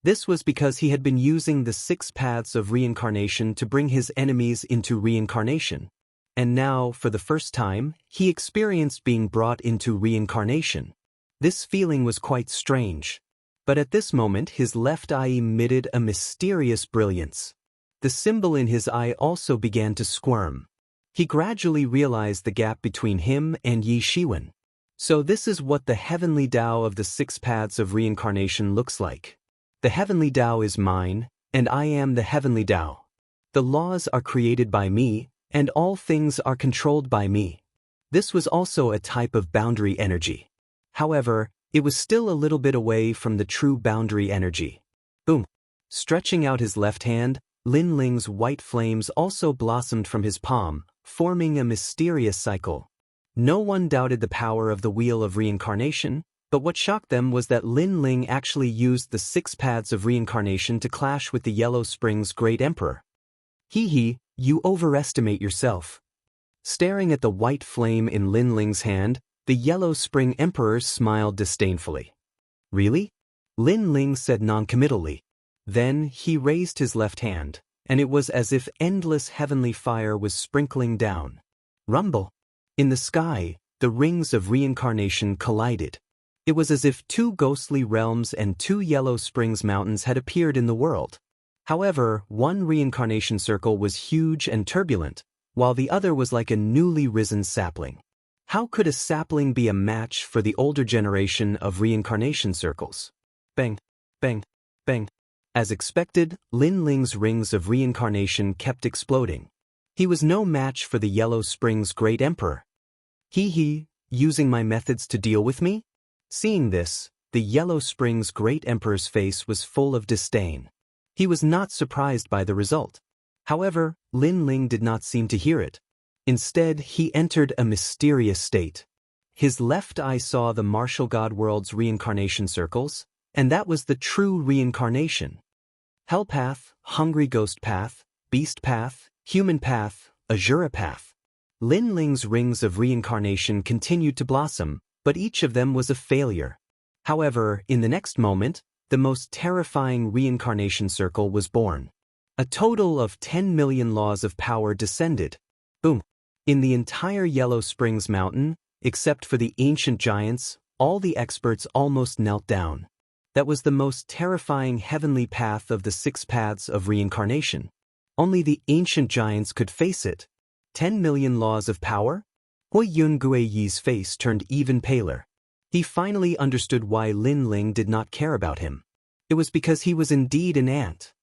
This was because he had been using the 6 paths of reincarnation to bring his enemies into reincarnation. And now, for the first time, he experienced being brought into reincarnation. This feeling was quite strange. But at this moment his left eye emitted a mysterious brilliance. The symbol in his eye also began to squirm. He gradually realized the gap between him and Yi Shiwen. So this is what the heavenly Tao of the 6 paths of reincarnation looks like. The heavenly Tao is mine, and I am the heavenly Tao. The laws are created by me, and all things are controlled by me. This was also a type of boundary energy. However, it was still a little bit away from the true boundary energy. Boom! Stretching out his left hand, Lin Ling's white flames also blossomed from his palm, forming a mysterious cycle. No one doubted the power of the Wheel of Reincarnation, but what shocked them was that Lin Ling actually used the 6 paths of reincarnation to clash with the Yellow Spring's Great Emperor. Hee, you overestimate yourself. Staring at the white flame in Lin Ling's hand, the Yellow Spring Emperor smiled disdainfully. Really? Lin Ling said noncommittally. Then he raised his left hand, and it was as if endless heavenly fire was sprinkling down. Rumble. In the sky, the rings of reincarnation collided. It was as if 2 ghostly realms and 2 Yellow Springs mountains had appeared in the world. However, one reincarnation circle was huge and turbulent, while the other was like a newly risen sapling. How could a sapling be a match for the older generation of reincarnation circles? Bang, bang, bang. As expected, Lin Ling's rings of reincarnation kept exploding. He was no match for the Yellow Spring's Great Emperor. Hee, using my methods to deal with me? Seeing this, the Yellow Spring's Great Emperor's face was full of disdain. He was not surprised by the result. However, Lin Ling did not seem to hear it. Instead, he entered a mysterious state. His left eye saw the martial god world's reincarnation circles, and that was the true reincarnation. Hell path, hungry ghost path, beast path, human path, Azura path. Lin Ling's rings of reincarnation continued to blossom, but each of them was a failure. However, in the next moment, the most terrifying reincarnation circle was born. A total of 10 million laws of power descended. Boom! In the entire Yellow Springs Mountain, except for the ancient giants, all the experts almost knelt down. That was the most terrifying heavenly path of the 6 paths of reincarnation. Only the ancient giants could face it. 10 million laws of power? Hui Yun Guiyi's face turned even paler. He finally understood why Lin Ling did not care about him. It was because he was indeed an ant.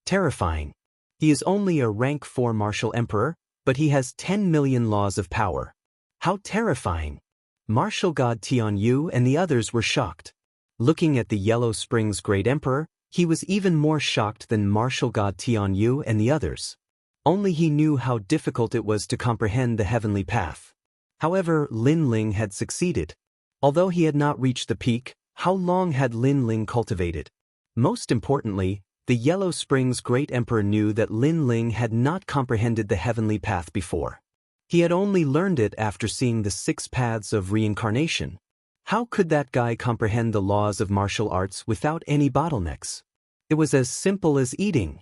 Terrifying. He is only a rank 4 martial emperor, but he has 10 million laws of power. How terrifying! Martial god Tian Yu and the others were shocked. Looking at the Yellow Springs Great Emperor, he was even more shocked than martial god Tian Yu and the others. Only he knew how difficult it was to comprehend the heavenly path. However, Lin Ling had succeeded. Although he had not reached the peak, how long had Lin Ling cultivated? Most importantly, the Yellow Springs Great Emperor knew that Lin Ling had not comprehended the heavenly path before. He had only learned it after seeing the 6 paths of reincarnation. How could that guy comprehend the laws of martial arts without any bottlenecks? It was as simple as eating.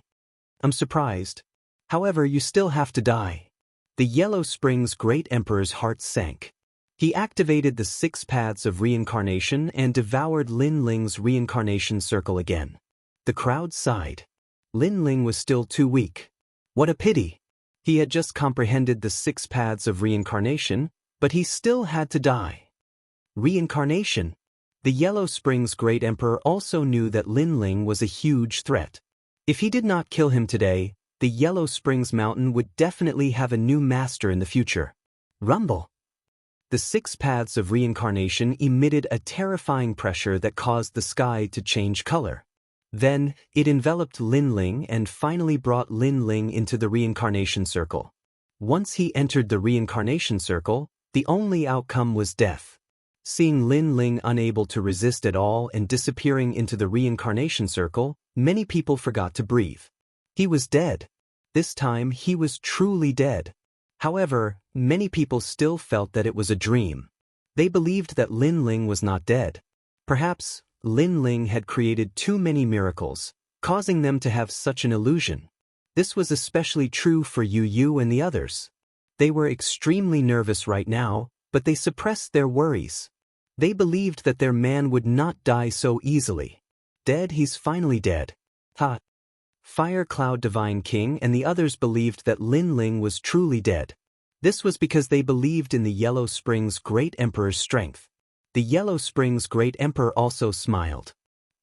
I'm surprised. However, you still have to die. The Yellow Springs Great Emperor's heart sank. He activated the 6 paths of reincarnation and devoured Lin Ling's reincarnation circle again. The crowd sighed. Lin Ling was still too weak. What a pity. He had just comprehended the 6 paths of reincarnation, but he still had to die. Reincarnation. The Yellow Springs Great Emperor also knew that Lin Ling was a huge threat. If he did not kill him today, the Yellow Springs Mountain would definitely have a new master in the future. Rumble. The 6 paths of reincarnation emitted a terrifying pressure that caused the sky to change color. Then, it enveloped Lin Ling and finally brought Lin Ling into the reincarnation circle. Once he entered the reincarnation circle, the only outcome was death. Seeing Lin Ling unable to resist at all and disappearing into the reincarnation circle, many people forgot to breathe. He was dead. This time, he was truly dead. However, many people still felt that it was a dream. They believed that Lin Ling was not dead. Perhaps, Lin Ling had created too many miracles, causing them to have such an illusion. This was especially true for Yu Yu and the others. They were extremely nervous right now, but they suppressed their worries. They believed that their man would not die so easily. Dead, he's finally dead. Ha! Fire Cloud Divine King and the others believed that Lin Ling was truly dead. This was because they believed in the Yellow Spring's Great Emperor's strength. The Yellow Spring's Great Emperor also smiled.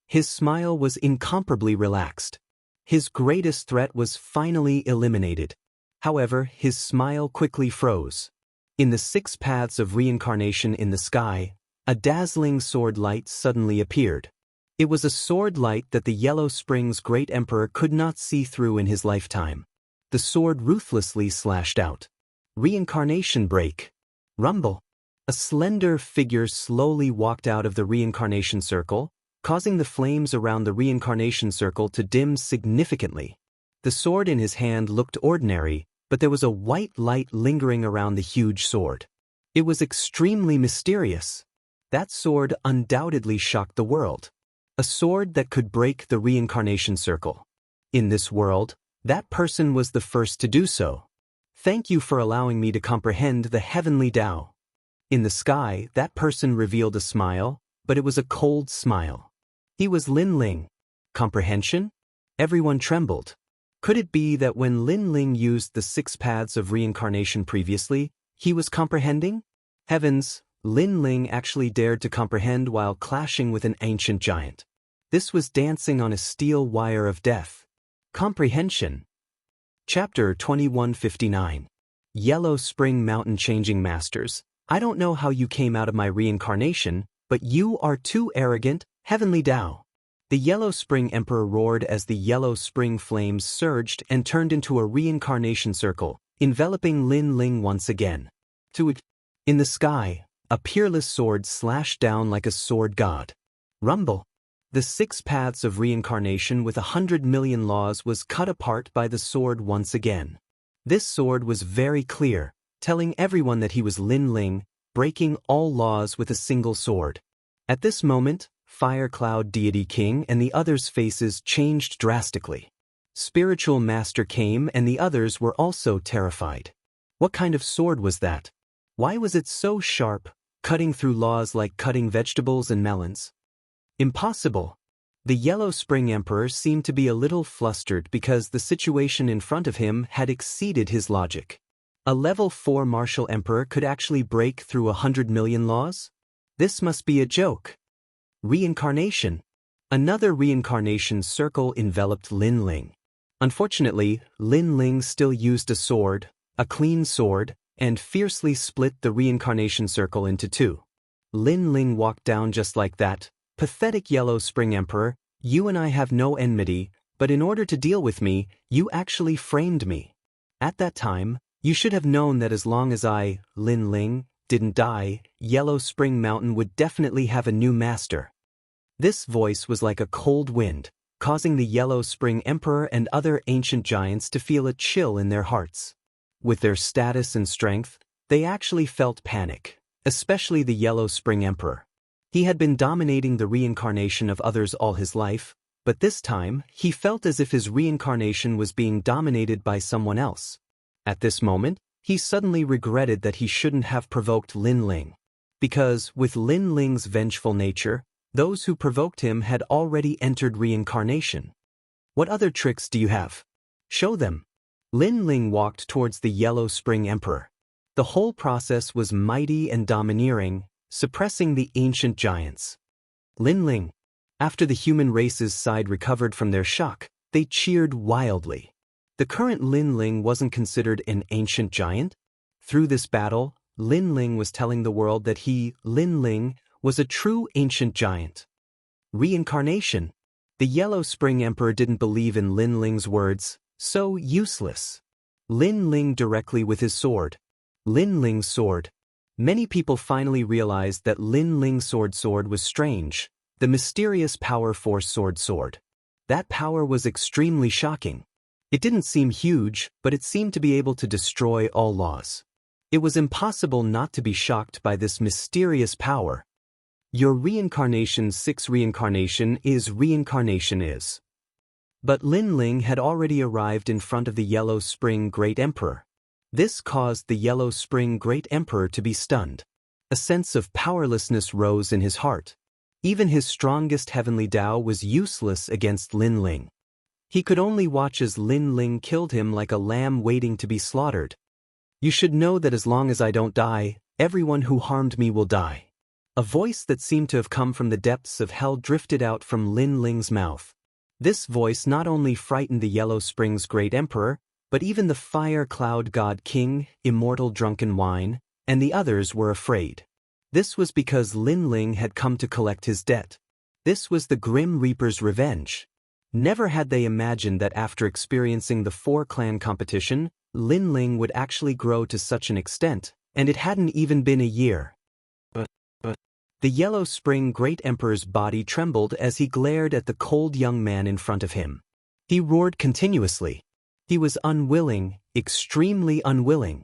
His smile was incomparably relaxed. His greatest threat was finally eliminated. However, his smile quickly froze. In the 6 paths of reincarnation in the sky, a dazzling sword light suddenly appeared. It was a sword light that the Yellow Spring's Great Emperor could not see through in his lifetime. The sword ruthlessly slashed out. Reincarnation break. Rumble. A slender figure slowly walked out of the reincarnation circle, causing the flames around the reincarnation circle to dim significantly. The sword in his hand looked ordinary, but there was a white light lingering around the huge sword. It was extremely mysterious. That sword undoubtedly shocked the world. A sword that could break the reincarnation circle. In this world, that person was the first to do so. Thank you for allowing me to comprehend the heavenly Tao. In the sky, that person revealed a smile, but it was a cold smile. He was Lin Ling. Comprehension? Everyone trembled. Could it be that when Lin Ling used the 6 paths of reincarnation previously, he was comprehending? Heavens, Lin Ling actually dared to comprehend while clashing with an ancient giant. This was dancing on a steel wire of death. Comprehension. Chapter 2159. Yellow Spring Mountain Changing Masters. I don't know how you came out of my reincarnation, but you are too arrogant, heavenly Tao. The Yellow Spring Emperor roared as the yellow spring flames surged and turned into a reincarnation circle, enveloping Lin Ling once again. In the sky, a peerless sword slashed down like a sword god. Rumble. The 6 paths of reincarnation with 100 million laws was cut apart by the sword once again. This sword was very clear, telling everyone that he was Lin Ling, breaking all laws with a single sword. At this moment, Fire Cloud Deity King and the others' faces changed drastically. Spiritual Master came and the others were also terrified. What kind of sword was that? Why was it so sharp, cutting through laws like cutting vegetables and melons? Impossible. The Yellow Spring Emperor seemed to be a little flustered because the situation in front of him had exceeded his logic. A level 4 martial emperor could actually break through 100 million laws? This must be a joke. Reincarnation. Another reincarnation circle enveloped Lin Ling. Unfortunately, Lin Ling still used a sword, a clean sword, and fiercely split the reincarnation circle into 2. Lin Ling walked down just like that. Pathetic Yellow Spring Emperor, you and I have no enmity, but in order to deal with me, you actually framed me. At that time, you should have known that as long as I, Lin Ling, didn't die, Yellow Spring Mountain would definitely have a new master. This voice was like a cold wind, causing the Yellow Spring Emperor and other ancient giants to feel a chill in their hearts. With their status and strength, they actually felt panic, especially the Yellow Spring Emperor. He had been dominating the reincarnation of others all his life, but this time, he felt as if his reincarnation was being dominated by someone else. At this moment, he suddenly regretted that he shouldn't have provoked Lin Ling. Because, with Lin Ling's vengeful nature, those who provoked him had already entered reincarnation. What other tricks do you have? Show them. Lin Ling walked towards the Yellow Spring Emperor. The whole process was mighty and domineering, suppressing the ancient giants. Lin Ling. After the human race's side recovered from their shock, they cheered wildly. The current Lin Ling wasn't considered an ancient giant. Through this battle, Lin Ling was telling the world that he, Lin Ling, was a true ancient giant. Reincarnation. The Yellow Spring Emperor didn't believe in Lin Ling's words, so useless. Lin Ling directly with his sword. Lin Ling's sword. Many people finally realized that Lin Ling's sword was strange, the mysterious power force sword. That power was extremely shocking. It didn't seem huge, but it seemed to be able to destroy all laws. It was impossible not to be shocked by this mysterious power. Your reincarnation 6 reincarnation is. But Lin Ling had already arrived in front of the Yellow Spring Great Emperor. This caused the Yellow Spring Great Emperor to be stunned. A sense of powerlessness rose in his heart. Even his strongest heavenly Tao was useless against Lin Ling. He could only watch as Lin Ling killed him like a lamb waiting to be slaughtered. You should know that as long as I don't die, everyone who harmed me will die. A voice that seemed to have come from the depths of hell drifted out from Lin Ling's mouth. This voice not only frightened the Yellow Spring's great emperor, but even the Fire Cloud God King, Immortal Drunken Wine, and the others were afraid. This was because Lin Ling had come to collect his debt. This was the Grim Reaper's revenge. Never had they imagined that after experiencing the four-clan competition, Lin Ling would actually grow to such an extent, and it hadn't even been a year. The Yellow Spring Great Emperor's body trembled as he glared at the cold young man in front of him. He roared continuously. He was unwilling, extremely unwilling.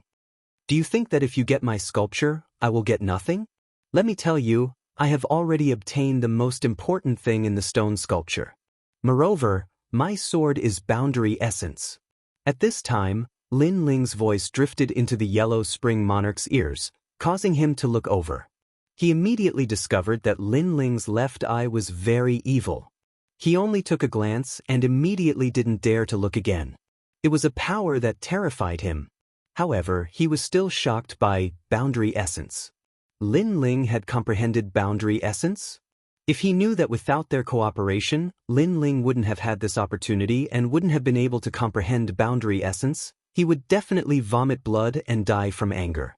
Do you think that if you get my sculpture, I will get nothing? Let me tell you, I have already obtained the most important thing in the stone sculpture. Moreover, my sword is boundary essence. At this time, Lin Ling's voice drifted into the Yellow Spring Monarch's ears, causing him to look over. He immediately discovered that Lin Ling's left eye was very evil. He only took a glance and immediately didn't dare to look again. It was a power that terrified him. However, he was still shocked by boundary essence. Lin Ling had comprehended boundary essence? If he knew that without their cooperation, Lin Ling wouldn't have had this opportunity and wouldn't have been able to comprehend boundary essence, he would definitely vomit blood and die from anger.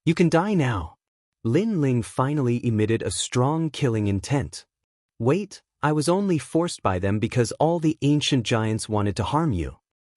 You can die now. Lin Ling finally emitted a strong killing intent. Wait, I was only forced by them because all the ancient giants wanted to harm you.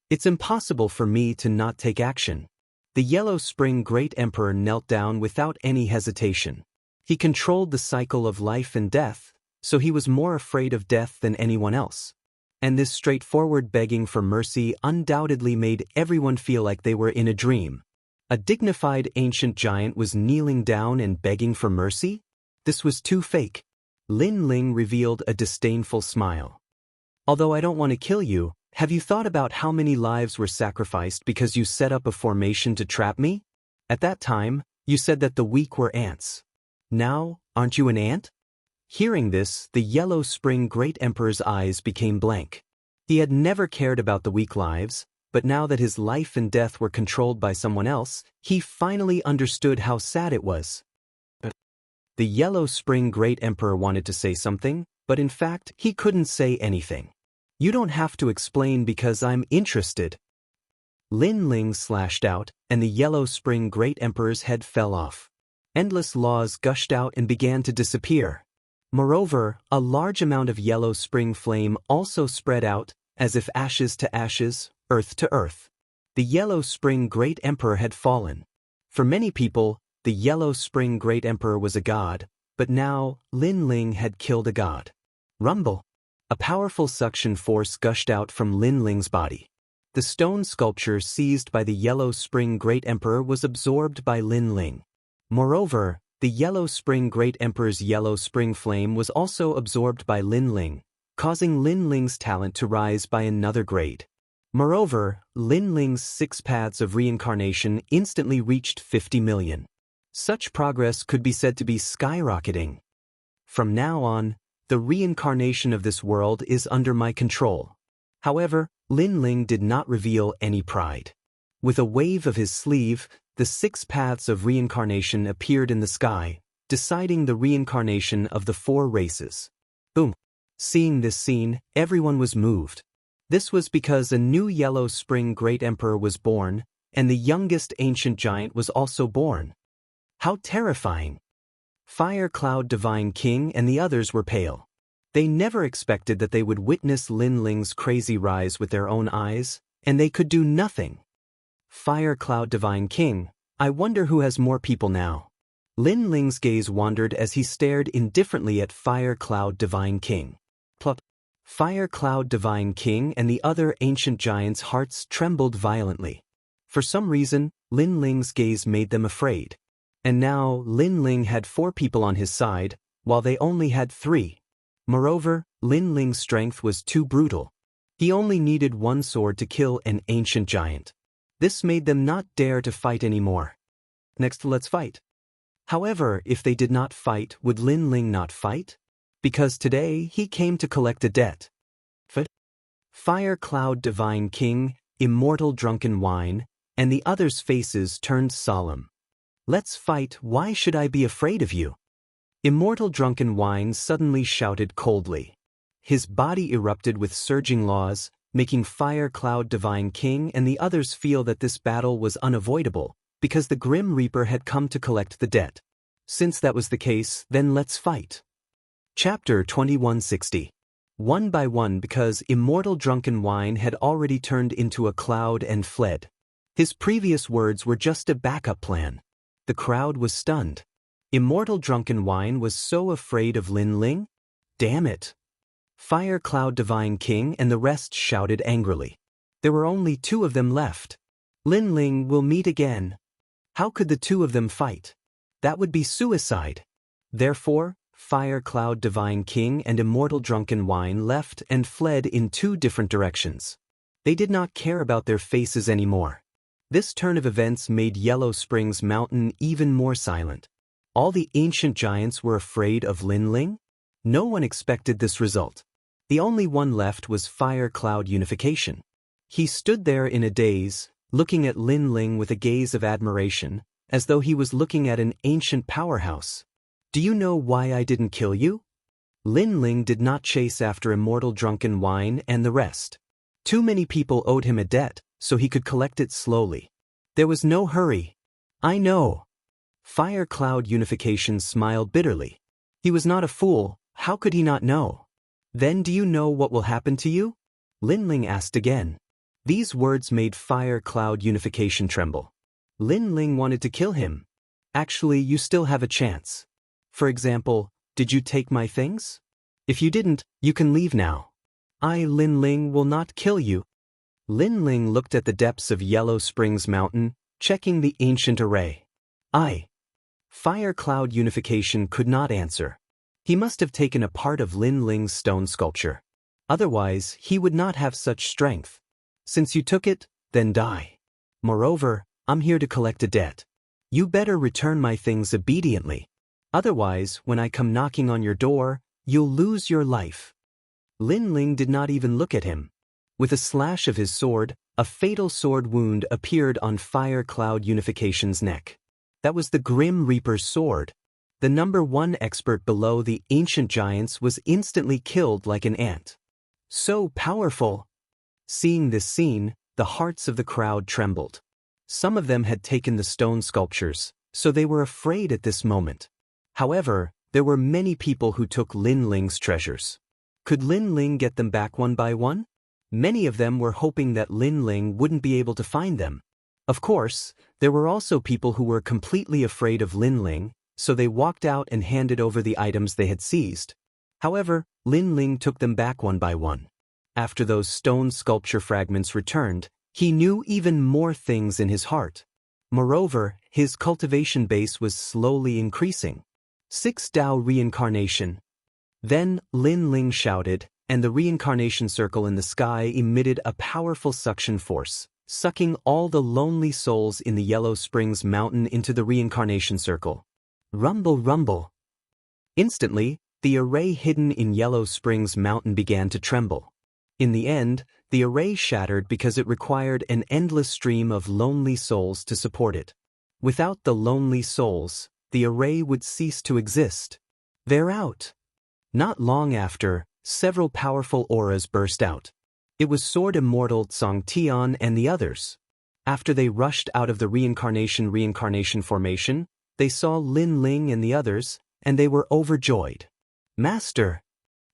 It's impossible for me to not take action. The Yellow Spring Great Emperor knelt down without any hesitation. He controlled the cycle of life and death, so he was more afraid of death than anyone else. And this straightforward begging for mercy undoubtedly made everyone feel like they were in a dream. A dignified ancient giant was kneeling down and begging for mercy? This was too fake. Lin Ling revealed a disdainful smile. Although I don't want to kill you, have you thought about how many lives were sacrificed because you set up a formation to trap me? At that time, you said that the weak were ants. Now, aren't you an ant? Hearing this, the Yellow Spring Great Emperor's eyes became blank. He had never cared about the weak lives, but now that his life and death were controlled by someone else, he finally understood how sad it was. The Yellow Spring Great Emperor wanted to say something, but in fact, he couldn't say anything. You don't have to explain because I'm interested. Lin Ling slashed out, and the Yellow Spring Great Emperor's head fell off. Endless laws gushed out and began to disappear. Moreover, a large amount of Yellow Spring flame also spread out, as if ashes to ashes, earth to earth. The Yellow Spring Great Emperor had fallen. For many people, the Yellow Spring Great Emperor was a god, but now, Lin Ling had killed a god. Rumble! A powerful suction force gushed out from Lin Ling's body. The stone sculpture seized by the Yellow Spring Great Emperor was absorbed by Lin Ling. Moreover, the Yellow Spring Great Emperor's Yellow Spring Flame was also absorbed by Lin Ling, causing Lin Ling's talent to rise by another grade. Moreover, Lin Ling's 6 paths of reincarnation instantly reached 50 million. Such progress could be said to be skyrocketing. From now on, the reincarnation of this world is under my control. However, Lin Ling did not reveal any pride. With a wave of his sleeve, the 6 paths of reincarnation appeared in the sky, deciding the reincarnation of the 4 races. Boom! Seeing this scene, everyone was moved. This was because a new Yellow Spring Great Emperor was born, and the youngest ancient giant was also born. How terrifying! Fire Cloud Divine King and the others were pale. They never expected that they would witness Lin Ling's crazy rise with their own eyes, and they could do nothing. Fire Cloud Divine King, I wonder who has more people now. Lin Ling's gaze wandered as he stared indifferently at Fire Cloud Divine King. Plop. Fire Cloud Divine King and the other ancient giants' hearts trembled violently. For some reason, Lin Ling's gaze made them afraid. And now, Lin Ling had 4 people on his side, while they only had 3. Moreover, Lin Ling's strength was too brutal. He only needed 1 sword to kill an ancient giant. This made them not dare to fight anymore. Next, let's fight. However, if they did not fight, would Lin Ling not fight? Because today, he came to collect a debt. Fire Cloud Divine King, Immortal Drunken Wine, and the others' faces turned solemn. Let's fight, why should I be afraid of you? Immortal Drunken Wine suddenly shouted coldly. His body erupted with surging laws, making Fire Cloud Divine King and the others feel that this battle was unavoidable, because the Grim Reaper had come to collect the debt. Since that was the case, then let's fight. Chapter 2160. One by one, because Immortal Drunken Wine had already turned into a cloud and fled. His previous words were just a backup plan. The crowd was stunned. Immortal Drunken Wine was so afraid of Lin Ling? Damn it! Fire Cloud Divine King and the rest shouted angrily. There were only 2 of them left. Lin Ling will meet again. How could the 2 of them fight? That would be suicide. Therefore, Fire Cloud Divine King and Immortal Drunken Wine left and fled in 2 different directions. They did not care about their faces anymore. This turn of events made Yellow Springs Mountain even more silent. All the ancient giants were afraid of Lin Ling? No one expected this result. The only one left was Fire Cloud Unification. He stood there in a daze, looking at Lin Ling with a gaze of admiration, as though he was looking at an ancient powerhouse. Do you know why I didn't kill you? Lin Ling did not chase after Immortal Drunken Wine and the rest. Too many people owed him a debt, so he could collect it slowly. There was no hurry. I know. Fire Cloud Unification smiled bitterly. He was not a fool, how could he not know? Then do you know what will happen to you? Lin Ling asked again. These words made Fire Cloud Unification tremble. Lin Ling wanted to kill him. Actually, you still have a chance. For example, did you take my things? If you didn't, you can leave now. I, Lin Ling, will not kill you. Lin Ling looked at the depths of Yellow Springs Mountain, checking the ancient array. Fire Cloud Unification could not answer. He must have taken a part of Lin Ling's stone sculpture. Otherwise, he would not have such strength. Since you took it, then die. Moreover, I'm here to collect a debt. You better return my things obediently. Otherwise, when I come knocking on your door, you'll lose your life. Lin Ling did not even look at him. With a slash of his sword, a fatal sword wound appeared on Fire Cloud Unification's neck. That was the Grim Reaper's sword. The number 1 expert below the ancient giants was instantly killed like an ant. So powerful! Seeing this scene, the hearts of the crowd trembled. Some of them had taken the stone sculptures, so they were afraid at this moment. However, there were many people who took Lin Ling's treasures. Could Lin Ling get them back one by one? Many of them were hoping that Lin Ling wouldn't be able to find them. Of course, there were also people who were completely afraid of Lin Ling, so they walked out and handed over the items they had seized. However, Lin Ling took them back one by one. After those stone sculpture fragments returned, he knew even more things in his heart. Moreover, his cultivation base was slowly increasing. 6 Tao Reincarnation. Then Lin Ling shouted, and the reincarnation circle in the sky emitted a powerful suction force, sucking all the lonely souls in the Yellow Springs Mountain into the reincarnation circle. Rumble, rumble. Instantly, the array hidden in Yellow Springs Mountain began to tremble. In the end, the array shattered because it required an endless stream of lonely souls to support it. Without the lonely souls, the array would cease to exist. They're out. Not long after, several powerful auras burst out. It was Sword Immortal Tsong Tian and the others. After they rushed out of the reincarnation formation, they saw Lin Ling and the others, and they were overjoyed. Master!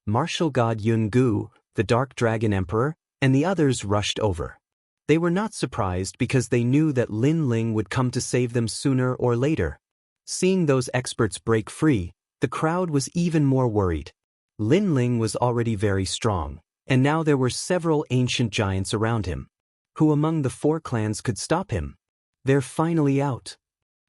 Martial God Yun Gu, the Dark Dragon Emperor, and the others rushed over. They were not surprised because they knew that Lin Ling would come to save them sooner or later. Seeing those experts break free, the crowd was even more worried. Lin Ling was already very strong, and now there were several ancient giants around him. Who among the 4 clans could stop him? They're finally out.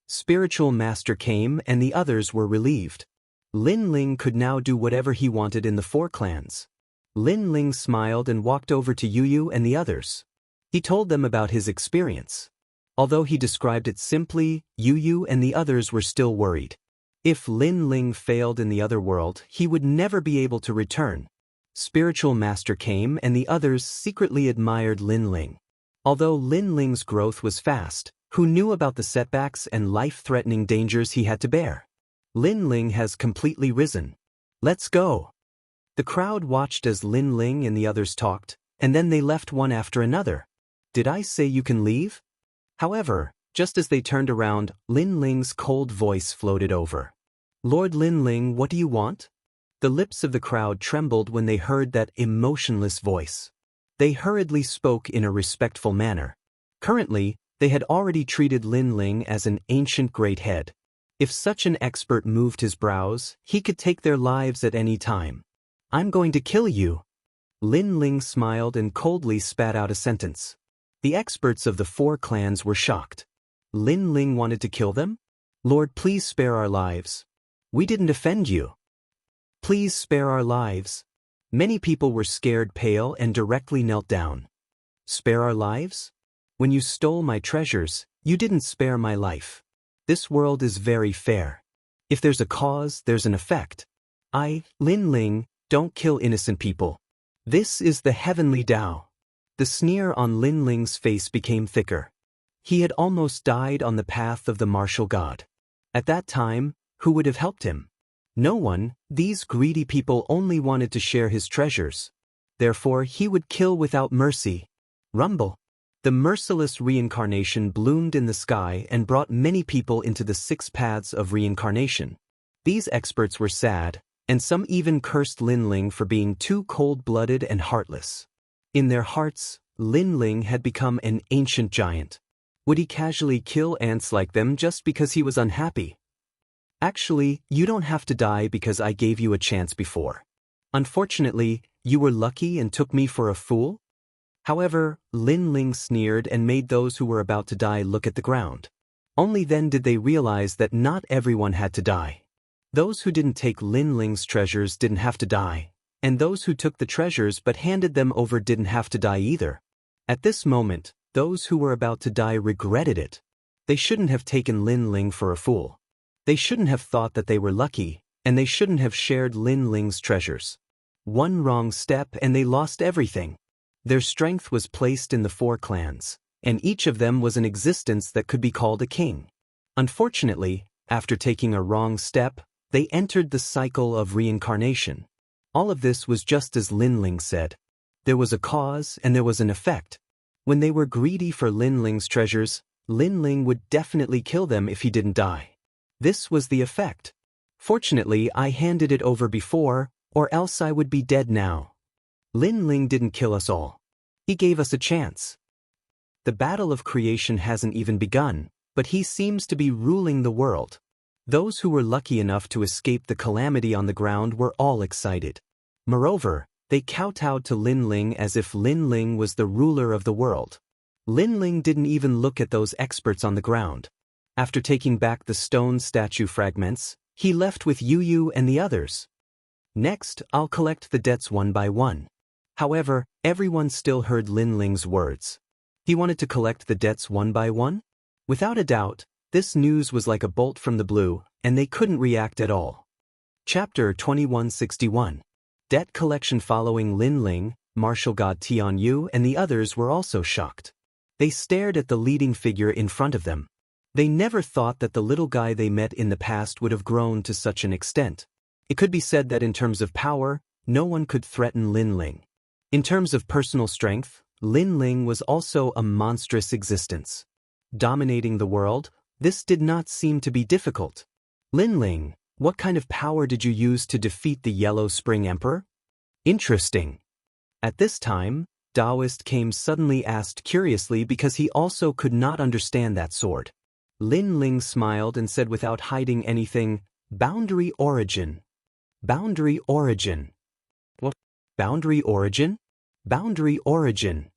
Spiritual Master came and the others were relieved. Lin Ling could now do whatever he wanted in the 4 clans. Lin Ling smiled and walked over to Yu and the others. He told them about his experience. Although he described it simply, Yu and the others were still worried. If Lin Ling failed in the other world, he would never be able to return. spiritual master came and the others secretly admired Lin Ling. Although Lin Ling's growth was fast, who knew about the setbacks and life-threatening dangers he had to bear? Lin Ling has completely risen. Let's go. The crowd watched as Lin Ling and the others talked, and then they left one after another. Did I say you can leave? However, just as they turned around, Lin Ling's cold voice floated over. Lord Lin Ling, what do you want? The lips of the crowd trembled when they heard that emotionless voice. They hurriedly spoke in a respectful manner. Currently, they had already treated Lin Ling as an ancient great head. If such an expert moved his brows, he could take their lives at any time. I'm going to kill you. Lin Ling smiled and coldly spat out a sentence. The experts of the 4 clans were shocked. Lin Ling wanted to kill them? Lord, please spare our lives. We didn't offend you. Please spare our lives. Many people were scared pale and directly knelt down. Spare our lives? When you stole my treasures, you didn't spare my life. This world is very fair. If there's a cause, there's an effect. Lin Ling, don't kill innocent people. This is the heavenly Tao. The sneer on Lin Ling's face became thicker. He had almost died on the path of the martial god. At that time, who would have helped him? No one. These greedy people only wanted to share his treasures. Therefore, he would kill without mercy. Rumble. The merciless reincarnation bloomed in the sky and brought many people into the 6 paths of reincarnation. These experts were sad, and some even cursed Lin Ling for being too cold-blooded and heartless. In their hearts, Lin Ling had become an ancient giant. Would he casually kill ants like them just because he was unhappy? Actually, you don't have to die because I gave you a chance before. Unfortunately, you were lucky and took me for a fool? However, Lin Ling sneered and made those who were about to die look at the ground. Only then did they realize that not everyone had to die. Those who didn't take Lin Ling's treasures didn't have to die, and those who took the treasures but handed them over didn't have to die either. At this moment, those who were about to die regretted it. They shouldn't have taken Lin Ling for a fool. They shouldn't have thought that they were lucky, and they shouldn't have shared Lin Ling's treasures. One wrong step and they lost everything. Their strength was placed in the 4 clans, and each of them was an existence that could be called a king. Unfortunately, after taking a wrong step, they entered the cycle of reincarnation. All of this was just as Lin Ling said. There was a cause and there was an effect. When they were greedy for Lin Ling's treasures, Lin Ling would definitely kill them if he didn't die. This was the effect. Fortunately, I handed it over before, or else I would be dead now. Lin Ling didn't kill us all. He gave us a chance. The battle of creation hasn't even begun, but he seems to be ruling the world. Those who were lucky enough to escape the calamity on the ground were all excited. Moreover, they kowtowed to Lin Ling as if Lin Ling was the ruler of the world. Lin Ling didn't even look at those experts on the ground. After taking back the stone statue fragments, he left with Yu and the others. Next, I'll collect the debts one by one. However, everyone still heard Lin Ling's words. He wanted to collect the debts one by one? Without a doubt, this news was like a bolt from the blue, and they couldn't react at all. Chapter 2161. Debt collection. Following Lin Ling, martial god Tian Yu and the others were also shocked. They stared at the leading figure in front of them. They never thought that the little guy they met in the past would have grown to such an extent. It could be said that in terms of power, no one could threaten Lin Ling. In terms of personal strength, Lin Ling was also a monstrous existence. Dominating the world, this did not seem to be difficult. Lin Ling, what kind of power did you use to defeat the Yellow Spring Emperor? Interesting. At this time, Taoist came suddenly asked curiously because he also could not understand that sword. Lin Ling smiled and said without hiding anything, Boundary origin. Boundary origin. What? Boundary origin? Boundary origin.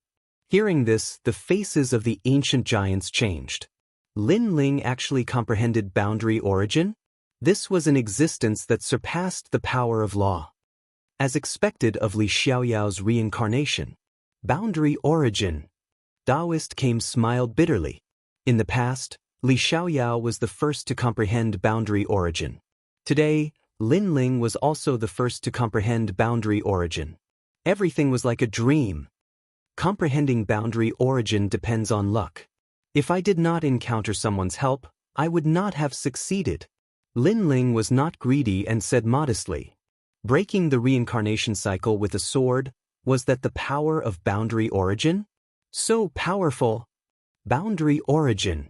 Hearing this, the faces of the ancient giants changed. Lin Ling actually comprehended boundary origin? This was an existence that surpassed the power of law. As expected of Li Xiaoyao's reincarnation. Boundary origin. Taoist came smiled bitterly. In the past, Li Xiaoyao was the first to comprehend boundary origin. Today, Lin Ling was also the first to comprehend boundary origin. Everything was like a dream. Comprehending boundary origin depends on luck. If I did not encounter someone's help, I would not have succeeded. Lin Ling was not greedy and said modestly. Breaking the reincarnation cycle with a sword, was that the power of boundary origin? So powerful. Boundary origin.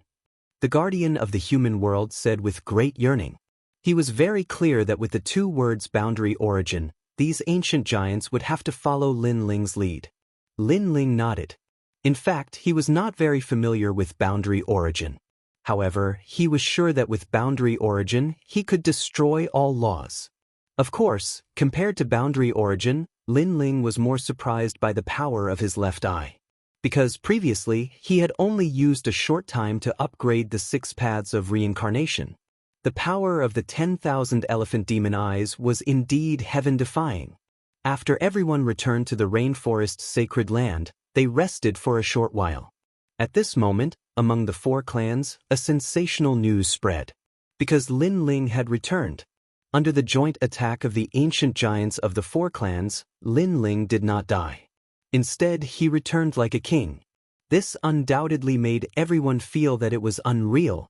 The guardian of the human world said with great yearning. He was very clear that with the two words boundary origin, these ancient giants would have to follow Lin Ling's lead. Lin Ling nodded. In fact, he was not very familiar with boundary origin. However, he was sure that with boundary origin, he could destroy all laws. Of course, compared to boundary origin, Lin Ling was more surprised by the power of his left eye. Because previously, he had only used a short time to upgrade the 6 paths of reincarnation. The power of the 10,000 elephant demon eyes was indeed heaven-defying. After everyone returned to the rainforest's sacred land, they rested for a short while. At this moment, among the 4 clans, a sensational news spread. Because Lin Ling had returned. Under the joint attack of the ancient giants of the 4 clans, Lin Ling did not die. Instead, he returned like a king. This undoubtedly made everyone feel that it was unreal.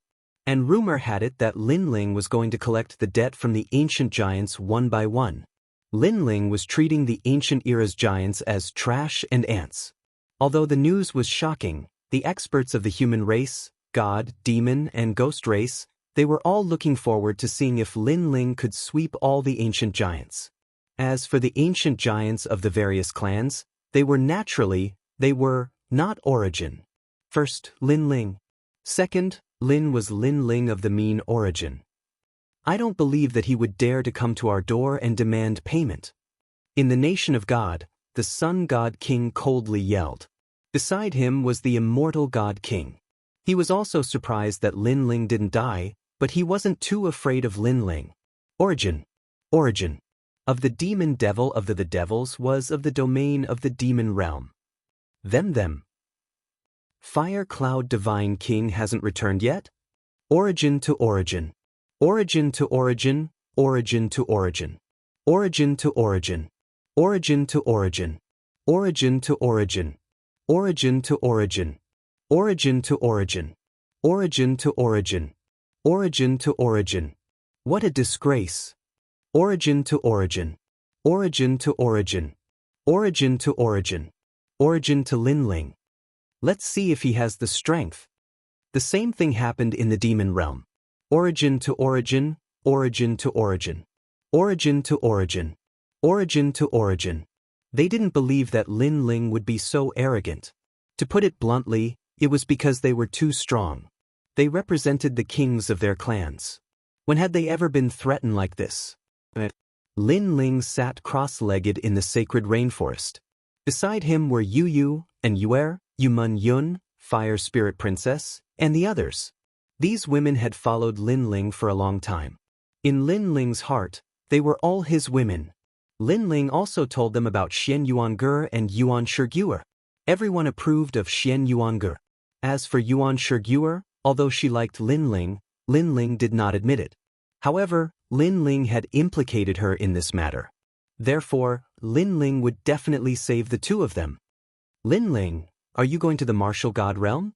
And rumor had it that Lin Ling was going to collect the debt from the ancient giants one by one. Lin Ling was treating the ancient era's giants as trash and ants. Although the news was shocking, the experts of the human race, god, demon, and ghost race, they were all looking forward to seeing if Lin Ling could sweep all the ancient giants. As for the ancient giants of the various clans, they were not origin. First, Lin Ling. Second, Lin was Lin Ling of the mean origin. I don't believe that he would dare to come to our door and demand payment. In the nation of God, the Sun God King coldly yelled. Beside him was the immortal God King. He was also surprised that Lin Ling didn't die, but he wasn't too afraid of Lin Ling. Origin. Of the demon devil of the devils was of the domain of the demon realm. Them. Fire Cloud Divine King hasn't returned yet? Origin to origin. Origin to origin, origin to origin. Origin to origin. Origin to origin. Origin to origin. Origin to origin. Origin to origin. Origin to origin. Origin to origin. What a disgrace. Origin to origin. Origin to origin. Origin to origin. Origin to Lin Ling. Let's see if he has the strength. The same thing happened in the demon realm. Origin to origin, origin to origin. Origin to origin. Origin to origin. They didn't believe that Lin Ling would be so arrogant. To put it bluntly, it was because they were too strong. They represented the kings of their clans. When had they ever been threatened like this? Lin Ling sat cross-legged in the sacred rainforest. Beside him were Yu Yu and Yuer, Yumun Yun, Fire Spirit Princess, and the others. These women had followed Lin Ling for a long time. In Lin Ling's heart, they were all his women. Lin Ling also told them about Xian Yuange and Yuan Shiguer. Everyone approved of Xian Yuange. As for Yuan Shiguer, although she liked Lin Ling did not admit it. However, Lin Ling had implicated her in this matter. Therefore, Lin Ling would definitely save the two of them. Lin Ling, are you going to the martial god realm?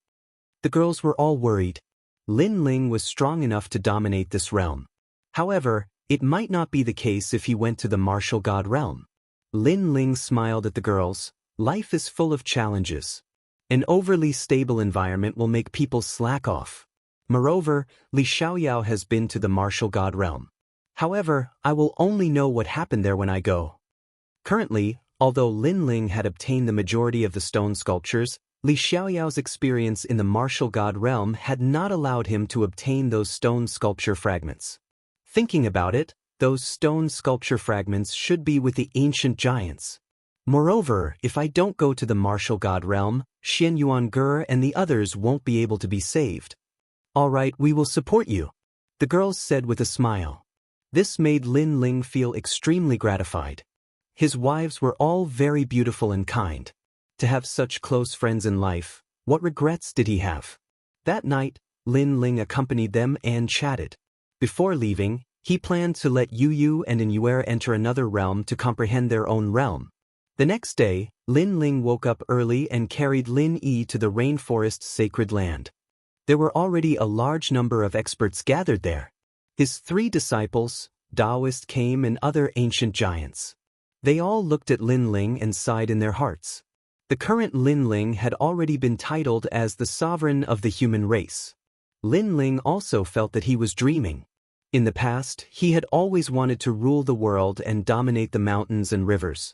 The girls were all worried. Lin Ling was strong enough to dominate this realm. However, it might not be the case if he went to the martial god realm. Lin Ling smiled at the girls. Life is full of challenges. An overly stable environment will make people slack off. Moreover, Li Xiaoyao has been to the martial god realm. However, I will only know what happened there when I go. Currently, although Lin Ling had obtained the majority of the stone sculptures, Li Xiaoyao's experience in the martial god realm had not allowed him to obtain those stone sculpture fragments. Thinking about it, those stone sculpture fragments should be with the ancient giants. Moreover, if I don't go to the martial god realm, Xian Yuange and the others won't be able to be saved. All right, we will support you, the girls said with a smile. This made Lin Ling feel extremely gratified. His wives were all very beautiful and kind. To have such close friends in life, what regrets did he have? That night, Lin Ling accompanied them and chatted. Before leaving, he planned to let Yu Yu and Yuer enter another realm to comprehend their own realm. The next day, Lin Ling woke up early and carried Lin Yi to the rainforest's sacred land. There were already a large number of experts gathered there. His 3 disciples, Taoist came and other ancient giants. They all looked at Lin Ling and sighed in their hearts. The current Lin Ling had already been titled as the sovereign of the human race. Lin Ling also felt that he was dreaming. In the past, he had always wanted to rule the world and dominate the mountains and rivers.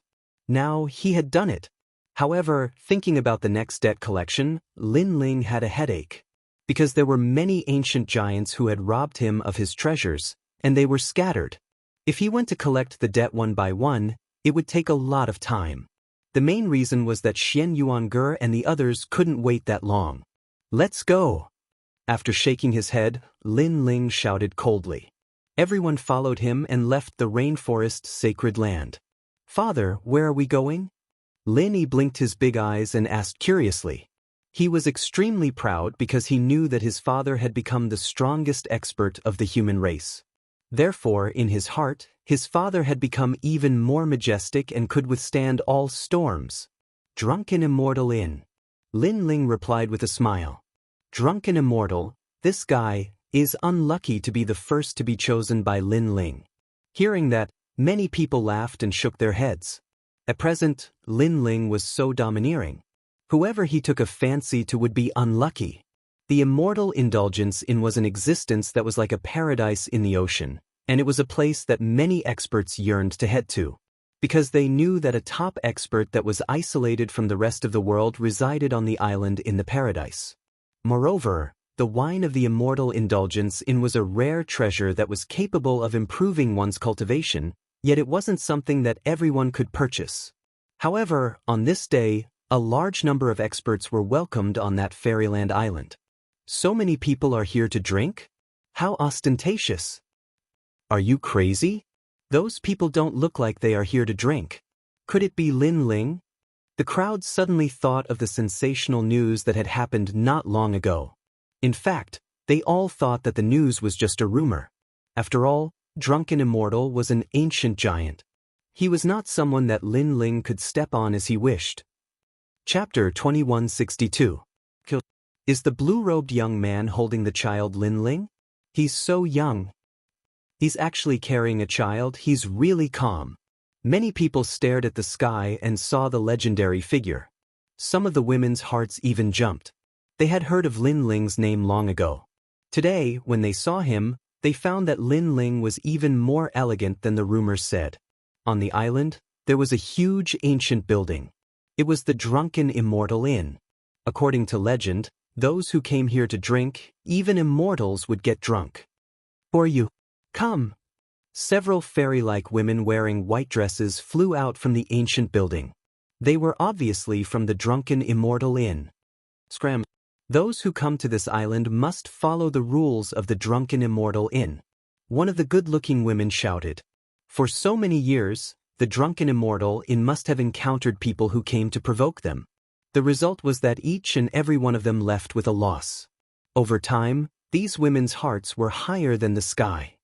Now he had done it. However, thinking about the next debt collection, Lin Ling had a headache. Because there were many ancient giants who had robbed him of his treasures, and they were scattered. If he went to collect the debt one by one, it would take a lot of time. The main reason was that Xian Yuange and the others couldn't wait that long. Let's go! After shaking his head, Lin Ling shouted coldly. Everyone followed him and left the rainforest's sacred land. Father, where are we going? Lin Yi blinked his big eyes and asked curiously. He was extremely proud because he knew that his father had become the strongest expert of the human race. Therefore, in his heart, his father had become even more majestic and could withstand all storms. Drunken Immortal Inn. Lin Ling replied with a smile. Drunken Immortal, this guy is unlucky to be the first to be chosen by Lin Ling. Hearing that, many people laughed and shook their heads. At present, Lin Ling was so domineering. Whoever he took a fancy to would be unlucky. The Immortal Indulgence Inn was an existence that was like a paradise in the ocean, and it was a place that many experts yearned to head to. Because they knew that a top expert that was isolated from the rest of the world resided on the island in the paradise. Moreover, the wine of the Immortal Indulgence Inn was a rare treasure that was capable of improving one's cultivation, yet it wasn't something that everyone could purchase. However, on this day, a large number of experts were welcomed on that fairyland island. So many people are here to drink? How ostentatious! Are you crazy? Those people don't look like they are here to drink. Could it be Lin Ling? The crowd suddenly thought of the sensational news that had happened not long ago. In fact, they all thought that the news was just a rumor. After all, Drunken Immortal was an ancient giant. He was not someone that Lin Ling could step on as he wished. Chapter 2162. Is the blue-robed young man holding the child Lin Ling? He's so young. He's actually carrying a child. He's really calm. Many people stared at the sky and saw the legendary figure. Some of the women's hearts even jumped. They had heard of Lin Ling's name long ago. Today, when they saw him, they found that Lin Ling was even more elegant than the rumors said. On the island, there was a huge ancient building. It was the Drunken Immortal Inn. According to legend, those who came here to drink, even immortals would get drunk. For you, come. Several fairy-like women wearing white dresses flew out from the ancient building. They were obviously from the Drunken Immortal Inn. Scram. Those who come to this island must follow the rules of the Drunken Immortal Inn. One of the good-looking women shouted. For so many years, the Drunken Immortal Inn must have encountered people who came to provoke them. The result was that each and every one of them left with a loss. Over time, these women's hearts were higher than the sky.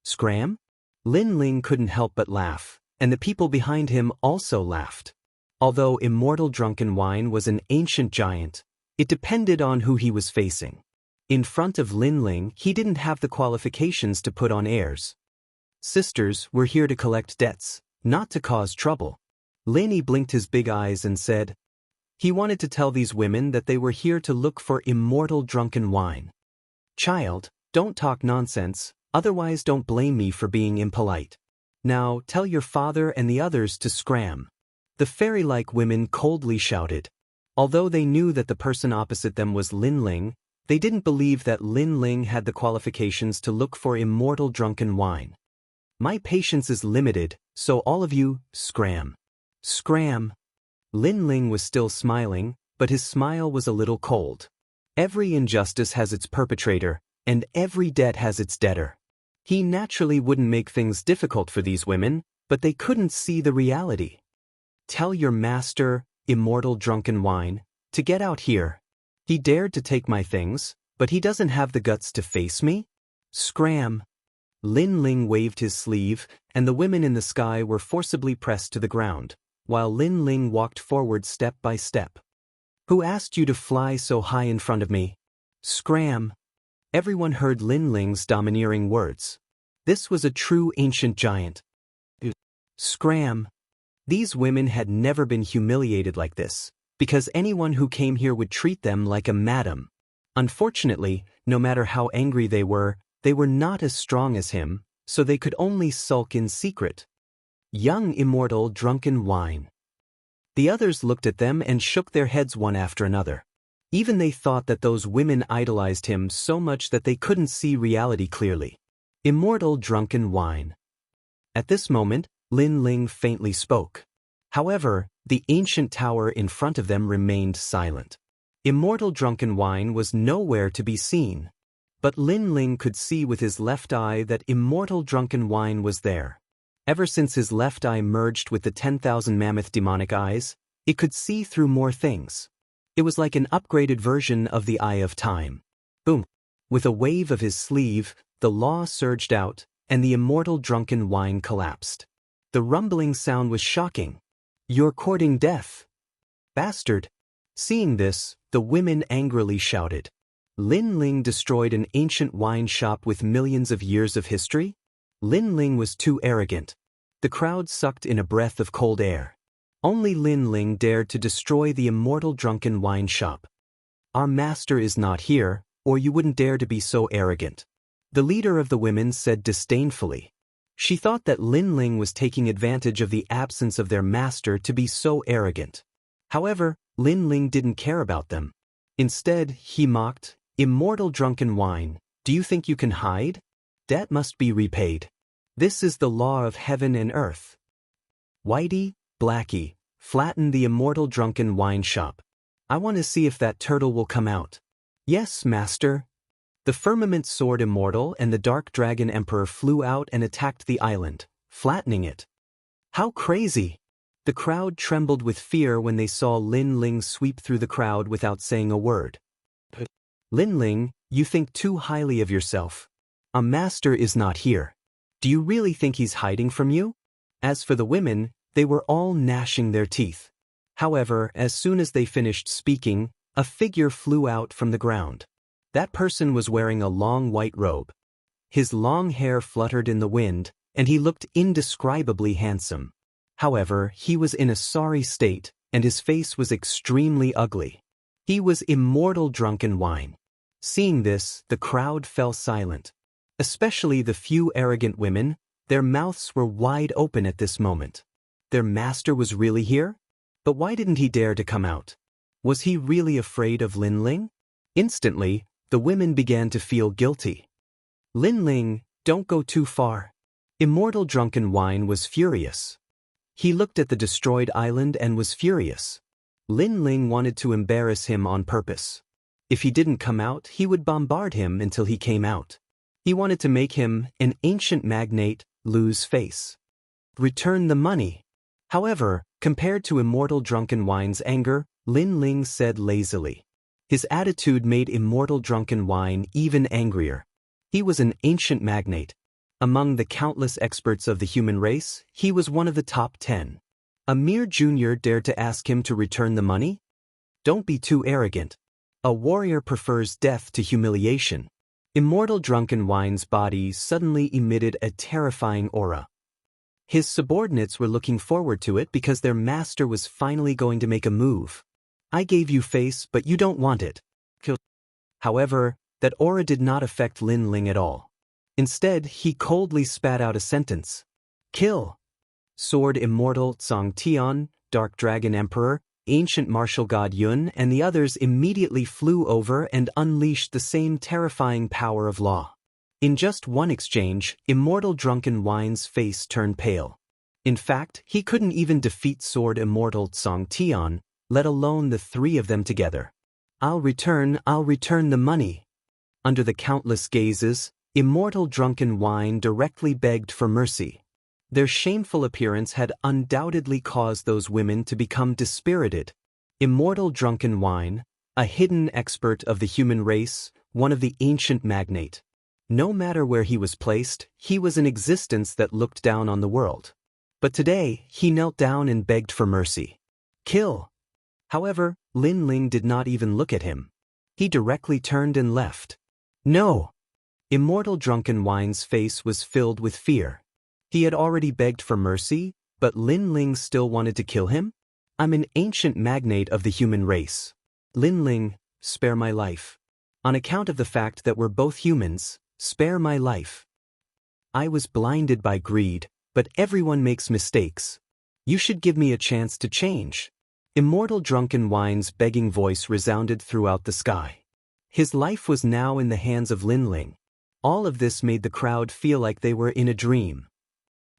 Scram? Lin Ling couldn't help but laugh, and the people behind him also laughed. Although Immortal Drunken Wine was an ancient giant, it depended on who he was facing. In front of Lin Ling, he didn't have the qualifications to put on airs. Sisters, we're here to collect debts, not to cause trouble. Lin Yi blinked his big eyes and said, he wanted to tell these women that they were here to look for immortal drunken wine. Child, don't talk nonsense, otherwise don't blame me for being impolite. Now tell your father and the others to scram. The fairy-like women coldly shouted. Although they knew that the person opposite them was Lin Ling, they didn't believe that Lin Ling had the qualifications to look for immortal drunken wine. My patience is limited, so all of you, scram. Scram. Lin Ling was still smiling, but his smile was a little cold. Every injustice has its perpetrator, and every debt has its debtor. He naturally wouldn't make things difficult for these women, but they couldn't see the reality. Tell your master, immortal drunken wine, to get out here. He dared to take my things, but he doesn't have the guts to face me? Scram. Lin Ling waved his sleeve, and the women in the sky were forcibly pressed to the ground. while Lin Ling walked forward step by step. "Who asked you to fly so high in front of me?" Scram! Everyone heard Lin Ling's domineering words. This was a true ancient giant. Scram! These women had never been humiliated like this, because anyone who came here would treat them like a madam. Unfortunately, no matter how angry they were not as strong as him, so they could only sulk in secret. Young immortal drunken wine. The others looked at them and shook their heads one after another. Even they thought that those women idolized him so much that they couldn't see reality clearly. Immortal drunken wine. At this moment, Lin Ling faintly spoke. However, the ancient tower in front of them remained silent. Immortal drunken wine was nowhere to be seen. But Lin Ling could see with his left eye that immortal drunken wine was there. Ever since his left eye merged with the 10,000 mammoth demonic eyes, it could see through more things. It was like an upgraded version of the Eye of Time. Boom! With a wave of his sleeve, the law surged out, and the immortal drunken wine collapsed. The rumbling sound was shocking. "You're courting death, bastard!" Seeing this, the women angrily shouted. Lin Ling destroyed an ancient wine shop with millions of years of history? Lin Ling was too arrogant. The crowd sucked in a breath of cold air. Only Lin Ling dared to destroy the immortal drunken wine shop. "Our master is not here, or you wouldn't dare to be so arrogant," the leader of the women said disdainfully. She thought that Lin Ling was taking advantage of the absence of their master to be so arrogant. However, Lin Ling didn't care about them. Instead, he mocked, "Immortal drunken wine, do you think you can hide? Debt must be repaid. This is the law of heaven and earth." Whitey, Blackie, flatten the immortal drunken wine shop. I want to see if that turtle will come out. "Yes, master." The firmament sword immortal and the dark dragon emperor flew out and attacked the island, flattening it. How crazy! The crowd trembled with fear when they saw Lin Ling sweep through the crowd without saying a word. "Lin Ling, you think too highly of yourself. A master is not here. Do you really think he's hiding from you?" As for the women, they were all gnashing their teeth. However, as soon as they finished speaking, a figure flew out from the ground. That person was wearing a long white robe. His long hair fluttered in the wind, and he looked indescribably handsome. However, he was in a sorry state, and his face was extremely ugly. He was immortal drunken wine. Seeing this, the crowd fell silent. Especially the few arrogant women, their mouths were wide open at this moment. Their master was really here? But why didn't he dare to come out? Was he really afraid of Lin Ling? Instantly, the women began to feel guilty. "Lin Ling, don't go too far." Immortal drunken wine was furious. He looked at the destroyed island and was furious. Lin Ling wanted to embarrass him on purpose. If he didn't come out, he would bombard him until he came out. He wanted to make him, an ancient magnate, lose face. Return the money. However, compared to immortal drunken wine's anger, Lin Ling said lazily. His attitude made immortal drunken wine even angrier. He was an ancient magnate. Among the countless experts of the human race, he was one of the top 10. A mere junior dared to ask him to return the money? Don't be too arrogant. A warrior prefers death to humiliation. Immortal drunken wine's body suddenly emitted a terrifying aura. His subordinates were looking forward to it because their master was finally going to make a move. "I gave you face, but you don't want it. Kill." However, that aura did not affect Lin Ling at all. Instead, he coldly spat out a sentence. "Kill." Sword Immortal Tsang Tian, Dark Dragon Emperor, Ancient Martial God Yun and the others immediately flew over and unleashed the same terrifying power of law. In just one exchange, Immortal Drunken Wine's face turned pale. In fact, he couldn't even defeat Sword Immortal Tsang Tian, let alone the three of them together. I'll return the money." Under the countless gazes, Immortal Drunken Wine directly begged for mercy. Their shameful appearance had undoubtedly caused those women to become dispirited. Immortal Drunken Wine, a hidden expert of the human race, one of the ancient magnate. No matter where he was placed, he was an existence that looked down on the world. But today, he knelt down and begged for mercy. Kill! However, Lin Ling did not even look at him. He directly turned and left. No! Immortal Drunken Wine's face was filled with fear. He had already begged for mercy, but Lin Ling still wanted to kill him? I'm an ancient magnate of the human race. Lin Ling, spare my life. On account of the fact that we're both humans, spare my life. I was blinded by greed, but everyone makes mistakes. You should give me a chance to change. Immortal Drunken Wine's begging voice resounded throughout the sky. His life was now in the hands of Lin Ling. All of this made the crowd feel like they were in a dream.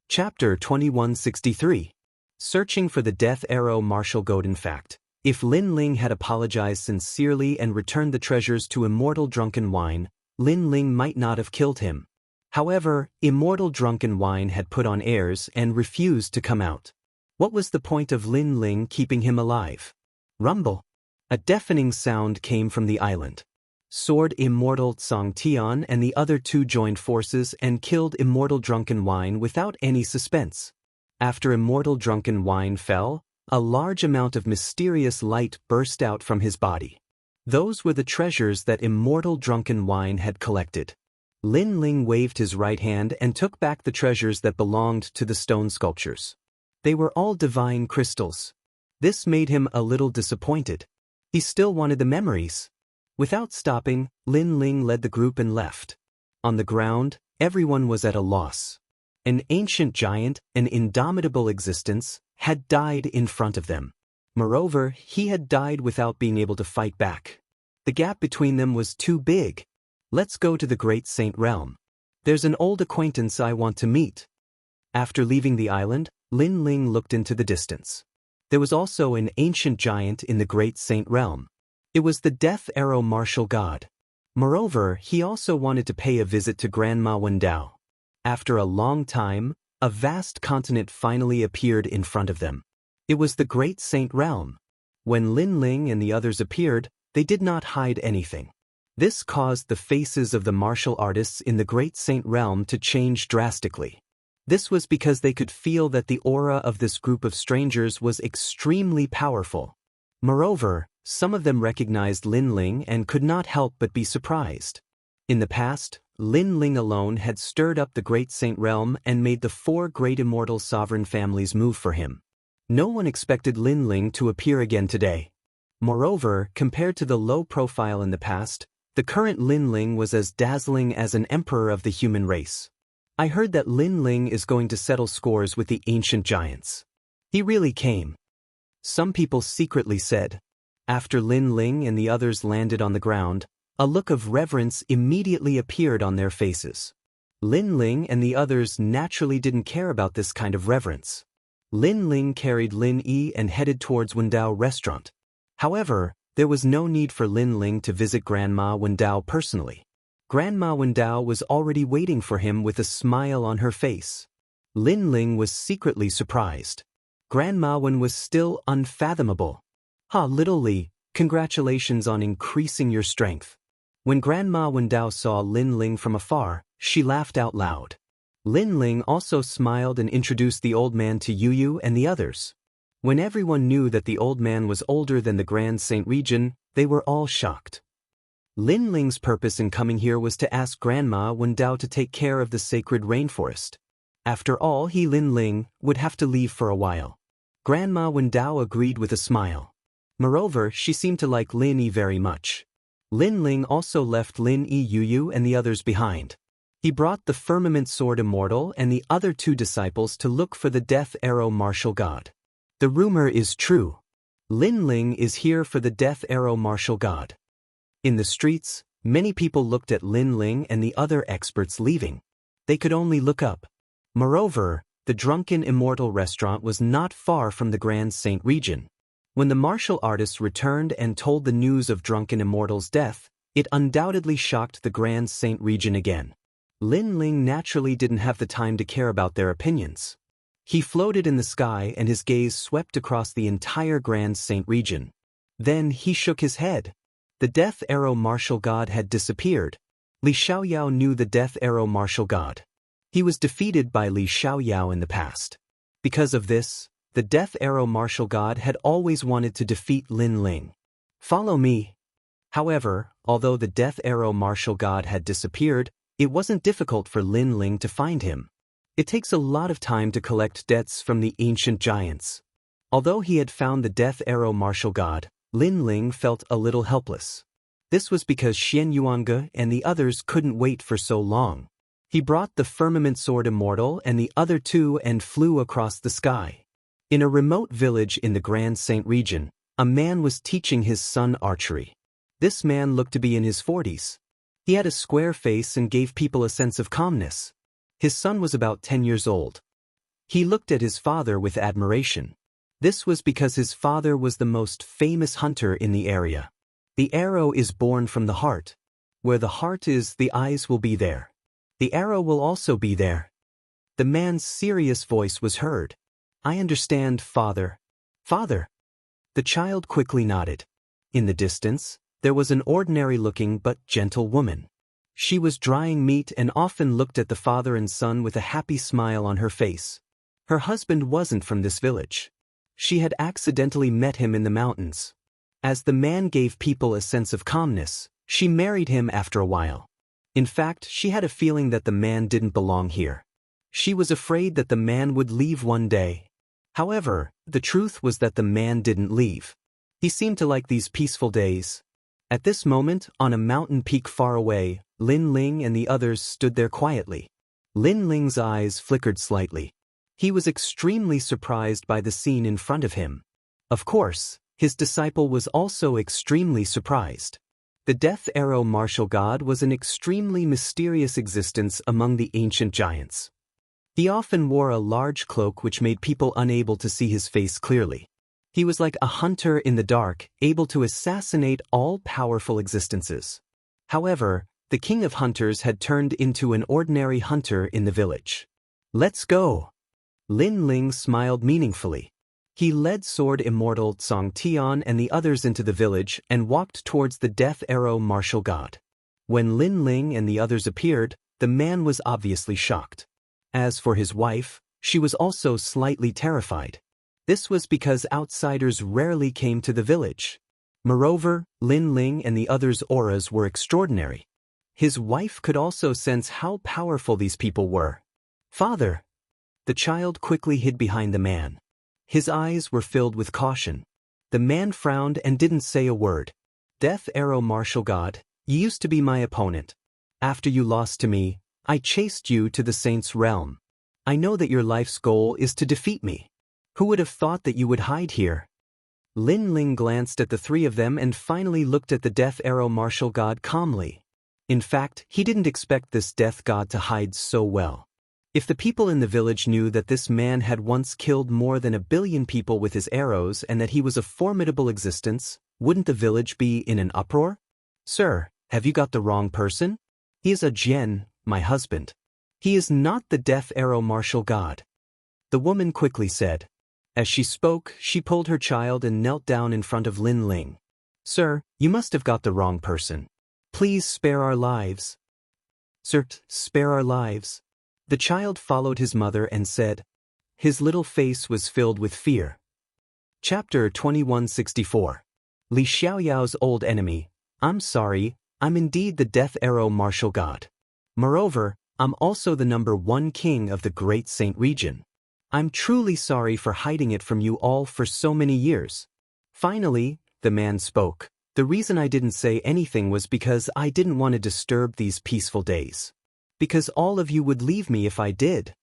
Chapter 2163. Searching for the Death Arrow Martial Golden Fact. If Lin Ling had apologized sincerely and returned the treasures to Immortal Drunken Wine, Lin Ling might not have killed him. However, Immortal Drunken Wine had put on airs and refused to come out. What was the point of Lin Ling keeping him alive? Rumble. A deafening sound came from the island. Sword Immortal Song Tian and the other two joined forces and killed Immortal Drunken Wine without any suspense. After Immortal Drunken Wine fell, a large amount of mysterious light burst out from his body. Those were the treasures that Immortal Drunken Wine had collected. Lin Ling waved his right hand and took back the treasures that belonged to the stone sculptures. They were all divine crystals. This made him a little disappointed. He still wanted the memories. Without stopping, Lin Ling led the group and left. On the ground, everyone was at a loss. An ancient giant, an indomitable existence, had died in front of them. Moreover, he had died without being able to fight back. The gap between them was too big. Let's go to the Great Saint Realm. There's an old acquaintance I want to meet. After leaving the island, Lin Ling looked into the distance. There was also an ancient giant in the Great Saint Realm. It was the Death Arrow Martial God. Moreover, he also wanted to pay a visit to Grandma Wendao. After a long time, a vast continent finally appeared in front of them. It was the Great Saint Realm. When Lin Ling and the others appeared, they did not hide anything. This caused the faces of the martial artists in the Great Saint Realm to change drastically. This was because they could feel that the aura of this group of strangers was extremely powerful. Moreover, some of them recognized Lin Ling and could not help but be surprised. In the past, Lin Ling alone had stirred up the Great Saint Realm and made the four great immortal sovereign families move for him. No one expected Lin Ling to appear again today. Moreover, compared to the low profile in the past, the current Lin Ling was as dazzling as an emperor of the human race. I heard that Lin Ling is going to settle scores with the ancient giants. He really came. Some people secretly said. After Lin Ling and the others landed on the ground, a look of reverence immediately appeared on their faces. Lin Ling and the others naturally didn't care about this kind of reverence. Lin Ling carried Lin Yi and headed towards Wendao restaurant. However, there was no need for Lin Ling to visit Grandma Wendao personally. Grandma Wendao was already waiting for him with a smile on her face. Lin Ling was secretly surprised. Grandma Wen was still unfathomable. Little Li, congratulations on increasing your strength. When Grandma Wendao saw Lin Ling from afar, she laughed out loud. Lin Ling also smiled and introduced the old man to Yu and the others. When everyone knew that the old man was older than the Grand Saint region, they were all shocked. Lin Ling's purpose in coming here was to ask Grandma Wendao to take care of the sacred rainforest. After all, Lin Ling would have to leave for a while. Grandma Wendao agreed with a smile. Moreover, she seemed to like Lin Yi very much. Lin Ling also left Lin Yi, Yu and the others behind. He brought the Firmament Sword Immortal and the other two disciples to look for the Death Arrow Martial God. The rumor is true. Lin Ling is here for the Death Arrow Martial God. In the streets, many people looked at Lin Ling and the other experts leaving. They could only look up. Moreover, the Drunken Immortal restaurant was not far from the Grand Saint region. When the martial artists returned and told the news of Drunken Immortal's death, it undoubtedly shocked the Grand Saint region again. Lin Ling naturally didn't have the time to care about their opinions. He floated in the sky and his gaze swept across the entire Grand Saint region. Then he shook his head. The Death Arrow Martial God had disappeared. Li Xiaoyao knew the Death Arrow Martial God. He was defeated by Li Xiaoyao in the past. Because of this, the Death Arrow martial god had always wanted to defeat Lin Ling. Follow me. However, although the Death Arrow martial god had disappeared, it wasn't difficult for Lin Ling to find him. It takes a lot of time to collect debts from the ancient giants. Although he had found the Death Arrow martial god, Lin Ling felt a little helpless. This was because Xian Yuange and the others couldn't wait for so long. He brought the Firmament Sword Immortal and the other two and flew across the sky. In a remote village in the Grand Saint region, a man was teaching his son archery. This man looked to be in his 40s. He had a square face and gave people a sense of calmness. His son was about 10 years old. He looked at his father with admiration. This was because his father was the most famous hunter in the area. The arrow is born from the heart. Where the heart is, the eyes will be there. The arrow will also be there. The man's serious voice was heard. I understand, father. Father. The child quickly nodded. In the distance, there was an ordinary-looking but gentle woman. She was drying meat and often looked at the father and son with a happy smile on her face. Her husband wasn't from this village. She had accidentally met him in the mountains. As the man gave people a sense of calmness, she married him after a while. In fact, she had a feeling that the man didn't belong here. She was afraid that the man would leave one day. However, the truth was that the man didn't leave. He seemed to like these peaceful days. At this moment, on a mountain peak far away, Lin Ling and the others stood there quietly. Lin Ling's eyes flickered slightly. He was extremely surprised by the scene in front of him. Of course, his disciple was also extremely surprised. The Death Arrow martial god was an extremely mysterious existence among the ancient giants. He often wore a large cloak which made people unable to see his face clearly. He was like a hunter in the dark, able to assassinate all powerful existences. However, the king of hunters had turned into an ordinary hunter in the village. Let's go. Lin Ling smiled meaningfully. He led Sword Immortal Tsong Tian and the others into the village and walked towards the Death Arrow martial god. When Lin Ling and the others appeared, the man was obviously shocked. As for his wife, she was also slightly terrified. This was because outsiders rarely came to the village. Moreover, Lin Ling and the others' auras were extraordinary. His wife could also sense how powerful these people were. Father! The child quickly hid behind the man. His eyes were filled with caution. The man frowned and didn't say a word. Death Arrow martial god, you used to be my opponent. After you lost to me, I chased you to the saint's realm. I know that your life's goal is to defeat me. Who would have thought that you would hide here? Lin Ling glanced at the three of them and finally looked at the Death Arrow martial god calmly. In fact, he didn't expect this death god to hide so well. If the people in the village knew that this man had once killed more than 1 billion people with his arrows and that he was a formidable existence, wouldn't the village be in an uproar? Sir, have you got the wrong person? He is a Jian, my husband. He is not the Death Arrow martial god. The woman quickly said. As she spoke, she pulled her child and knelt down in front of Lin Ling. Sir, you must have got the wrong person. Please spare our lives. Sir, spare our lives. The child followed his mother and said. His little face was filled with fear. Chapter 2164. Li Xiaoyao's old enemy. I'm sorry, I'm indeed the Death Arrow martial god. Moreover, I'm also the #1 king of the Great Saint region. I'm truly sorry for hiding it from you all for so many years. Finally, the man spoke. The reason I didn't say anything was because I didn't want to disturb these peaceful days. Because all of you would leave me if I did.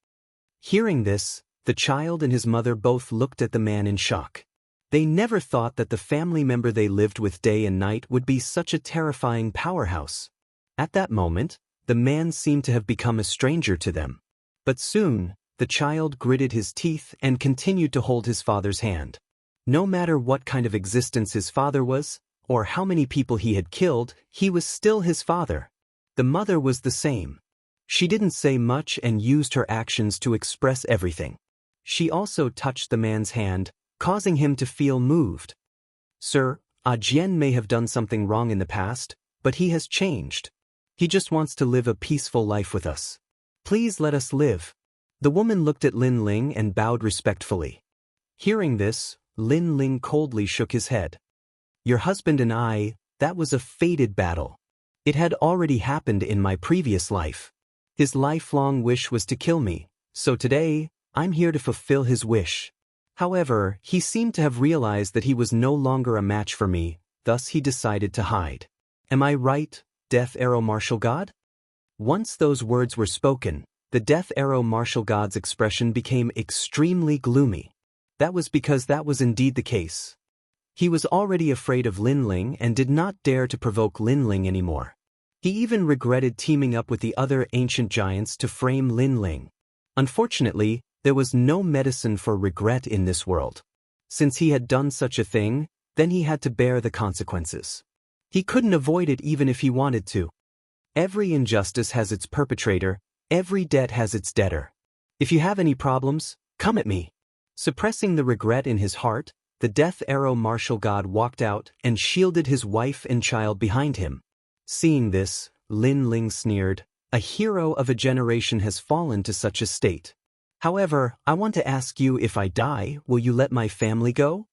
Hearing this, the child and his mother both looked at the man in shock. They never thought that the family member they lived with day and night would be such a terrifying powerhouse. At that moment, the man seemed to have become a stranger to them. But soon, the child gritted his teeth and continued to hold his father's hand. No matter what kind of existence his father was, or how many people he had killed, he was still his father. The mother was the same. She didn't say much and used her actions to express everything. She also touched the man's hand, causing him to feel moved. Sir, Jian may have done something wrong in the past, but he has changed. He just wants to live a peaceful life with us. Please let us live. The woman looked at Lin Ling and bowed respectfully. Hearing this, Lin Ling coldly shook his head. Your husband and I, that was a fated battle. It had already happened in my previous life. His lifelong wish was to kill me, so today, I'm here to fulfill his wish. However, he seemed to have realized that he was no longer a match for me, thus he decided to hide. Am I right, Death Arrow Martial God? Once those words were spoken, the Death Arrow Martial God's expression became extremely gloomy. That was because that was indeed the case. He was already afraid of Lin Ling and did not dare to provoke Lin Ling anymore. He even regretted teaming up with the other ancient giants to frame Lin Ling. Unfortunately, there was no medicine for regret in this world. Since he had done such a thing, then he had to bear the consequences. He couldn't avoid it even if he wanted to. Every injustice has its perpetrator, every debt has its debtor. If you have any problems, come at me. Suppressing the regret in his heart, the Death Arrow Martial God walked out and shielded his wife and child behind him. Seeing this, Lin Ling sneered, a hero of a generation has fallen to such a state. However, I want to ask you, if I die, will you let my family go?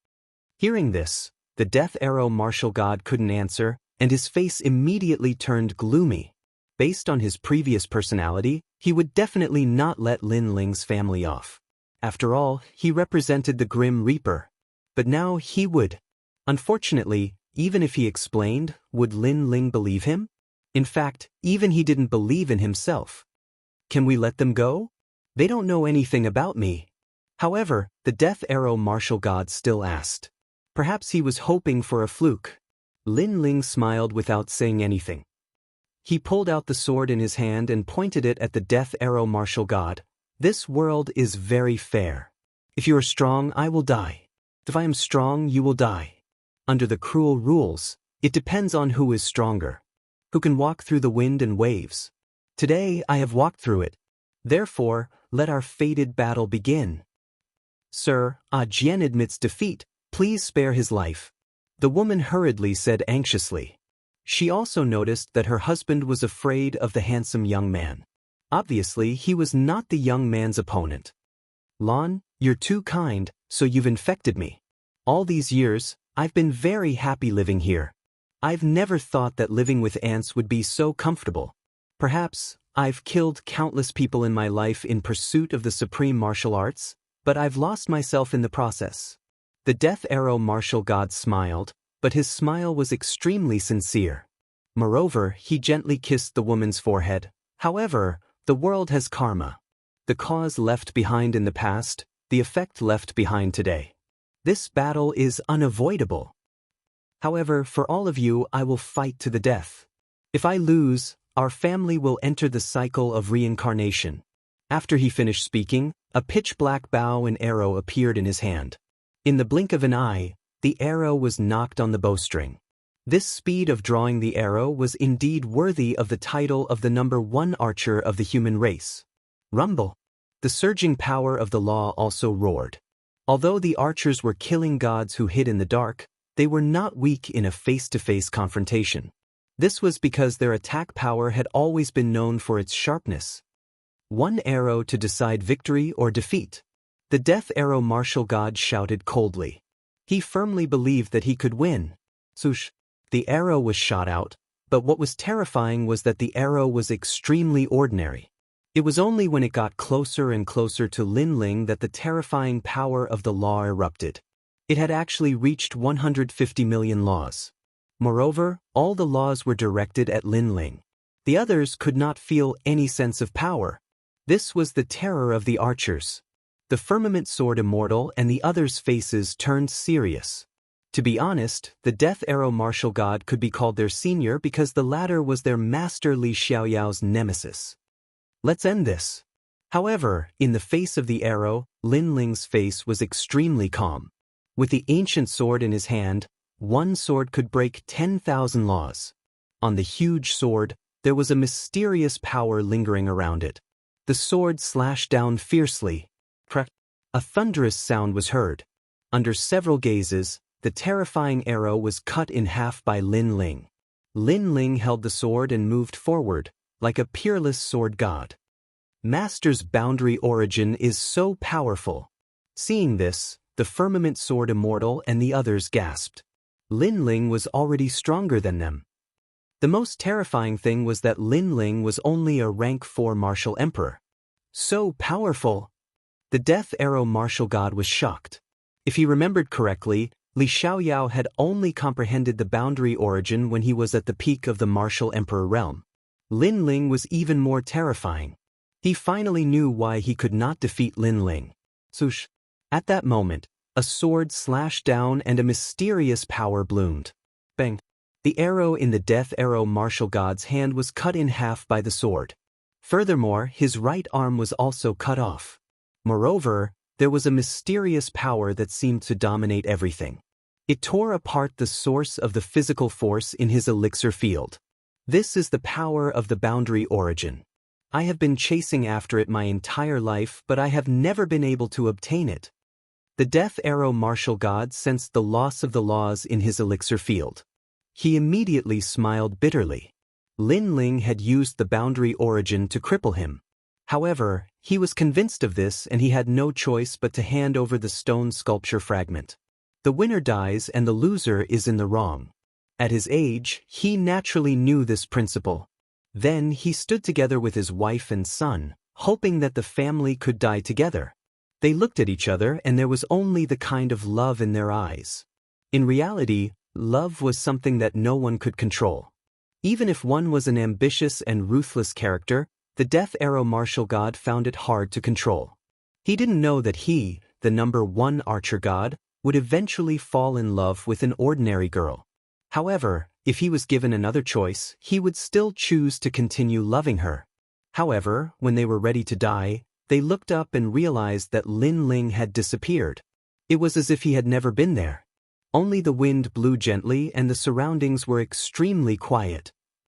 Hearing this, the Death Arrow Martial God couldn't answer, and his face immediately turned gloomy. Based on his previous personality, he would definitely not let Lin Ling's family off. After all, he represented the Grim Reaper. But now he would. Unfortunately, even if he explained, would Lin Ling believe him? In fact, even he didn't believe in himself. Can we let them go? They don't know anything about me. However, the Death Arrow Martial God still asked. Perhaps he was hoping for a fluke. Lin Ling smiled without saying anything. He pulled out the sword in his hand and pointed it at the Death Arrow Martial God. This world is very fair. If you are strong, I will die. If I am strong, you will die. Under the cruel rules, it depends on who is stronger. Who can walk through the wind and waves. Today, I have walked through it. Therefore, let our fated battle begin. Sir, Jian admits defeat. Please spare his life. The woman hurriedly said anxiously. She also noticed that her husband was afraid of the handsome young man. Obviously, he was not the young man's opponent. Lan, you're too kind, so you've infected me. All these years, I've been very happy living here. I've never thought that living with ants would be so comfortable. Perhaps, I've killed countless people in my life in pursuit of the supreme martial arts, but I've lost myself in the process. The Death Arrow Martial God smiled, but his smile was extremely sincere. Moreover, he gently kissed the woman's forehead. However, the world has karma. The cause left behind in the past, the effect left behind today. This battle is unavoidable. However, for all of you, I will fight to the death. If I lose, our family will enter the cycle of reincarnation. After he finished speaking, a pitch-black bow and arrow appeared in his hand. In the blink of an eye, the arrow was knocked on the bowstring. This speed of drawing the arrow was indeed worthy of the title of the #1 archer of the human race. Rumble. The surging power of the law also roared. Although the archers were killing gods who hid in the dark, they were not weak in a face-to-face confrontation. This was because their attack power had always been known for its sharpness. One arrow to decide victory or defeat. The Death Arrow Martial God shouted coldly. He firmly believed that he could win. Swoosh. The arrow was shot out, but what was terrifying was that the arrow was extremely ordinary. It was only when it got closer and closer to Lin Ling that the terrifying power of the law erupted. It had actually reached 150 million laws. Moreover, all the laws were directed at Lin Ling. The others could not feel any sense of power. This was the terror of the archers. The Firmament Sword Immortal and the others' faces turned serious. To be honest, the Death Arrow Martial God could be called their senior because the latter was their master Li Xiaoyao's nemesis. Let's end this. However, in the face of the arrow, Lin Ling's face was extremely calm. With the ancient sword in his hand, one sword could break 10,000 laws. On the huge sword, there was a mysterious power lingering around it. The sword slashed down fiercely. Crack! A thunderous sound was heard. Under several gazes, the terrifying arrow was cut in half by Lin Ling. Lin Ling held the sword and moved forward, like a peerless sword god. Master's boundary origin is so powerful. Seeing this, the Firmament Sword Immortal and the others gasped. Lin Ling was already stronger than them. The most terrifying thing was that Lin Ling was only a rank 4 martial emperor. So powerful! The Death Arrow martial god was shocked. If he remembered correctly, Li Xiaoyao had only comprehended the boundary origin when he was at the peak of the martial emperor realm. Lin Ling was even more terrifying. He finally knew why he could not defeat Lin Ling. Swoosh! At that moment, a sword slashed down and a mysterious power bloomed. Bang! The arrow in the Death Arrow martial god's hand was cut in half by the sword. Furthermore, his right arm was also cut off. Moreover, there was a mysterious power that seemed to dominate everything. It tore apart the source of the physical force in his elixir field. This is the power of the boundary origin. I have been chasing after it my entire life, but I have never been able to obtain it. The Death Arrow martial god sensed the loss of the laws in his elixir field. He immediately smiled bitterly. Lin Ling had used the boundary origin to cripple him. However, he was convinced of this and he had no choice but to hand over the stone sculpture fragment. The winner dies and the loser is in the wrong. At his age, he naturally knew this principle. Then he stood together with his wife and son, hoping that the family could die together. They looked at each other and there was only the kind of love in their eyes. In reality, love was something that no one could control. Even if one was an ambitious and ruthless character, the Death Arrow martial god found it hard to control. He didn't know that he, the number 1 archer god, would eventually fall in love with an ordinary girl. However, if he was given another choice, he would still choose to continue loving her. However, when they were ready to die, they looked up and realized that Lin Ling had disappeared. It was as if he had never been there. Only the wind blew gently and the surroundings were extremely quiet.